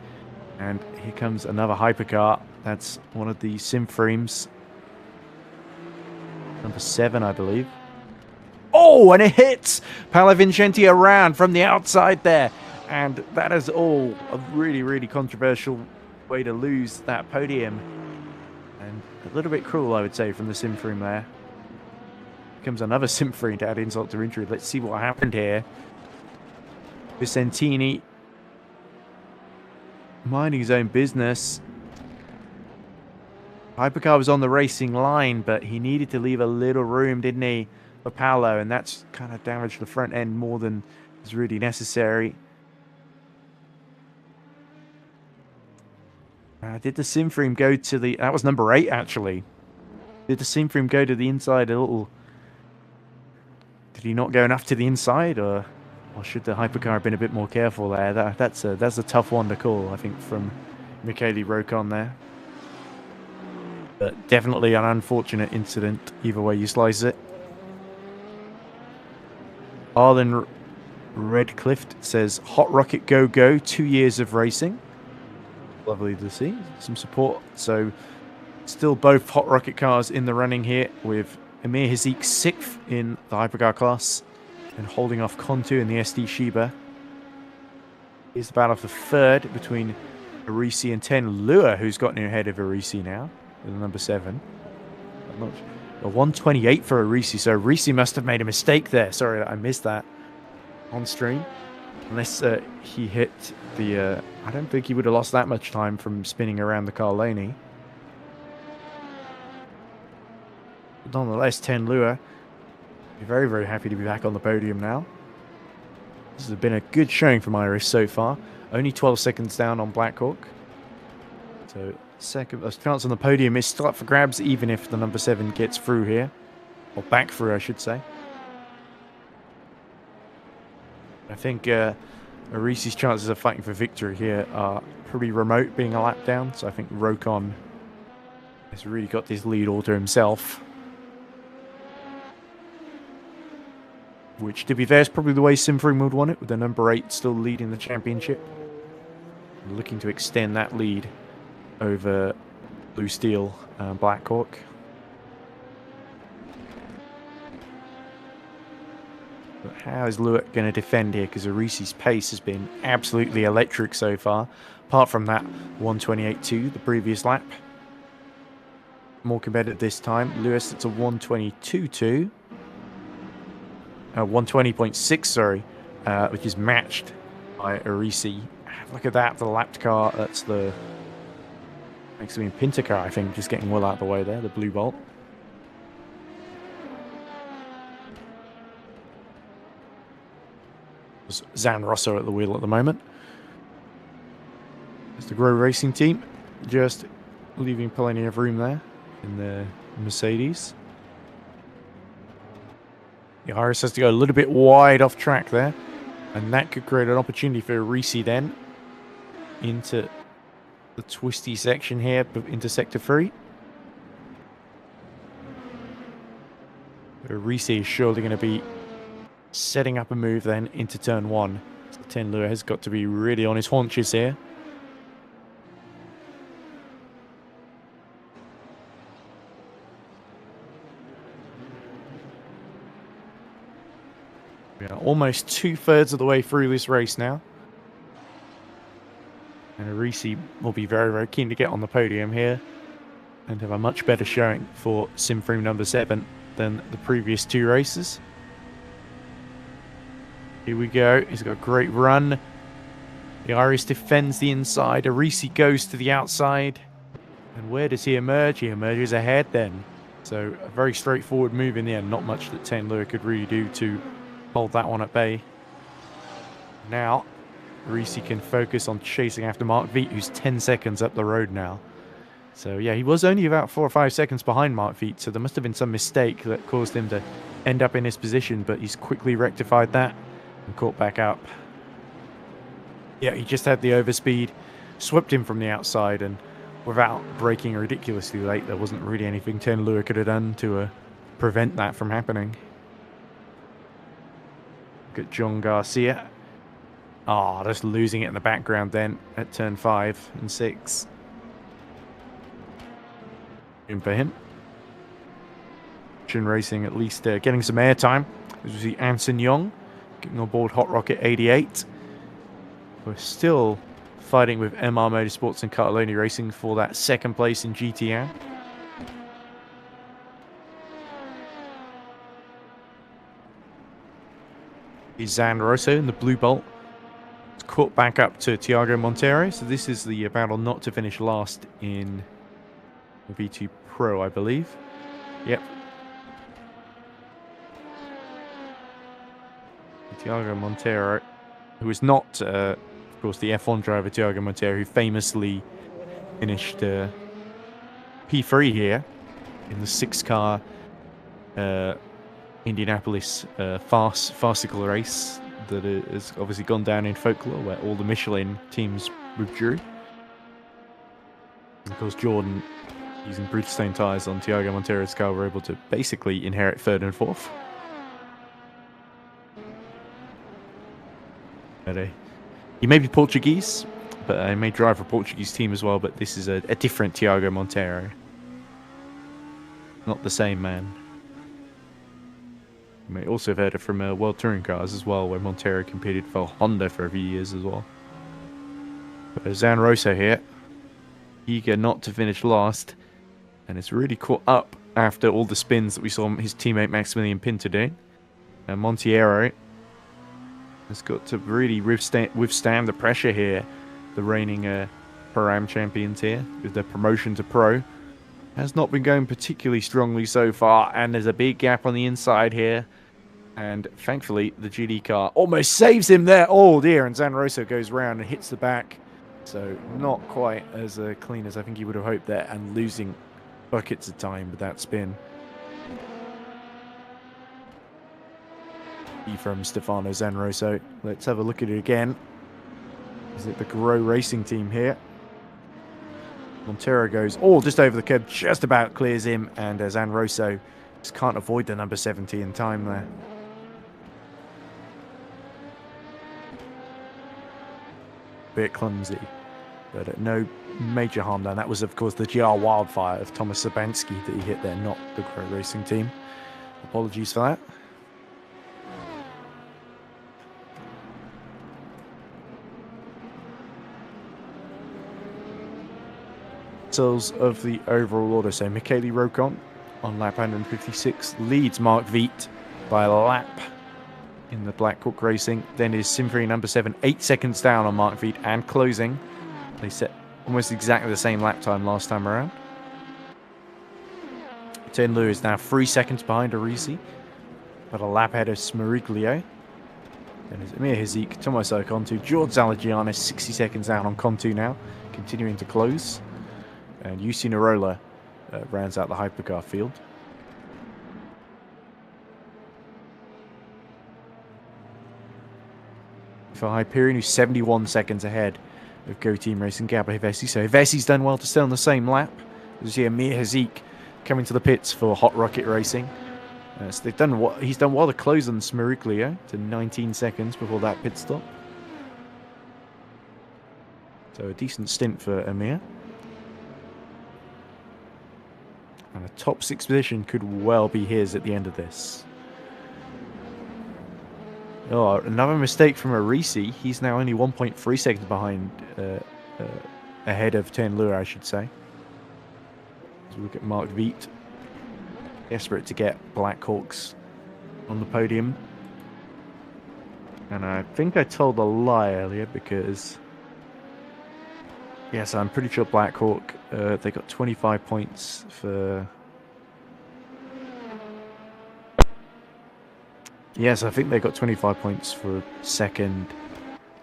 And here comes another hypercar. That's one of the sim frames. Number 7, I believe. Oh, and it hits Paolo Vincenti around from the outside there. And that is all a really, really controversial way to lose that podium. And a little bit cruel, I would say, from the sim frame there. Here comes another sim frame to add insult to injury. Let's see what happened here. Vicentini minding his own business. Hypercar was on the racing line, but he needed to leave a little room, didn't he, for Paolo, and that's kind of damaged the front end more than is really necessary. Did the sim frame go to the... That was number 8, actually. Did the sim frame go to the inside a little... Did he not go enough to the inside, or... Or should the hypercar have been a bit more careful there? That's a tough one to call, I think, from Michele Rocon there. But definitely an unfortunate incident, either way you slice it. Arlen Redcliffe says, Hot Rocket Go Go, 2 years of racing. Lovely to see. Some support. So still both Hot Rocket cars in the running here, with Amir Haziq 6th in the hypercar class and holding off Kontu in the SD Shiba. Here's the battle for third between Arisi and 10 Lua, who's gotten ahead of Arisi now with number 7. A 128 for Arisi, so Arisi must have made a mistake there. Sorry that I missed that on stream. Unless he hit the... I don't think he would have lost that much time from spinning around the car laney. But nonetheless, 10 Lua, very, very happy to be back on the podium now. This has been a good showing from Iris so far. Only 12 seconds down on Blackhawk. So second chance on the podium is still up for grabs, even if the number 7 gets through here. Or back through, I should say. I think Arisi's chances of fighting for victory here are pretty remote, being a lap down. So I think Rocon has really got this lead all to himself. Which, to be fair, is probably the way Simfring would want it, with the number 8 still leading the championship. Looking to extend that lead over Blue Steel and Blackhawk. But how is Lewitt going to defend here? Because Arisi's pace has been absolutely electric so far. Apart from that 128.2 the previous lap. More competitive this time. Lewis, it's a 122.2. 120.6, sorry. Which is matched by Arisi. Look at that, the lapped car. That's the... Next to me, Pinter car, I think, just getting well out of the way there, the blue bolt. Zan Rosso at the wheel at the moment. It's the Grow Racing team, just leaving plenty of room there in the Mercedes. The Iris has to go a little bit wide off track there, and that could create an opportunity for Arisi then into the twisty section here, into sector 3. Arisi is surely going to be setting up a move then into turn 1. So 10 Lua has got to be really on his haunches here. We are almost 2/3 of the way through this race now. And Arisi will be very, very keen to get on the podium here and have a much better showing for Simfring number 7 than the previous 2 races. Here we go. He's got a great run. The Iris defends the inside. Arisi goes to the outside. And where does he emerge? He emerges ahead then. So a very straightforward move in the end. Not much that 10 Lua could really do to hold that one at bay. Now, Arisi can focus on chasing after Mark Viet, who's 10 seconds up the road now. So yeah, he was only about 4 or 5 seconds behind Mark Viet, so there must have been some mistake that caused him to end up in his position, but he's quickly rectified that and caught back up. Yeah, he just had the overspeed, swept him from the outside, and without braking ridiculously late, there wasn't really anything 10 Lua could have done to prevent that from happening. Look at John Garcia. Oh, just losing it in the background then at turn 5 and 6. Good for him. Racing at least getting some airtime. This was the Anson Young getting on board Hot Rocket 88. We're still fighting with MR Motorsports and Cataloni Racing for that 2nd place in GTR. Here's Zan Rosso in the blue bolt. It's caught back up to Tiago Montero. So this is the battle not to finish last in V2 Pro, I believe. Yep. Tiago Montero, who is not, of course, the F1 driver Tiago Montero, who famously finished P3 here in the 6-car Indianapolis farcical race that has obviously gone down in folklore, where all the Michelin teams withdrew. Of course, Jordan, using Bridgestone tyres on Thiago Montero's car, were able to basically inherit third and fourth. But, he may be Portuguese, but he may drive for a Portuguese team as well, but this is a different Thiago Montero. Not the same man. You may also have heard it from World Touring Cars as well, where Montero competed for Honda for a few years as well. But Zan Rosso here, eager not to finish last, and it's really caught up after all the spins that we saw his teammate Maximilian Pinto doing. And Monteiro has got to really withstand the pressure here. The reigning Pro-Am champions here, with their promotion to Pro, has not been going particularly strongly so far, and there's a big gap on the inside here. And thankfully, the GD car almost saves him there. Oh dear, and Zan Rosso goes round and hits the back. So not quite as clean as I think he would have hoped there, and losing buckets of time with that spin. From Stefano Zanroso. Let's have a look at it again. Is it the Grow Racing team here? Montero goes just over the curb, just about clears him, and Zanroso just can't avoid the number 70 in time there. Bit clumsy, but no major harm done. That was, of course, the GR Wildfire of Thomas Sabansky that he hit there, not the Grow Racing team. Apologies for that. Of the overall order, so Michele Rocon on lap 156 leads Mark Viet by a lap in the Black Hawk Racing. Then is Symphony number 7, 8 seconds down on Mark Viet and closing. They set almost exactly the same lap time last time around. Tenlu is now 3 seconds behind Arisi, but a lap ahead of Smeriglio. Then is Amir Hazik, Tommaso Contu, George Zalagianis 60 seconds down on Contu now, continuing to close. And UC Narola rounds out the hypercar field. For Hyperion, who's 71 seconds ahead of Go Team Racing, Gabor Hevesi. So Hevesi's done well to stay on the same lap. There's here Amir Hazik coming to the pits for Hot Rocket Racing. So he's done well to close on Smeriglio to 19 seconds before that pit stop. So a decent stint for Amir. And a top 6 position could well be his at the end of this. Oh, another mistake from Arisi. He's now only 1.3 seconds behind, ahead of Tenlua, I should say. As we look at Mark Viet, desperate to get Black Hawks on the podium. And I think I told a lie earlier because... Yes, I'm pretty sure Black Hawk, they got 25 points for... Yes, I think they got 25 points for second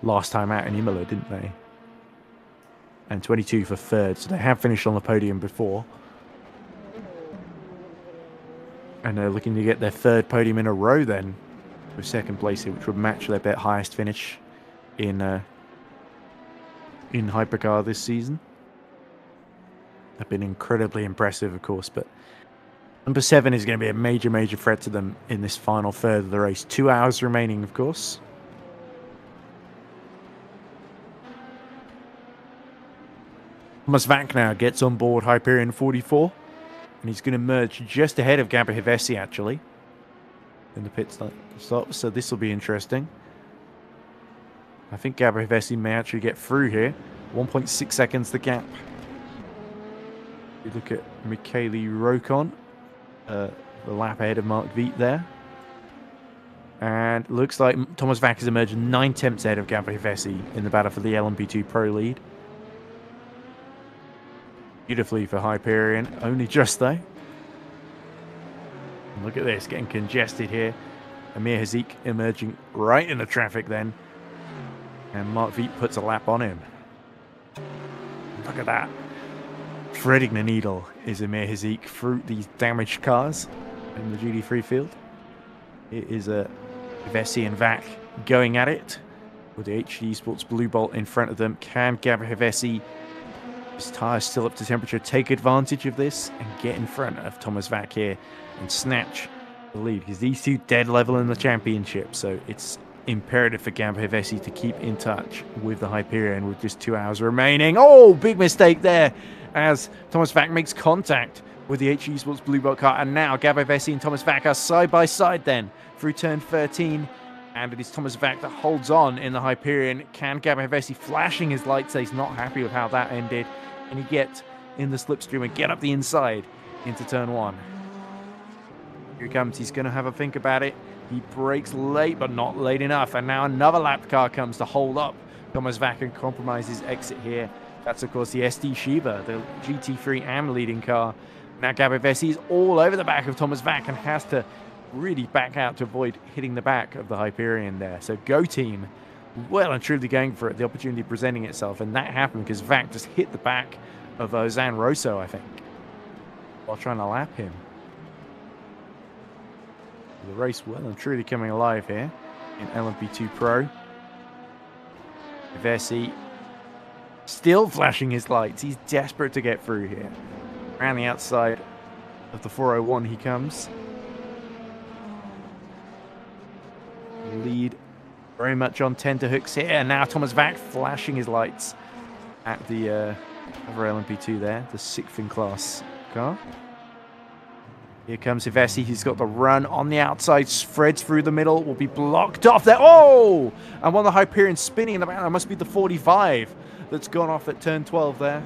last time out in Imola, didn't they? And 22 for third, so they have finished on the podium before. And they're looking to get their third podium in a row then, with second place, which would match their highest finish in Hypercar this season. They've been incredibly impressive, of course, but number 7 is going to be a major, major threat to them in this final third of the race. 2 hours remaining, of course. Thomas Vac now gets on board Hyperion 44, and he's going to merge just ahead of Gabor Hevesi, actually, in the pit stop, so this will be interesting. I think Gabor Hevesi may actually get through here. 1.6 seconds the gap. You look at Michele Rocon, the lap ahead of Mark Viet there. And looks like Thomas Vac has emerged 9 tenths ahead of Gabor Hevesi in the battle for the LMP2 Pro lead. Beautifully for Hyperion, only just though. And look at this, getting congested here. Amir Hazik emerging right in the traffic then. And Mark Viet puts a lap on him. Look at that. Threading the needle is Amir Hazik through these damaged cars in the GD3 field. It is a Hevesi and Vac going at it with the HD Esports Blue Bolt in front of them. Can Gabor Hevesi, his tyres still up to temperature, take advantage of this and get in front of Thomas Vac here and snatch the lead? Because these two dead level in the championship, so it's imperative for Gabor Hevesi to keep in touch with the Hyperion with just 2 hours remaining. Oh, big mistake there as Thomas Vac makes contact with the HD Esports Blue Bolt car, and now Gabor Hevesi and Thomas Vac are side by side then through turn 13, and it is Thomas Vac that holds on in the Hyperion. Can Gabor Hevesi, flashing his lights, he's not happy with how that ended, and he get in the slipstream and get up the inside into turn 1. Here he comes, he's going to have a think about it. He brakes late, but not late enough, and now another lap car comes to hold up Thomas Vac and compromise his exit here. That's, of course, the SD Shiba, the GT3 AM leading car. Now Gabor Hevesi is all over the back of Thomas Vac and has to really back out to avoid hitting the back of the Hyperion there. So Go Team well and truly going for it, the opportunity presenting itself, and that happened because Vac just hit the back of Zan Rosso, I think, while trying to lap him. The race well and truly coming alive here in LMP2 Pro. Hevesi still flashing his lights. He's desperate to get through here. Around the outside of the 401 he comes. Lead very much on tenterhooks here. And now Thomas Vac flashing his lights at the other LMP2 there, the 6th in class car. Here comes Hevesi. He's got the run on the outside, spreads through the middle, will be blocked off there. Oh! And one of the Hyperion spinning in the back. That must be the 45 that's gone off at turn 12 there.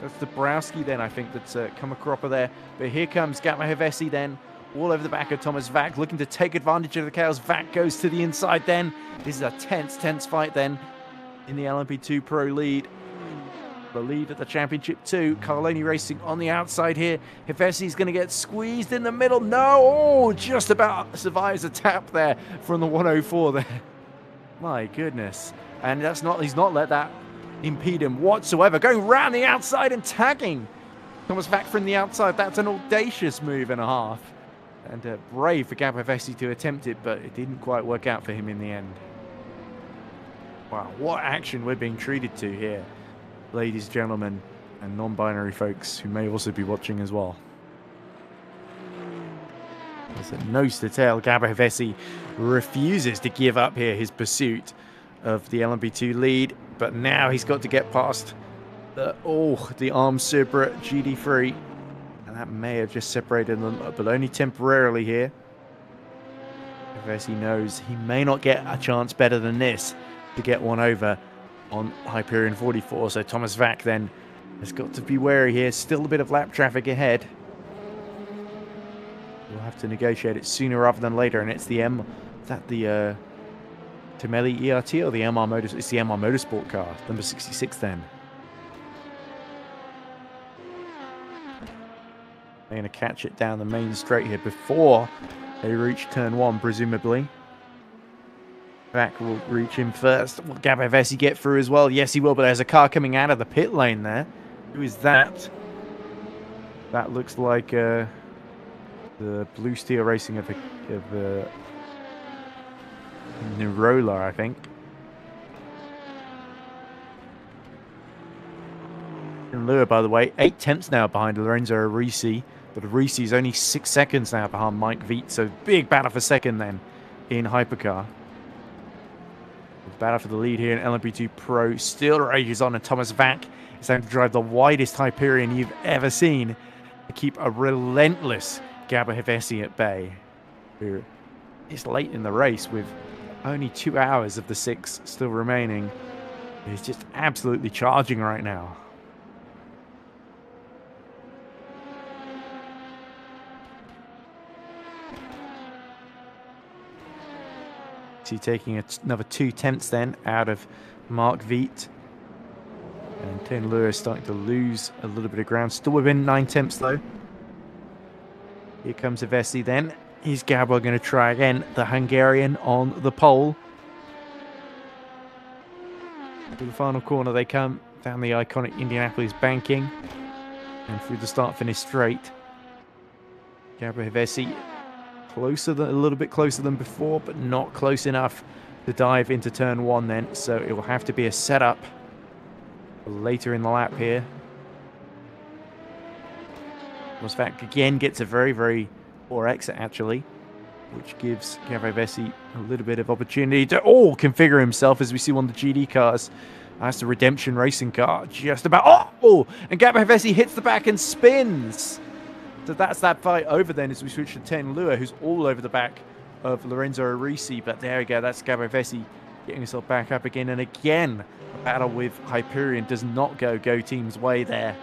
That's the Browski then, I think, that's come a cropper there. But here comes Gabor Hevesi then, all over the back of Thomas Vac, looking to take advantage of the chaos. Vac goes to the inside then. This is a tense fight then in the LMP2 Pro lead. The lead at the Championship 2. Carloni Racing on the outside here. Hevesi's going to get squeezed in the middle. No! Oh, just about survives a tap there from the 104 there. My goodness. And that's not, he's not let that impede him whatsoever. Going round the outside and tagging Thomas Vac from the outside. That's an audacious move and a half. And brave for Gabor Hevesi to attempt it, but it didn't quite work out for him in the end. Wow, what action we're being treated to here, ladies, gentlemen, and non-binary folks who may also be watching as well. There's a nose to tail. Gabor Hevesi refuses to give up here his pursuit of the LMP2 lead, but now he's got to get past the Arms Supra GD3, and that may have just separated them, but only temporarily here. Hevesi knows he may not get a chance better than this to get one over on Hyperion 44, so Thomas Vac then has got to be wary here. Still a bit of lap traffic ahead. We'll have to negotiate it sooner rather than later, and it's the the Temelli ERT or the MR Motors? It's the MR Motorsport car, number 66 then. They're going to catch it down the main straight here before they reach turn 1, presumably. Vac will reach him first. Will Gabor Hevesi get through as well? Yes, he will, but there's a car coming out of the pit lane there. Who is that? That looks like the Blue Steel Racing of Nirola, I think. And Lua, by the way, 8 tenths now behind Lorenzo Arisi, but Arisi is only 6 seconds now behind Mike Viet, so big battle for second then in Hypercar. Battle for the lead here in LMP2 Pro still rages on, and Thomas Vac is going to drive the widest Hyperion you've ever seen to keep a relentless Gabor Hevesi at bay, who is late in the race with only 2 hours of the 6 still remaining. He's just absolutely charging right now. Taking another 2 tenths then out of Mark Viet. And Tony Lewis starting to lose a little bit of ground. Still within 9 tenths though. Here comes Hevesi then. Is Gabor going to try again? The Hungarian on the pole. To the final corner they come. Down the iconic Indianapolis banking. And through the start-finish straight. Gabor Hevesi a little bit closer than before, but not close enough to dive into turn 1 then. So it will have to be a setup later in the lap here. Rosvac again gets a very, very poor exit actually, which gives Gare Vessi a little bit of opportunity to configure himself, as we see one of the GD cars. That's the Redemption Racing car just about. And Gare Vessi hits the back and spins. So that's that fight over then as we switch to Ten Lua, who's all over the back of Lorenzo Arisi. But there we go, that's Gare Vessi getting himself back up again. And again, a battle with Hyperion does not go Team's way there.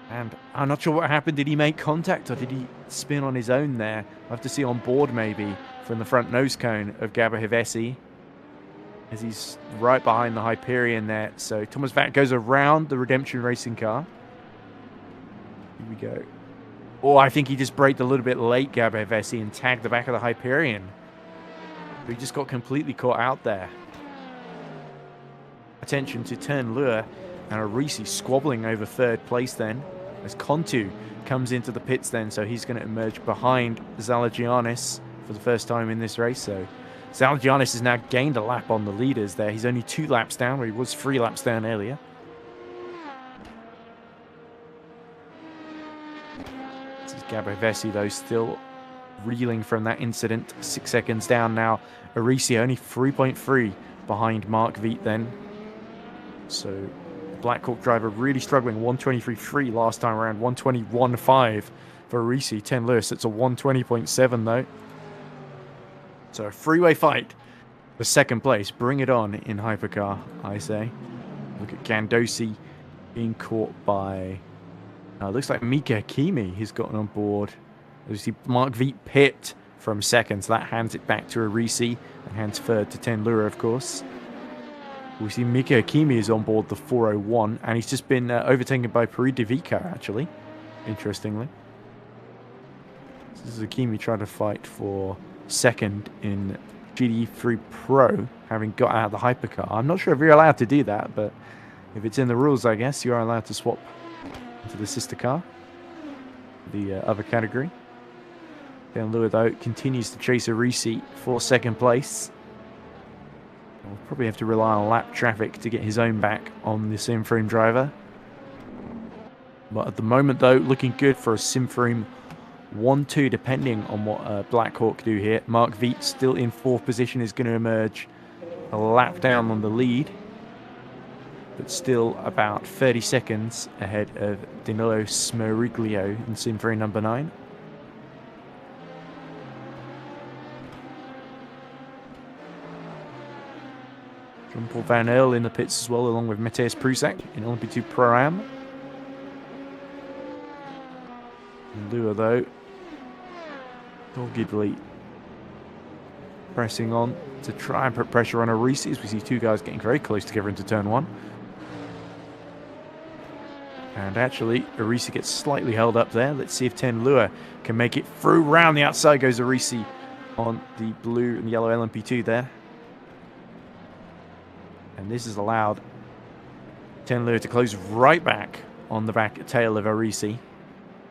And I'm not sure what happened. Did he make contact or did he spin on his own there? I'll have to see on board maybe from the front nose cone of Gare Vessi, as he's right behind the Hyperion there. So Thomas Vac goes around the Redemption Racing car. Here we go. I think he just braked a little bit late, Gare Vessi, and tagged the back of the Hyperion. But he just got completely caught out there. Attention to Turn Lure and Arisi squabbling over 3rd place then, as Kontu comes into the pits then, so he's going to emerge behind Zalagianis for the first time in this race. So Zalagianis has now gained a lap on the leaders there. He's only 2 laps down, where he was 3 laps down earlier. This is Gare Vessi though, still reeling from that incident. 6 seconds down now. Arisi only 3.3 behind Mark Viet then. So the Black Hawk driver really struggling. 123.3 last time around, 121.5 for Arisi. 10 Lewis, it's a 120.7 though. So a freeway fight for 2nd place. Bring it on in Hypercar, I say. Look at Gandosi being caught by... looks like Mika Hakimi has gotten on board. You see Mark Viet pit from 2nd, so that hands it back to Arisi and hands 3rd to Ten Lura, of course. We see Mika Hakimi is on board the 401, and he's just been overtaken by Puri Devika, actually, interestingly. This is Hakimi trying to fight for 2nd in GD3 Pro, having got out of the hypercar. I'm not sure if you're allowed to do that, but if it's in the rules, I guess you are allowed to swap into the sister car, the other category. Then Lua, though, continues to chase Arisi for 2nd place. We'll probably have to rely on lap traffic to get his own back on the Simframe driver. But at the moment, though, looking good for a Simframe 1-2, depending on what Black Hawk do here. Mark Viet, still in 4th position, is going to emerge a lap down on the lead, but still about 30 seconds ahead of Danilo Smeriglio in Simframe number 9. Jean-Paul Van Earl in the pits as well, along with Matthias Prusak in LMP2 Pro-Am. Lua, though, doggedly pressing on to try and put pressure on Arisi, as we see 2 guys getting very close together into turn 1. And actually, Arisi gets slightly held up there. Let's see if Ten Lua can make it through. Round the outside goes Arisi on the blue and yellow LMP2 there. And this has allowed Ten Lua to close right back on the back tail of Arisi.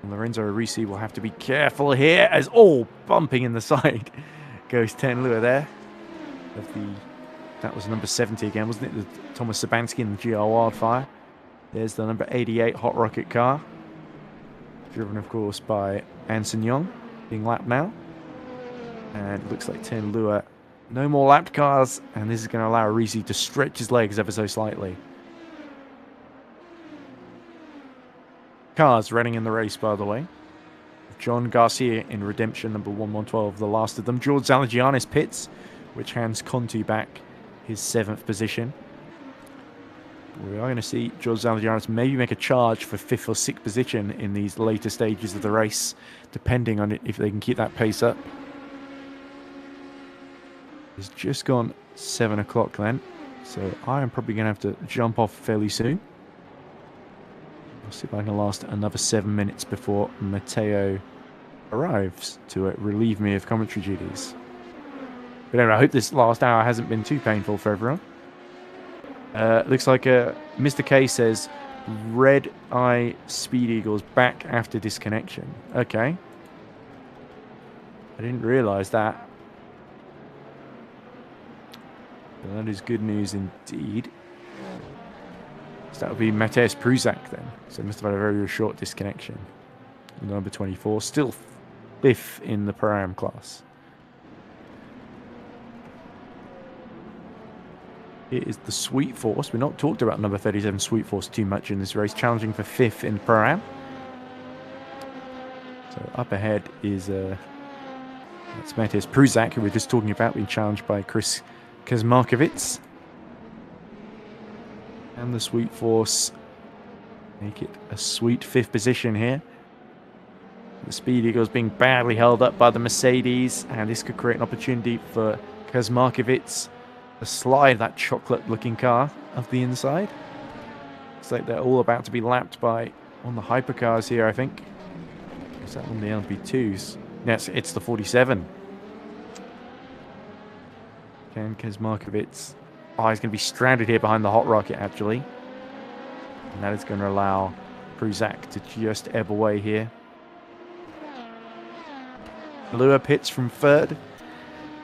And Lorenzo Arisi will have to be careful here, as bumping in the side goes Ten Lua there. That was number 70 again, wasn't it? The Thomas Sabansky and the GR Wildfire. There's the number 88 Hot Rocket car, driven of course by Anson Young, being lapped now. And it looks like Ten Lua, no more lapped cars, and this is going to allow Arisi to stretch his legs ever so slightly. Cars running in the race, by the way. John Garcia in Redemption number 1112, the last of them. George Zalagianis pits, which hands Conti back his 7th position. We are going to see George Zalagianis maybe make a charge for 5th or 6th position in these later stages of the race, depending on it, if they can keep that pace up. It's just gone 7 o'clock then, so I am probably going to have to jump off fairly soon. I'll see if I can last another 7 minutes before Matteo arrives to relieve me of commentary duties. But anyway, I hope this last hour hasn't been too painful for everyone. Looks like Mr. K says Red Eye Speed Eagles back after disconnection. Okay. I didn't realise that. But that is good news indeed. So that would be Mateusz Pruzak then. So must have had a very short disconnection. Number 24, still 5th in the Pro-Am class. It is the Sweet Force. We've not talked about number 37 Sweet Force too much in this race, challenging for 5th in Pro-Am. So up ahead is that's Mateusz Pruzak, who we're just talking about, being challenged by Chris Kazmarkovits. And the Sweet Force make it a sweet 5th position here. The Speed Eagles being badly held up by the Mercedes, and this could create an opportunity for Kazmarkovits to slide that chocolate-looking car up the inside. Looks like they're all about to be lapped by on the hypercars here, I think. Is that on the LP2s? Yes, it's the 47. Ken Kazmarkovits. Oh, he's going to be stranded here behind the hot rocket, actually. And that is going to allow Pruzak to just ebb away here. Lua pits from 3rd.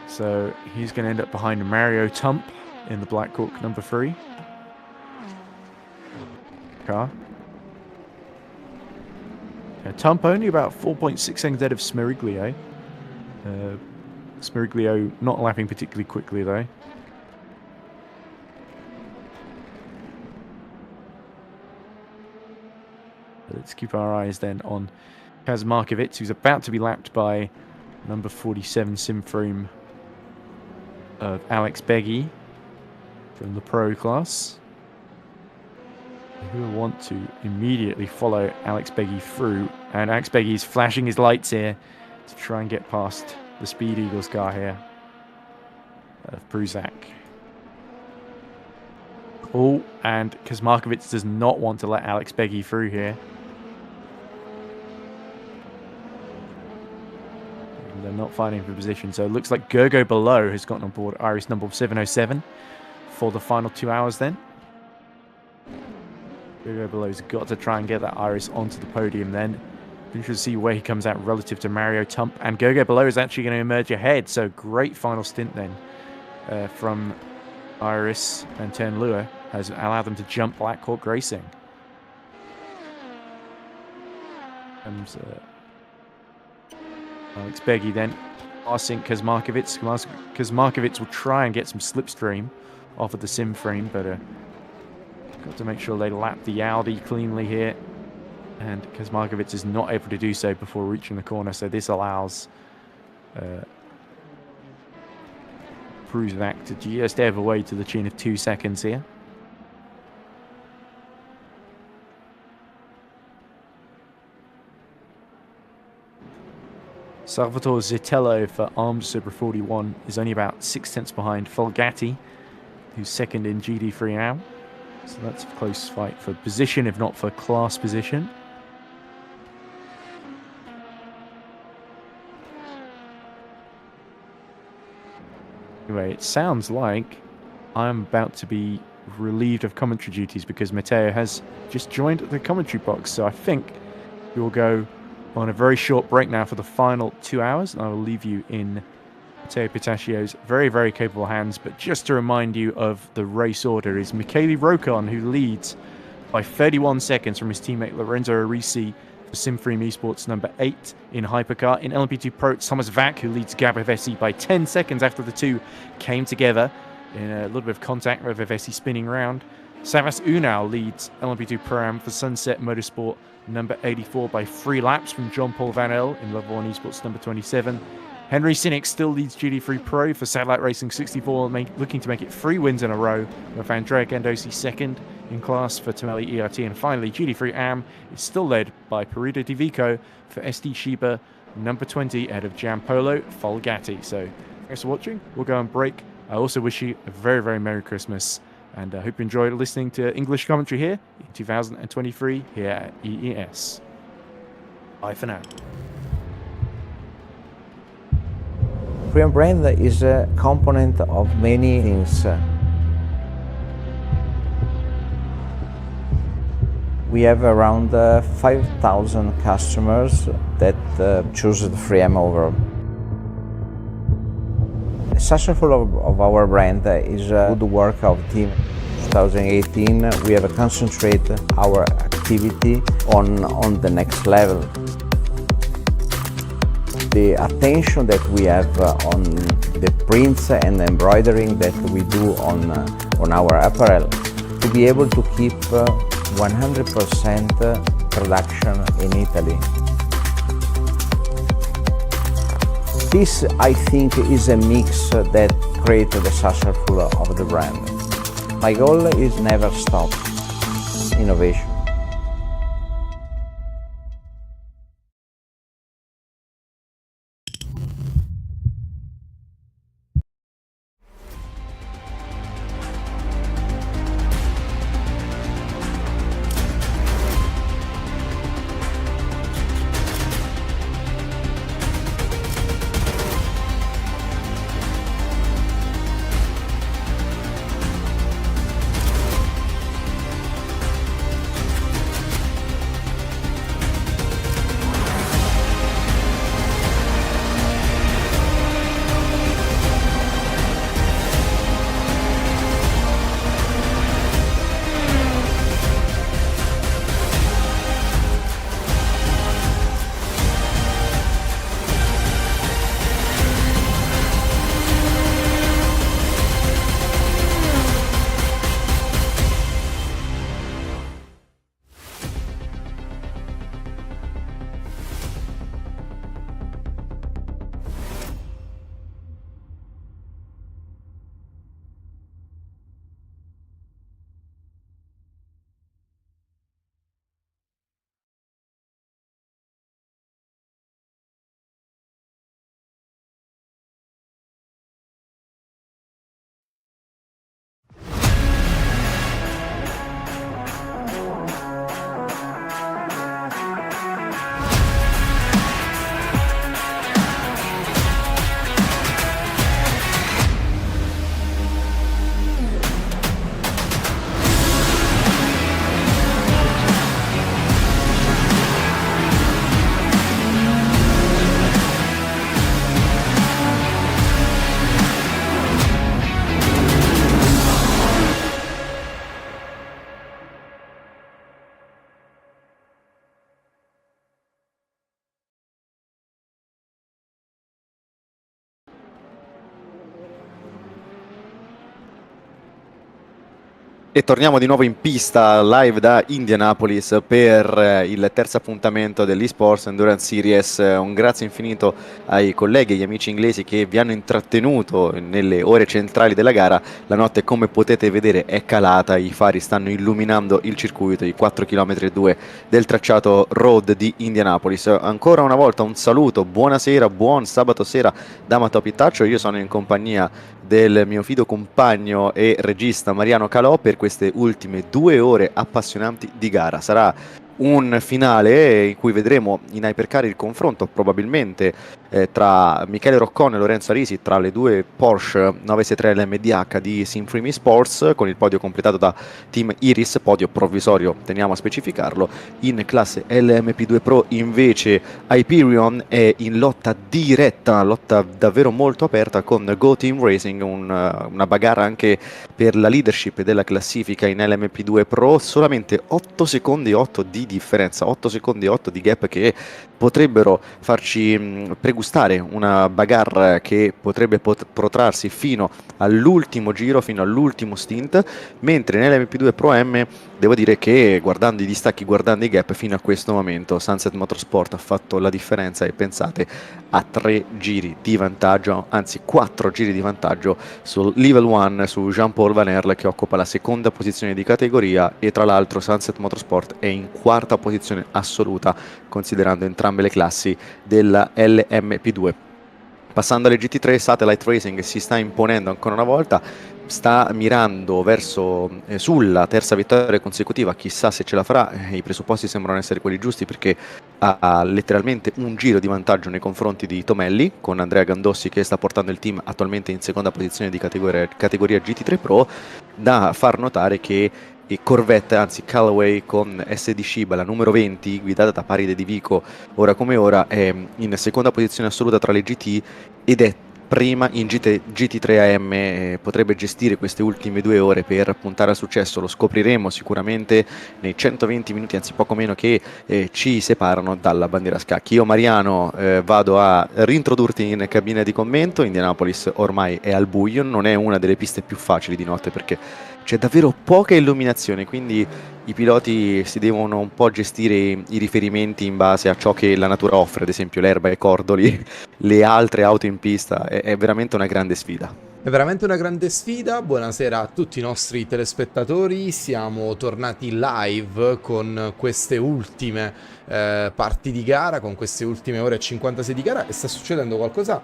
So he's going to end up behind Mario Tump in the Black Hawk number 3 car. Tump only about 4.6 seconds ahead of Smiriglio. Smiriglio not lapping particularly quickly though. Let's keep our eyes then on Kazmarkovits, who's about to be lapped by number 47 Simframe of Alex Beggy from the Pro class, who will want to immediately follow Alex Beggy through. And Alex Beggy is flashing his lights here to try and get past the Speed Eagles car here of Pruzak. Oh, and Kazmarkovits does not want to let Alex Beggy through here. They're not fighting for position, so it looks like Gergo Below has gotten on board Iris number 707 for the final 2 hours then. Gergo Below's got to try and get that Iris onto the podium then. Interesting to see where he comes out relative to Mario Tump, and Gergo Below is actually going to emerge ahead, so great final stint then from Iris, and Ten Lua has allowed them to jump Black Hawk Racing. Comes Alex Beggy then passing Kazmarkovits. Kazmarkovits will try and get some slipstream off of the sim frame, but got to make sure they lap the Audi cleanly here. And Kazmarkovits is not able to do so before reaching the corner, so this allows Pruzak to just ebb away to the tune of 2 seconds here. Salvatore Zitello for Arms Super 41 is only about 6 tenths behind Folgatti, who's 2nd in GD3 now. So that's a close fight for position, if not for class position. Anyway, it sounds like I'm about to be relieved of commentary duties because Matteo has just joined the commentary box. So I think we'll go on a very short break now for the final 2 hours, and I will leave you in Matteo Pitaccio's very, very capable hands. But just to remind you of the race order is Michele Rocon, who leads by 31 seconds from his teammate Lorenzo Arisi for Simframe Esports number 8 in Hypercar. In LMP2 Pro, it's Thomas Vac, who leads Gabor Vessi by 10 seconds after the two came together in a little bit of contact with Vessi spinning round. Savas Unal leads LMP2 Pro-Am for Sunset Motorsport number 84 by 3 laps from John Paul Van El in Level 1 Esports number 27. Henry Sinek still leads GT3 Pro for Satellite Racing 64, looking to make it 3 wins in a row, with Andrea Gandosi 2nd in class for Tomeli ERT. And finally, GT3 AM is still led by Perito Di Vico for SD Shiba number 20 ahead of Giampolo Folgatti. So thanks for watching. We'll go on break. I also wish you a very, very Merry Christmas, and I hope you enjoyed listening to English commentary here in 2023 here at EES. Bye for now. Freedom brand is a component of many things. We have around 5,000 customers that choose the Freedom over successful of our brand is good work of team. 2018 we have concentrated our activity on the next level. The attention that we have on the prints and embroidering that we do on our apparel, to be able to keep 100% production in Italy. This, I think, is a mix that creates the successful of the brand. My goal is never stop innovation. E torniamo di nuovo in pista live da Indianapolis per il terzo appuntamento dell'eSports Endurance Series. Un grazie infinito ai colleghi e agli amici inglesi che vi hanno intrattenuto nelle ore centrali della gara. La notte, come potete vedere, è calata, i fari stanno illuminando il circuito, i 4,2 km del tracciato road di Indianapolis. Ancora una volta un saluto, buonasera, buon sabato sera da Matteo Pittaccio. Io sono in compagnia del mio fido compagno e regista Mariano Calò per queste ultime 2 ore appassionanti di gara. Sarà un finale in cui vedremo in hypercar il confronto probabilmente tra Michele Roccone e Lorenzo Arisi, tra le due Porsche 963 LMDH di Simfree Sports, con il podio completato da Team Iris, podio provvisorio, teniamo a specificarlo. In classe LMP2 Pro invece Hyperion è in lotta diretta, lotta davvero molto aperta con Go Team Racing, una bagarra anche per la leadership della classifica in LMP2 Pro. Solamente 8 secondi 8 di differenza, 8 secondi 8 di gap che potrebbero farci pregustare una bagarre che potrebbe protrarsi fino all'ultimo giro, fino all'ultimo stint, mentre nell'MP2 Pro M devo dire che guardando i distacchi, guardando i gap, fino a questo momento Sunset Motorsport ha fatto la differenza, e pensate, a 3 giri di vantaggio, anzi 4 giri di vantaggio sul Level 1, su Jean-Paul Van Erle, che occupa la seconda posizione di categoria, e tra l'altro Sunset Motorsport è in quarta posizione assoluta considerando entrambe le classi della LMP2. Passando alle GT3, Satellite Racing si sta imponendo ancora una volta, sta mirando verso sulla terza vittoria consecutiva, chissà se ce la farà. I presupposti sembrano essere quelli giusti, perché ha letteralmente un giro di vantaggio nei confronti di Tomelli, con Andrea Gandossi che sta portando il team attualmente in seconda posizione di categoria GT3 Pro. Da far notare che Corvette, anzi Callaway con SD Shiba, la numero 20, guidata da Paride Di Vico, ora come ora è in seconda posizione assoluta tra le GT, ed è prima in GT3 AM potrebbe gestire queste ultime 2 ore per puntare al successo, lo scopriremo sicuramente nei 120 minuti, anzi poco meno, che ci separano dalla bandiera scacchi. Io, Mariano, vado a rintrodurti in cabina di commento. Indianapolis ormai è al buio, non è una delle piste più facili di notte perché c'è davvero poca illuminazione, quindi i piloti si devono un po' gestire i riferimenti in base a ciò che la natura offre, ad esempio l'erba e i cordoli, le altre auto in pista. È veramente una grande sfida. È veramente una grande sfida. Buonasera a tutti i nostri telespettatori, siamo tornati live con queste ultime parti di gara, con queste ultime ore e 56 di gara, e sta succedendo qualcosa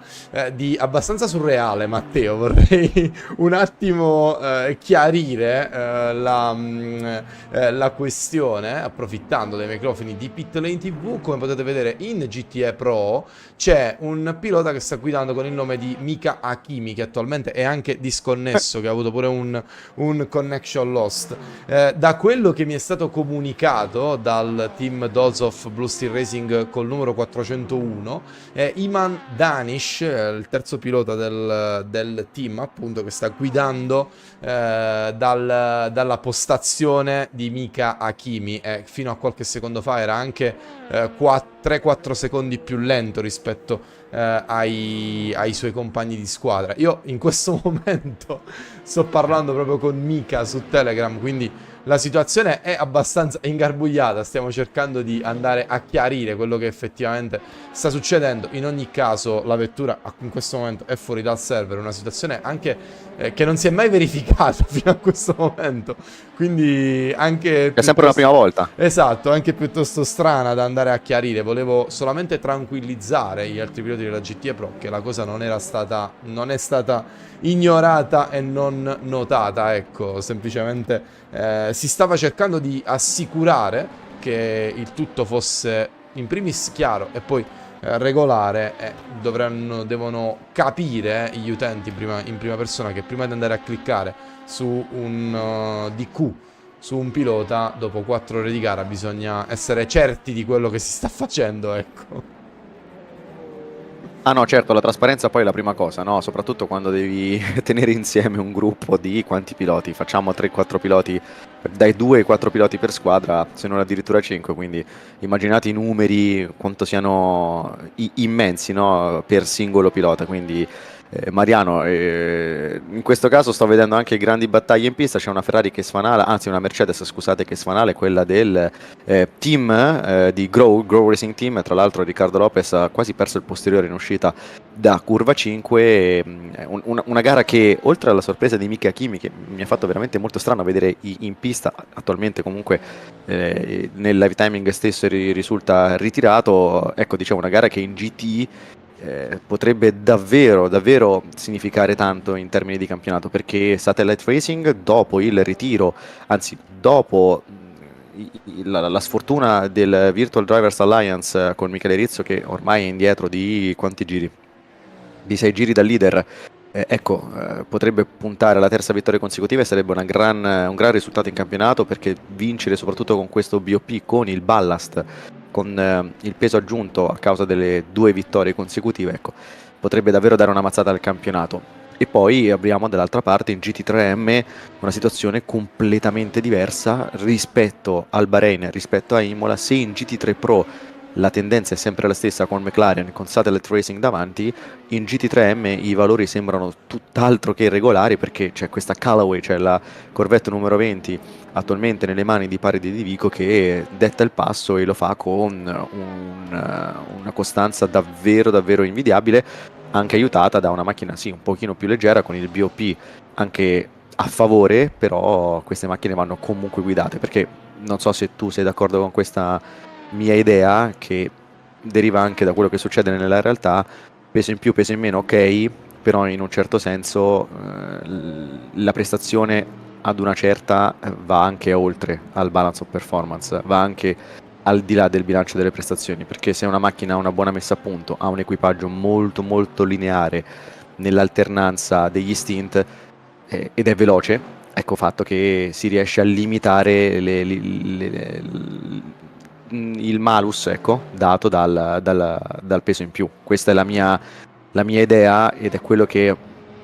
di abbastanza surreale. Matteo, vorrei un attimo chiarire la questione, approfittando dei microfoni di Pit Lane TV. Come potete vedere in GTE Pro c'è un pilota che sta guidando con il nome di Mika Hakimi, che attualmente è anche disconnesso, che ha avuto pure un connection lost. Da quello che mi è stato comunicato dal team Dolls of Blue Steel Racing col numero 401, Iman Danish, il terzo pilota del team, appunto, che sta guidando dalla postazione di Mika Hakimi, fino a qualche secondo fa era anche 3-4 secondi più lento rispetto ai suoi compagni di squadra. Io in questo momento sto parlando proprio con Mika su Telegram, quindi la situazione è abbastanza ingarbugliata. Stiamo cercando di andare a chiarire quello che effettivamente sta succedendo. In ogni caso la vettura in questo momento è fuori dal server, una situazione anche che non si è mai verificata fino a questo momento, quindi anche È sempre una prima volta. esatto, anche piuttosto strana da andare a chiarire. Volevo solamente tranquillizzare gli altri piloti della GTE Pro che la cosa non è stata ignorata e non notata, ecco, semplicemente si stava cercando di assicurare che il tutto fosse in primis chiaro e poi regolare. Devono capire gli utenti in prima persona che prima di andare a cliccare su un DQ su un pilota dopo 4 ore di gara bisogna essere certi di quello che si sta facendo, ecco. Ah no, certo, la trasparenza poi è la prima cosa, no? Soprattutto quando devi tenere insieme un gruppo di quanti piloti? Facciamo 3-4 piloti, dai 2 ai 4 piloti per squadra, se non addirittura 5, quindi immaginate i numeri, quanto siano immensi, no? Per singolo pilota, quindi Mariano, in questo caso sto vedendo anche grandi battaglie in pista. C'è una Ferrari che sfanala, anzi una Mercedes, scusate, che sfanala, è quella del team di Grow Racing Team. Tra l'altro Riccardo Lopez ha quasi perso il posteriore in uscita da curva 5. Una gara che, oltre alla sorpresa di Mika Hakimi, che mi ha fatto veramente molto strano vedere in pista, attualmente comunque nel Livetiming stesso risulta ritirato, ecco, diciamo una gara che in GT potrebbe davvero significare tanto in termini di campionato, perché Satellite Racing, dopo il ritiro, anzi dopo la sfortuna del Virtual Drivers Alliance con Michele Rizzo, che ormai è indietro di quanti giri? Di 6 giri dal leader, potrebbe puntare alla terza vittoria consecutiva e sarebbe un gran risultato in campionato, perché vincere soprattutto con questo BOP, con il ballast, con il peso aggiunto a causa delle 2 vittorie consecutive, ecco, potrebbe davvero dare una mazzata al campionato. E poi abbiamo dall'altra parte in GT3M una situazione completamente diversa rispetto al Bahrain, rispetto a Imola. Se in GT3 Pro la tendenza è sempre la stessa con McLaren, con Satellite Racing davanti, in GT3M i valori sembrano tutt'altro che irregolari, perché c'è questa Callaway, c'è la Corvette numero 20 attualmente nelle mani di Paridi di Vico, che detta il passo e lo fa con una costanza davvero invidiabile, anche aiutata da una macchina sì un pochino più leggera, con il BOP anche a favore. Però queste macchine vanno comunque guidate, perché non so se tu sei d'accordo con questa mia idea, che deriva anche da quello che succede nella realtà: peso in più, peso in meno, ok, però in un certo senso la prestazione ad una certa va anche oltre al balance of performance, va anche al di là del bilancio delle prestazioni, perché se una macchina ha una buona messa a punto, ha un equipaggio molto lineare nell'alternanza degli stint ed è veloce, ecco fatto che si riesce a limitare il malus, ecco, dato dal peso in più. Questa è la mia la mia idea, ed è quello che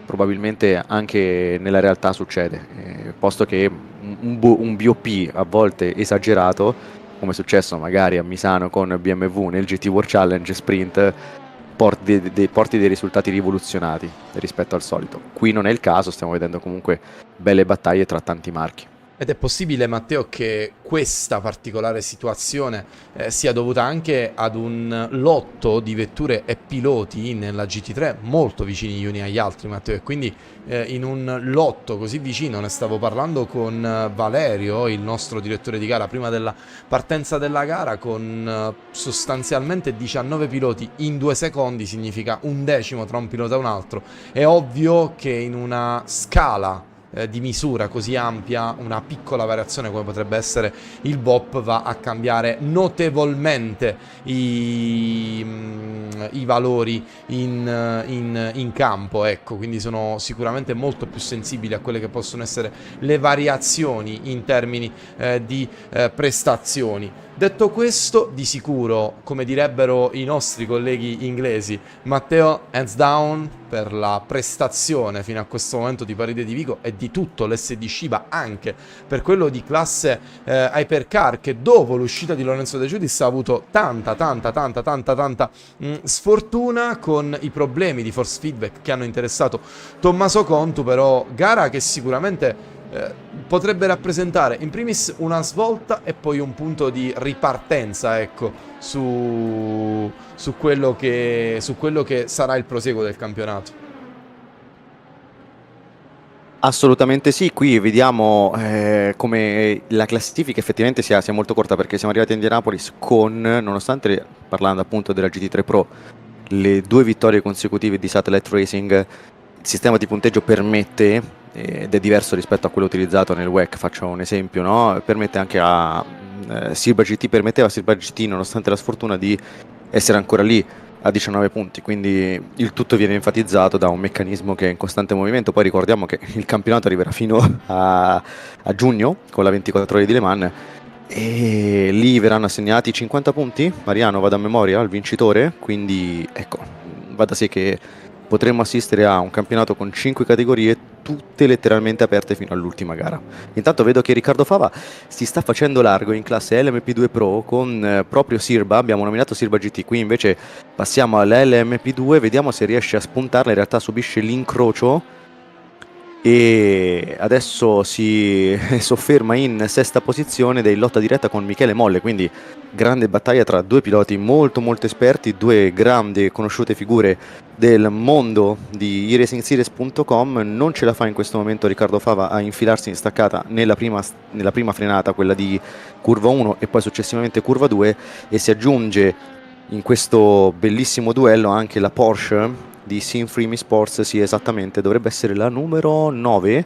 probabilmente anche nella realtà succede, posto che un BOP a volte esagerato, come è successo magari a Misano con BMW nel GT World Challenge Sprint, porti dei risultati rivoluzionati rispetto al solito. Qui non è il caso, stiamo vedendo comunque belle battaglie tra tanti marchi. Ed è possibile, Matteo, che questa particolare situazione sia dovuta anche ad un lotto di vetture e piloti nella GT3 molto vicini gli uni agli altri, Matteo, e quindi in un lotto così vicino, ne stavo parlando con Valerio, il nostro direttore di gara, prima della partenza della gara, con sostanzialmente 19 piloti in 2 secondi, significa un decimo tra un pilota e un altro. È ovvio che in una scala di misura così ampia, una piccola variazione come potrebbe essere il BOP va a cambiare notevolmente i valori in campo, ecco, quindi sono sicuramente molto più sensibili a quelle che possono essere le variazioni in termini di prestazioni. Detto questo, di sicuro, come direbbero i nostri colleghi inglesi, Matteo, hands down per la prestazione fino a questo momento di Paride di Vigo e di tutto l'SD Shiba, anche per quello di classe Hypercar, che dopo l'uscita di Lorenzo De Giudis ha avuto tanta sfortuna con i problemi di force feedback che hanno interessato Tommaso Contu, però gara che sicuramente potrebbe rappresentare in primis una svolta e poi un punto di ripartenza, ecco, su quello che sarà il proseguo del campionato. Assolutamente sì, qui vediamo come la classifica effettivamente sia molto corta, perché siamo arrivati a Indianapolis con, nonostante, parlando appunto della GT3 Pro, le 2 vittorie consecutive di Satellite Racing, il sistema di punteggio permette, ed è diverso rispetto a quello utilizzato nel WEC, faccio un esempio, no? Permette anche a permetteva a Silver GT, nonostante la sfortuna, di essere ancora lì a 19 punti, quindi il tutto viene enfatizzato da un meccanismo che è in costante movimento. Poi ricordiamo che il campionato arriverà fino a giugno con la 24 ore di Le Mans, e lì verranno assegnati 50 punti, Mariano, vado a memoria, al vincitore, quindi ecco, va da sé che potremmo assistere a un campionato con 5 categorie, tutte letteralmente aperte fino all'ultima gara. Intanto vedo che Riccardo Fava si sta facendo largo in classe LMP2 Pro con proprio Sirba, abbiamo nominato Sirba GT, qui invece passiamo alla LMP2, vediamo se riesce a spuntarla, in realtà subisce l'incrocio e adesso si sofferma in 6ª posizione ed è in lotta diretta con Michele Molle, quindi grande battaglia tra 2 piloti molto esperti, 2 grandi conosciute figure del mondo di eRacingSeries.com. Non ce la fa in questo momento Riccardo Fava a infilarsi in staccata nella prima frenata, quella di curva 1 e poi successivamente curva 2, e si aggiunge in questo bellissimo duello anche la Porsche di Sinfree Sports, sì, esattamente, dovrebbe essere la numero 9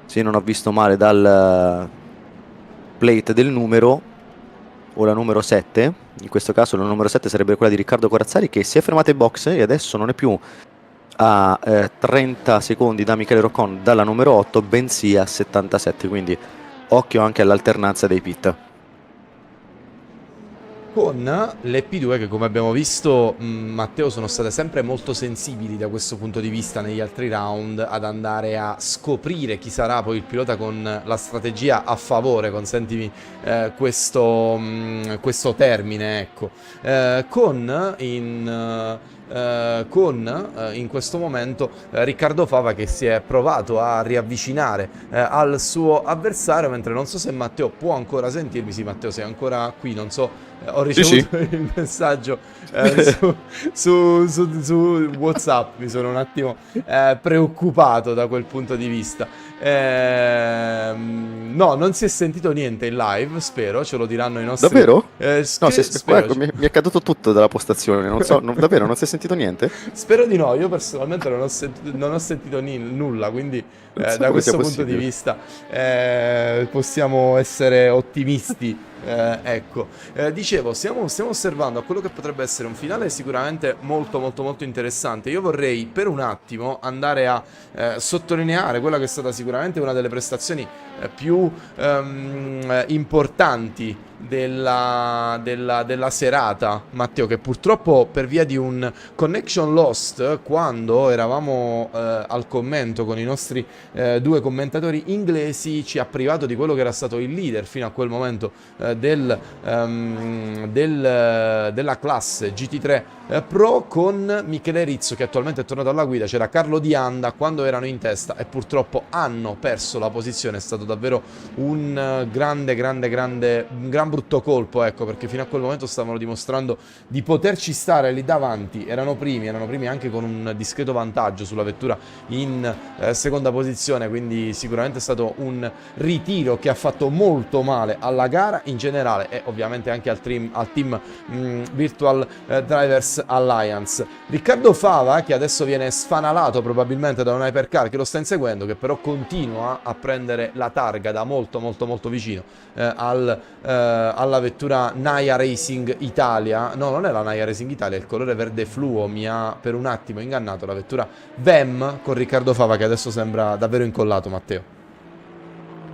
se non ho visto male dal plate del numero, o la numero 7, in questo caso la numero 7 sarebbe quella di Riccardo Corazzari, che si è fermato in box e adesso non è più a 30 secondi da Michele Roccon dalla numero 8, bensì a 77, quindi occhio anche all'alternanza dei pit. Con le P2 che, come abbiamo visto, Matteo, sono state sempre molto sensibili da questo punto di vista negli altri round ad andare a scoprire chi sarà poi il pilota con la strategia a favore, consentimi questo termine, ecco, in questo momento Riccardo Fava che si è provato a riavvicinare al suo avversario, mentre non so se Matteo può ancora sentirmi. Sì, Matteo, sei ancora qui, non so, ho ricevuto il messaggio su WhatsApp, mi sono un attimo preoccupato da quel punto di vista. No, non si è sentito niente in live, spero, ce lo diranno i nostri... Davvero? No, spero. Ecco, mi è caduto tutto dalla postazione, non so, davvero non si è sentito niente? Spero di no, io personalmente non ho sentito nulla, quindi da questo punto di vista possiamo essere ottimisti. Ecco, dicevo, stiamo osservando a quello che potrebbe essere un finale sicuramente molto interessante. Io vorrei per un attimo andare a sottolineare quella che è stata sicuramente una delle prestazioni più importanti della serata, Matteo, che purtroppo per via di un connection lost, quando eravamo al commento con i nostri due commentatori inglesi, ci ha privato di quello che era stato il leader fino a quel momento della classe GT3 Pro, con Michele Rizzo che attualmente è tornato alla guida. C'era Carlo Di Anda quando erano in testa e purtroppo hanno perso la posizione. È stato davvero un gran brutto colpo, ecco, perché fino a quel momento stavano dimostrando di poterci stare lì davanti. Erano primi anche con un discreto vantaggio sulla vettura in seconda posizione, quindi sicuramente è stato un ritiro che ha fatto molto male alla gara in generale e ovviamente anche al team Virtual Drivers Alliance. Riccardo Fava, che adesso viene sfanalato probabilmente da un hypercar che lo sta inseguendo, che però continua a prendere la targa da molto vicino alla vettura Naya Racing Italia. No, non è la Naya Racing Italia, il colore verde fluo mi ha per un attimo ingannato. La vettura VEM con Riccardo Fava che adesso sembra davvero incollato, Matteo.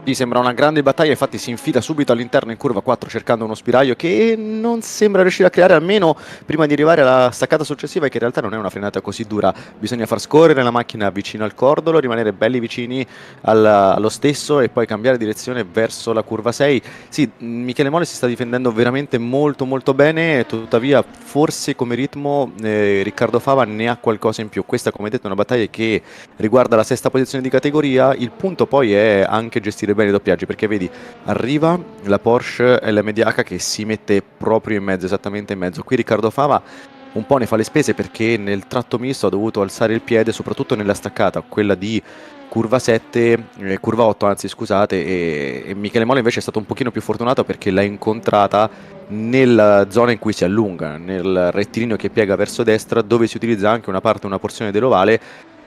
Sì, sembra una grande battaglia, infatti si infila subito all'interno in curva 4 cercando uno spiraglio che non sembra riuscire a creare, almeno prima di arrivare alla staccata successiva, che in realtà non è una frenata così dura. Bisogna far scorrere la macchina vicino al cordolo, rimanere belli vicini allo stesso e poi cambiare direzione verso la curva 6. Sì, Michele Mole si sta difendendo veramente molto bene, tuttavia forse come ritmo Riccardo Fava ne ha qualcosa in più. Questa, come detto, è una battaglia che riguarda la sesta posizione di categoria. Il punto poi è anche gestire bene i doppiaggi, perché vedi, arriva la Porsche LMDH che si mette proprio in mezzo, esattamente in mezzo. Qui Riccardo Fava un po' ne fa le spese perché nel tratto misto ha dovuto alzare il piede, soprattutto nella staccata, quella di curva 7, curva 8 anzi scusate, e Michele Molla invece è stato un pochino più fortunato perché l'ha incontrata nella zona in cui si allunga, nel rettilineo che piega verso destra, dove si utilizza anche una porzione dell'ovale,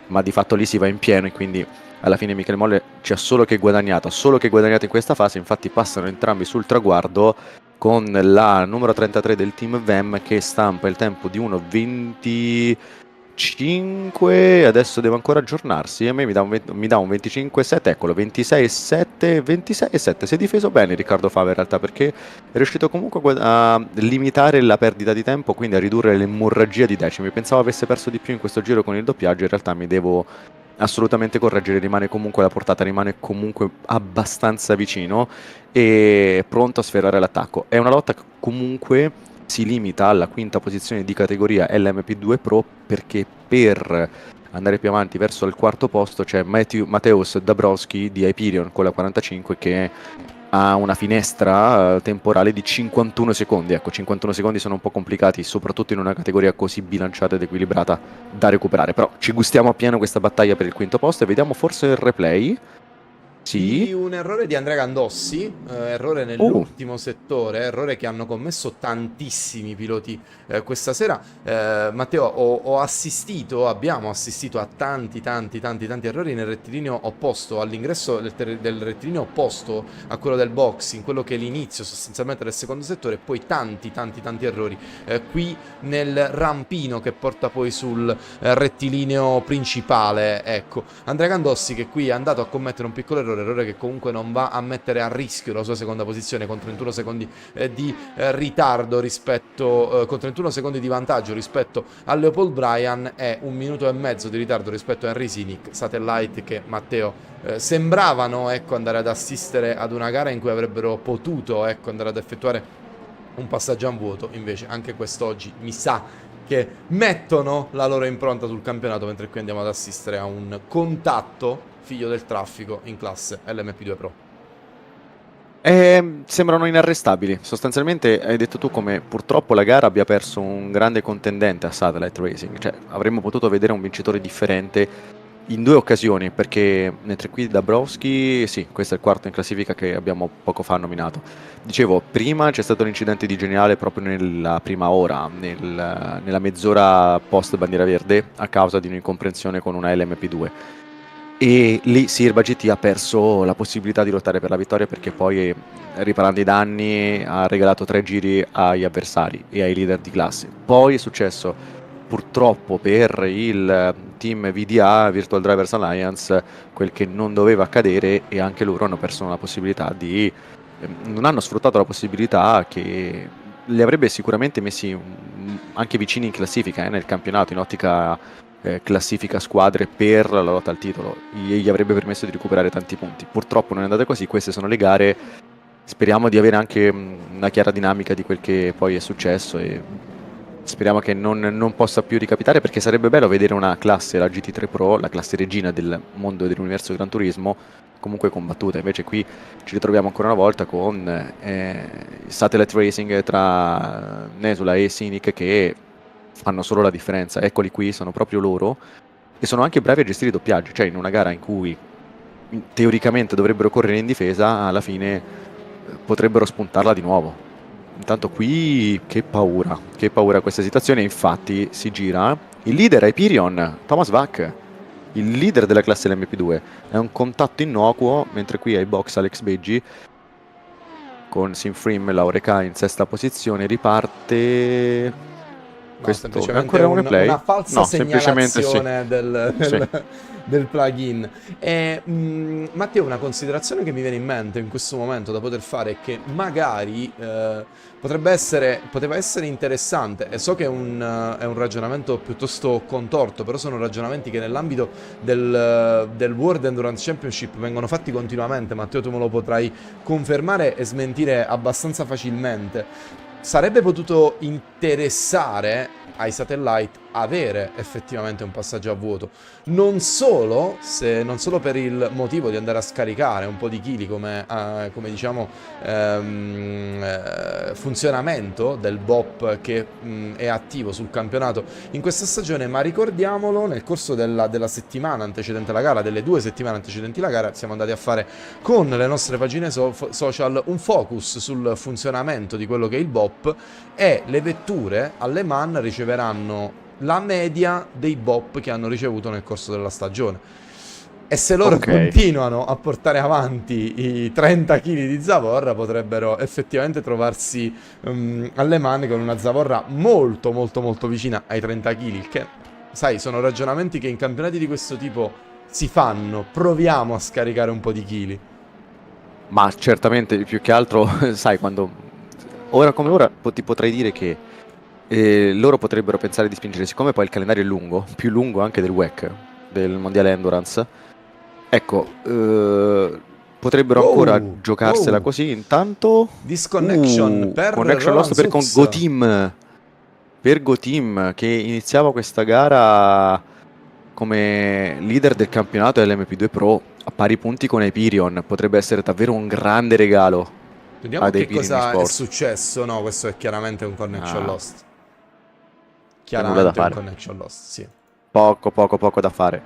ma di fatto lì si va in pieno e quindi alla fine Michele Molle ci ha solo che guadagnato in questa fase. Infatti passano entrambi sul traguardo con la numero 33 del team VEM che stampa il tempo di 1.25, adesso devo ancora aggiornarsi, a me mi dà un 25,7, eccolo, 26,7, si è difeso bene Riccardo Fava in realtà, perché è riuscito comunque a limitare la perdita di tempo, quindi a ridurre l'emorragia di decimi. Pensavo avesse perso di più in questo giro con il doppiaggio, in realtà mi devo assolutamente correggere, rimane comunque alla portata, rimane comunque abbastanza vicino e pronto a sferrare l'attacco. È una lotta che comunque si limita alla quinta posizione di categoria LMP2 Pro, perché per andare più avanti verso il quarto posto c'è Mateusz Dabrowski di Hyperion con la 45 che ha una finestra temporale di 51 secondi. Ecco, 51 secondi sono un po' complicati, soprattutto in una categoria così bilanciata ed equilibrata da recuperare. Però ci gustiamo appieno questa battaglia per il quinto posto e vediamo forse il replay. Sì. Un errore di Andrea Gandossi, errore nell'ultimo settore, errore che hanno commesso tantissimi piloti questa sera. Matteo, abbiamo assistito a tanti errori nel rettilineo opposto, all'ingresso del rettilineo opposto a quello del box, in quello che è l'inizio sostanzialmente del secondo settore, e poi tanti errori qui nel rampino che porta poi sul rettilineo principale. Ecco, Andrea Gandossi che qui è andato a commettere un piccolo errore che comunque non va a mettere a rischio la sua seconda posizione con 31 secondi di ritardo rispetto con 31 secondi di vantaggio rispetto a Leopold Bryan e 1 minuto e mezzo di ritardo rispetto a Henry Sinic. Satellite che, Matteo, sembravano andare ad assistere ad una gara in cui avrebbero potuto andare ad effettuare un passaggio a vuoto, invece anche quest'oggi mi sa che mettono la loro impronta sul campionato, mentre qui andiamo ad assistere a un contatto figlio del traffico in classe LMP2 Pro. Sembrano inarrestabili. Sostanzialmente hai detto tu come purtroppo la gara abbia perso un grande contendente a Satellite Racing, cioè avremmo potuto vedere un vincitore differente in due occasioni, perché mentre qui Dabrowski, sì, questo è il quarto in classifica che abbiamo poco fa nominato. Dicevo, prima c'è stato l'incidente di Geniale proprio nella prima ora, nella mezz'ora post bandiera verde, a causa di un'incomprensione con una LMP2. E lì Sirba GT ha perso la possibilità di lottare per la vittoria, perché poi, riparando i danni, ha regalato 3 giri agli avversari e ai leader di classe. Poi è successo purtroppo per il team VDA, Virtual Drivers Alliance, quel che non doveva accadere, e anche loro hanno perso la possibilità di non hanno sfruttato la possibilità che li avrebbe sicuramente messi anche vicini in classifica nel campionato, in ottica classifica squadre per la lotta al titolo, gli avrebbe permesso di recuperare tanti punti. Purtroppo non è andata così, queste sono le gare, speriamo di avere anche una chiara dinamica di quel che poi è successo e speriamo che non possa più ricapitare, perché sarebbe bello vedere una classe, la GT3 Pro, la classe regina del mondo dell'universo Gran Turismo, comunque combattuta. Invece qui ci ritroviamo ancora una volta con satellite racing tra Nesula e Scenic che fanno solo la differenza. Eccoli qui, sono proprio loro e sono anche bravi a gestire i doppiaggi, cioè in una gara in cui teoricamente dovrebbero correre in difesa, alla fine potrebbero spuntarla di nuovo. Intanto qui che paura questa situazione. Infatti si gira, il leader è Hyperion, Thomas Vac, il leader della classe LMP2, è un contatto innocuo, mentre qui ai box Alex Beggi con Sinfrim Laureca in sesta posizione, riparte. No, Questo è semplicemente ancora un replay? una falsa No, semplicemente segnalazione sì. del plugin. E, Matteo, una considerazione che mi viene in mente in questo momento da poter fare è che magari poteva essere interessante, e so che è un ragionamento piuttosto contorto, però sono ragionamenti che nell'ambito del World Endurance Championship vengono fatti continuamente. Matteo, tu me lo potrai confermare e smentire abbastanza facilmente. Sarebbe potuto interessare ai satellite avere effettivamente un passaggio a vuoto, non solo per il motivo di andare a scaricare un po' di chili come diciamo funzionamento del BOP che è attivo sul campionato in questa stagione, ma ricordiamolo, nel corso della settimana antecedente alla gara, delle 2 settimane antecedenti alla gara, siamo andati a fare con le nostre pagine social un focus sul funzionamento di quello che è il BOP, e le vetture alle Man riceveranno la media dei BOP che hanno ricevuto nel corso della stagione. E se loro continuano a portare avanti i 30 kg di zavorra, potrebbero effettivamente trovarsi alle Man con una zavorra molto molto molto vicina ai 30 kg, che sai, sono ragionamenti che in campionati di questo tipo si fanno. Proviamo a scaricare un po' di chili. Ma certamente, più che altro, sai, quando ora come ora ti potrei dire che loro potrebbero pensare di spingere, siccome poi il calendario è lungo, più lungo anche del WEC, del mondiale Endurance, ecco, potrebbero ancora giocarsela così. Intanto disconnection per connection lost per GoTeam, che iniziava questa gara come leader del campionato LMP2 Pro a pari punti con Hyperion. Potrebbe essere davvero un grande regalo. Vediamo che cosa è successo. No, questo è chiaramente un connection lost. Chiaramente un connection lost, sì. Poco da fare.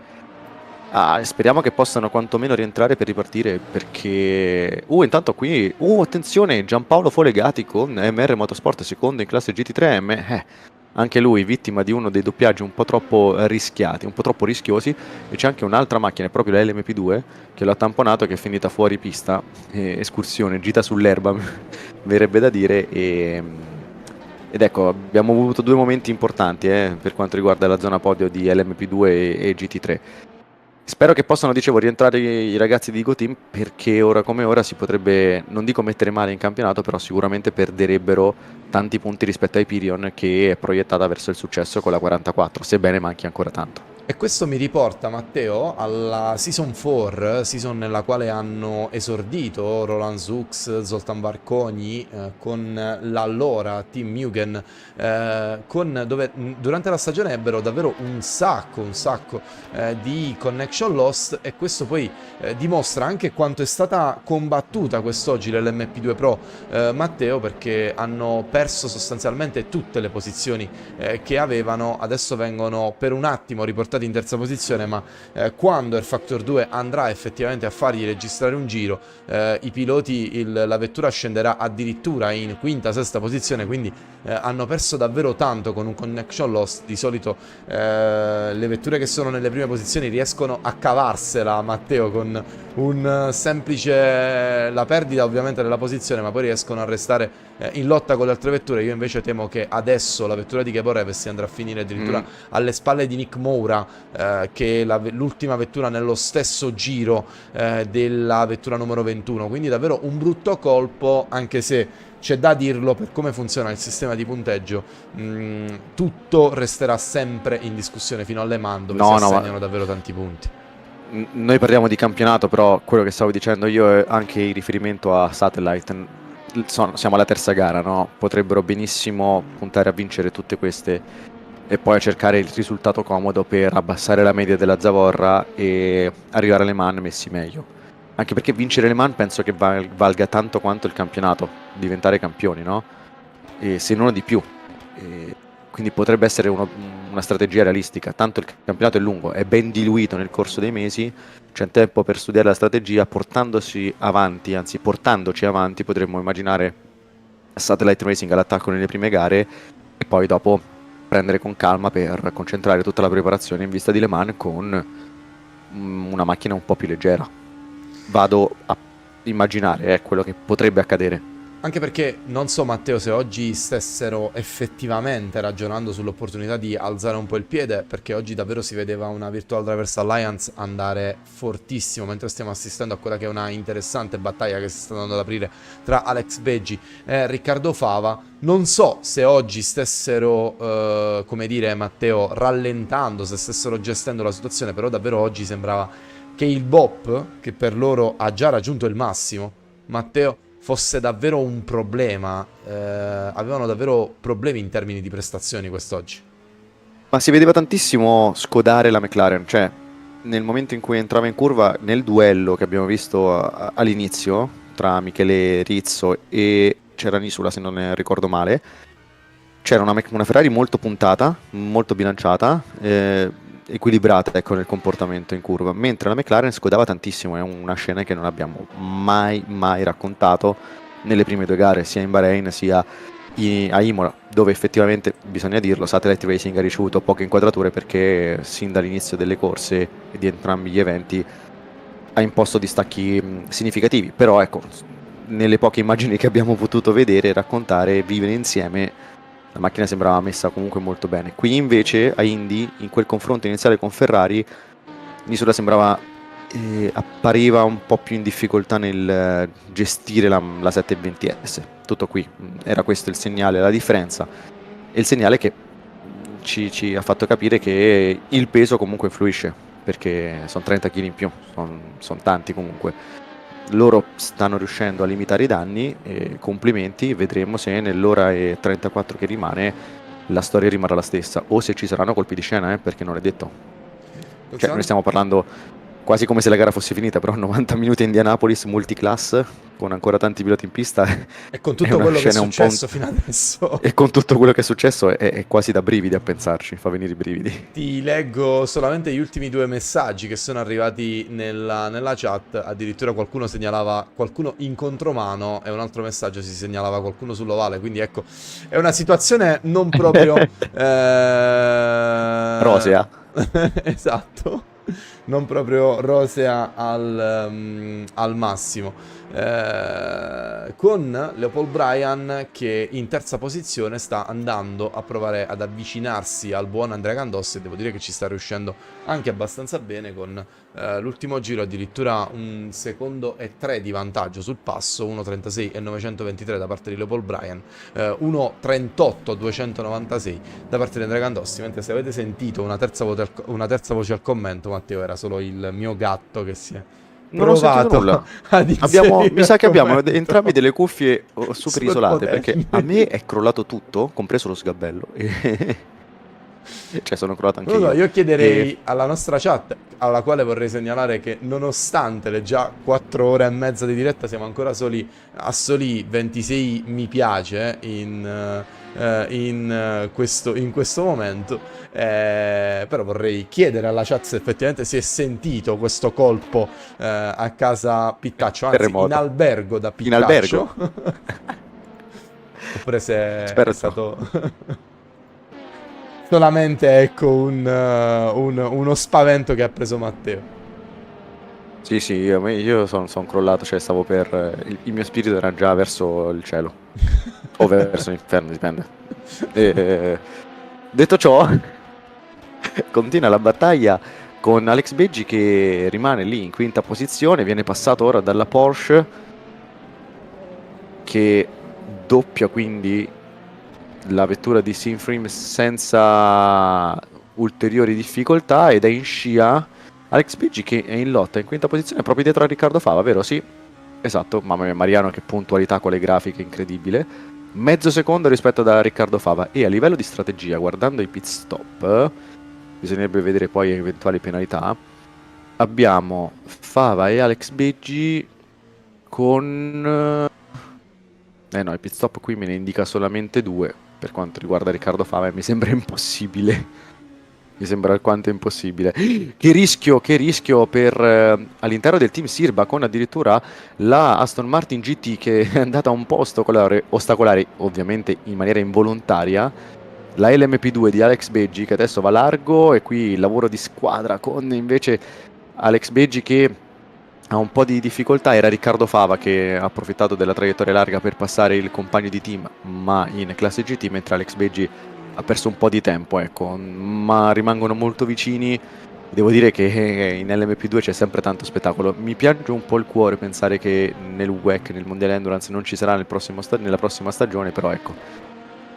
Speriamo che possano quantomeno rientrare per ripartire, perché intanto qui attenzione, Giampaolo Folegati con MR Motorsport, secondo in classe GT3M, anche lui vittima di uno dei doppiaggi un po' troppo rischiati, un po' troppo rischiosi, e c'è anche un'altra macchina, proprio la LMP2, che l'ha tamponato, che è finita fuori pista, escursione, gita sull'erba, verrebbe da dire, ed ecco, abbiamo avuto 2 momenti importanti per quanto riguarda la zona podio di LMP2 e GT3. Spero che possano, dicevo, rientrare i ragazzi di GoTeam, perché ora come ora si potrebbe, non dico mettere male in campionato, però sicuramente perderebbero tanti punti rispetto a Hyperion, che è proiettata verso il successo con la 44, sebbene manchi ancora tanto. E questo mi riporta, Matteo, alla Season 4, season nella quale hanno esordito Roland Zux, Zoltan Barconi con l'allora Team Mugen, dove durante la stagione ebbero davvero un sacco di connection lost, e questo poi dimostra anche quanto è stata combattuta quest'oggi l'LMP2 Pro, Matteo, perché hanno perso sostanzialmente tutte le posizioni che avevano. Adesso vengono per un attimo riportati in terza posizione, ma quando rFactor 2 andrà effettivamente a fargli registrare un giro, i piloti, la vettura scenderà addirittura in quinta, sesta posizione, quindi hanno perso davvero tanto con un connection loss. Di solito le vetture che sono nelle prime posizioni riescono a cavarsela, Matteo, con un semplice la perdita ovviamente della posizione, ma poi riescono a restare in lotta con le altre vetture. Io invece temo che adesso la vettura di Kepo Reves andrà a finire addirittura alle spalle di Nick Moura, che è l'ultima vettura nello stesso giro della vettura numero 21, quindi davvero un brutto colpo, anche se c'è da dirlo, per come funziona il sistema di punteggio, tutto resterà sempre in discussione fino alle Man, dove si assegnano davvero tanti punti. Noi parliamo di campionato, però quello che stavo dicendo io è anche in riferimento a Satellite. Siamo alla terza gara, no? Potrebbero benissimo puntare a vincere tutte queste e poi a cercare il risultato comodo per abbassare la media della zavorra e arrivare alle Man messi meglio. Anche perché vincere le Man penso che valga tanto quanto il campionato, diventare campioni, no? E se non di più. Quindi potrebbe essere una strategia realistica, tanto il campionato è lungo, è ben diluito nel corso dei mesi, c'è tempo per studiare la strategia, portandoci avanti potremmo immaginare Satellite Racing all'attacco nelle prime gare e poi dopo prendere con calma per concentrare tutta la preparazione in vista di Le Mans con una macchina un po' più leggera. Vado a immaginare quello che potrebbe accadere. Anche perché non so, Matteo, se oggi stessero effettivamente ragionando sull'opportunità di alzare un po' il piede, perché oggi davvero si vedeva una Virtual Drivers Alliance andare fortissimo, mentre stiamo assistendo a quella che è una interessante battaglia che si sta andando ad aprire tra Alex Beggi e Riccardo Fava. Non so se oggi stessero, come dire, Matteo, rallentando, se stessero gestendo la situazione, però davvero oggi sembrava che il BOP, che per loro ha già raggiunto il massimo, Matteo, fosse davvero un problema. Avevano davvero problemi in termini di prestazioni quest'oggi. Ma si vedeva tantissimo scodare la McLaren, cioè nel momento in cui entrava in curva, nel duello che abbiamo visto all'inizio tra Michele Rizzo e c'era Nisula, se non ne ricordo male, c'era una Ferrari molto puntata, molto bilanciata, equilibrata, ecco, nel comportamento in curva, mentre la McLaren scodava tantissimo. È una scena che non abbiamo mai raccontato nelle prime due gare, sia in Bahrain sia a Imola, dove effettivamente, bisogna dirlo, Satellite Racing ha ricevuto poche inquadrature perché sin dall'inizio delle corse e di entrambi gli eventi ha imposto distacchi significativi. Però ecco, nelle poche immagini che abbiamo potuto vedere e raccontare, vivere insieme, la macchina sembrava messa comunque molto bene. Qui invece a Indy, in quel confronto iniziale con Ferrari, Nisola appariva un po' più in difficoltà nel gestire la 720S. Tutto qui, era questo il segnale, la differenza, e il segnale che ci ha fatto capire che il peso comunque influisce, perché sono 30 kg in più, sono tanti comunque. Loro stanno riuscendo a limitare i danni e complimenti. Vedremo se nell'ora e 34 che rimane la storia rimarrà la stessa o se ci saranno colpi di scena, perché non è detto. Cioè, noi stiamo parlando quasi come se la gara fosse finita, però 90 minuti a Indianapolis multiclass con ancora tanti piloti in pista e con tutto quello che è successo fino adesso, e con tutto quello che è successo è quasi da brividi a pensarci, fa venire i brividi. Ti leggo solamente gli ultimi due messaggi che sono arrivati nella chat. Addirittura qualcuno segnalava qualcuno in contromano e un altro messaggio si segnalava qualcuno sull'ovale, quindi ecco, è una situazione non proprio rosea. esatto, non proprio rosea al massimo. Con Leopold Bryan che in terza posizione sta andando a provare ad avvicinarsi al buon Andrea Gandossi, e devo dire che ci sta riuscendo anche abbastanza bene, con l'ultimo giro addirittura 1 secondo e 3 di vantaggio sul passo, 1.36 e 923 da parte di Leopold Bryan, 1.38 296 da parte di Andrea Gandossi. Mentre se avete sentito una terza voce al commento, Matteo, era solo il mio gatto che si è non ho sentito nulla. Mi sa che abbiamo entrambi delle cuffie super isolate, perché a me è crollato tutto, compreso lo sgabello. Cioè, sono crollato anche io. Io chiederei alla nostra chat, alla quale vorrei segnalare che nonostante le già 4 ore e mezza di diretta, siamo ancora a soli 26 mi piace in questo momento, però vorrei chiedere alla chat se effettivamente si è sentito questo colpo a casa Pittaccio, anzi terremoto. in albergo da Pittaccio. In albergo? Oppure se spero è stato solamente, ecco, uno spavento che ha preso Matteo. Sì, sì, io sono crollato, cioè stavo per... il mio spirito era già verso il cielo, o verso l'inferno, dipende. Detto ciò, continua la battaglia con Alex Beggi che rimane lì in quinta posizione, viene passato ora dalla Porsche che doppia quindi la vettura di Sinfrim senza ulteriori difficoltà ed è in scia Alex Beggi che è in lotta in quinta posizione proprio dietro a Riccardo Fava, vero? Sì, esatto, mamma mia Mariano che puntualità con le grafiche, incredibile. Mezzo secondo rispetto a Riccardo Fava e a livello di strategia, guardando i pit stop, bisognerebbe vedere poi eventuali penalità. Abbiamo Fava e Alex Beggi con... no, il pit stop qui me ne indica solamente 2 per quanto riguarda Riccardo Fava e mi sembra impossibile. Mi sembra alquanto impossibile. Che rischio per all'interno del team Sirba con addirittura la Aston Martin GT che è andata un po' ostacolare, ovviamente in maniera involontaria, la LMP2 di Alex Beggi che adesso va largo e qui il lavoro di squadra con invece Alex Beggi che ha un po' di difficoltà, era Riccardo Fava che ha approfittato della traiettoria larga per passare il compagno di team ma in classe GT, mentre Alex Beggi ha perso un po' di tempo, ecco, ma rimangono molto vicini. Devo dire che in LMP2 c'è sempre tanto spettacolo. Mi piange un po' il cuore pensare che nel WEC, nel Mondiale Endurance, non ci sarà nella prossima stagione, però ecco,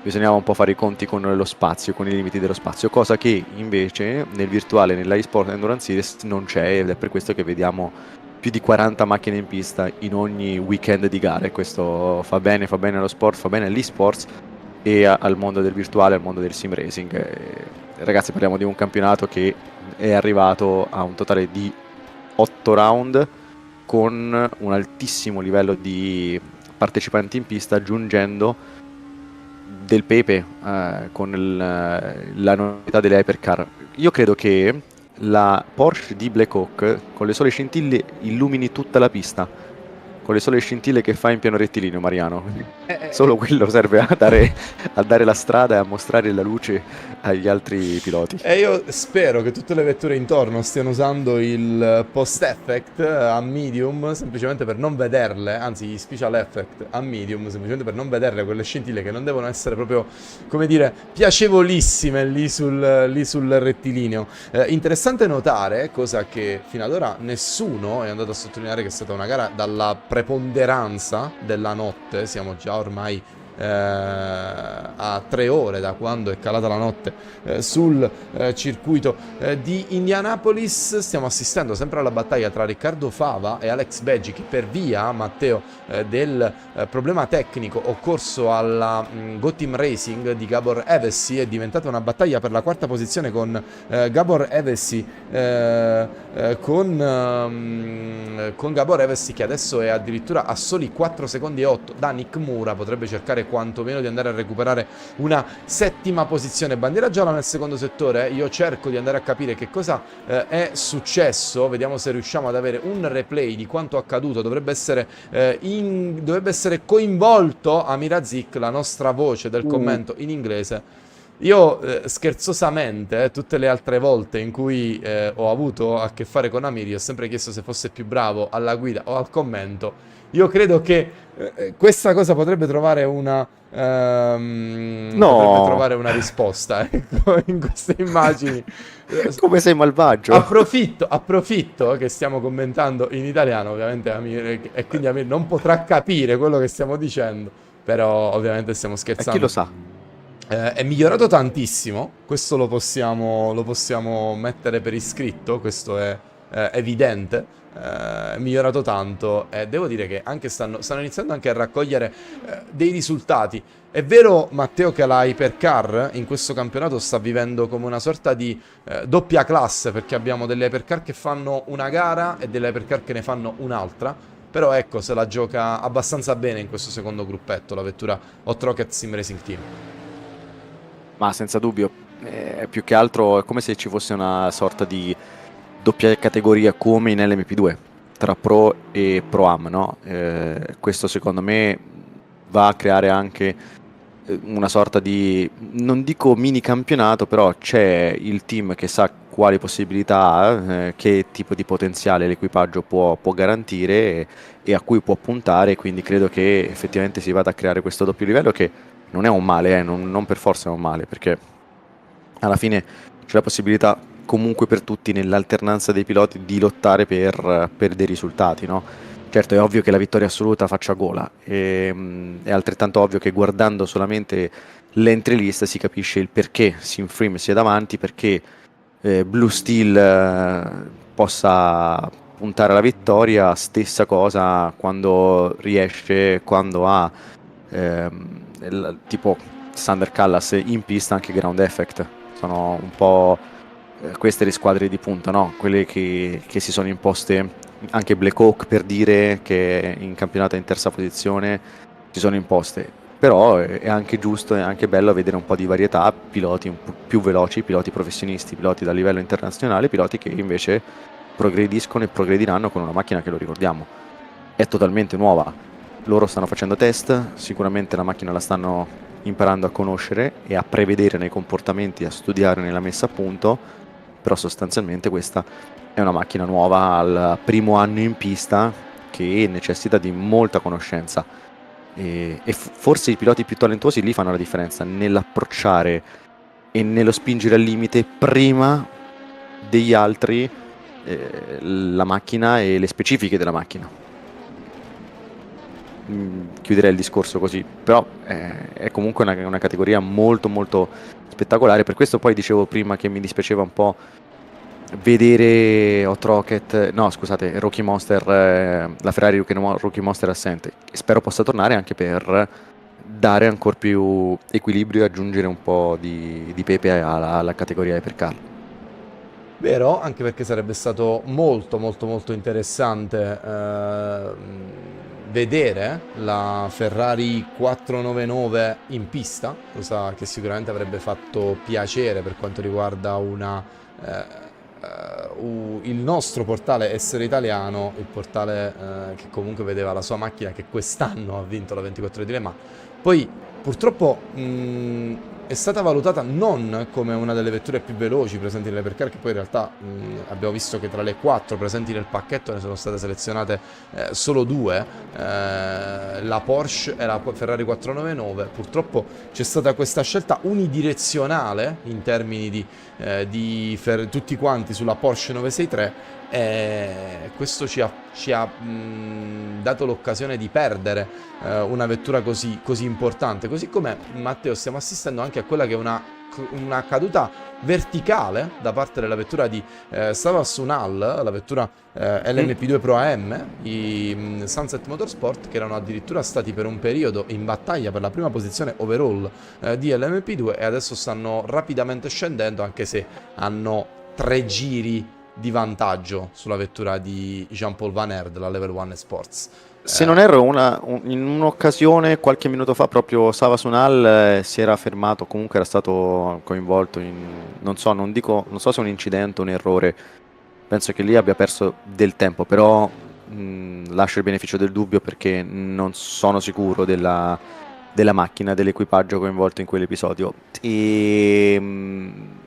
bisognava un po' fare i conti con lo spazio, con i limiti dello spazio, cosa che invece nel virtuale, nella eSport Endurance Series non c'è ed è per questo che vediamo più di 40 macchine in pista in ogni weekend di gare. Questo fa bene allo sport, fa bene all'eSports e al mondo del virtuale, al mondo del sim racing. Ragazzi, parliamo di un campionato che è arrivato a un totale di 8 round con un altissimo livello di partecipanti in pista, aggiungendo del pepe con la novità delle hypercar. Io credo che la Porsche di Black Hawk con le sole scintille illumini tutta la pista, con le sole scintille che fa in piano rettilineo, Mariano. Solo quello serve a dare la strada e a mostrare la luce agli altri piloti. E io spero che tutte le vetture intorno stiano usando il post effect a medium semplicemente per non vederle, anzi gli special effect a medium semplicemente per non vederle quelle scintille che non devono essere proprio, come dire, piacevolissime lì sul rettilineo. Interessante notare, cosa che fino ad ora nessuno è andato a sottolineare, che è stata una gara dalla preponderanza della notte. Siamo già ormai a 3 ore da quando è calata la notte sul circuito di Indianapolis. Stiamo assistendo sempre alla battaglia tra Riccardo Fava e Alex Beggi, che per via, Matteo, del problema tecnico occorso alla Go Team Racing di Gabor Evesi, è diventata una battaglia per la quarta posizione con Gabor Evesi con Gabor Evesi che adesso è addirittura a soli 4 secondi e 8 da Nick Mura. Potrebbe cercare quantomeno di andare a recuperare una settima posizione. Bandiera gialla nel secondo settore. Io cerco di andare a capire che cosa è successo, vediamo se riusciamo ad avere un replay di quanto accaduto. Dovrebbe essere coinvolto Amirazik, la nostra voce del commento in inglese. Io scherzosamente tutte le altre volte in cui ho avuto a che fare con Amiri ho sempre chiesto se fosse più bravo alla guida o al commento. Io credo che questa cosa potrebbe trovare una potrebbe trovare una risposta, ecco, in queste immagini. Come sei malvagio. Approfitto che stiamo commentando in italiano, ovviamente Amir, e quindi Amir non potrà capire quello che stiamo dicendo, però ovviamente stiamo scherzando. E chi lo sa? È migliorato tantissimo, questo lo possiamo mettere per iscritto, questo è evidente. È migliorato tanto e devo dire che anche stanno iniziando anche a raccogliere dei risultati. È vero, Matteo, che la hypercar in questo campionato sta vivendo come una sorta di doppia classe, perché abbiamo delle hypercar che fanno una gara e delle hypercar che ne fanno un'altra. Però ecco, se la gioca abbastanza bene in questo secondo gruppetto la vettura Hot Rocket Sim Racing Team. Ma senza dubbio, più che altro è come se ci fosse una sorta di doppia categoria come in LMP2 tra Pro e Pro Am, no? Questo secondo me va a creare anche una sorta di, non dico mini campionato, però c'è il team che sa quali possibilità ha, che tipo di potenziale l'equipaggio può garantire e a cui può puntare, quindi credo che effettivamente si vada a creare questo doppio livello che non è un male, non per forza è un male, perché alla fine c'è la possibilità comunque per tutti nell'alternanza dei piloti di lottare per dei risultati, no? Certo, è ovvio che la vittoria assoluta faccia gola, è altrettanto ovvio che guardando solamente l'entry list si capisce il perché Sinfrim sia davanti, perché Blue Steel possa puntare alla vittoria, stessa cosa quando riesce, quando ha tipo Sander Callas in pista anche Ground Effect. Sono un po' queste le squadre di punta, no? Quelle che si sono imposte, anche Black Hawk per dire che in campionato è in terza posizione, si sono imposte. Però è anche giusto e anche bello vedere un po' di varietà, piloti un po' più veloci, piloti professionisti, piloti da livello internazionale, piloti che invece progrediscono e progrediranno con una macchina che, lo ricordiamo, è totalmente nuova. Loro stanno facendo test, sicuramente la macchina la stanno imparando a conoscere e a prevedere nei comportamenti, a studiare nella messa a punto, però sostanzialmente questa è una macchina nuova al primo anno in pista che necessita di molta conoscenza e forse i piloti più talentuosi lì fanno la differenza nell'approcciare e nello spingere al limite prima degli altri la macchina e le specifiche della macchina. Chiuderei il discorso così, però è comunque una categoria molto molto spettacolare. Per questo poi dicevo prima che mi dispiaceva un po' vedere Hot Rocket, no scusate, Rookie Monster, la Ferrari Rookie Monster assente. Spero possa tornare anche per dare ancora più equilibrio e aggiungere un po' di pepe alla categoria Hypercar. Vero, anche perché sarebbe stato molto molto molto interessante vedere la Ferrari 499 in pista, cosa che sicuramente avrebbe fatto piacere per quanto riguarda il nostro portale Essere Italiano, il portale che comunque vedeva la sua macchina che quest'anno ha vinto la 24 di Le Mans. Poi purtroppo è stata valutata non come una delle vetture più veloci presenti nelle Hypercar, che poi in realtà abbiamo visto che tra le 4 presenti nel pacchetto ne sono state selezionate solo 2, la Porsche e la Ferrari 499. Purtroppo c'è stata questa scelta unidirezionale in termini di tutti quanti sulla Porsche 963, e questo ci ha dato l'occasione di perdere una vettura così importante, così come, Matteo, stiamo assistendo anche a quella che è una caduta verticale da parte della vettura di Savas Unal, la vettura LMP2 Pro AM, i Sunset Motorsport, che erano addirittura stati per un periodo in battaglia per la prima posizione overall di LMP2 e adesso stanno rapidamente scendendo, anche se hanno 3 giri di vantaggio sulla vettura di Jean-Paul Van Aert della Level 1 Sports. Se non erro, in un'occasione qualche minuto fa proprio Savas Unal si era fermato, comunque era stato coinvolto in, non so se è un incidente o un errore, penso che lì abbia perso del tempo, però lascio il beneficio del dubbio perché non sono sicuro della macchina, dell'equipaggio coinvolto in quell'episodio. E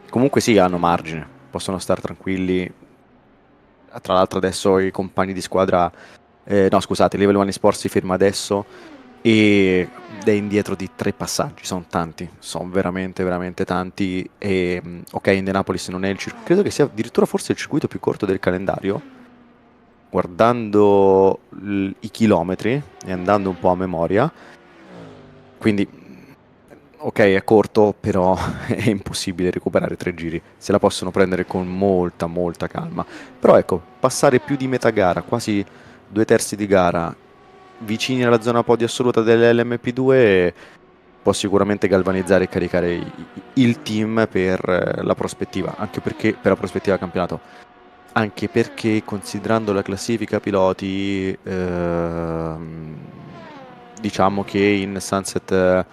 comunque sì, hanno margine, possono stare tranquilli. Tra l'altro adesso i compagni di squadra, no scusate, Level 1 Esports si ferma adesso ed è indietro di 3 passaggi, sono tanti, sono veramente veramente tanti. E ok, Indianapolis non è il circuito, credo che sia addirittura forse il circuito più corto del calendario, guardando i chilometri e andando un po' a memoria, quindi ok, è corto, però è impossibile recuperare 3 giri, se la possono prendere con molta molta calma. Però ecco, passare più di metà gara, quasi 2/3 di gara, vicini alla zona podio assoluta dell'LMP2, può sicuramente galvanizzare e caricare il team per la prospettiva, anche perché per la prospettiva del campionato, anche perché considerando la classifica piloti, diciamo che in Sunset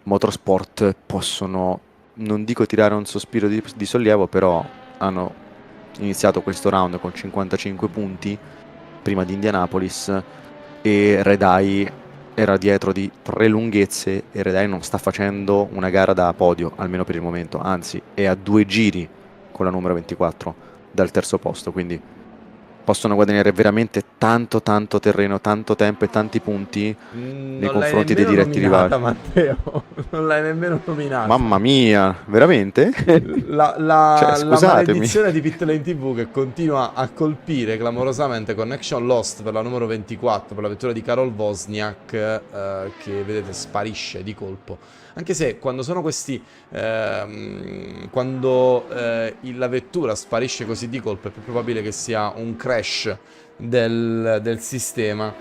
Motorsport possono, non dico tirare un sospiro di sollievo, però hanno iniziato questo round con 55 punti prima di Indianapolis e Red Eye era dietro di 3 lunghezze e Red Eye non sta facendo una gara da podio, almeno per il momento, anzi è a 2 giri con la numero 24 dal terzo posto, quindi possono guadagnare veramente tanto terreno, tanto tempo e tanti punti nei Non l'hai confronti dei nemmeno diretti rivali. nominata, Matteo. Non l'hai nemmeno nominata. Mamma mia, veramente? La Cioè, scusatemi. maledizione di Pitlane TV che continua a colpire clamorosamente. Connection lost per la numero 24, per la vettura di Karol Wozniak, che vedete sparisce di colpo. Anche se quando sono questi, quando la vettura sparisce così di colpo, è più probabile che sia un crash del sistema,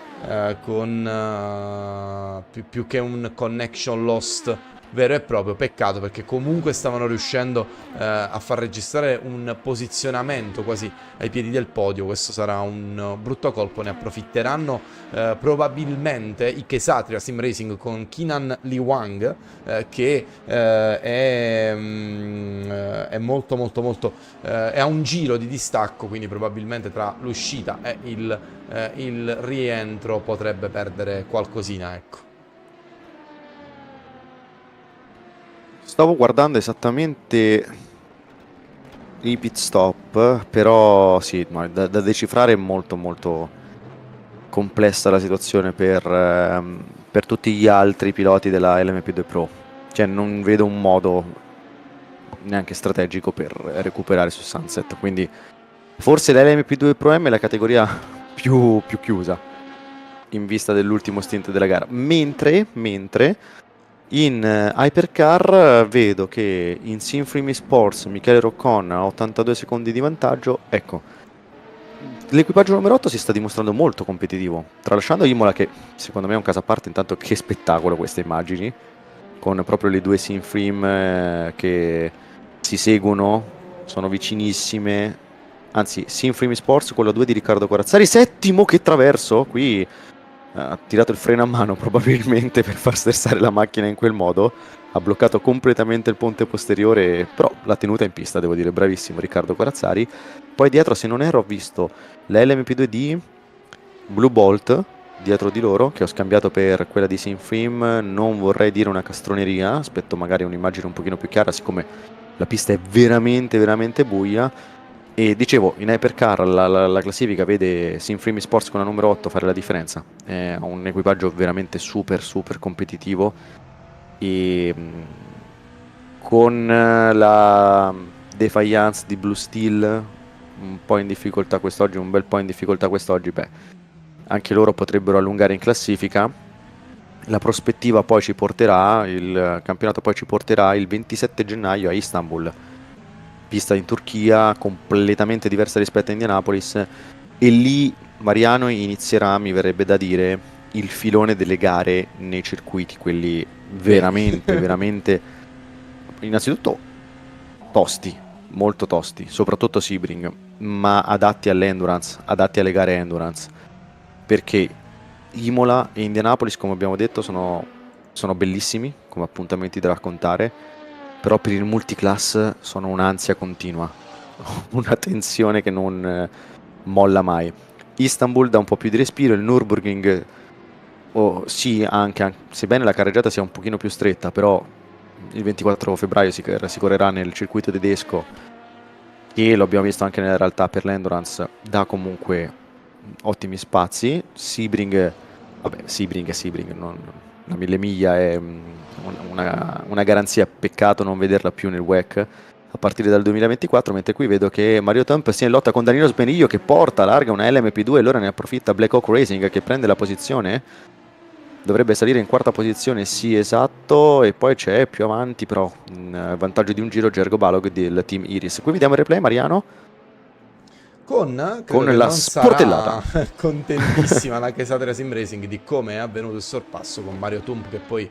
con più che un connection lost vero e proprio. Peccato, perché comunque stavano riuscendo a far registrare un posizionamento quasi ai piedi del podio. Questo sarà un brutto colpo, ne approfitteranno probabilmente i Kesatria Sim Racing con Kinan Li Wang, che è molto è a un giro di distacco, quindi probabilmente tra l'uscita e il rientro potrebbe perdere qualcosina, ecco. Stavo guardando esattamente i pit stop, però sì, da decifrare è molto complessa la situazione per tutti gli altri piloti della LMP2 Pro. Cioè non vedo un modo neanche strategico per recuperare su Sunset, quindi forse la LMP2 Pro M è la categoria più chiusa in vista dell'ultimo stint della gara, mentre in Hypercar vedo che in Sinfree eSports Michele Roccon ha 82 secondi di vantaggio. Ecco, l'equipaggio numero 8 si sta dimostrando molto competitivo, tralasciando Imola, che secondo me è un caso a parte. Intanto che spettacolo queste immagini, con proprio le due Sinfree che si seguono, sono vicinissime. Anzi, Sinfree eSports con la 2 di Riccardo Corazzari, settimo, che traverso, qui ha tirato il freno a mano probabilmente per far sterzare la macchina in quel modo, ha bloccato completamente il ponte posteriore, però l'ha tenuta in pista, devo dire, bravissimo Riccardo Corazzari. Poi dietro, se non erro, ho visto la LMP2D Blue Bolt dietro di loro, che ho scambiato per quella di Sinfree. Non vorrei dire una castroneria, aspetto magari un'immagine un pochino più chiara, siccome la pista è veramente buia. E dicevo, in Hypercar la classifica vede Sinfree Sports con la numero 8 fare la differenza. È un equipaggio veramente super competitivo, e con la Defiance di Blue Steel un po' in difficoltà quest'oggi, un bel po' in difficoltà quest'oggi, beh, anche loro potrebbero allungare in classifica. La prospettiva poi ci porterà, il campionato poi ci porterà il 27 gennaio a Istanbul, pista in Turchia completamente diversa rispetto a Indianapolis, e lì Mariano inizierà, mi verrebbe da dire, il filone delle gare nei circuiti, quelli veramente innanzitutto tosti, molto tosti, soprattutto Sebring, ma adatti all'endurance, adatti alle gare endurance, perché Imola e Indianapolis, come abbiamo detto, sono bellissimi come appuntamenti da raccontare, però per il multiclass sono un'ansia continua, una tensione che non molla mai. Istanbul dà un po' più di respiro, il Nürburgring sì, anche sebbene la carreggiata sia un pochino più stretta, però il 24 febbraio si correrà nel circuito tedesco, e lo abbiamo visto anche nella realtà per l'endurance, dà comunque ottimi spazi. Sebring, vabbè, Sebring è Sebring, la 1000 miglia è una garanzia, peccato non vederla più nel WEC a partire dal 2024, mentre qui vedo che Mario Temp sia in lotta con Danilo Sbeniglio, che porta larga una LMP2, e allora ne approfitta Black Hawk Racing, che prende la posizione, dovrebbe salire in quarta posizione, sì, esatto, e poi c'è più avanti però in vantaggio di un giro Gergo Balog del team Iris. Qui vediamo il replay, Mariano, con la sportellata. Contentissima la Kesatria Sim Racing di come è avvenuto il sorpasso con Mario Tump, che poi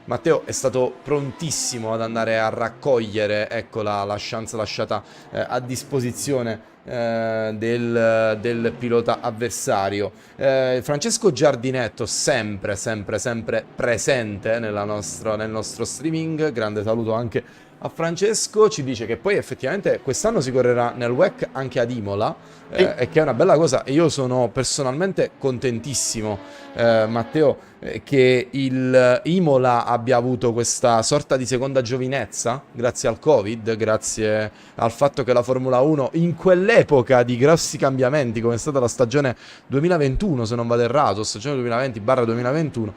Matteo è stato prontissimo ad andare a raccogliere, ecco, la chance lasciata a disposizione del pilota avversario. Francesco Giardinetto sempre presente nel nostro streaming, grande saluto anche a Francesco. Ci dice che poi effettivamente quest'anno si correrà nel WEC anche ad Imola, e che è una bella cosa, e io sono personalmente contentissimo, Matteo, che il Imola abbia avuto questa sorta di seconda giovinezza grazie al Covid, grazie al fatto che la Formula 1 in quell'epoca di grossi cambiamenti, come è stata la stagione 2021 se non vado errato, stagione 2020-2021,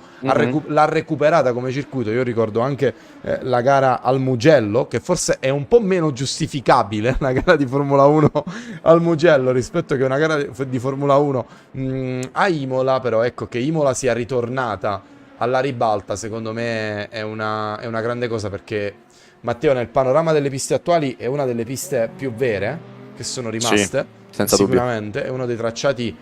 l'ha recuperata come circuito. Io ricordo anche la gara al Mugello, che forse è un po' meno giustificabile la gara di Formula 1 al Mugello rispetto che una gara di Formula 1 a Imola. Però ecco, che Imola sia ritornata alla ribalta secondo me è una grande cosa, perché Matteo, nel panorama delle piste attuali è una delle piste più vere che sono rimaste, senza sicuramente dubbio. È uno dei tracciati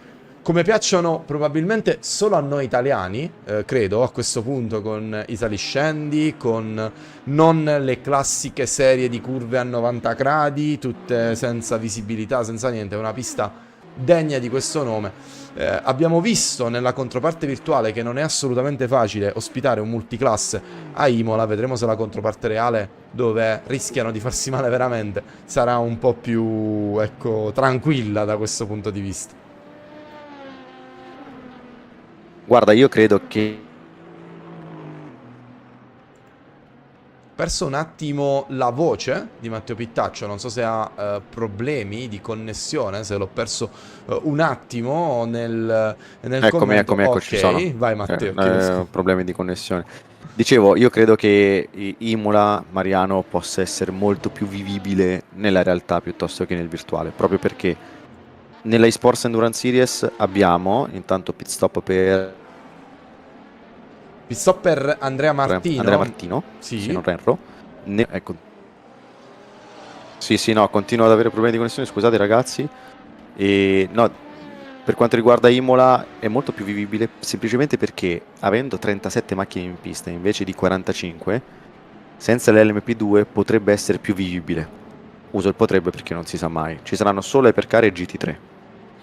come piacciono probabilmente solo a noi italiani, credo, a questo punto, con i saliscendi, con non le classiche serie di curve a 90 gradi, tutte senza visibilità, senza niente. È una pista degna di questo nome. Abbiamo visto nella controparte virtuale che non è assolutamente facile ospitare un multiclass a Imola. Vedremo se la controparte reale, dove rischiano di farsi male veramente, sarà un po' più, ecco, tranquilla da questo punto di vista. Guarda, io credo che... Perso un attimo la voce di Matteo Pittaccio, non so se ha problemi di connessione, se l'ho perso un attimo nel commento. Eccomi, ci sono. Vai Matteo. Problemi di connessione. Dicevo, io credo che Imola, Mariano, possa essere molto più vivibile nella realtà piuttosto che nel virtuale, proprio perché nella eSports Endurance Series abbiamo intanto pit stop per Andrea Martino. Sì. Se non erro. Ecco. Sì, no, continuo ad avere problemi di connessione, scusate ragazzi. E no, per quanto riguarda Imola è molto più vivibile semplicemente perché, avendo 37 macchine in pista invece di 45, senza l'LMP2 potrebbe essere più vivibile. Uso il potrebbe perché non si sa mai. Ci saranno solo hypercar e GT3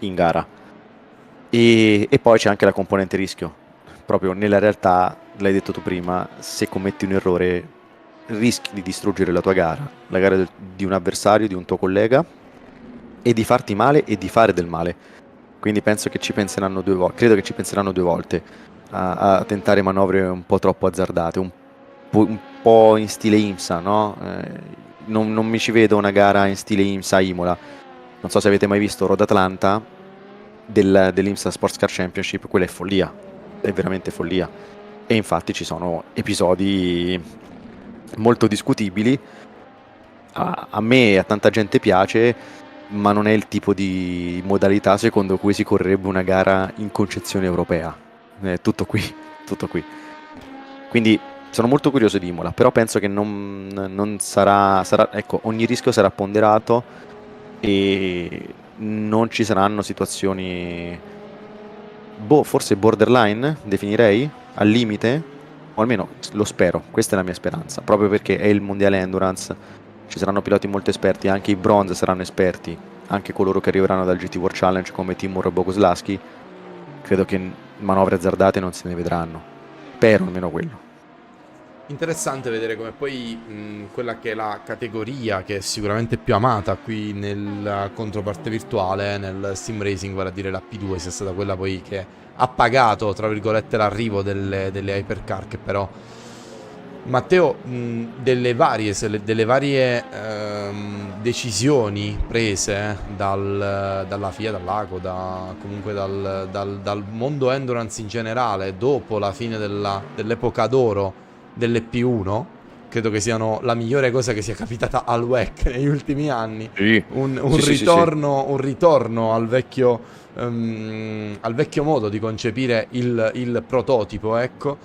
in gara. E poi c'è anche la componente rischio. Proprio nella realtà, l'hai detto tu prima, se commetti un errore rischi di distruggere la tua gara, la gara di un avversario, di un tuo collega, e di farti male e di fare del male. Quindi penso che ci penseranno due volte, credo che ci penseranno due volte a tentare manovre un po' troppo azzardate, un po' in stile IMSA, no? Non mi ci vedo una gara in stile IMSA a Imola. Non so se avete mai visto Road Atlanta dell'IMSA Sports Car Championship, quella è follia. È veramente follia, e infatti ci sono episodi molto discutibili. A me e a tanta gente piace, ma non è il tipo di modalità secondo cui si correrebbe una gara in concezione europea. Tutto qui. Quindi sono molto curioso di Imola, però penso che non sarà, ecco, ogni rischio sarà ponderato e non ci saranno situazioni forse borderline, definirei, al limite, o almeno lo spero, questa è la mia speranza, proprio perché è il mondiale endurance, ci saranno piloti molto esperti, anche i bronze saranno esperti, anche coloro che arriveranno dal GT World Challenge come Timur Boguslawski. Credo che manovre azzardate non se ne vedranno, spero almeno quello. Interessante vedere come poi quella che è la categoria che è sicuramente più amata qui nella controparte virtuale, nel sim racing, vale a dire la P2, sia stata quella poi che ha pagato, tra virgolette, l'arrivo delle hypercar, che però, Matteo, delle varie decisioni prese dalla FIA, dall'ACO, comunque dal mondo endurance in generale, dopo la fine dell'epoca d'oro delle P1, credo che siano la migliore cosa che sia capitata al WEC negli ultimi anni. Sì. Un ritorno al vecchio modo di concepire il prototipo, ecco.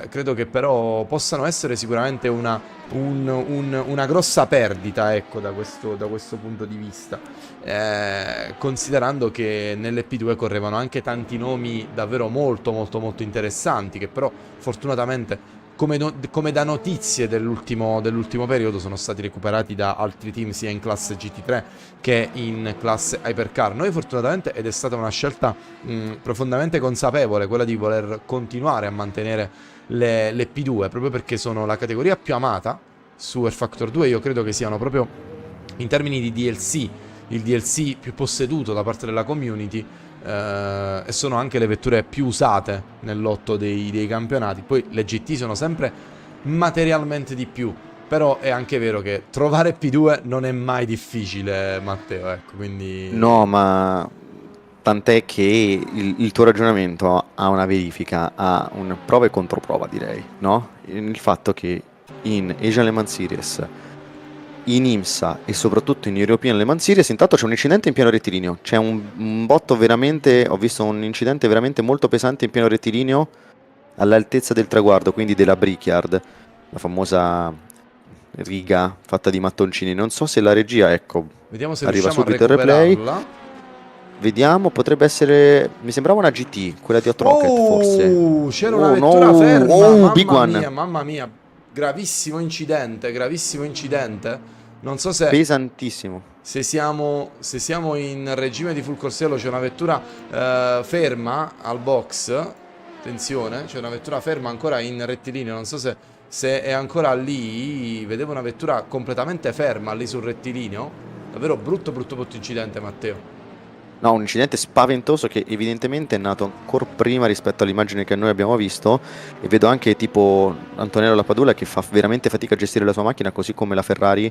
Credo che però possano essere sicuramente una grossa perdita, ecco, da questo punto di vista, considerando che nelle P2 correvano anche tanti nomi davvero molto interessanti, che però fortunatamente, come da notizie dell'ultimo periodo, sono stati recuperati da altri team sia in classe GT3 che in classe Hypercar. Noi fortunatamente, ed è stata una scelta profondamente consapevole, quella di voler continuare a mantenere le P2, proprio perché sono la categoria più amata su rFactor 2. Io credo che siano proprio, in termini di DLC, il DLC più posseduto da parte della community. e sono anche le vetture più usate nel lotto dei campionati. Poi le GT sono sempre materialmente di più, però è anche vero che trovare P2 non è mai difficile, Matteo, ecco, quindi... No, ma tant'è che il tuo ragionamento ha una verifica, ha un prova e controprova, direi, no? Il fatto che in Asian Le Mans Series, in IMSA e soprattutto in European Le Mans Series, intanto c'è un incidente in pieno rettilineo, c'è un botto veramente, ho visto un incidente veramente molto pesante in pieno rettilineo all'altezza del traguardo, quindi della Brickyard, la famosa riga fatta di mattoncini. Non so se la regia, ecco, Vediamo se arriva riusciamo a subito il replay. recuperarla. Vediamo, potrebbe essere, mi sembrava una GT, quella di Hot Rocket forse. C'era una Oh, vettura no. ferma, Oh, big one. mamma mia, gravissimo incidente, gravissimo incidente. Non so se... Pesantissimo. Se siamo in regime di full corsiello, c'è una vettura ferma al box. Attenzione, c'è una vettura ferma ancora in rettilineo. Non so se è ancora lì. Vedevo una vettura completamente ferma lì sul rettilineo. Davvero brutto incidente, Matteo. No, un incidente spaventoso che evidentemente è nato ancora prima rispetto all'immagine che noi abbiamo visto, e vedo anche tipo Antonello Lapadula che fa veramente fatica a gestire la sua macchina, così come la Ferrari.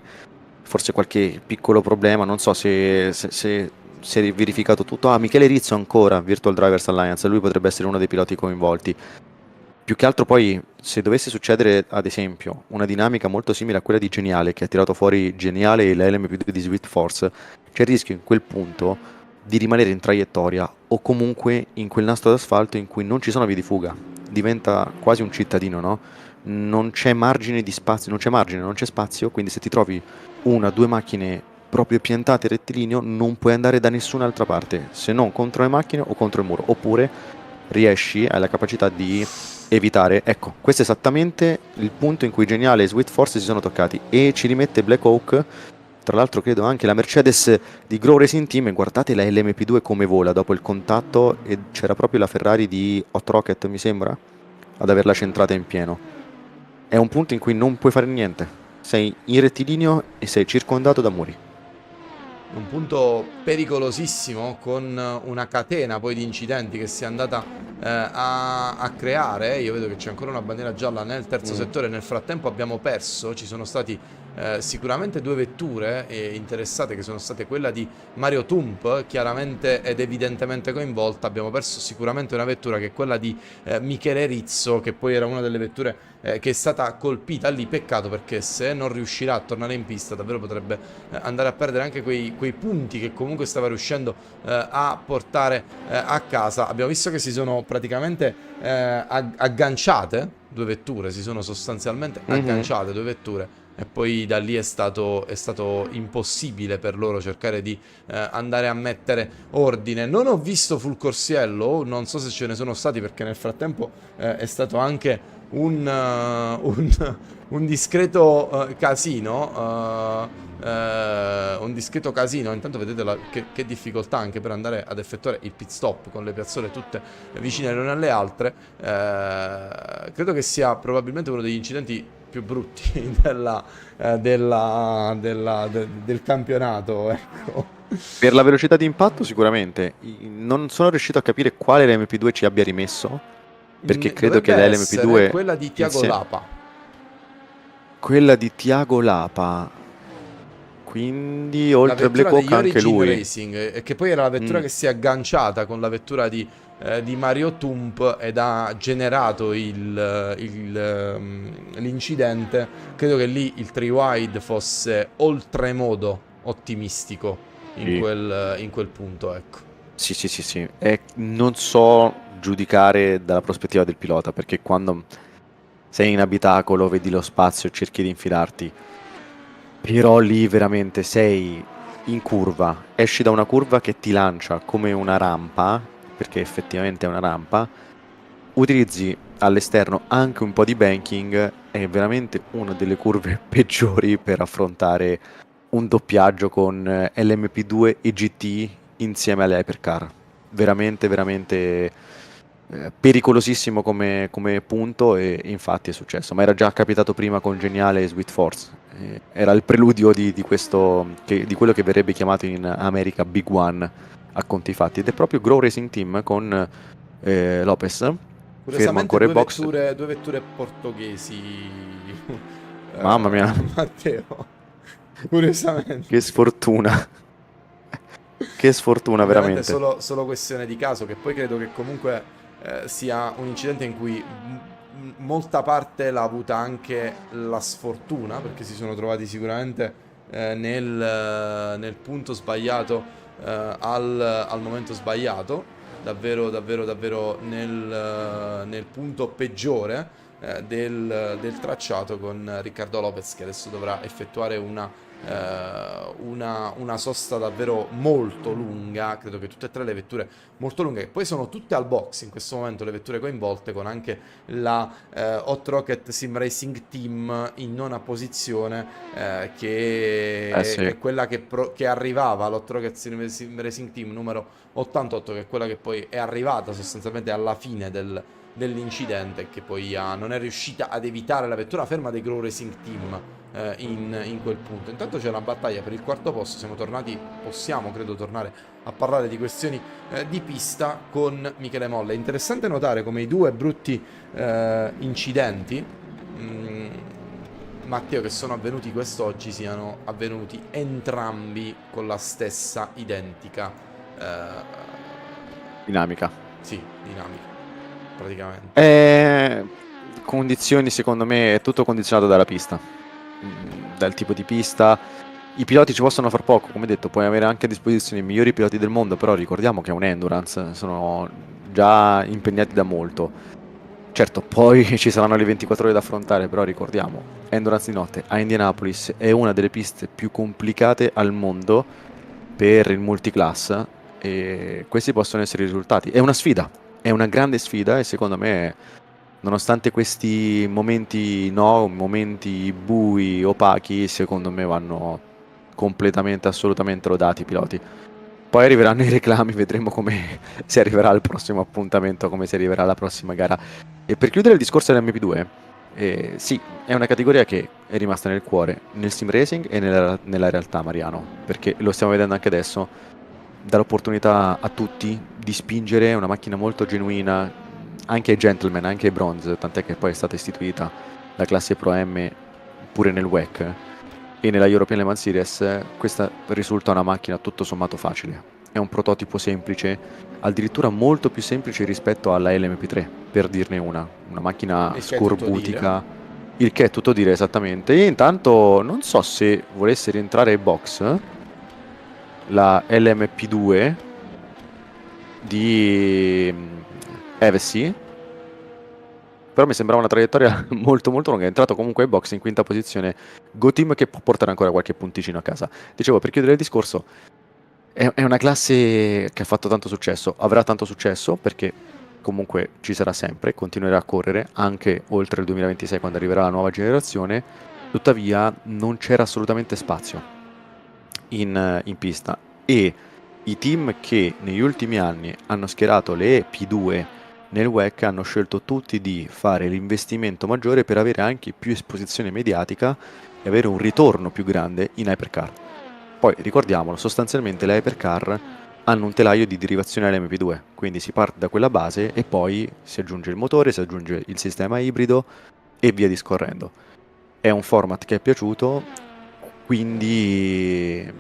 Forse qualche piccolo problema, non so se si è verificato tutto. Ah, Michele Rizzo ancora, Virtual Drivers Alliance, lui potrebbe essere uno dei piloti coinvolti. Più che altro poi, se dovesse succedere ad esempio una dinamica molto simile a quella di Geniale, che ha tirato fuori Geniale e la LMP2 di Swift Force, c'è il rischio in quel punto di rimanere in traiettoria o comunque in quel nastro d'asfalto in cui non ci sono vie di fuga. Diventa quasi un cittadino, no? Non c'è margine di spazio, non c'è spazio, quindi se ti trovi una o due macchine proprio piantate rettilineo non puoi andare da nessun'altra parte, se non contro le macchine o contro il muro, oppure riesci, hai la capacità di evitare. Ecco, questo è esattamente il punto in cui Geniale e Swift Force si sono toccati, e ci rimette Black Hawk. Tra l'altro credo anche la Mercedes di Grow Racing Team, e guardate la LMP2 come vola dopo il contatto, e c'era proprio la Ferrari di Hot Rocket, mi sembra, ad averla centrata in pieno. È un punto in cui non puoi fare niente, sei in rettilineo e sei circondato da muri. Un punto pericolosissimo, con una catena poi di incidenti che si è andata a creare. Io vedo che c'è ancora una bandiera gialla nel terzo settore. Nel frattempo abbiamo perso, ci sono stati sicuramente due vetture interessate, che sono state quella di Mario Tump, chiaramente ed evidentemente coinvolta. Abbiamo perso sicuramente una vettura che è quella di Michele Rizzo, che poi era una delle vetture che è stata colpita lì. Peccato, perché se non riuscirà a tornare in pista davvero potrebbe andare a perdere anche quei punti che comunque stava riuscendo a portare a casa. Abbiamo visto che si sono praticamente agganciate due vetture, si sono sostanzialmente agganciate due vetture, e poi da lì è stato impossibile per loro cercare di andare a mettere ordine. Non ho visto full corsiello, non so se ce ne sono stati, perché nel frattempo è stato anche un discreto casino. Un discreto casino. Intanto vedete che difficoltà anche per andare ad effettuare il pit stop con le piazzole tutte vicine le une alle altre. Credo che sia probabilmente uno degli incidenti più brutti del campionato, ecco. Per la velocità di impatto sicuramente. Non sono riuscito a capire quale l'MP2 ci abbia rimesso, perché credo che la LMP2 quella di Tiago Lapa. Quella di Tiago Lapa, quindi oltre a Black Hawk anche lui. Racing, che poi era la vettura che si è agganciata con la vettura di Mario Tump ed ha generato l'incidente. Credo che lì il 3-wide fosse oltremodo ottimistico in quel punto, ecco. Sì. Non so giudicare dalla prospettiva del pilota, perché quando sei in abitacolo vedi lo spazio e cerchi di infilarti, però lì veramente sei in curva, esci da una curva che ti lancia come una rampa, perché effettivamente è una rampa, utilizzi all'esterno anche un po' di banking, è veramente una delle curve peggiori per affrontare un doppiaggio con LMP2 e GT insieme alle hypercar. Veramente pericolosissimo come punto, e infatti è successo, ma era già capitato prima con Geniale e Sweet Force. Era il preludio di quello che verrebbe chiamato in America Big One, a conti fatti, ed è proprio Grow Racing Team con Lopez fermo Curiosamente ancora in box. due vetture portoghesi. Mamma mia. Matteo. Curiosamente. Che sfortuna. Che sfortuna Veramente veramente. solo questione di caso, che poi credo che comunque sia un incidente in cui molta parte l'ha avuta anche la sfortuna, perché si sono trovati sicuramente nel punto sbagliato, al momento sbagliato, davvero nel punto peggiore del tracciato, con Riccardo Lopez che adesso dovrà effettuare una sosta davvero molto lunga. Credo che tutte e tre le vetture molto lunghe, che poi sono tutte al box in questo momento, le vetture coinvolte, con anche la Hot Rocket Sim Racing Team in nona posizione, che Sì. è quella che arrivava all'Hot Rocket Sim Racing Team numero 88, che è quella che poi è arrivata sostanzialmente alla fine dell'incidente, che poi non è riuscita ad evitare la vettura ferma dei Grow Racing Team in quel punto. Intanto c'è una battaglia per il quarto posto. Possiamo credo tornare a parlare di questioni di pista con Michele Molle. È interessante notare come i due brutti incidenti, Matteo, che sono avvenuti quest'oggi, siano avvenuti entrambi con la stessa identica Dinamica. sì, dinamica, praticamente. Condizioni, secondo me, è tutto condizionato dalla pista, dal tipo di pista. I piloti ci possono far poco, come detto, puoi avere anche a disposizione i migliori piloti del mondo, però ricordiamo che è un endurance, sono già impegnati da molto. Certo, poi ci saranno le 24 ore da affrontare, però ricordiamo, endurance di notte a Indianapolis è una delle piste più complicate al mondo per il multiclass, e questi possono essere i risultati. È una sfida, è una grande sfida, e secondo me, nonostante questi momenti bui, opachi, secondo me vanno completamente, assolutamente lodati i piloti. Poi arriveranno i reclami, vedremo come si arriverà al prossimo appuntamento, come si arriverà alla prossima gara. E per chiudere il discorso dell'MP2, sì, è una categoria che è rimasta nel cuore, nel sim racing e nella realtà, Mariano, perché lo stiamo vedendo anche adesso, dà l'opportunità a tutti di spingere una macchina molto genuina, anche ai gentleman, anche ai bronze, tant'è che poi è stata istituita la classe Pro M pure nel WEC, e nella European Le Mans Series questa risulta una macchina tutto sommato facile. È un prototipo semplice, addirittura molto più semplice rispetto alla LMP3, per dirne una macchina Il che è tutto scorbutica, il che è tutto dire esattamente. E intanto non so se volesse rientrare ai box la LMP2 di Evesi, però mi sembrava una traiettoria molto lunga. È entrato comunque ai box in quinta posizione, GoTeam, che può portare ancora qualche punticino a casa. Dicevo, per chiudere il discorso, è una classe che ha fatto tanto successo, avrà tanto successo perché comunque ci sarà sempre, continuerà a correre anche oltre il 2026, quando arriverà la nuova generazione. Tuttavia non c'era assolutamente spazio in pista, e i team che negli ultimi anni hanno schierato le P2 nel WEC hanno scelto tutti di fare l'investimento maggiore per avere anche più esposizione mediatica e avere un ritorno più grande in hypercar. Poi ricordiamolo, sostanzialmente le hypercar hanno un telaio di derivazione all'MP2, quindi si parte da quella base e poi si aggiunge il motore, si aggiunge il sistema ibrido e via discorrendo. È un format che è piaciuto, quindi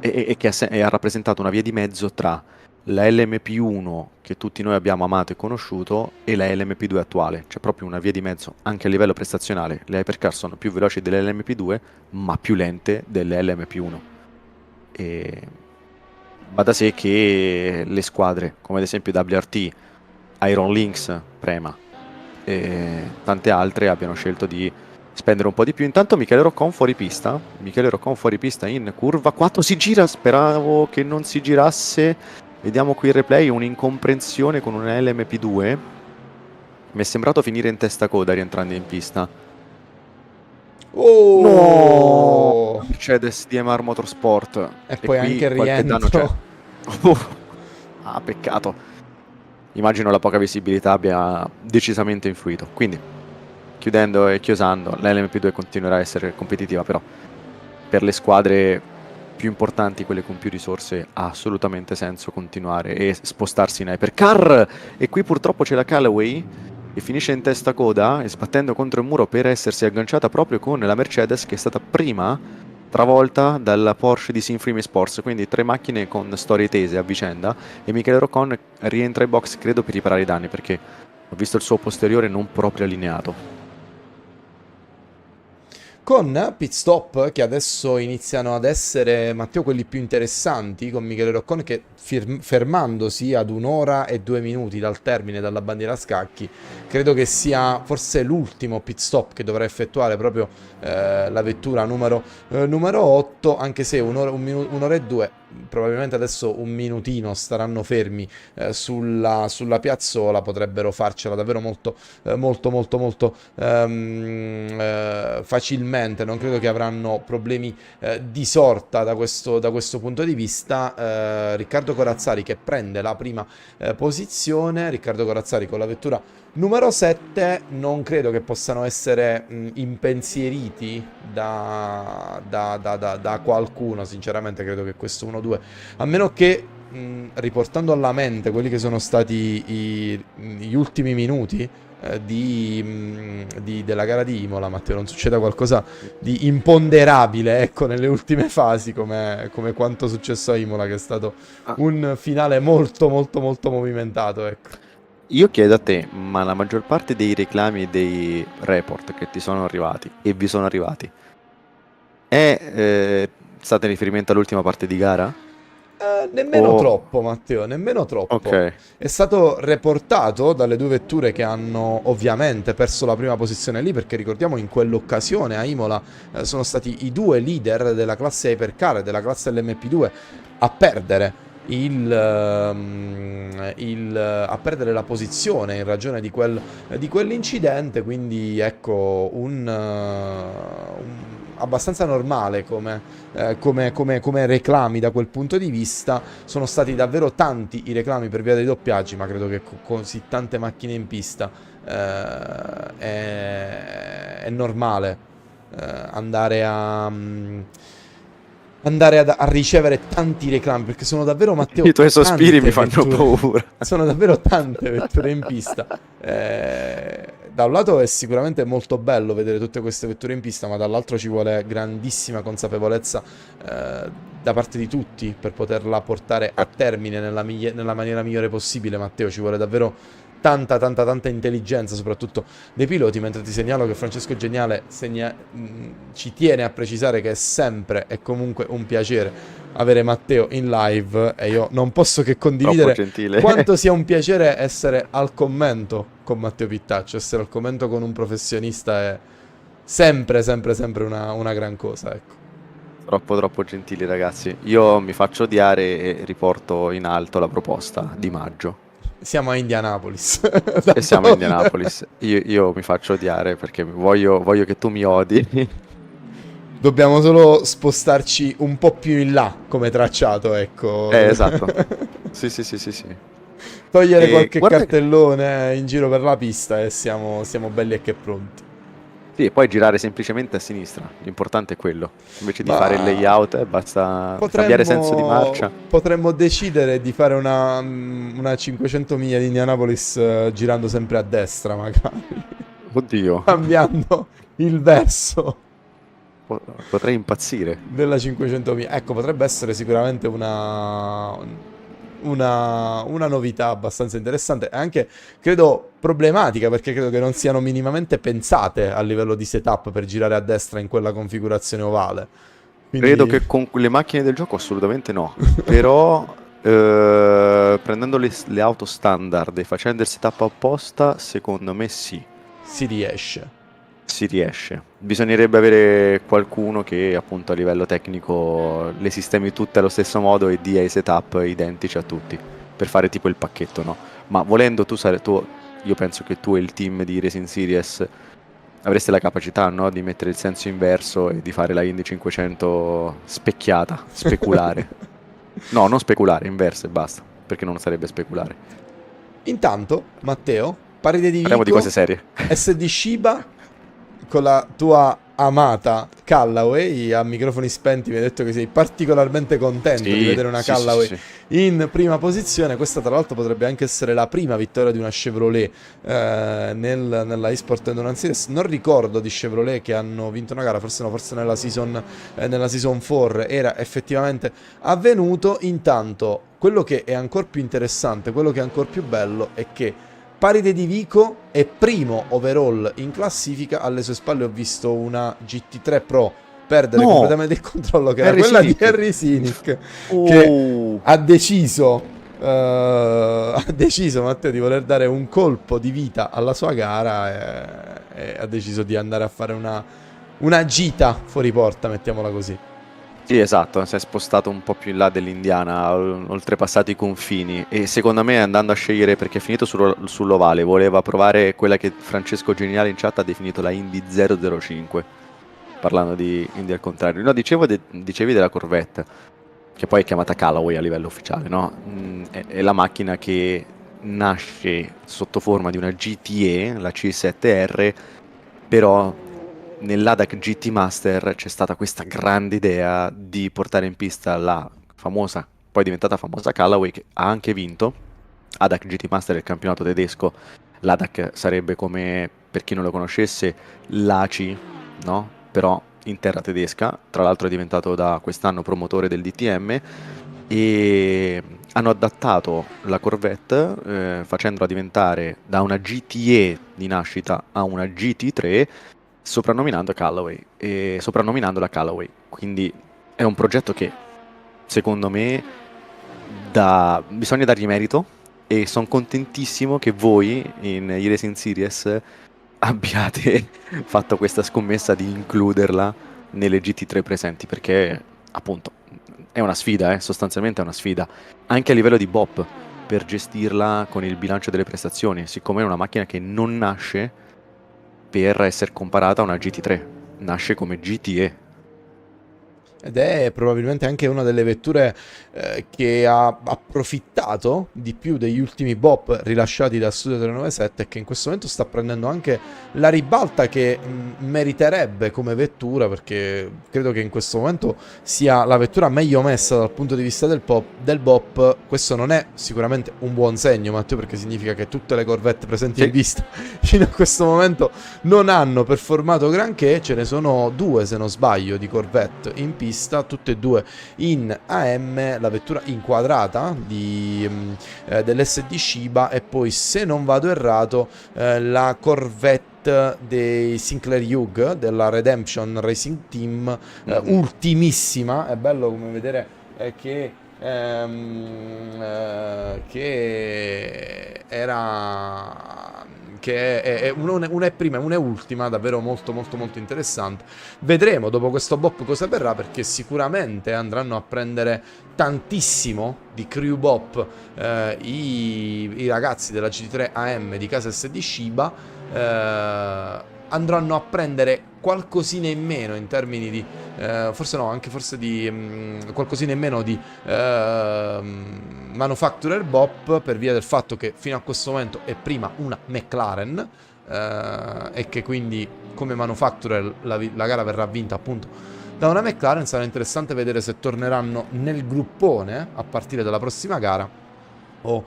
e che ha rappresentato una via di mezzo tra la LMP1 che tutti noi abbiamo amato e conosciuto e la LMP2 attuale. C'è proprio una via di mezzo anche a livello prestazionale. Le hypercar sono più veloci delle LMP2 ma più lente delle LMP1, e va da sé che le squadre come ad esempio WRT, Iron Lynx, Prema e tante altre abbiano scelto di spendere un po' di più. Intanto Michele Roccon fuori pista in curva 4, si gira, speravo che non si girasse, vediamo qui il replay, un'incomprensione con una LMP2, mi è sembrato finire in testa coda rientrando in pista. Oh! No! Mercedes DMR Motorsport, E poi qui anche il qualche danno rientro. c'è. Ah, peccato. Immagino la poca visibilità abbia decisamente influito. Quindi, chiudendo e chiosando, la LMP2 continuerà a essere competitiva, però per le squadre più importanti, quelle con più risorse, ha assolutamente senso continuare e spostarsi in hypercar. E qui purtroppo c'è la Callaway che finisce in testa coda e sbattendo contro il muro per essersi agganciata proprio con la Mercedes, che è stata prima travolta dalla Porsche di Sinfreme Sports. Quindi 3 macchine con storie tese a vicenda, e Michele Roccon rientra in box credo per riparare i danni, perché ho visto il suo posteriore non proprio allineato. Con pit stop che adesso iniziano ad essere, Matteo, quelli più interessanti, con Michele Roccon che fermandosi ad 1 ora e 2 minuti dal termine dalla bandiera a scacchi, credo che sia forse l'ultimo pit stop che dovrà effettuare proprio la vettura numero 8, anche se un'ora e 2, probabilmente adesso un minutino staranno fermi sulla piazzola, potrebbero farcela davvero molto facilmente. Non credo che avranno problemi di sorta da questo punto di vista. Riccardo Corazzari che prende la prima posizione, Riccardo Corazzari con la vettura numero 7, non credo che possano essere impensieriti da qualcuno, sinceramente credo che questo 1-2, a meno che riportando alla mente quelli che sono stati gli ultimi minuti della gara di Imola, Matteo, non succeda qualcosa di imponderabile, ecco, nelle ultime fasi come quanto successo a Imola, che è stato un finale molto movimentato, ecco. Io chiedo a te, ma la maggior parte dei reclami e dei report che ti sono arrivati e vi sono arrivati è stata in riferimento all'ultima parte di gara? Nemmeno troppo, Matteo, nemmeno troppo. Ok. È stato reportato dalle 2 vetture che hanno ovviamente perso la prima posizione lì, perché ricordiamo in quell'occasione a Imola sono stati i 2 leader della classe Hypercar e della classe LMP2 a perdere a perdere la posizione in ragione di quell'incidente. Quindi ecco abbastanza normale come reclami da quel punto di vista. Sono stati davvero tanti i reclami per via dei doppiaggi, ma credo che con così tante macchine in pista è normale andare a ricevere tanti reclami, perché sono davvero, Matteo, I tuoi sospiri mi fanno vetture. paura. Sono davvero tante vetture in pista. Da un lato è sicuramente molto bello vedere tutte queste vetture in pista, ma dall'altro ci vuole grandissima consapevolezza da parte di tutti per poterla portare a termine nella maniera migliore possibile, Matteo. Ci vuole davvero tanta intelligenza, soprattutto dei piloti, mentre ti segnalo che Francesco Geniale ci tiene a precisare che è sempre e comunque un piacere avere Matteo in live, e io non posso che condividere quanto sia un piacere essere al commento con Matteo Pittaccio. Essere al commento con un professionista è sempre una gran cosa, ecco. Troppo gentili, ragazzi. Io mi faccio odiare e riporto in alto la proposta di maggio. Siamo a Indianapolis. E siamo a Indianapolis. Io mi faccio odiare perché voglio che tu mi odi. Dobbiamo solo spostarci un po' più in là come tracciato, ecco. Esatto. Sì. Togliere qualche cartellone in giro per la pista e siamo belli e che pronti. Sì, e poi girare semplicemente a sinistra. L'importante è quello. Invece di fare il layout, basta cambiare senso di marcia. Potremmo decidere di fare una 500 miglia di Indianapolis girando sempre a destra, magari. Oddio. Cambiando il verso. Potrei impazzire. Della 500 miglia. Ecco, potrebbe essere sicuramente una novità abbastanza interessante, e anche credo problematica, perché credo che non siano minimamente pensate a livello di setup per girare a destra in quella configurazione ovale. Quindi... credo che con le macchine del gioco assolutamente no. Però prendendo le auto standard e facendo il setup apposta, secondo me sì. Si riesce. Bisognerebbe avere qualcuno che appunto a livello tecnico le sistemi tutte allo stesso modo e dia i setup identici a tutti per fare tipo il pacchetto, no? Ma volendo io penso che tu e il team di Racing Series avreste la capacità, no? Di mettere il senso inverso e di fare la Indy 500 specchiata, speculare. No, non speculare, inversa e basta, perché non sarebbe speculare. Intanto, Matteo, parete di parliamo di cose serie. SD Shiba con la tua amata Callaway. A microfoni spenti mi hai detto che sei particolarmente contento di vedere una Callaway in prima posizione. Questa tra l'altro potrebbe anche essere la prima vittoria di una Chevrolet nella eSport Endurance Series. Non ricordo di Chevrolet che hanno vinto una gara, forse no, forse nella season 4 era effettivamente avvenuto. Intanto quello che è ancora più interessante, quello che è ancora più bello è che Paride di Vico è primo overall in classifica. Alle sue spalle ho visto una GT3 Pro perdere completamente il controllo, che era quella di Harry Sinic, che ha deciso Matteo di voler dare un colpo di vita alla sua gara e ha deciso di andare a fare una gita fuori porta, mettiamola così. Sì, esatto, si è spostato un po' più in là dell'Indiana, ha oltrepassato i confini, e secondo me, andando a scegliere, perché è finito sull'ovale, voleva provare quella che Francesco Geniale in chat ha definito la Indy 005, parlando di Indy al contrario. No, dicevi della Corvette, che poi è chiamata Callaway a livello ufficiale, no? È la macchina che nasce sotto forma di una GTE, la C7R, però nell'ADAC GT Master c'è stata questa grande idea di portare in pista la famosa, poi diventata famosa Callaway, che ha anche vinto ADAC GT Master, il campionato tedesco. L'ADAC sarebbe, come per chi non lo conoscesse, l'ACI, no? Però in terra tedesca. Tra l'altro è diventato da quest'anno promotore del DTM, e hanno adattato la Corvette facendola diventare da una GTE di nascita a una GT3, soprannominandola Callaway. Quindi è un progetto che secondo me bisogna dargli merito, e sono contentissimo che voi in iRacing Series abbiate fatto questa scommessa di includerla nelle GT3 presenti, perché appunto è una sfida, sostanzialmente è una sfida anche a livello di BOP, per gestirla con il bilancio delle prestazioni, siccome è una macchina che non nasce per essere comparata a una GT3, nasce come GTE. Ed è probabilmente anche una delle vetture che ha approfittato di più degli ultimi BOP rilasciati da Studio 397, e che in questo momento sta prendendo anche la ribalta che meriterebbe come vettura, perché credo che in questo momento sia la vettura meglio messa dal punto di vista del BOP. Questo non è sicuramente un buon segno, Matteo, perché significa che tutte le Corvette presenti in pista fino a questo momento non hanno performato granché. Ce ne sono due, se non sbaglio, di Corvette in pista, tutte e due in AM, la vettura inquadrata dell'SD Shiba, e poi, se non vado errato, la Corvette dei Sinclair Hugh della Redemption Racing Team, ultimissima. È bello come vedere che è una prima e una ultima, davvero molto molto molto interessante. Vedremo dopo questo BOP cosa verrà, perché sicuramente andranno a prendere tantissimo di crew BOP i ragazzi della GT3 AM di casa SD Shiba. Andranno a prendere qualcosina in meno in termini di qualcosina in meno di manufacturer BOP, per via del fatto che fino a questo momento è prima una McLaren, e che quindi come manufacturer la gara verrà vinta appunto da una McLaren. Sarà interessante vedere se torneranno nel gruppone a partire dalla prossima gara, o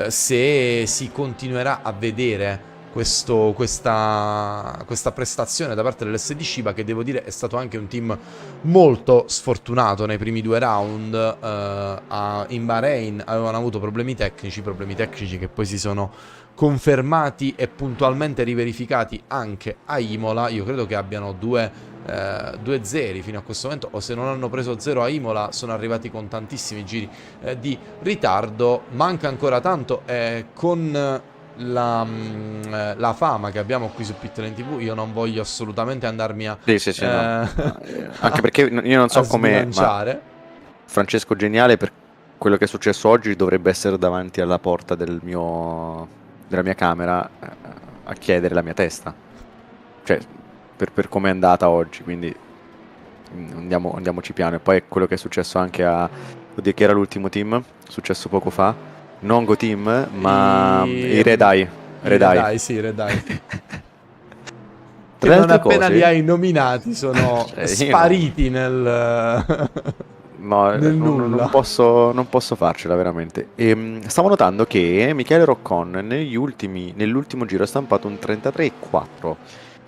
se si continuerà a vedere questa prestazione da parte dell'SD Shiba, che devo dire è stato anche un team molto sfortunato nei primi due round. In Bahrain avevano avuto problemi tecnici che poi si sono confermati e puntualmente riverificati anche a Imola. Io credo che abbiano due zeri fino a questo momento, o se non hanno preso 0 a Imola sono arrivati con tantissimi giri di ritardo. Manca ancora tanto, con la fama che abbiamo qui su Pitlane TV, io non voglio assolutamente andarmi a anche perché io non so come, ma Francesco Geniale, per quello che è successo oggi, dovrebbe essere davanti alla porta della mia camera a chiedere la mia testa, cioè per come è andata oggi. Quindi andiamoci piano. E poi quello che è successo anche oddio, che era l'ultimo team successo poco fa, non Go Team, ma i Red Eye. Sì, Red Eye. che non appena li hai nominati sono Cioè, spariti nel No, nel non, nulla. non posso farcela veramente. Stavo notando che Michele Roccon nell'ultimo giro ha stampato un 33,4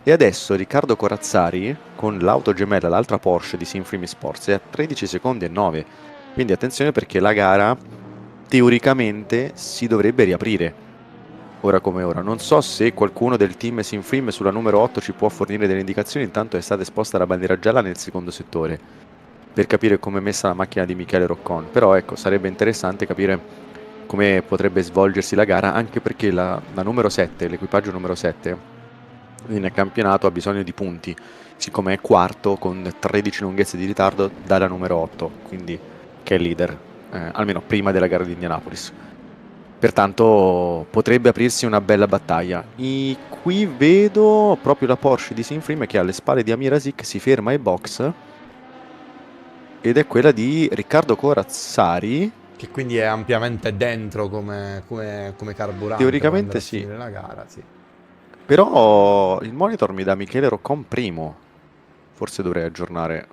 e adesso Riccardo Corazzari con l'auto gemella, l'altra Porsche di Sinfree Sports, è a 13 secondi e 9. Quindi attenzione perché la gara teoricamente si dovrebbe riaprire. Ora come ora. Non so se qualcuno del team Sinfree sulla numero 8 ci può fornire delle indicazioni, intanto è stata esposta la bandiera gialla nel secondo settore, per capire come è messa la macchina di Michele Roccon. Però ecco, sarebbe interessante capire come potrebbe svolgersi la gara, anche perché la numero 7, l'equipaggio numero 7 in campionato ha bisogno di punti, siccome è quarto con 13 lunghezze di ritardo dalla numero 8, quindi che è leader, almeno prima della gara di Indianapolis. Pertanto potrebbe aprirsi una bella battaglia. Qui vedo proprio la Porsche di Sinfree che alle spalle di Amir Asic si ferma ai box, ed è quella di Riccardo Corazzari. Che quindi è ampiamente dentro come carburante. Teoricamente per andare a sì. finire la gara, sì. Però il monitor mi dà Michele Roccon primo. Forse dovrei aggiornare.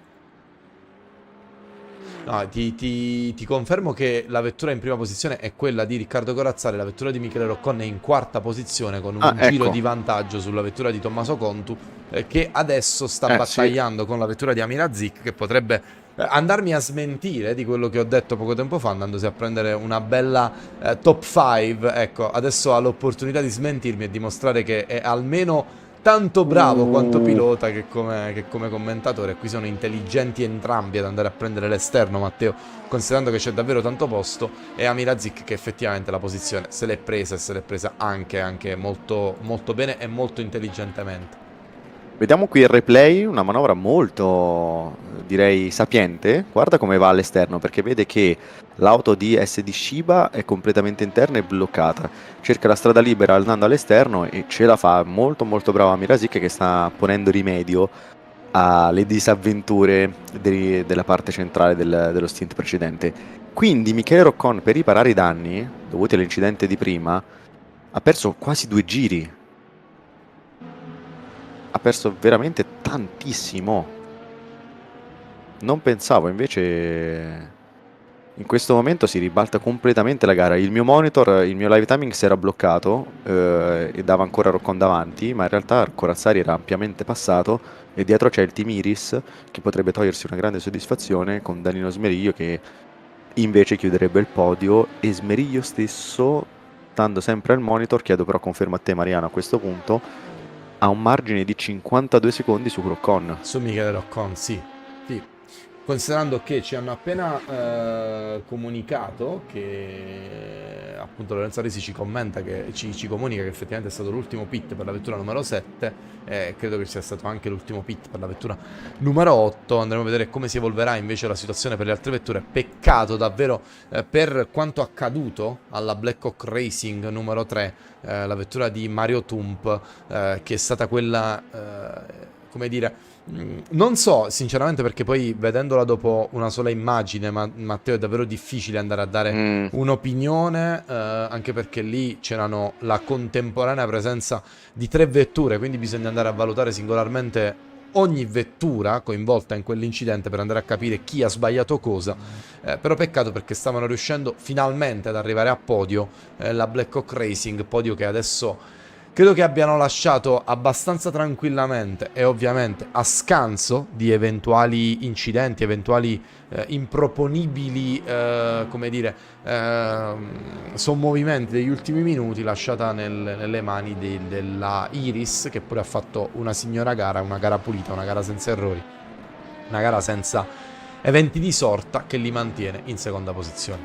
No, ti confermo che la vettura in prima posizione è quella di Riccardo Corazzari, la vettura di Michele Roccon è in quarta posizione con un giro ecco. di vantaggio sulla vettura di Tommaso Contu, che adesso sta Sì. battagliando con la vettura di Amir Azic, che potrebbe andarmi a smentire di quello che ho detto poco tempo fa, andandosi a prendere una bella top 5. Ecco, adesso ha l'opportunità di smentirmi e dimostrare che è almeno tanto bravo quanto pilota che come commentatore. Qui sono intelligenti entrambi ad andare a prendere l'esterno, Matteo, considerando che c'è davvero tanto posto, e Amir Azic che effettivamente la posizione se l'è presa, e se l'è presa anche molto, molto bene e molto intelligentemente. Vediamo qui il replay, una manovra molto, direi, sapiente. Guarda come va all'esterno, perché vede che l'auto di SD Shiba è completamente interna e bloccata. Cerca la strada libera andando all'esterno e ce la fa. Molto molto brava Mirasic, che sta ponendo rimedio alle disavventure della parte centrale dello stint precedente. Quindi Michele Roccon, per riparare i danni dovuti all'incidente di prima, ha perso quasi 2 giri. Ha perso veramente tantissimo. Non pensavo, invece in questo momento si ribalta completamente la gara. Il mio monitor, il mio Livetiming si era bloccato e dava ancora Roccon davanti, ma in realtà Corazzari era ampiamente passato e dietro c'è il Team Iris che potrebbe togliersi una grande soddisfazione con Danilo Smeriglio, che invece chiuderebbe il podio, e Smeriglio stesso, stando sempre al monitor, chiedo però conferma a te Mariano a questo punto, ha un margine di 52 secondi su Roccon. Su Michele Roccon, sì. Considerando che ci hanno appena comunicato che appunto Lorenzo Risi ci commenta, che ci comunica che effettivamente è stato l'ultimo pit per la vettura numero 7, credo che sia stato anche l'ultimo pit per la vettura numero 8. Andremo a vedere come si evolverà invece la situazione per le altre vetture. Peccato davvero per quanto accaduto alla Black Hawk Racing numero 3, la vettura di Mario Tump, che è stata quella, come dire, non so sinceramente, perché poi vedendola dopo una sola immagine, Matteo, è davvero difficile andare a dare un'opinione, anche perché lì c'erano la contemporanea presenza di 3 vetture, quindi bisogna andare a valutare singolarmente ogni vettura coinvolta in quell'incidente per andare a capire chi ha sbagliato cosa. Però peccato, perché stavano riuscendo finalmente ad arrivare a podio, la Black Hawk Racing, podio che adesso credo che abbiano lasciato abbastanza tranquillamente, e ovviamente a scanso di eventuali incidenti, eventuali improponibili, come dire, sommovimenti degli ultimi minuti, lasciata nelle mani della Iris, che pure ha fatto una signora gara, una gara pulita, una gara senza errori, una gara senza eventi di sorta, che li mantiene in seconda posizione.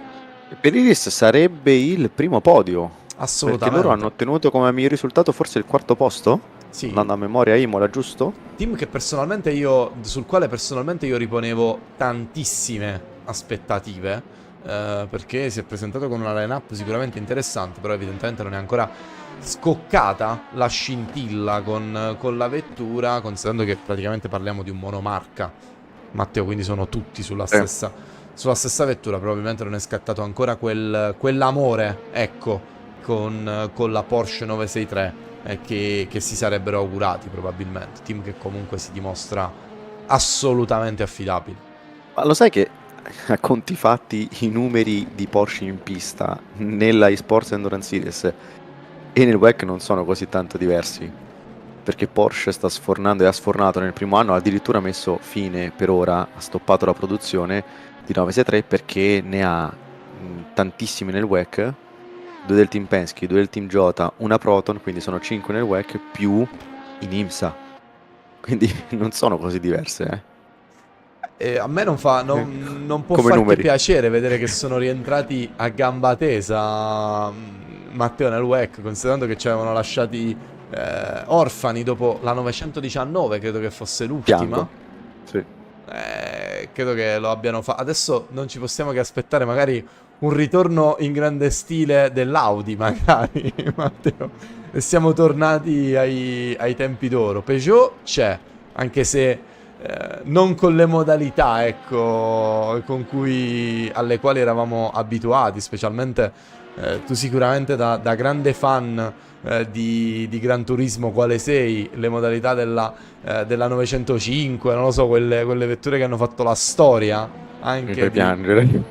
Per Iris sarebbe il primo podio. Assolutamente. Perché loro hanno ottenuto come miglior risultato forse il 4º posto? Sì. Andando a memoria, Imola, giusto? Team che sul quale personalmente io riponevo tantissime aspettative, perché si è presentato con una line-up sicuramente interessante, però evidentemente non è ancora scoccata la scintilla con la vettura, considerando che praticamente parliamo di un monomarca, Matteo, quindi sono tutti sulla stessa vettura. Probabilmente non è scattato ancora quell'amore, ecco, con la Porsche 963 che si sarebbero augurati probabilmente. Team che comunque si dimostra assolutamente affidabile. Ma lo sai che a conti fatti i numeri di Porsche in pista nella eSports Endurance Series e nel WEC non sono così tanto diversi, perché Porsche sta sfornando e ha sfornato nel primo anno, ha addirittura messo fine per ora, ha stoppato la produzione di 963 perché ne ha tantissimi nel WEC, 2 del team Penske, 2 del team Jota, una Proton, quindi sono 5 nel WEC più in IMSA, quindi non sono così diverse, E a me non può Come farti numeri. piacere vedere che sono rientrati a gamba tesa, Matteo, nel WEC, considerando che ci avevano lasciati orfani dopo la 919, credo che fosse l'ultima. Piango. Sì. Credo che lo abbiano fatto. Adesso non ci possiamo che aspettare magari un ritorno in grande stile dell'Audi, magari, Matteo. E siamo tornati ai tempi d'oro. Peugeot c'è, anche se non con le modalità, ecco, alle quali eravamo abituati, specialmente tu sicuramente da grande fan di Gran Turismo quale sei, le modalità della 905, non lo so, quelle vetture che hanno fatto la storia Mi fai anche piangere.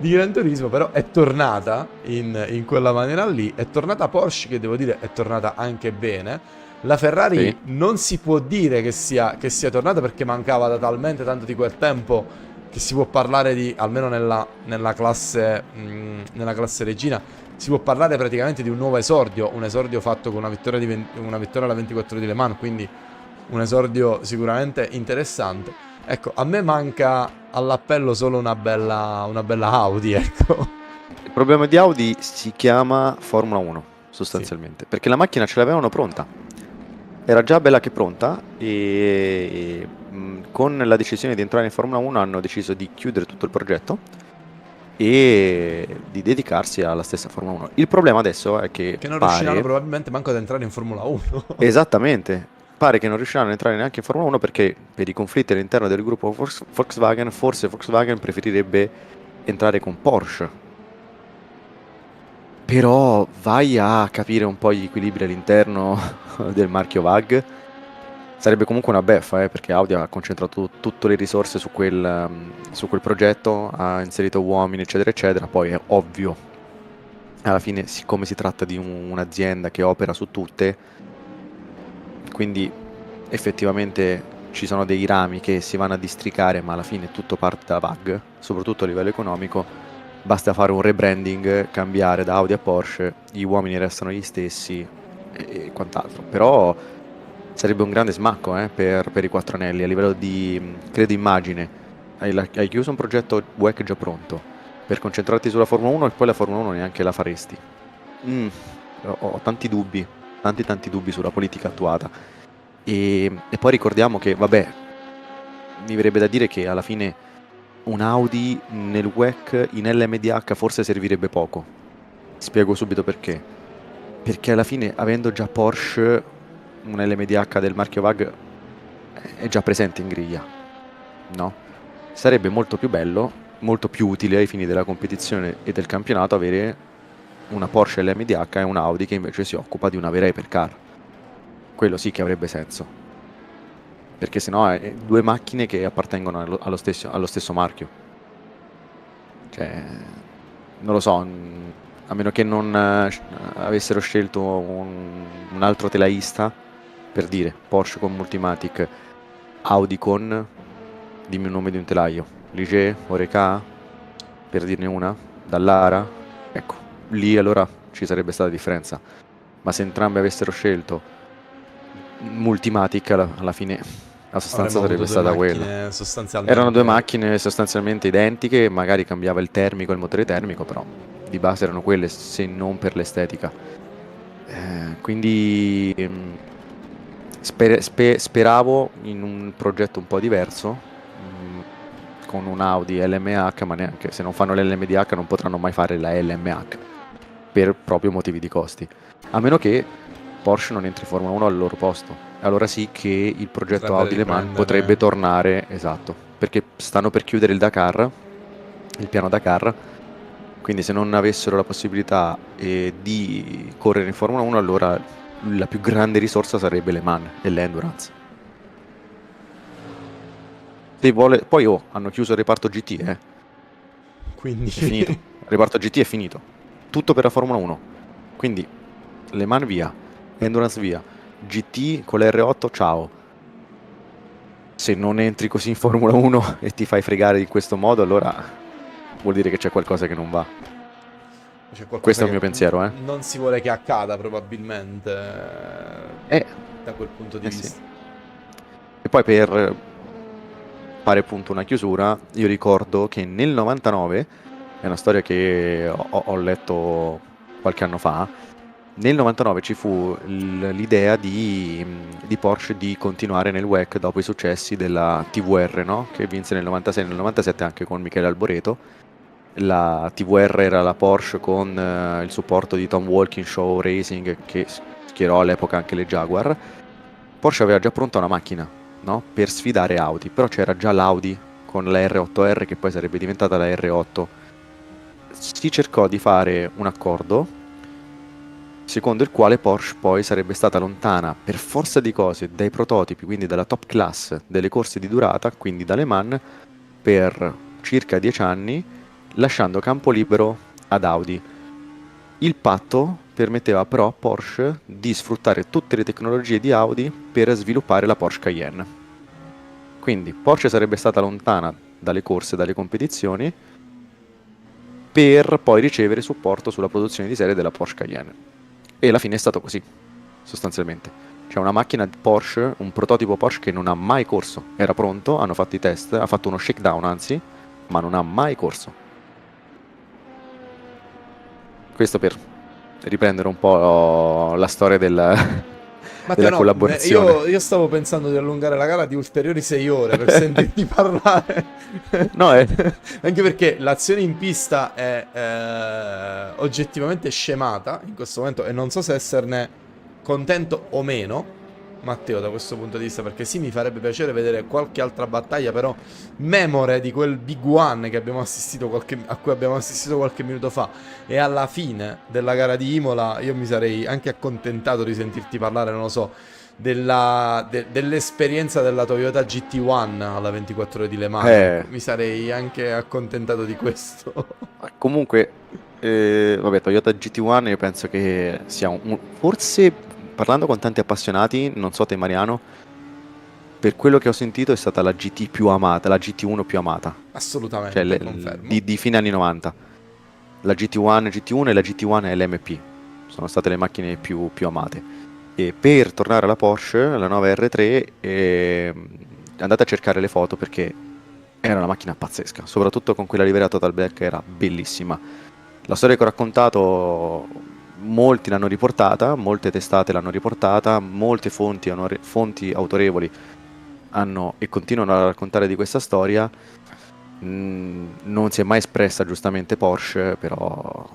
di Gran Turismo, però è tornata in quella maniera lì. È tornata Porsche, che devo dire è tornata anche bene. La Ferrari Sì. non si può dire che sia tornata, perché mancava da talmente tanto di quel tempo che si può parlare di, almeno nella classe regina, si può parlare praticamente di un nuovo esordio, un esordio fatto con una vittoria alla 24 di Le Mans, quindi un esordio sicuramente interessante. Ecco, a me manca all'appello solo una bella Audi, ecco. Il problema di Audi si chiama Formula 1, sostanzialmente, perché la macchina ce l'avevano pronta. Era già bella che pronta e con la decisione di entrare in Formula 1 hanno deciso di chiudere tutto il progetto e di dedicarsi alla stessa Formula 1. Il problema adesso è che non pare... riusciranno probabilmente manco ad entrare in Formula 1. Esattamente, pare che non riusciranno ad entrare neanche in Formula 1 perché per i conflitti all'interno del gruppo Volkswagen, forse Volkswagen preferirebbe entrare con Porsche. Però vai a capire un po' gli equilibri all'interno del marchio VAG. Sarebbe comunque una beffa, perché Audi ha concentrato tutte le risorse su quel progetto, ha inserito uomini, eccetera, eccetera. Poi è ovvio, alla fine, siccome si tratta di un'azienda che opera su tutte, quindi effettivamente ci sono dei rami che si vanno a districare, ma alla fine tutto parte da VAG, soprattutto a livello economico. Basta fare un rebranding, cambiare da Audi a Porsche, gli uomini restano gli stessi e quant'altro. Però sarebbe un grande smacco per i quattro anelli a livello di, credo, immagine. Hai chiuso un progetto WEC già pronto per concentrarti sulla Formula 1 e poi la Formula 1 neanche la faresti. Ho tanti dubbi, tanti dubbi sulla politica attuata. E poi ricordiamo che, vabbè, mi verrebbe da dire che alla fine un Audi nel WEC in LMDH forse servirebbe poco. Spiego subito perché. Perché alla fine, avendo già Porsche, un LMDH del marchio VAG è già presente in griglia, no? Sarebbe molto più bello, molto più utile ai fini della competizione e del campionato avere una Porsche LMDH e un Audi che invece si occupa di una vera hypercar. Quello sì che avrebbe senso. Perché sennò è due macchine che appartengono allo stesso marchio. Cioè, non lo so, a meno che non avessero scelto un altro telaista, per dire, Porsche con Multimatic, Audi con, dimmi il nome di un telaio, Ligier, Oreca, per dirne una, Dallara, ecco, lì allora ci sarebbe stata differenza. Ma se entrambi avessero scelto Multimatic, alla fine la sostanza sarebbe stata quella. Erano due macchine sostanzialmente identiche, magari cambiava il termico e il motore termico, però di base erano quelle, se non per l'estetica. Quindi speravo in un progetto un po' diverso, con un Audi LMH, ma neanche se non fanno l'LMDH non potranno mai fare la LMH per proprio motivi di costi, a meno che Porsche non entri in Formula 1 al loro posto. Allora sì che il progetto Potrebbe Audi Le Mans riprendere. potrebbe tornare, esatto, perché stanno per chiudere il Dakar, il piano Dakar, Quindi se non avessero la possibilità di correre in Formula 1, allora la più grande risorsa sarebbe Le Mans e l'Endurance. Poi hanno chiuso il reparto GT, Quindi è finito. Il reparto GT è finito. Tutto per la Formula 1. Quindi Le Mans via, Endurance via, GT con la R8 ciao. Se non entri così in Formula 1 e ti fai fregare in questo modo, allora vuol dire che c'è qualcosa che non va. c'è qualcosa Questo è il che mio pensiero, non si vuole che accada probabilmente da quel punto di sì. vista. E poi per fare appunto una chiusura, io ricordo che nel 99, è una storia che ho letto qualche anno fa, nel 99 ci fu l'idea di Porsche di continuare nel WEC dopo i successi della TVR, no? Che vinse nel 96 e nel 97 anche con Michele Alboreto. La TVR era la Porsche con il supporto di Tom Walkinshaw Racing, che schierò all'epoca anche le Jaguar. Porsche aveva già pronta una macchina, no? Per sfidare Audi, però c'era già l'Audi con la R8R che poi sarebbe diventata la R8. Si cercò di fare un accordo secondo il quale Porsche poi sarebbe stata lontana per forza di cose dai prototipi, quindi dalla top class delle corse di durata, quindi dalle Man, per circa 10 anni, lasciando campo libero ad Audi. Il patto permetteva però a Porsche di sfruttare tutte le tecnologie di Audi per sviluppare la Porsche Cayenne. Quindi Porsche sarebbe stata lontana dalle corse, dalle competizioni, per poi ricevere supporto sulla produzione di serie della Porsche Cayenne. E alla fine è stato così, sostanzialmente. C'è una macchina Porsche, un prototipo Porsche che non ha mai corso. Era pronto, hanno fatto i test, ha fatto uno shakedown anzi, ma non ha mai corso. Questo per riprendere un po' la storia della Matteo, collaborazione. io stavo pensando di allungare la gara di ulteriori 6 ore per sentirti parlare. No, Anche perché l'azione in pista è oggettivamente scemata in questo momento e non so se esserne contento o meno, Matteo, da questo punto di vista, perché sì, mi farebbe piacere vedere qualche altra battaglia, però memore di quel Big One che abbiamo assistito a cui abbiamo assistito qualche minuto fa, e alla fine della gara di Imola io mi sarei anche accontentato di sentirti parlare, non lo so, dell'esperienza della Toyota GT1 alla 24 ore di Le Mans. Mi sarei anche accontentato di questo. Comunque, vabbè, Toyota GT1 io penso che sia forse, parlando con tanti appassionati, non so te Mariano, per quello che ho sentito è stata la GT più amata, la GT1 più amata. Assolutamente, Cioè confermo. di fine anni 90. La GT1 e la GT1 LMP sono state le macchine più amate. E per tornare alla Porsche, la nuova R3, andate a cercare le foto perché era una macchina pazzesca, soprattutto con quella livrea Total Black, era bellissima. La storia che ho raccontato, molti l'hanno riportata, molte testate l'hanno riportata, molte fonti autorevoli hanno e continuano a raccontare di questa storia. Non si è mai espressa giustamente Porsche, però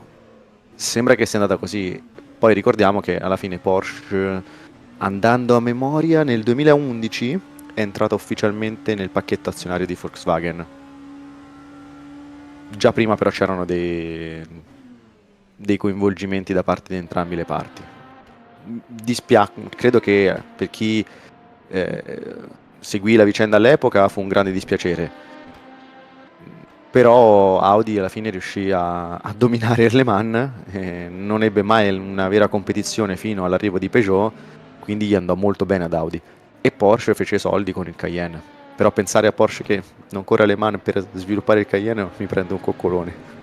sembra che sia andata così. Poi ricordiamo che alla fine Porsche, andando a memoria, nel 2011 è entrata ufficialmente nel pacchetto azionario di Volkswagen. Già prima però c'erano dei coinvolgimenti da parte di entrambe le parti. Credo che per chi seguì la vicenda all'epoca fu un grande dispiacere. Però Audi alla fine riuscì a dominare Le Mans, non ebbe mai una vera competizione fino all'arrivo di Peugeot, quindi gli andò molto bene ad Audi. E Porsche fece soldi con il Cayenne. Però pensare a Porsche che non corre a Le Mans per sviluppare il Cayenne mi prende un coccolone.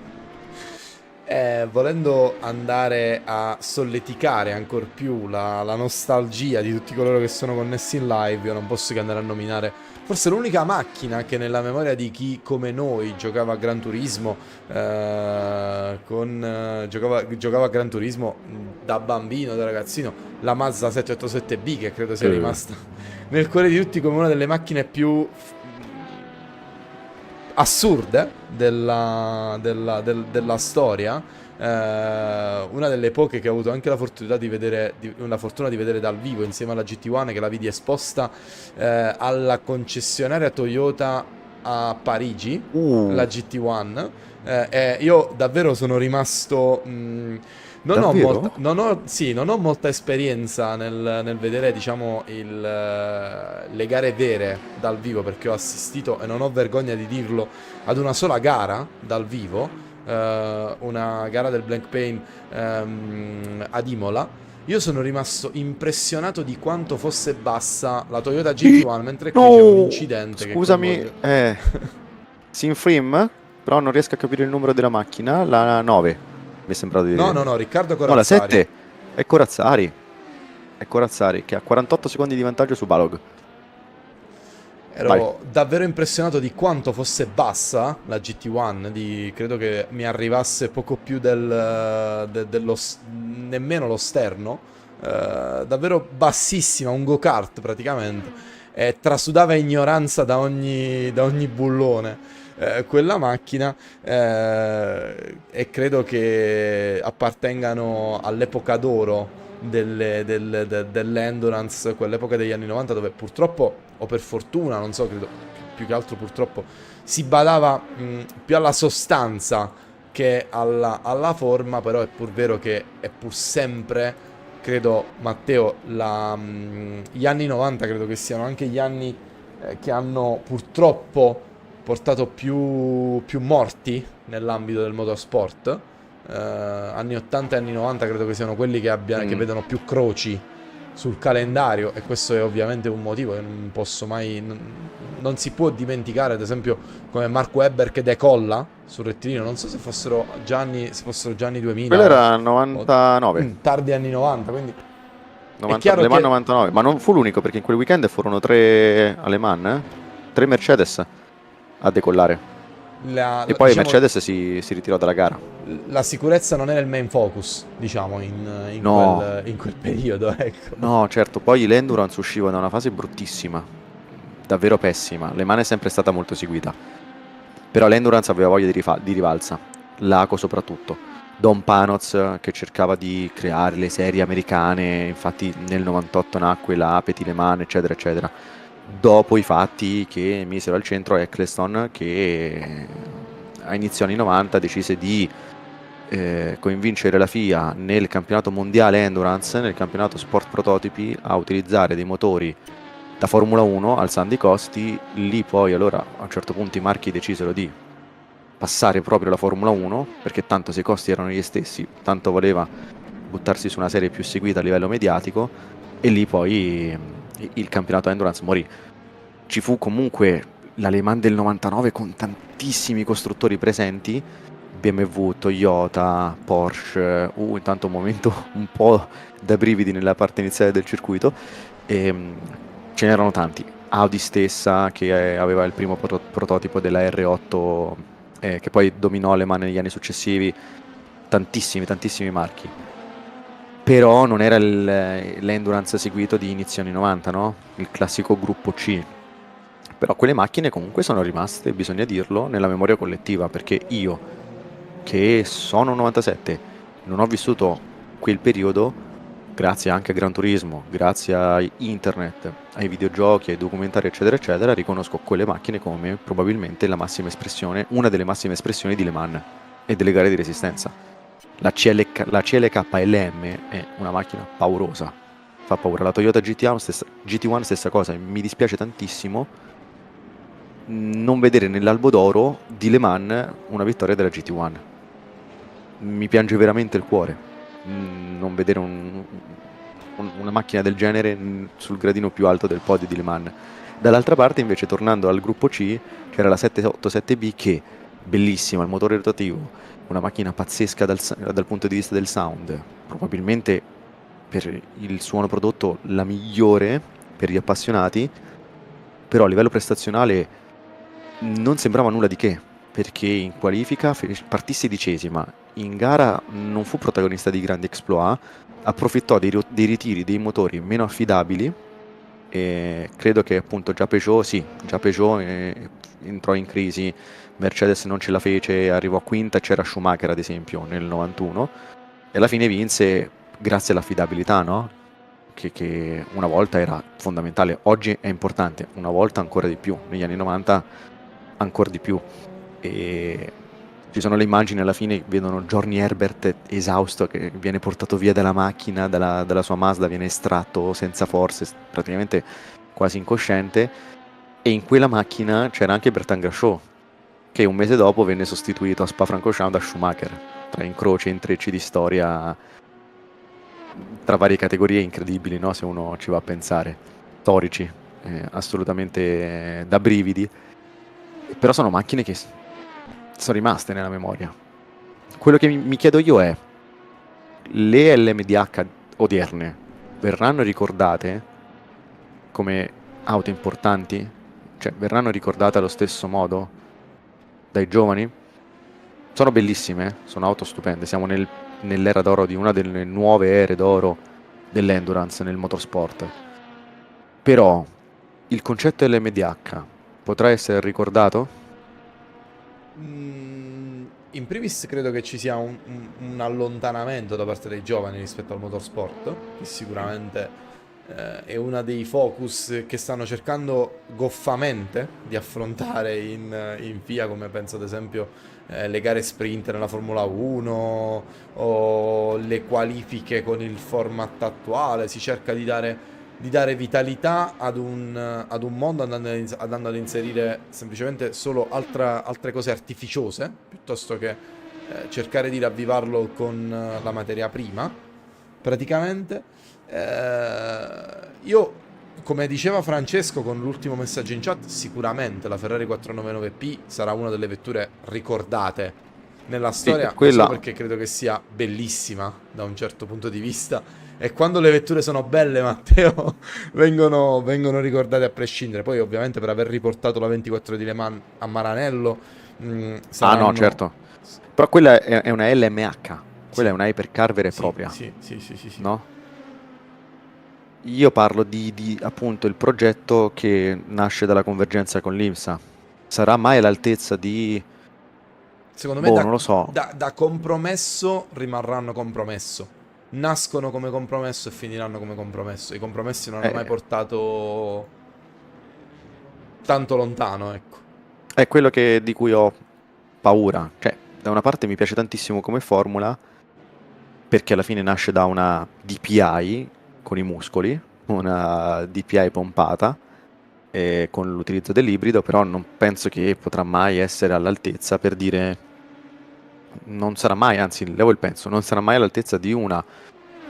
Volendo andare a solleticare ancora più la nostalgia di tutti coloro che sono connessi in live, io non posso che andare a nominare forse l'unica macchina che nella memoria di chi come noi giocava a Gran Turismo, giocava a Gran Turismo da bambino, da ragazzino, la Mazda 787B, che credo sia rimasta nel cuore di tutti come una delle macchine più assurde della storia, una delle poche che ho avuto anche la fortuna di vedere dal vivo insieme alla GT1, che la vidi esposta alla concessionaria Toyota a Parigi, la GT1, e io davvero sono rimasto... non Davvero? ho molta esperienza nel vedere, diciamo, le gare vere dal vivo, perché ho assistito, e non ho vergogna di dirlo, ad una sola gara dal vivo, una gara del Black Pain ad Imola. Io sono rimasto impressionato di quanto fosse bassa la Toyota GT1, mentre qui c'è un incidente Scusami, che coinvolge... si inframe, però non riesco a capire il numero della macchina. La 9, mi è sembrato di dire. No, Riccardo No, la Corazzari. 7 è Corazzari. È Corazzari che ha 48 secondi di vantaggio su Balog. Ero Vai. davvero impressionato di quanto fosse bassa la GT1, credo che mi arrivasse poco più nemmeno lo sterno, davvero bassissima, un go-kart praticamente, e trasudava ignoranza da ogni bullone quella macchina, e credo che appartengano all'epoca d'oro dell'endurance, quell'epoca degli anni 90, dove purtroppo, o per fortuna, non so, credo più che altro purtroppo, si badava più alla sostanza che alla forma. Però è pur vero che è pur sempre, credo, Matteo, gli anni 90 credo che siano anche gli anni che hanno purtroppo portato più morti nell'ambito del motorsport. Anni 80 e anni 90 credo che siano quelli che vedono più croci sul calendario, e questo è ovviamente un motivo che non posso mai, non si può dimenticare, ad esempio, come Mark Webber che decolla sul rettilineo. Non so se fossero già anni 2000, Quello era 99. tardi anni 90, quindi 90, è chiaro Le Mans che 99, ma non fu l'unico, perché in quel weekend furono 3 alle Mans, 3 Mercedes a decollare. E poi diciamo, Mercedes si ritirò dalla gara. la sicurezza non era il main focus, diciamo, No. in quel periodo, ecco. No, certo, poi l'Endurance usciva da una fase bruttissima, davvero pessima. Le Mans è sempre stata molto seguita, però l'Endurance aveva voglia di rivalsa, l'Aco soprattutto. Don Panoz che cercava di creare le serie americane, infatti nel 98 nacque la Petit Le Mans, eccetera, eccetera. Dopo i fatti che misero al centro Eccleston, che a inizio anni 90 decise di convincere la FIA nel campionato mondiale Endurance, nel campionato Sport Prototipi, a utilizzare dei motori da Formula 1 alzando i costi. Lì poi allora a un certo punto i marchi decisero di passare proprio alla Formula 1, perché tanto se i costi erano gli stessi, tanto voleva buttarsi su una serie più seguita a livello mediatico, e lì poi il campionato Endurance morì. Ci fu comunque la Le Mans del 99 con tantissimi costruttori presenti, BMW, Toyota, Porsche, intanto un momento un po' da brividi nella parte iniziale del circuito, e ce n'erano tanti. Audi stessa, che aveva il primo prototipo della R8, che poi dominò Le Mans negli anni successivi, tantissimi marchi. Però non era l'endurance seguito di inizio anni 90, no? Il classico gruppo C. Però quelle macchine comunque sono rimaste, bisogna dirlo, nella memoria collettiva, perché io, che sono un 97, non ho vissuto quel periodo, grazie anche a Gran Turismo, grazie a internet, ai videogiochi, ai documentari, eccetera, eccetera, riconosco quelle macchine come probabilmente la massima espressione, una delle massime espressioni di Le Mans e delle gare di resistenza. La CLK LM è una macchina paurosa, fa paura. La Toyota GT1 stessa cosa, e mi dispiace tantissimo non vedere nell'albo d'oro di Le Mans una vittoria della GT1. Mi piange veramente il cuore non vedere una macchina del genere sul gradino più alto del podio di Le Mans. Dall'altra parte invece, tornando al gruppo C, c'era la 787B, che bellissima, il motore rotativo, una macchina pazzesca dal punto di vista del sound, probabilmente per il suono prodotto la migliore per gli appassionati, però a livello prestazionale non sembrava nulla di che, partì 16ª, in gara non fu protagonista di grandi exploit, approfittò dei ritiri dei motori meno affidabili, e credo che appunto già Peugeot entrò in crisi, Mercedes non ce la fece, arrivò quinta, c'era Schumacher ad esempio nel 91, e alla fine vinse grazie all'affidabilità, no? Che una volta era fondamentale, oggi è importante, una volta ancora di più. Negli anni 90 ancora di più. E ci sono le immagini, alla fine vedono Johnny Herbert esausto che viene portato via dalla macchina, dalla sua Mazda, viene estratto senza forze, praticamente quasi incosciente, e in quella macchina c'era anche Bertrand Gachot, che un mese dopo venne sostituito a Spa-Francorchamps da Schumacher, tra incroci e intrecci di storia tra varie categorie incredibili, no? Se uno ci va a pensare, storici, assolutamente da brividi, però sono macchine che sono rimaste nella memoria. Quello che mi chiedo io è, le LMDH odierne verranno ricordate come auto importanti? Cioè, verranno ricordate allo stesso modo dai giovani? Sono bellissime, sono auto stupende, siamo nell'era d'oro di una delle nuove ere d'oro dell'endurance nel motorsport. Però il concetto LMDH potrà essere ricordato? In primis credo che ci sia un allontanamento da parte dei giovani rispetto al motorsport, che sicuramente è uno dei focus che stanno cercando goffamente di affrontare in FIA, come penso ad esempio le gare sprint nella Formula 1 o le qualifiche con il format attuale. Si cerca di dare vitalità ad un mondo andando ad inserire semplicemente solo altre cose artificiose, piuttosto che cercare di ravvivarlo con la materia prima, praticamente. Io, come diceva Francesco con l'ultimo messaggio in chat, sicuramente la Ferrari 499P sarà una delle vetture ricordate nella storia, quella- solo perché credo che sia bellissima da un certo punto di vista. E quando le vetture sono belle, Matteo, vengono ricordate a prescindere. Poi, ovviamente, per aver riportato la 24 di Le Mans a Maranello, Ah saranno... no, certo. Però quella è una LMH, quella Sì. è una hypercar vera e Sì, propria, sì, no? Io parlo di appunto il progetto che nasce dalla convergenza con l'IMSA. Sarà mai all'altezza di... Secondo me non lo so. da compromesso rimarranno compromesso. Nascono come compromesso e finiranno come compromesso. I compromessi non hanno mai portato tanto lontano, ecco. È quello di cui ho paura. Cioè, da una parte mi piace tantissimo come formula, perché alla fine nasce da una DPI con i muscoli, una DPI pompata, con l'utilizzo dell'ibrido, però non penso che potrà mai essere all'altezza, per dire, non sarà mai, anzi, levo il penso, non sarà mai all'altezza di una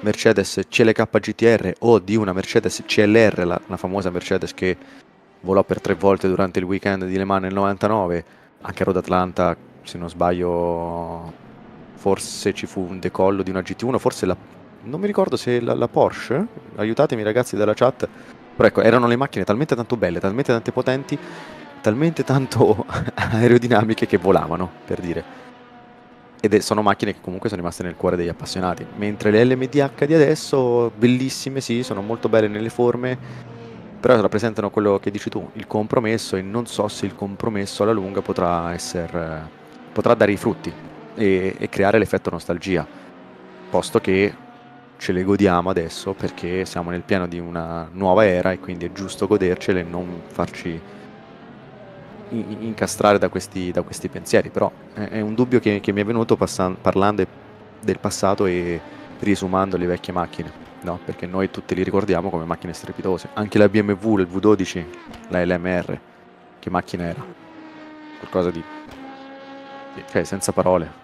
Mercedes CLK GTR o di una Mercedes CLR, la famosa Mercedes che volò per 3 volte durante il weekend di Le Mans nel 99, anche a Road Atlanta, se non sbaglio, forse ci fu un decollo di una GT1, forse non mi ricordo se la Porsche, aiutatemi ragazzi dalla chat, però ecco, erano le macchine talmente tanto belle, talmente tante potenti, talmente tanto aerodinamiche che volavano, per dire. Sono macchine che comunque sono rimaste nel cuore degli appassionati, mentre le LMDH di adesso, bellissime, sì, sono molto belle nelle forme, però rappresentano quello che dici tu, il compromesso, e non so se il compromesso alla lunga potrà dare i frutti e creare l'effetto nostalgia, posto che ce le godiamo adesso perché siamo nel pieno di una nuova era e quindi è giusto godercele e non farci incastrare da questi pensieri. Però è un dubbio che mi è venuto parlando del passato e riesumando le vecchie macchine, no? Perché noi tutte li ricordiamo come macchine strepitose, anche la BMW, il V12, la LMR, che macchina era? Qualcosa di... cioè, senza parole.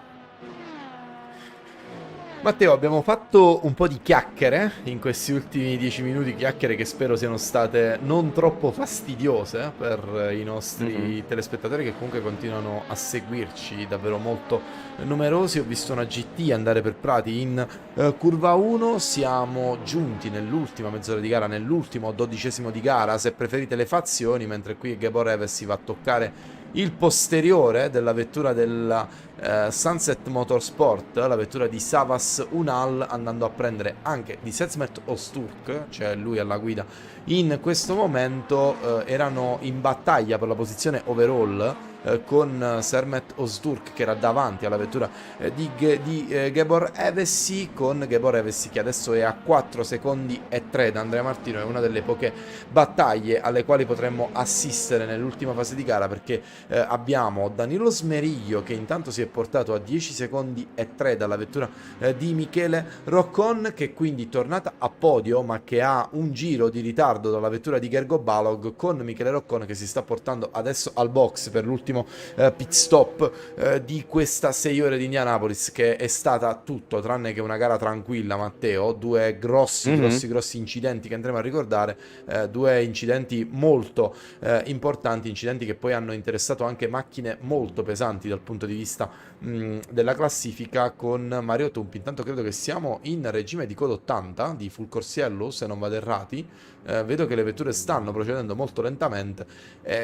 Matteo, abbiamo fatto un po' di chiacchiere in questi ultimi 10 minuti, chiacchiere che spero siano state non troppo fastidiose per i nostri telespettatori, che comunque continuano a seguirci davvero molto numerosi. Ho visto una GT andare per Prati in curva 1, siamo giunti nell'ultima mezz'ora di gara, nell'ultimo 12° di gara, se preferite le fazioni, mentre qui Gabor Reves si va a toccare il posteriore della vettura della Sunset Motorsport, la vettura di Savas Unal, andando a prendere anche di Setsmet Osturk, cioè lui alla guida in questo momento. Erano in battaglia per la posizione overall con Sermet Ozturk che era davanti alla vettura di Gebor Evesi, con Gebor Evesi che adesso è a 4 secondi e 3 da Andrea Martino. È una delle poche battaglie alle quali potremmo assistere nell'ultima fase di gara, perché abbiamo Danilo Smeriglio che intanto si è portato a 10 secondi e 3 dalla vettura di Michele Roccon, che quindi tornata a podio ma che ha un giro di ritardo dalla vettura di Gergo Balog, con Michele Roccon che si sta portando adesso al box per l'ultimo pit stop di questa 6 ore di Indianapolis, che è stata tutto tranne che una gara tranquilla, Matteo. Due grossi incidenti che andremo a ricordare, due incidenti molto importanti, incidenti che poi hanno interessato anche macchine molto pesanti dal punto di vista della classifica, con Mario Tumpi. Intanto credo che siamo in regime di code 80 di full corsiello, se non vado errati. Vedo che le vetture stanno procedendo molto lentamente,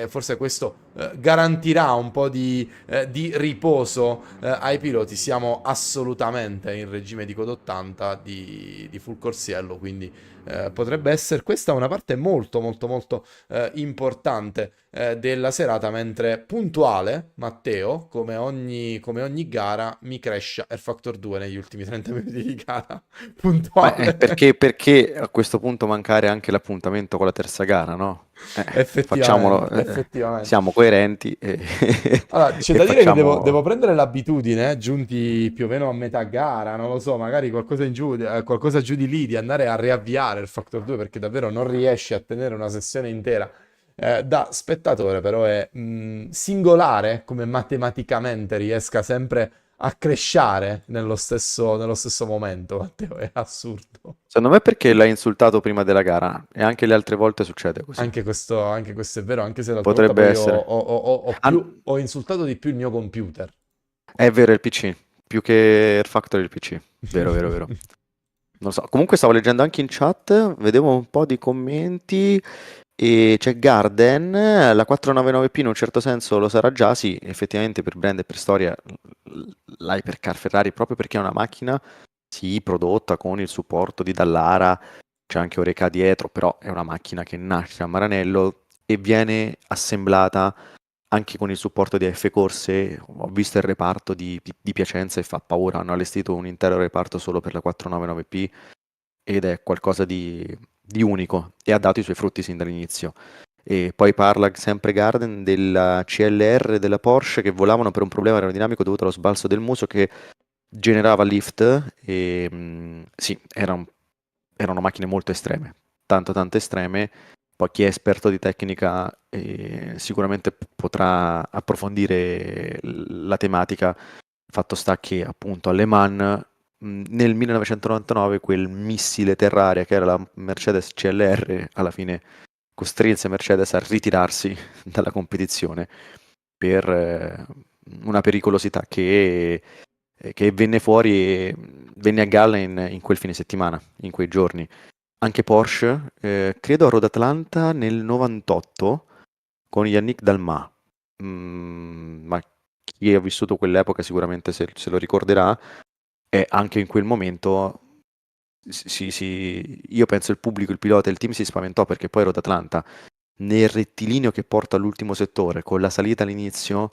forse questo garantirà un po' di riposo ai piloti. Siamo assolutamente in regime di code 80 di full corsiello, quindi potrebbe essere questa una parte molto importante della serata, mentre puntuale, Matteo, come ogni gara, mi cresce rFactor 2 negli ultimi 30 minuti di gara. Puntuale. Perché a questo punto mancare anche l'appuntamento con la terza gara, no? Facciamolo, effettivamente. siamo coerenti. Allora, c'è da dire che devo prendere l'abitudine, giunti più o meno a metà gara, non lo so, magari qualcosa giù di lì, di andare a riavviare il Factor 2, perché davvero non riesci a tenere una sessione intera da spettatore. Però è singolare come matematicamente riesca sempre a crescere nello stesso momento, Matteo, è assurdo. Secondo me perché l'hai insultato prima della gara e anche le altre volte succede così. Anche questo è vero, anche se l'altra Potrebbe volta poi essere. ho insultato di più il mio computer. È vero, il PC, più che rFactor il PC. Vero. Non lo so. Comunque stavo leggendo anche in chat, vedevo un po' di commenti e c'è Garden, la 499P in un certo senso lo sarà già, sì, effettivamente per brand e per storia l'hypercar Ferrari, proprio perché è una macchina, sì, prodotta con il supporto di Dallara, c'è anche Oreca dietro, però è una macchina che nasce a Maranello e viene assemblata anche con il supporto di AF Corse. Ho visto il reparto di Piacenza e fa paura, hanno allestito un intero reparto solo per la 499P ed è qualcosa di unico e ha dato i suoi frutti sin dall'inizio. E poi parla sempre Garden della CLR e della Porsche che volavano per un problema aerodinamico dovuto allo sbalzo del muso che generava lift e sì, erano macchine molto estreme, tanto estreme. Poi chi è esperto di tecnica sicuramente potrà approfondire la tematica. Fatto sta che appunto a Le Mans nel 1999 quel missile terraria che era la Mercedes CLR alla fine costrinse Mercedes a ritirarsi dalla competizione per una pericolosità che venne fuori e venne a galla in quel fine settimana, in quei giorni. Anche Porsche, credo a Road Atlanta nel 98 con Yannick Dalmat, ma chi ha vissuto quell'epoca sicuramente se lo ricorderà. E anche in quel momento io penso il pubblico, il pilota e il team si spaventò, perché poi Road Atlanta nel rettilineo che porta all'ultimo settore con la salita all'inizio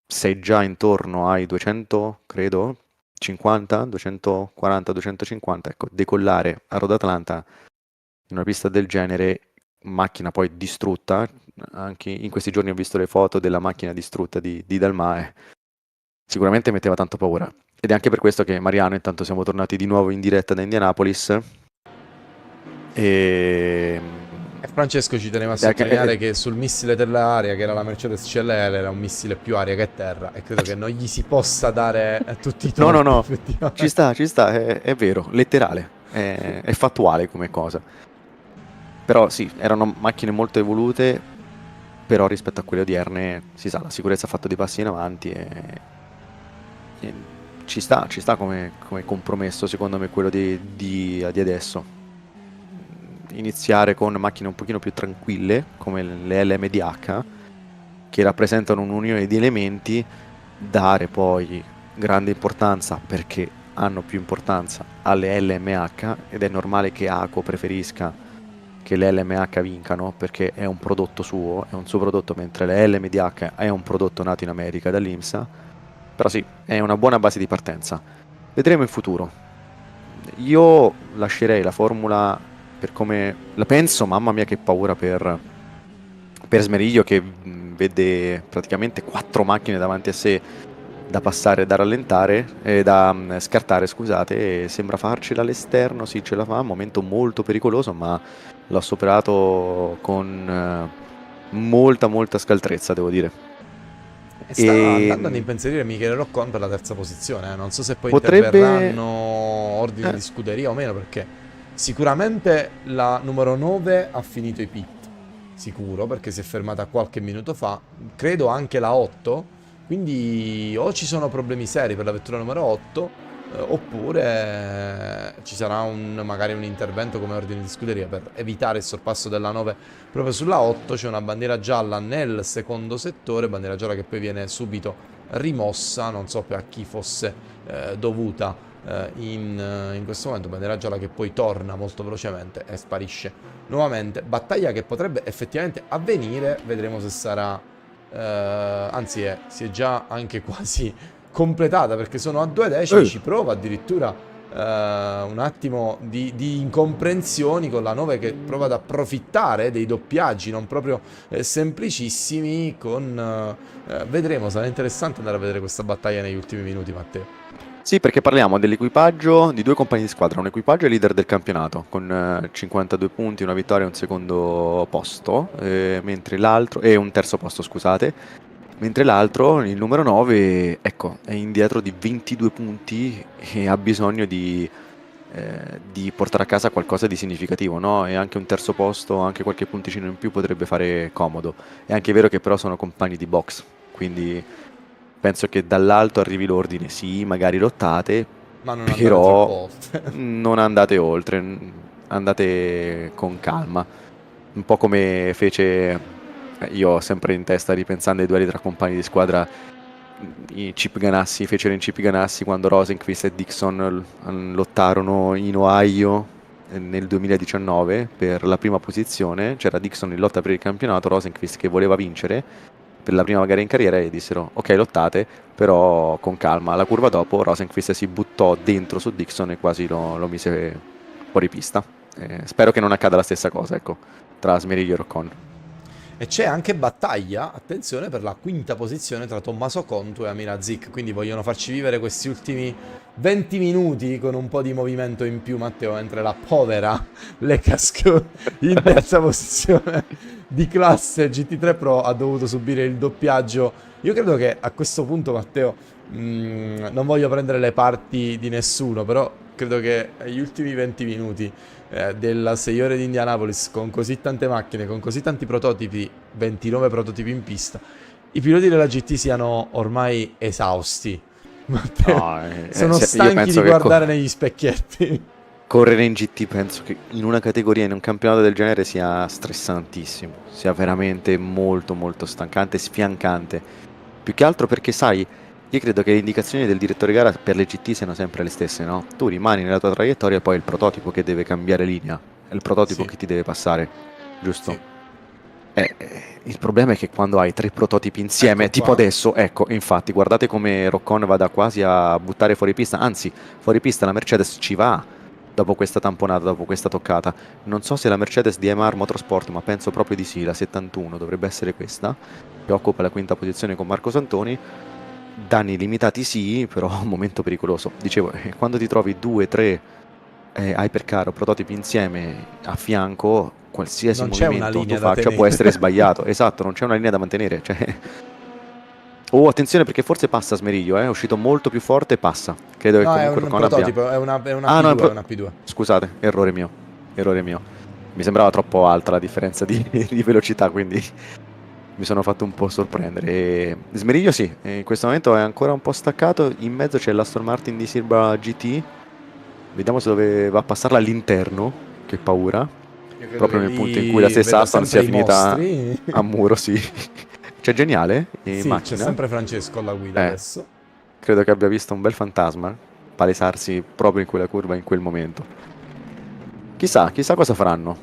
sei già intorno ai 200, credo 50, 240, 250, ecco, decollare a Road Atlanta in una pista del genere, macchina poi distrutta. Anche in questi giorni ho visto le foto della macchina distrutta di Dalmae, sicuramente metteva tanto paura. Ed è anche per questo che Mariano, intanto siamo tornati di nuovo in diretta da Indianapolis e Francesco ci teneva a sottolineare che sul missile dell'aria, che era la Mercedes CLL, era un missile più aria che terra, e credo che non gli si possa dare tutti i torti. No, ci sta, è vero, letterale, è fattuale come cosa. Però sì, erano macchine molto evolute, però rispetto a quelle odierne, si sa, la sicurezza ha fatto dei passi in avanti e ci sta come compromesso, secondo me, quello di adesso. Iniziare con macchine un pochino più tranquille, come le LMDH, che rappresentano un'unione di elementi, dare poi grande importanza, perché hanno più importanza, alle LMH, ed è normale che ACO preferisca che le LMH vincano, perché è un prodotto suo, è un suo prodotto, mentre le LMDH è un prodotto nato in America dall'IMSA. Però sì, è una buona base di partenza. Vedremo in futuro. Io lascerei la Formula per come la penso, mamma mia che paura per Smeriglio, che vede praticamente 4 macchine davanti a sé da passare, da rallentare, da scartare, scusate, e sembra farcela all'esterno, sì ce la fa, un momento molto pericoloso, ma l'ho superato con molta scaltrezza, devo dire. Sta E andando ad impensierire Michele Roccon per la terza posizione. Non so se poi potrebbe... interverranno ordini di scuderia o meno, perché sicuramente la numero 9 ha finito i pit, sicuro, perché si è fermata qualche minuto fa. Credo anche la 8, quindi o ci sono problemi seri per la vettura numero 8, oppure ci sarà magari un intervento come ordine di scuderia per evitare il sorpasso della 9 proprio sulla 8. C'è una bandiera gialla nel secondo settore, bandiera gialla che poi viene subito rimossa, non so a chi fosse dovuta in questo momento, bandiera gialla che poi torna molto velocemente e sparisce nuovamente. Battaglia che potrebbe effettivamente avvenire, vedremo se sarà, anzi si è già anche quasi completata, perché sono a 2 decimi, ci prova addirittura un attimo di incomprensioni con la 9 che prova ad approfittare dei doppiaggi non proprio semplicissimi vedremo, sarà interessante andare a vedere questa battaglia negli ultimi minuti, Matteo. Sì, perché parliamo dell'equipaggio di 2 compagni di squadra. Un equipaggio è leader del campionato con 52 punti, una vittoria e un secondo posto, mentre l'altro, e un terzo posto, scusate, mentre l'altro, il numero 9, ecco, è indietro di 22 punti e ha bisogno di portare a casa qualcosa di significativo, no? E anche un terzo posto, anche qualche punticino in più potrebbe fare comodo. È anche vero che però sono compagni di box, quindi penso che dall'alto arrivi l'ordine, sì, magari lottate, Ma non andare però troppo oltre. non andate oltre, andate con calma. Un po' come fece, io ho sempre in testa, ripensando ai duelli tra compagni di squadra, i Chip Ganassi, fecero in Chip Ganassi quando Rosenqvist e Dixon lottarono in Ohio nel 2019 per la prima posizione. C'era Dixon in lotta per il campionato, Rosenqvist che voleva vincere per la prima gara in carriera, e dissero ok, lottate, però con calma. Alla curva dopo Rosenqvist si buttò dentro su Dixon e quasi lo mise fuori pista. Spero che non accada la stessa cosa, ecco, tra Smeriglio e Roccon. E c'è anche battaglia, attenzione, per la quinta posizione tra Tommaso Conto e Amira Zic, quindi vogliono farci vivere questi ultimi 20 minuti con un po' di movimento in più, Matteo, mentre la povera Lecasco in terza posizione di classe GT3 Pro ha dovuto subire il doppiaggio. Io credo che a questo punto, Matteo, non voglio prendere le parti di nessuno, però credo che agli ultimi 20 minuti della 6 ore di Indianapolis, con così tante macchine, con così tanti prototipi, 29 prototipi in pista, i piloti della GT siano ormai esausti. Matteo, No, sono io stanchi penso di che guardare negli specchietti. correre in GT penso che in una categoria, in un campionato del genere, sia stressantissimo, sia veramente molto stancante, sfiancante. Più che altro perché, sai, io credo che le indicazioni del direttore gara per le GT siano sempre le stesse, no? Tu rimani nella tua traiettoria e poi è il prototipo che deve cambiare linea, è il prototipo Sì. che ti deve passare, giusto? Sì. Il problema è che quando hai 3 prototipi insieme, Ecco tipo qua. adesso, ecco, infatti, guardate come Roccon vada quasi a buttare fuori pista, anzi, fuori pista la Mercedes ci va dopo questa tamponata, dopo questa toccata. Non so se la Mercedes di MR Motorsport, ma penso proprio di sì, la 71 dovrebbe essere questa, che occupa la quinta posizione con Marco Santoni. Danni limitati sì, però un momento pericoloso. Dicevo, quando ti trovi 2, 3 hypercar o prototipi insieme a fianco, qualsiasi Non c'è una movimento tu linea da faccia tenere. può essere sbagliato. Esatto, non c'è una linea da mantenere. Cioè... Oh, attenzione perché forse passa Smeriglio, è uscito molto più forte e passa. Credo che No, è comunque un Roccon abbia... prototipo, è una Ah, P2, no, è una P2. Scusate, errore mio. Errore mio. Mi sembrava troppo alta la differenza di velocità, quindi mi sono fatto un po' sorprendere. Smeriglio sì, in questo momento è ancora un po' staccato. In mezzo c'è l'Aston Martin di Silva GT. Vediamo se dove va a passarla all'interno. Che paura. Io credo Proprio che nel punto in lì cui la stessa vedo Aston sempre sia i finita mostri. a muro, sì. C'è Geniale in Sì, c'è macchina. sempre Francesco alla guida adesso. Credo che abbia visto un bel fantasma palesarsi proprio in quella curva in quel momento. Chissà cosa faranno.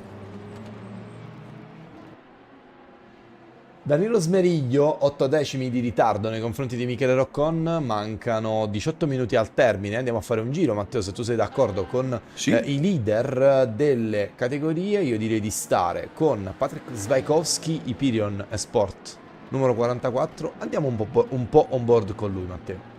Danilo Smeriglio, 8 decimi di ritardo nei confronti di Michele Roccon, mancano 18 minuti al termine, andiamo a fare un giro. Matteo, se tu sei d'accordo con Sì. i leader delle categorie, io direi di stare con Patrick Svajkovski, Hyperion eSport numero 44, andiamo un po' on board con lui, Matteo.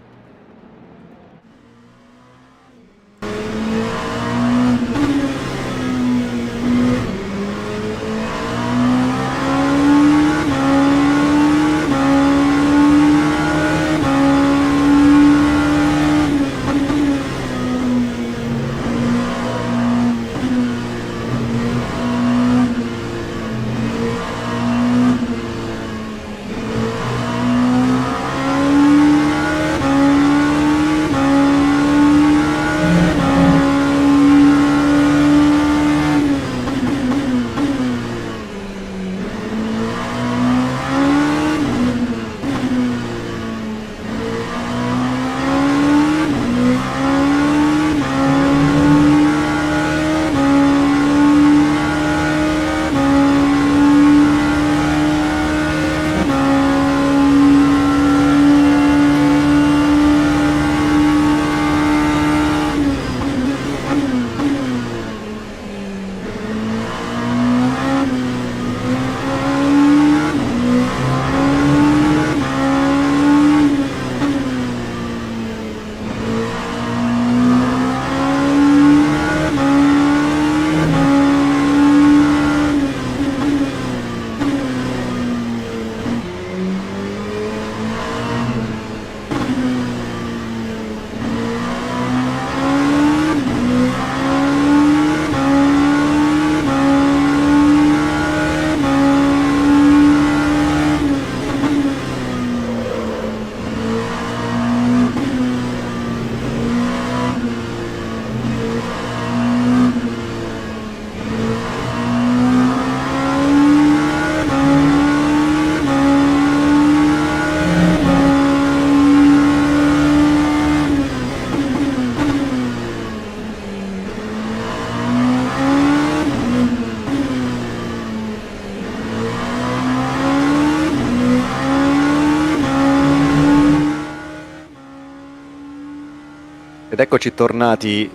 Ed eccoci tornati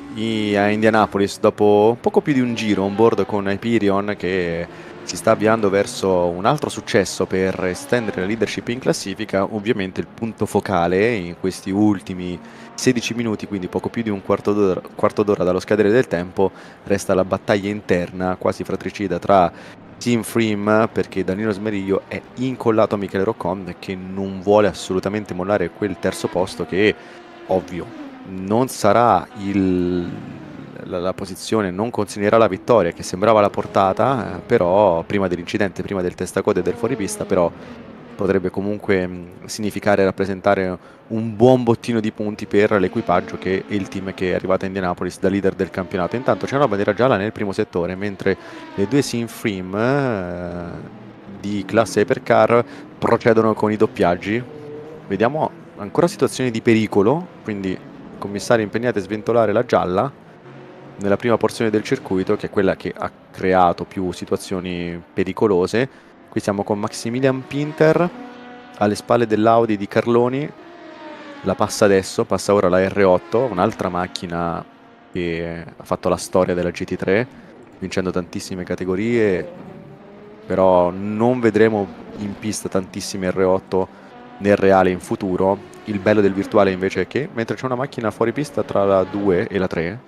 a Indianapolis dopo poco più di un giro on board con Hyperion, che si sta avviando verso un altro successo per estendere la leadership in classifica. Ovviamente il punto focale in questi ultimi 16 minuti, quindi poco più di un quarto d'ora dallo scadere del tempo, resta la battaglia interna quasi fratricida tra Team Freem, perché Danilo Smeriglio è incollato a Michele Roccon, che non vuole assolutamente mollare quel terzo posto, che ovvio non sarà la posizione, non consegnerà la vittoria che sembrava la portata, però prima dell'incidente, prima del testacode e del fuoripista, però potrebbe comunque significare rappresentare un buon bottino di punti per l'equipaggio e il team che è arrivato a Indianapolis da leader del campionato. Intanto c'è una bandiera gialla nel primo settore, mentre le due Team Freem di classe Hypercar procedono con i doppiaggi. Vediamo ancora situazioni di pericolo, quindi commissari impegnati a sventolare la gialla nella prima porzione del circuito, che è quella che ha creato più situazioni pericolose. Qui siamo con Maximilian Pinter alle spalle dell'Audi di Carloni, la passa adesso, passa ora la R8, un'altra macchina che ha fatto la storia della GT3 vincendo tantissime categorie, però non vedremo in pista tantissime R8 nel reale in futuro. Il bello del virtuale invece è che mentre c'è una macchina fuori pista tra la 2 e la 3,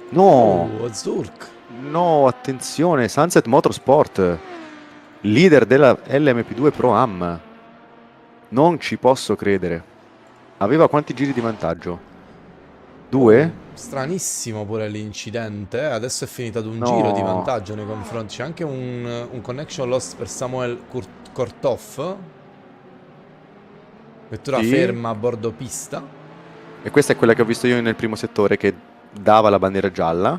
no, Zurk. no, attenzione, Sunset Motorsport, leader della LMP2 Pro Am, non ci posso credere. Aveva quanti giri di vantaggio? 2? Stranissimo pure l'incidente, adesso è finito ad un No. giro di vantaggio nei confronti. C'è anche un connection loss per Samuel Korthoff, vettura Sì. ferma a bordo pista. E questa è quella che ho visto io nel primo settore, che dava la bandiera gialla.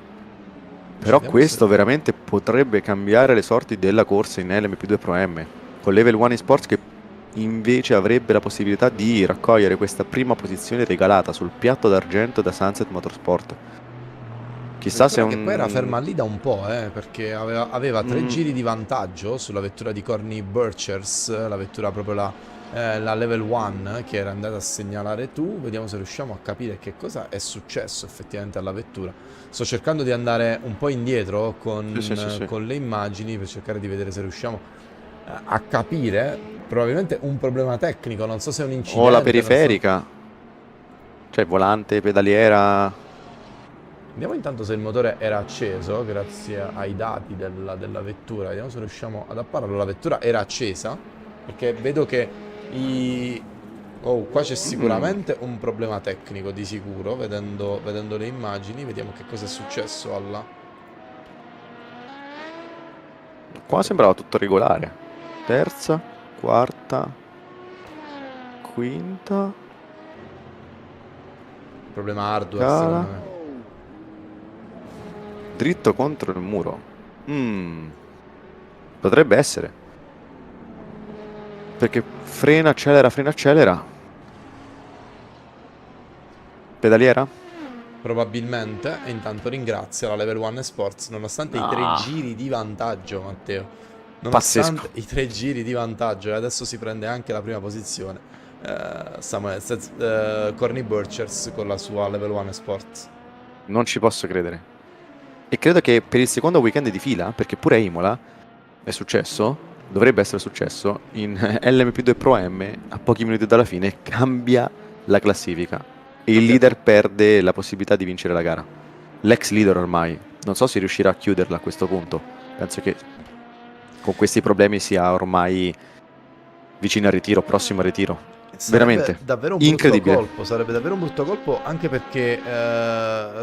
Però Vediamo questo se- veramente potrebbe cambiare le sorti della corsa in LMP2 Pro M, con Level 1 eSports che invece avrebbe la possibilità di raccogliere questa prima posizione regalata sul piatto d'argento da Sunset Motorsport. Chissà se Che poi era ferma lì da un po', perché aveva 3 giri di vantaggio sulla vettura di Corny Burchers, la vettura proprio la Level 1 che era andata a segnalare tu. Vediamo se riusciamo a capire che cosa è successo effettivamente alla vettura. Sto cercando di andare un po' indietro con, Sì. con le immagini per cercare di vedere se riusciamo a capire. Probabilmente un problema tecnico, non so se è un incidente. O la non so. periferica, cioè volante, pedaliera. Vediamo intanto se il motore era acceso, grazie ai dati della vettura. Vediamo se riusciamo ad appararlo. La vettura era accesa, perché vedo che qua c'è sicuramente un problema tecnico, di sicuro, vedendo le immagini. Vediamo che cosa è successo alla... Qua sembrava tutto regolare. Terza, quarta, quinta. Problema hardware, Cara. secondo me. Dritto contro il muro. Potrebbe essere. Perché frena, accelera. Pedaliera? Probabilmente. E intanto ringrazia la Level 1 Sports, nonostante i 3 giri di vantaggio, Matteo. Nonostante Pazzesco. i 3 giri di vantaggio, e adesso si prende anche la prima posizione. Corny Burchers con la sua Level 1 Sports. Non ci posso credere. E credo che per il secondo weekend di fila, perché pure Imola è successo, dovrebbe essere successo, in LMP2 Pro M, a pochi minuti dalla fine, cambia la classifica. E il leader perde la possibilità di vincere la gara. L'ex leader ormai. Non so se riuscirà a chiuderla a questo punto. Penso che con questi problemi sia ormai vicino al ritiro, prossimo al ritiro. Veramente davvero un incredibile. brutto colpo, sarebbe davvero un brutto colpo, anche perché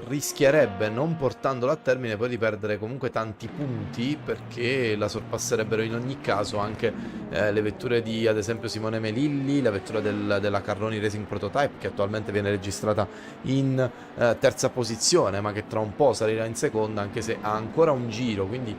rischierebbe, non portandolo a termine, poi di perdere comunque tanti punti, perché la sorpasserebbero in ogni caso anche le vetture di, ad esempio, Simone Melilli, la vettura della Carloni Racing Prototype, che attualmente viene registrata in terza posizione, ma che tra un po' salirà in seconda, anche se ha ancora un giro. Quindi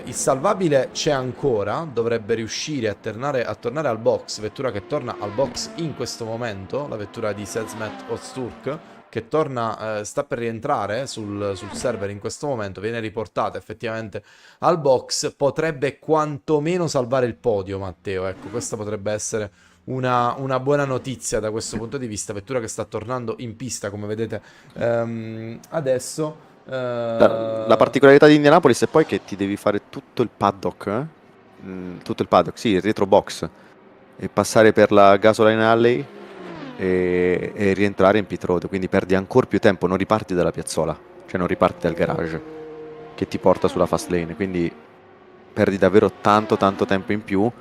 il salvabile c'è ancora, dovrebbe riuscire a tornare al box, vettura che torna al box in questo momento, la vettura di Sezmet Ozturk, che torna, sta per rientrare sul server in questo momento, viene riportata effettivamente al box, potrebbe quantomeno salvare il podio, Matteo. Ecco, questa potrebbe essere una buona notizia da questo punto di vista, vettura che sta tornando in pista, come vedete adesso. La particolarità di Indianapolis è poi che ti devi fare tutto il paddock, sì, il retro box, e passare per la gasoline alley e rientrare in pit road, quindi perdi ancora più tempo, non riparti dalla piazzola, cioè non riparti dal garage che ti porta sulla fast lane, quindi perdi davvero tanto tempo in più.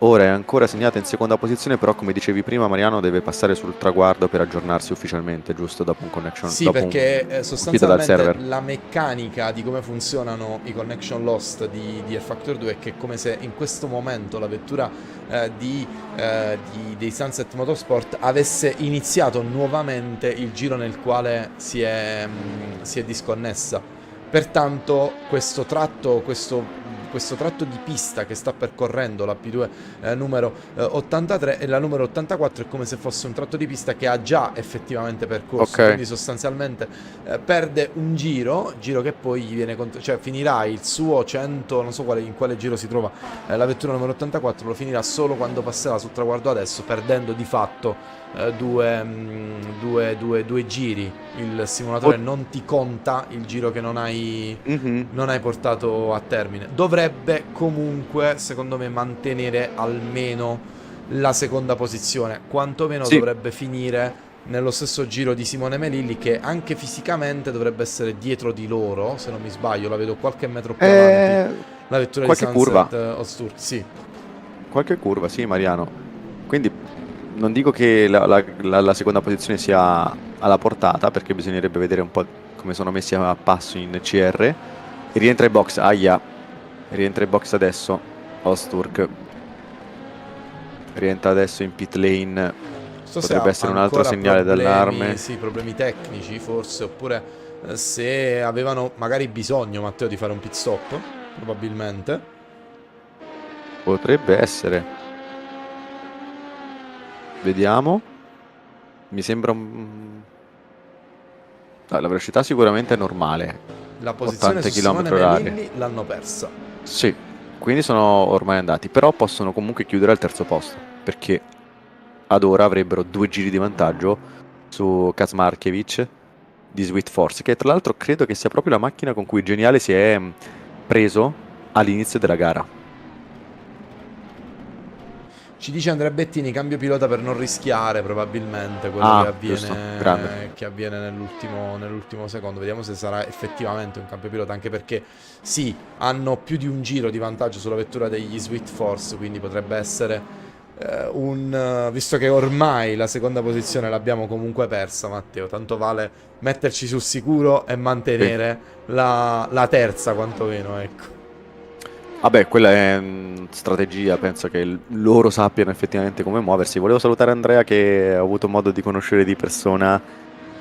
Ora è ancora segnata in seconda posizione, però come dicevi prima Mariano deve passare sul traguardo per aggiornarsi ufficialmente, giusto, dopo un connection. Sì, dopo perché uscita dal server. sostanzialmente la meccanica di come funzionano i connection lost di rFactor 2 è che, come se in questo momento la vettura dei Sunset Motorsport avesse iniziato nuovamente il giro nel quale si è disconnessa. Pertanto questo tratto di pista che sta percorrendo la P2 numero 83 e la numero 84 è come se fosse un tratto di pista che ha già effettivamente percorso, quindi sostanzialmente perde un giro che poi gli viene cioè finirà il suo 100, non so in quale giro si trova la vettura numero 84, lo finirà solo quando passerà sul traguardo adesso, perdendo di fatto due giri. Il simulatore non ti conta il giro che non hai portato a termine. Dovrebbe comunque, secondo me, mantenere almeno la seconda posizione, quantomeno dovrebbe finire nello stesso giro di Simone Melilli, che anche fisicamente dovrebbe essere dietro di loro, se non mi sbaglio, la vedo qualche metro più avanti, la vettura di Sunset Ozturk, sì. Qualche curva, sì, Mariano. Quindi non dico che la seconda posizione sia alla portata, perché bisognerebbe vedere un po' come sono messi a passo in CR. E rientra in box, rientra in box adesso Ozturk, rientra adesso in pit lane. Potrebbe essere un altro segnale d'allarme. Sì, problemi tecnici forse, oppure se avevano magari bisogno, Matteo, di fare un pit stop, probabilmente. Potrebbe essere. Vediamo. Mi sembra La velocità sicuramente è normale, La posizione 80 su Simone km/h. Melilli l'hanno persa. Sì, quindi sono ormai andati, però possono comunque chiudere al terzo posto, perché ad ora avrebbero 2 giri di vantaggio su Kazmarkiewicz di Sweet Force, che tra l'altro credo che sia proprio la macchina con cui Geniale si è preso all'inizio della gara. Ci dice Andrea Bettini, cambio pilota per non rischiare probabilmente quello Ah, giusto, grande. che avviene nell'ultimo secondo. Vediamo se sarà effettivamente un cambio pilota, anche perché sì, hanno più di un giro di vantaggio sulla vettura degli Sweet Force, quindi potrebbe essere visto che ormai la seconda posizione l'abbiamo comunque persa, Matteo, tanto vale metterci sul sicuro e mantenere la terza quantomeno, ecco. Vabbè, quella è strategia, penso che loro sappiano effettivamente come muoversi. Volevo salutare Andrea, che ho avuto modo di conoscere di persona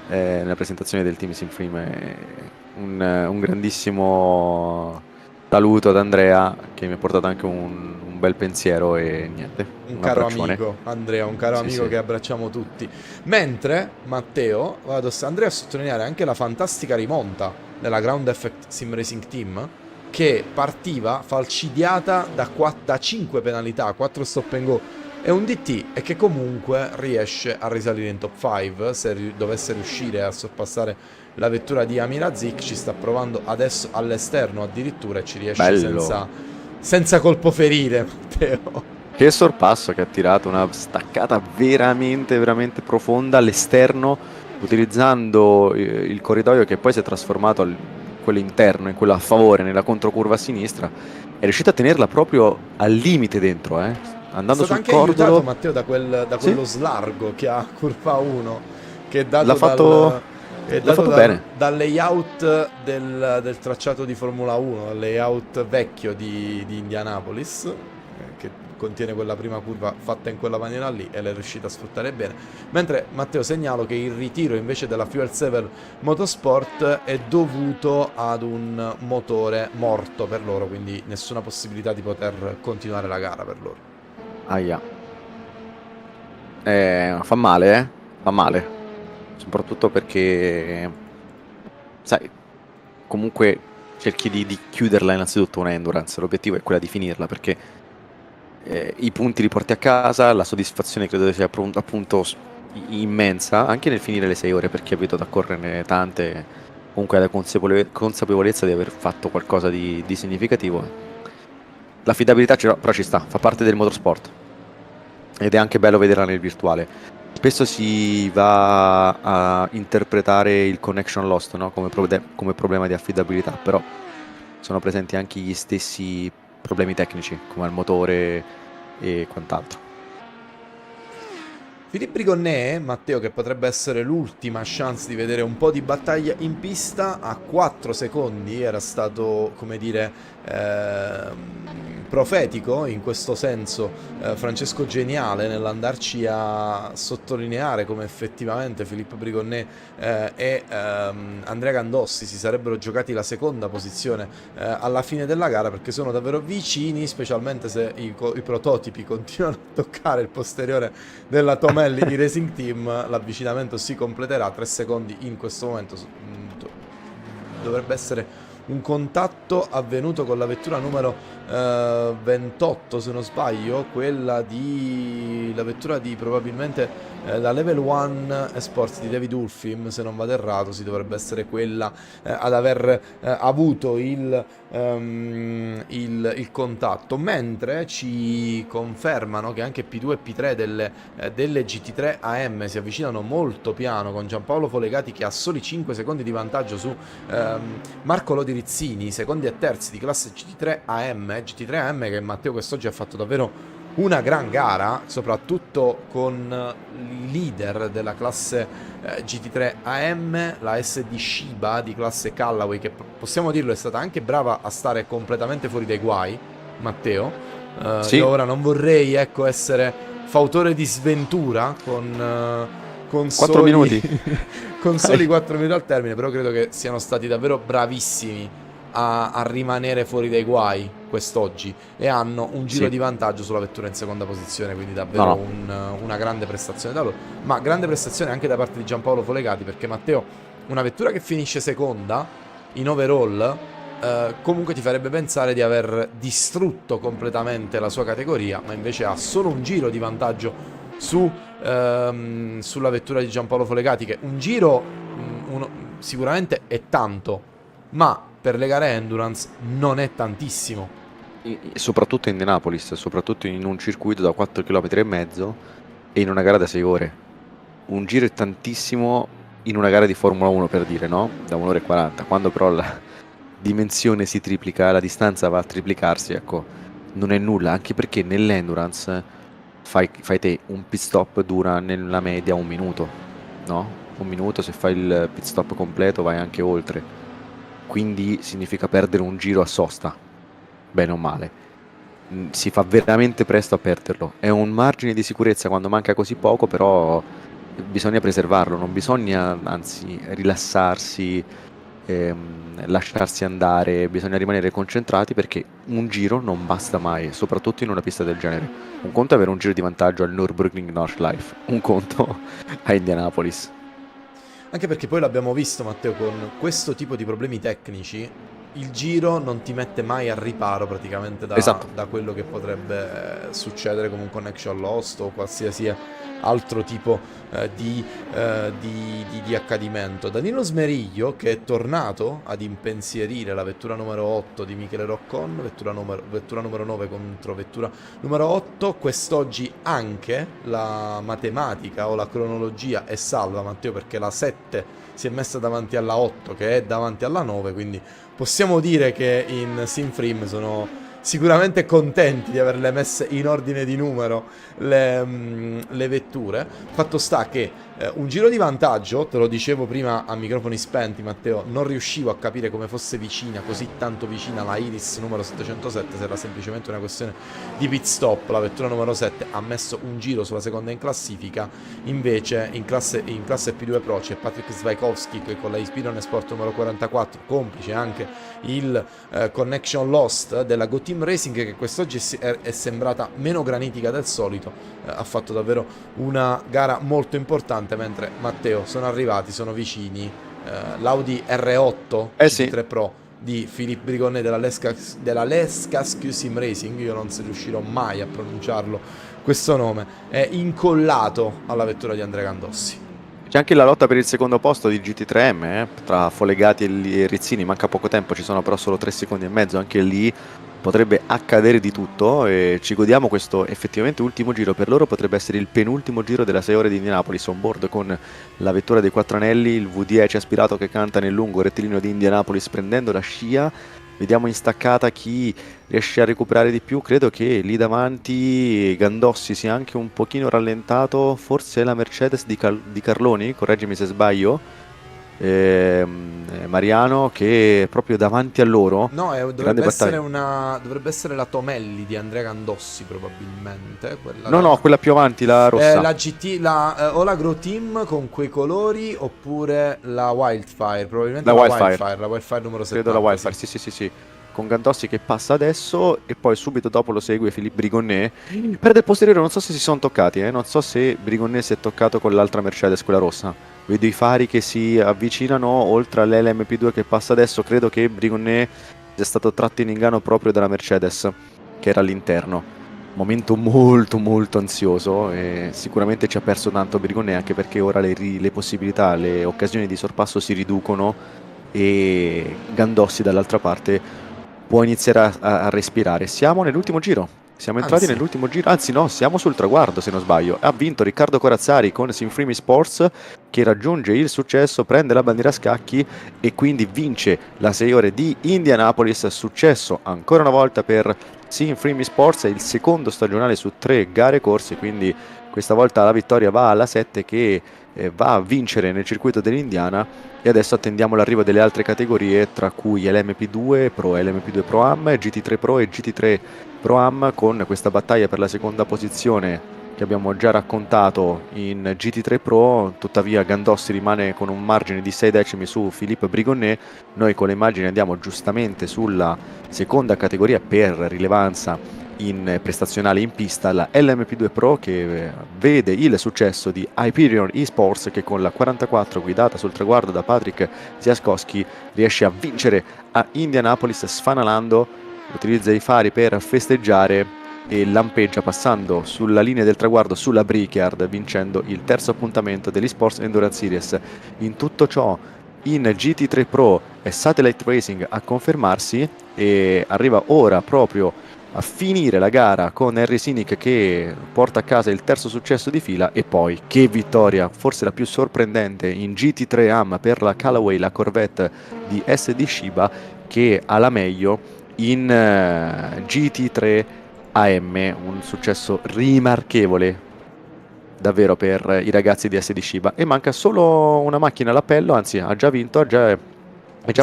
nella presentazione del Team Simframe. Un grandissimo saluto ad Andrea, che mi ha portato anche un bel pensiero e niente, Un un caro abbraccione. amico, Andrea, un caro Sì, amico sì. che abbracciamo tutti. Mentre, Matteo, Andrea a sottolineare anche la fantastica rimonta della Ground Effect Sim Racing Team, che partiva falcidiata da 5 penalità, 4 stop and go e un DT, e che comunque riesce a risalire in top 5 se dovesse riuscire a sorpassare la vettura di Amirazik. Ci sta provando adesso all'esterno addirittura e ci riesce Bello. senza colpo ferire, Matteo. Che sorpasso che ha tirato, una staccata veramente, veramente profonda all'esterno, utilizzando il corridoio che poi si è trasformato quello interno, in quello a favore, nella controcurva a sinistra. È riuscito a tenerla proprio al limite dentro, andando È stato sul anche aiutato, cordolo. Matteo, da Sì, quello slargo che ha curva 1, che è l'ha dato fatto, l'ha fatto bene. dal layout del tracciato di Formula 1, il layout vecchio di Indianapolis, che contiene quella prima curva fatta in quella maniera lì, e l'è riuscita a sfruttare bene. Mentre, Matteo, segnalo che il ritiro invece della Fuel 7 Motorsport è dovuto ad un motore morto per loro, quindi nessuna possibilità di poter continuare la gara per loro. Aia. Fa male, eh? Fa male. Soprattutto perché, sai, comunque cerchi di chiuderla innanzitutto una endurance. L'obiettivo è quella di finirla, perché i punti li porti a casa, la soddisfazione credo sia appunto immensa, anche nel finire le 6 ore, per chi è abituato a correrne tante, comunque ha la consapevolezza di aver fatto qualcosa di significativo. L'affidabilità però ci sta, fa parte del motorsport, ed è anche bello vederla nel virtuale. Spesso si va a interpretare il connection lost, no? come problema di affidabilità, però sono presenti anche gli stessi problemi tecnici, come al motore e quant'altro. Philippe Brigonnet, Matteo, che potrebbe essere l'ultima chance di vedere un po' di battaglia in pista, a 4 secondi era stato, come dire, profetico in questo senso Francesco Geniale, nell'andarci a sottolineare come effettivamente Philippe Brigonnet e Andrea Gandossi si sarebbero giocati la seconda posizione alla fine della gara, perché sono davvero vicini, specialmente se i prototipi continuano a toccare il posteriore della Tomelli di Racing Team. L'avvicinamento si completerà. 3 secondi in questo momento. Dovrebbe essere un contatto avvenuto con la vettura numero 28, se non sbaglio, la vettura di probabilmente la Level 1 eSports di David Ulfim, se non vado errato. Si dovrebbe essere quella ad aver avuto il contatto, mentre ci confermano che anche P2 e P3 delle GT3 AM si avvicinano molto piano, con Giampaolo Folegati che ha soli 5 secondi di vantaggio su Marco Lodi Rizzini, secondi e terzi di classe GT3 AM, che Matteo quest'oggi ha fatto davvero una gran gara, soprattutto con il leader della classe GT3 AM, la SD Shiba di classe Callaway, che possiamo dirlo è stata anche brava a stare completamente fuori dai guai, Matteo. Sì. Io ora non vorrei, ecco, essere fautore di sventura con 4 minuti. con soli 4 minuti al termine, però credo che siano stati davvero bravissimi a rimanere fuori dai guai quest'oggi, e hanno un giro Sì. di vantaggio sulla vettura in seconda posizione, quindi davvero una grande prestazione da loro, ma grande prestazione anche da parte di Giampaolo Folegati, perché Matteo una vettura che finisce seconda in overall comunque ti farebbe pensare di aver distrutto completamente la sua categoria, ma invece ha solo un giro di vantaggio sulla vettura di Giampaolo Folegati, che un giro sicuramente è tanto, ma per le gare endurance non è tantissimo. Soprattutto in Indianapolis, soprattutto in un circuito da 4 km e mezzo e in una gara da 6 ore. Un giro è tantissimo in una gara di Formula 1, per dire, no? Da 1 ora e 40. Quando però la dimensione si triplica, la distanza va a triplicarsi, ecco, non è nulla, anche perché nell'endurance fai te un pit stop dura nella media 1 minuto, no? 1 minuto, se fai il pit stop completo vai anche oltre, quindi significa perdere un giro a sosta, bene o male. Si fa veramente presto a perderlo, è un margine di sicurezza quando manca così poco, però bisogna preservarlo, non bisogna anzi rilassarsi, lasciarsi andare, bisogna rimanere concentrati, perché un giro non basta mai, soprattutto in una pista del genere. Un conto è avere un giro di vantaggio al Nürburgring Nordschleife, un conto a Indianapolis. Anche perché poi l'abbiamo visto, Matteo, con questo tipo di problemi tecnici il giro non ti mette mai al riparo praticamente da quello che potrebbe succedere con un connection lost o qualsiasi altro tipo di accadimento. Danilo Smeriglio, che è tornato ad impensierire la vettura numero 8 di Michele Roccon, vettura numero 9 contro vettura numero 8, quest'oggi anche la matematica o la cronologia è salva, Matteo, perché la 7 si è messa davanti alla 8 che è davanti alla 9, quindi possiamo dire che in Simfrim sono sicuramente contenti di averle messe in ordine di numero le vetture. Fatto sta che un giro di vantaggio, te lo dicevo prima a microfoni spenti, Matteo, non riuscivo a capire come fosse vicina, così tanto vicina la Iris numero 707, se era semplicemente una questione di pit stop. La vettura numero 7 ha messo un giro sulla seconda in classifica, invece in classe P2 Pro c'è Patrick Svajkovski che con la Ispiron Sport numero 44, complice anche il connection lost della Go Team Racing, che quest'oggi è sembrata meno granitica del solito, ha fatto davvero una gara molto importante, mentre Matteo sono vicini l'Audi R8 GT3 Pro di Philippe Brigonnet della Lescas Sim Racing, io non riuscirò mai a pronunciarlo questo nome, è incollato alla vettura di Andrea Gandossi. C'è anche la lotta per il secondo posto di GT3M tra Folegati e Rizzini, manca poco tempo, ci sono però solo 3 secondi e mezzo, anche lì potrebbe accadere di tutto e ci godiamo questo effettivamente ultimo giro. Per loro potrebbe essere il penultimo giro della 6 ore di Indianapolis, on board con la vettura dei 4 anelli, il V10 aspirato che canta nel lungo rettilineo di Indianapolis prendendo la scia. Vediamo in staccata chi riesce a recuperare di più. Credo che lì davanti Gandossi sia anche un pochino rallentato, forse è la Mercedes di Carloni, correggimi se sbaglio. Mariano che è proprio davanti a loro. No, dovrebbe essere la Tomelli di Andrea Gandossi probabilmente, quella più avanti, la rossa, la GT, o la Grow Team con quei colori, oppure la Wildfire, probabilmente la Wildfire numero 7. Credo la Wildfire, sì, con Gandossi che passa adesso e poi subito dopo lo segue Philippe Brigonnet. Perde il posteriore, non so se si sono toccati, non so se Brigonnet si è toccato con l'altra Mercedes, quella rossa. Vedo i fari che si avvicinano, oltre all'LMP2 che passa adesso. Credo che Brigonnet sia stato tratto in inganno proprio dalla Mercedes, che era all'interno. Momento molto molto ansioso e sicuramente ci ha perso tanto Brigonnet, anche perché ora le possibilità, le occasioni di sorpasso si riducono e Gandossi dall'altra parte può iniziare a respirare. Siamo nell'ultimo giro. Siamo entrati nell'ultimo giro, anzi no, siamo sul traguardo se non sbaglio. Ha vinto Riccardo Corazzari con Simfrim eSports, che raggiunge il successo, prende la bandiera a scacchi e quindi vince la 6 ore di Indianapolis. Successo ancora una volta per Simfrim eSports, è il secondo stagionale su 3 gare corse, quindi questa volta la vittoria va alla 7 che va a vincere nel circuito dell'Indiana. E adesso attendiamo l'arrivo delle altre categorie, tra cui l'MP2 Pro, LMP2 Pro Am, GT3 Pro e GT3 Pro Am, con questa battaglia per la seconda posizione che abbiamo già raccontato in GT3 Pro. Tuttavia Gandossi rimane con un margine di 6 decimi su Philippe Brigonnet. Noi con le immagini andiamo giustamente sulla seconda categoria per rilevanza in prestazionale in pista, la LMP2 Pro, che vede il successo di Hyperion eSports, che con la 44 guidata sul traguardo da Patrick Ziaskowski riesce a vincere a Indianapolis, sfanalando, utilizza i fari per festeggiare e lampeggia passando sulla linea del traguardo sulla Brickyard, vincendo il terzo appuntamento dell'eSports Endurance Series. In tutto ciò, in GT3 Pro è Satellite Racing a confermarsi e arriva ora proprio a finire la gara con Harry Sinek, che porta a casa il terzo successo di fila. E poi che vittoria, forse la più sorprendente in GT3 AM per la Callaway, la Corvette di SD Shiba, che ha la meglio in GT3 AM, un successo rimarchevole davvero per i ragazzi di SD Shiba. E manca solo una macchina all'appello, anzi ha già vinto, è già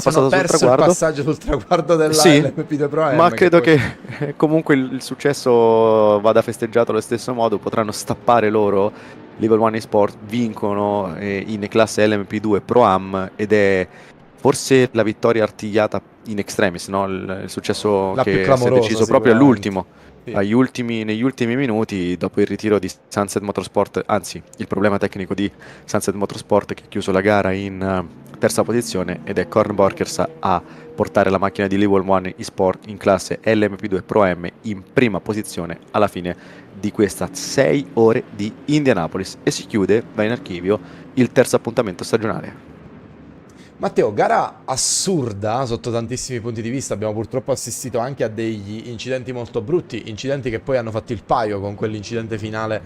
passato sul traguardo. Il passaggio sul traguardo della sì, LMP2 Pro AM, ma credo poi... che comunque il successo vada festeggiato allo stesso modo. Potranno stappare loro. Level 1 eSport vincono in classe LMP2 Pro Am, ed è forse la vittoria artigliata in extremis, no? Il successo La che più si è clamorosa, deciso proprio all'ultimo. Sì. Negli ultimi minuti, dopo il ritiro di Sunset Motorsport, anzi il problema tecnico di Sunset Motorsport, che ha chiuso la gara in terza posizione, ed è Corn Borkers a portare la macchina di Level 1 eSport in classe LMP2 Pro M in prima posizione alla fine di questa 6 ore di Indianapolis, e si chiude, va in archivio, il terzo appuntamento stagionale. Matteo, gara assurda sotto tantissimi punti di vista. Abbiamo purtroppo assistito anche a degli incidenti molto brutti, incidenti che poi hanno fatto il paio con quell'incidente finale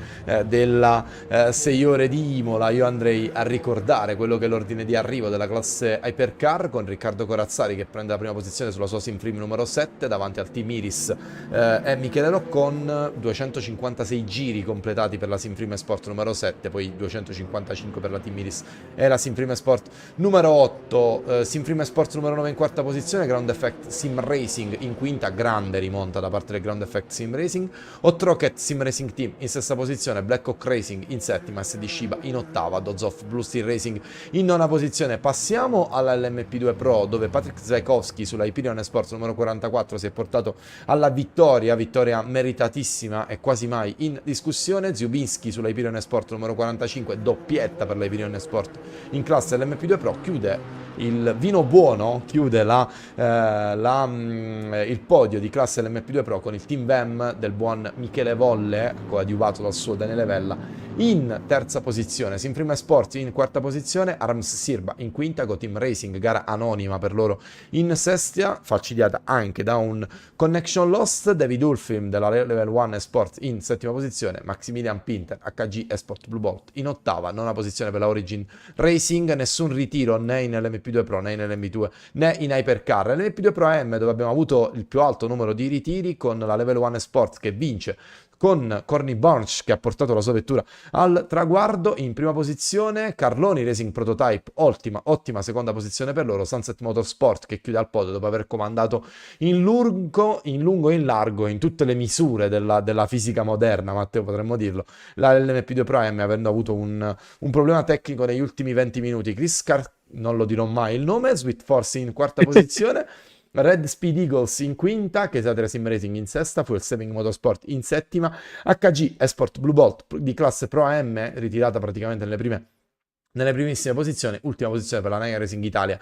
della 6 ore di Imola. Io andrei a ricordare quello che è l'ordine di arrivo della classe Hypercar, con Riccardo Corazzari che prende la prima posizione sulla sua Simfrim numero 7 davanti al Team Iris e Michele Roccon, 256 giri completati per la Simfrim Sport numero 7, poi 255 per la Team Iris e la Simfrim Sport numero 8. Simfrim Sports numero 9 in quarta posizione, Ground Effect Sim Racing in quinta, grande rimonta da parte del Ground Effect Sim Racing, Hot Rocket Sim Racing Team in sesta posizione, Black Hawk Racing in settima, SD Shiba in ottava, Dozov Blue Steel Racing in nona posizione. Passiamo alla LMP2 Pro, dove Patrick Zajkowski sulla Hyperion Sports numero 44 si è portato alla vittoria meritatissima e quasi mai in discussione. Ziubinski sulla Hyperion Sport numero 45, doppietta per la Hyperion Sport in classe LMP2 Pro. Chiude il vino buono, chiude il podio di classe LMP2 Pro con il Team VEM del buon Michele Volle, coadiuvato dal suo Daniele Vella, in terza posizione. Simfrim Sports in quarta posizione, Arms Sirba in quinta, Go Team Racing, gara anonima per loro, in sesta, falcidiata anche da un connection lost. David Ulfim della Level 1 Sports in settima posizione, Maximilian Pinter HG Esport Blue Bolt in ottava, nona posizione per la Origin Racing. Nessun ritiro né in LMP2 Pro né in LMP2 né in Hypercar. LMP2 Pro AM, dove abbiamo avuto il più alto numero di ritiri, con la Level 1 Sports che vince con Corny Bunch, che ha portato la sua vettura al traguardo. In prima posizione Carloni Racing Prototype, ottima seconda posizione per loro. Sunset Motorsport che chiude al podio dopo aver comandato in lungo e in largo, in tutte le misure della fisica moderna, Matteo, potremmo dirlo, la LMP2 Pro AM, avendo avuto un problema tecnico negli ultimi 20 minuti. Chris non lo dirò mai il nome, Sweet Force in quarta posizione, Red Speed Eagles in quinta, Kesate Sim Racing in sesta, Fuel Saving Motorsport in settima, HG Esport Blue Bolt di classe Pro AM ritirata praticamente nelle primissime posizioni. Ultima posizione per la Naya Racing Italia,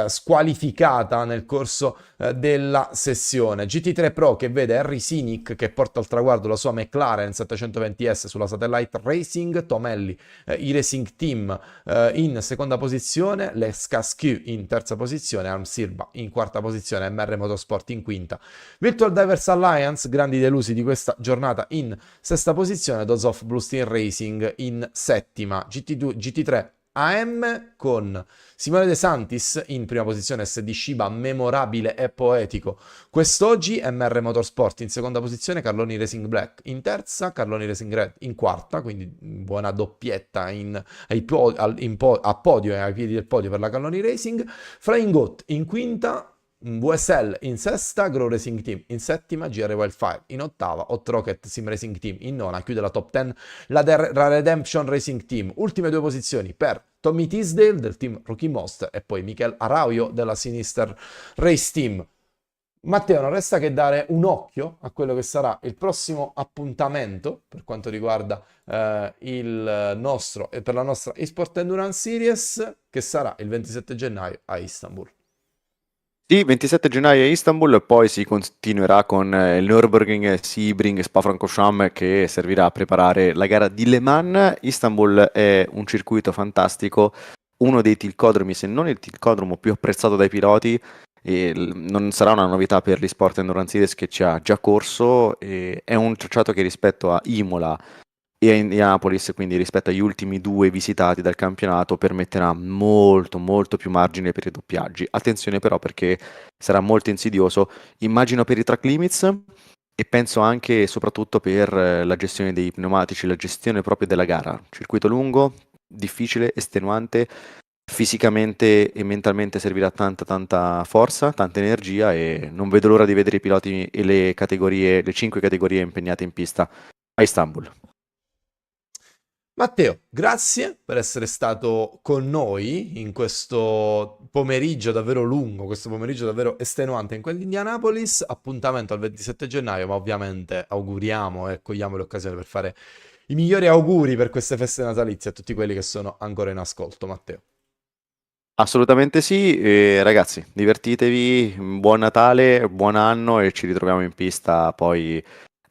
squalificata nel corso della sessione. GT3 Pro che vede Harry Sinek che porta al traguardo la sua McLaren 720S sulla Satellite Racing, Tomelli e-Racing Team in seconda posizione, Lescascu in terza posizione, Arm Sirba in quarta posizione, MR Motorsport in quinta, Virtual Divers Alliance, grandi delusi di questa giornata, in sesta posizione, Dozov Blue Steel Racing in settima. GT3 AM con Simone De Santis in prima posizione, SD Shiba memorabile e poetico quest'oggi, MR Motorsport in seconda posizione, Carloni Racing Black in terza, Carloni Racing Red in quarta, quindi buona doppietta a podio e ai piedi del podio per la Carloni Racing, Flying Goat in quinta, VSL in sesta, Grow Racing Team in settima, GR Wildfire in ottava, Hot Rocket Sim Racing Team in nona, chiude la top 10 la Redemption Racing Team. Ultime due posizioni per Tommy Tisdale del team Rookie Most e poi Michael Araujo della Sinister Race Team. Matteo, non resta che dare un occhio a quello che sarà il prossimo appuntamento per quanto riguarda il nostro e per la nostra eSport Endurance Series, che sarà il 27 gennaio a Istanbul. Sì, 27 gennaio a Istanbul, poi si continuerà con il Nürburgring, Sebring, Spa-Francorchamps che servirà a preparare la gara di Le Mans. Istanbul è un circuito fantastico, uno dei tilcodromi, se non il tilcodromo più apprezzato dai piloti, e non sarà una novità per l'eSport Endurance Series che ci ha già corso, e è un tracciato che rispetto a Imola e a Indianapolis, quindi rispetto agli ultimi due visitati dal campionato, permetterà molto molto più margine per i doppiaggi. Attenzione però perché sarà molto insidioso, immagino per i track limits e penso anche e soprattutto per la gestione dei pneumatici, la gestione proprio della gara. Circuito lungo, difficile, estenuante, fisicamente e mentalmente servirà tanta tanta forza, tanta energia e non vedo l'ora di vedere i piloti e le categorie, le 5 categorie impegnate in pista a Istanbul. Matteo, grazie per essere stato con noi in questo pomeriggio davvero lungo, questo pomeriggio davvero estenuante in quell'Indianapolis. Appuntamento al 27 gennaio, ma ovviamente auguriamo e cogliamo l'occasione per fare i migliori auguri per queste feste natalizie a tutti quelli che sono ancora in ascolto, Matteo. Assolutamente sì, e ragazzi, divertitevi, buon Natale, buon anno e ci ritroviamo in pista poi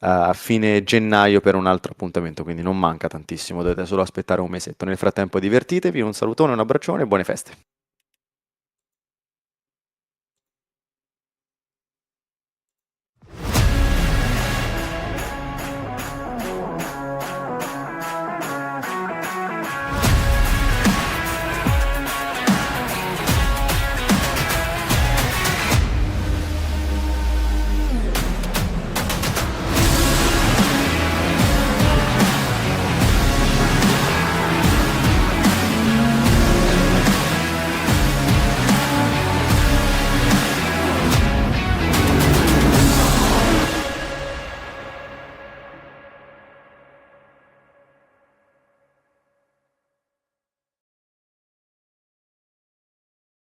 a fine gennaio per un altro appuntamento, quindi non manca tantissimo, dovete solo aspettare un mesetto. Nel frattempo divertitevi, un salutone, un abbraccione e buone feste.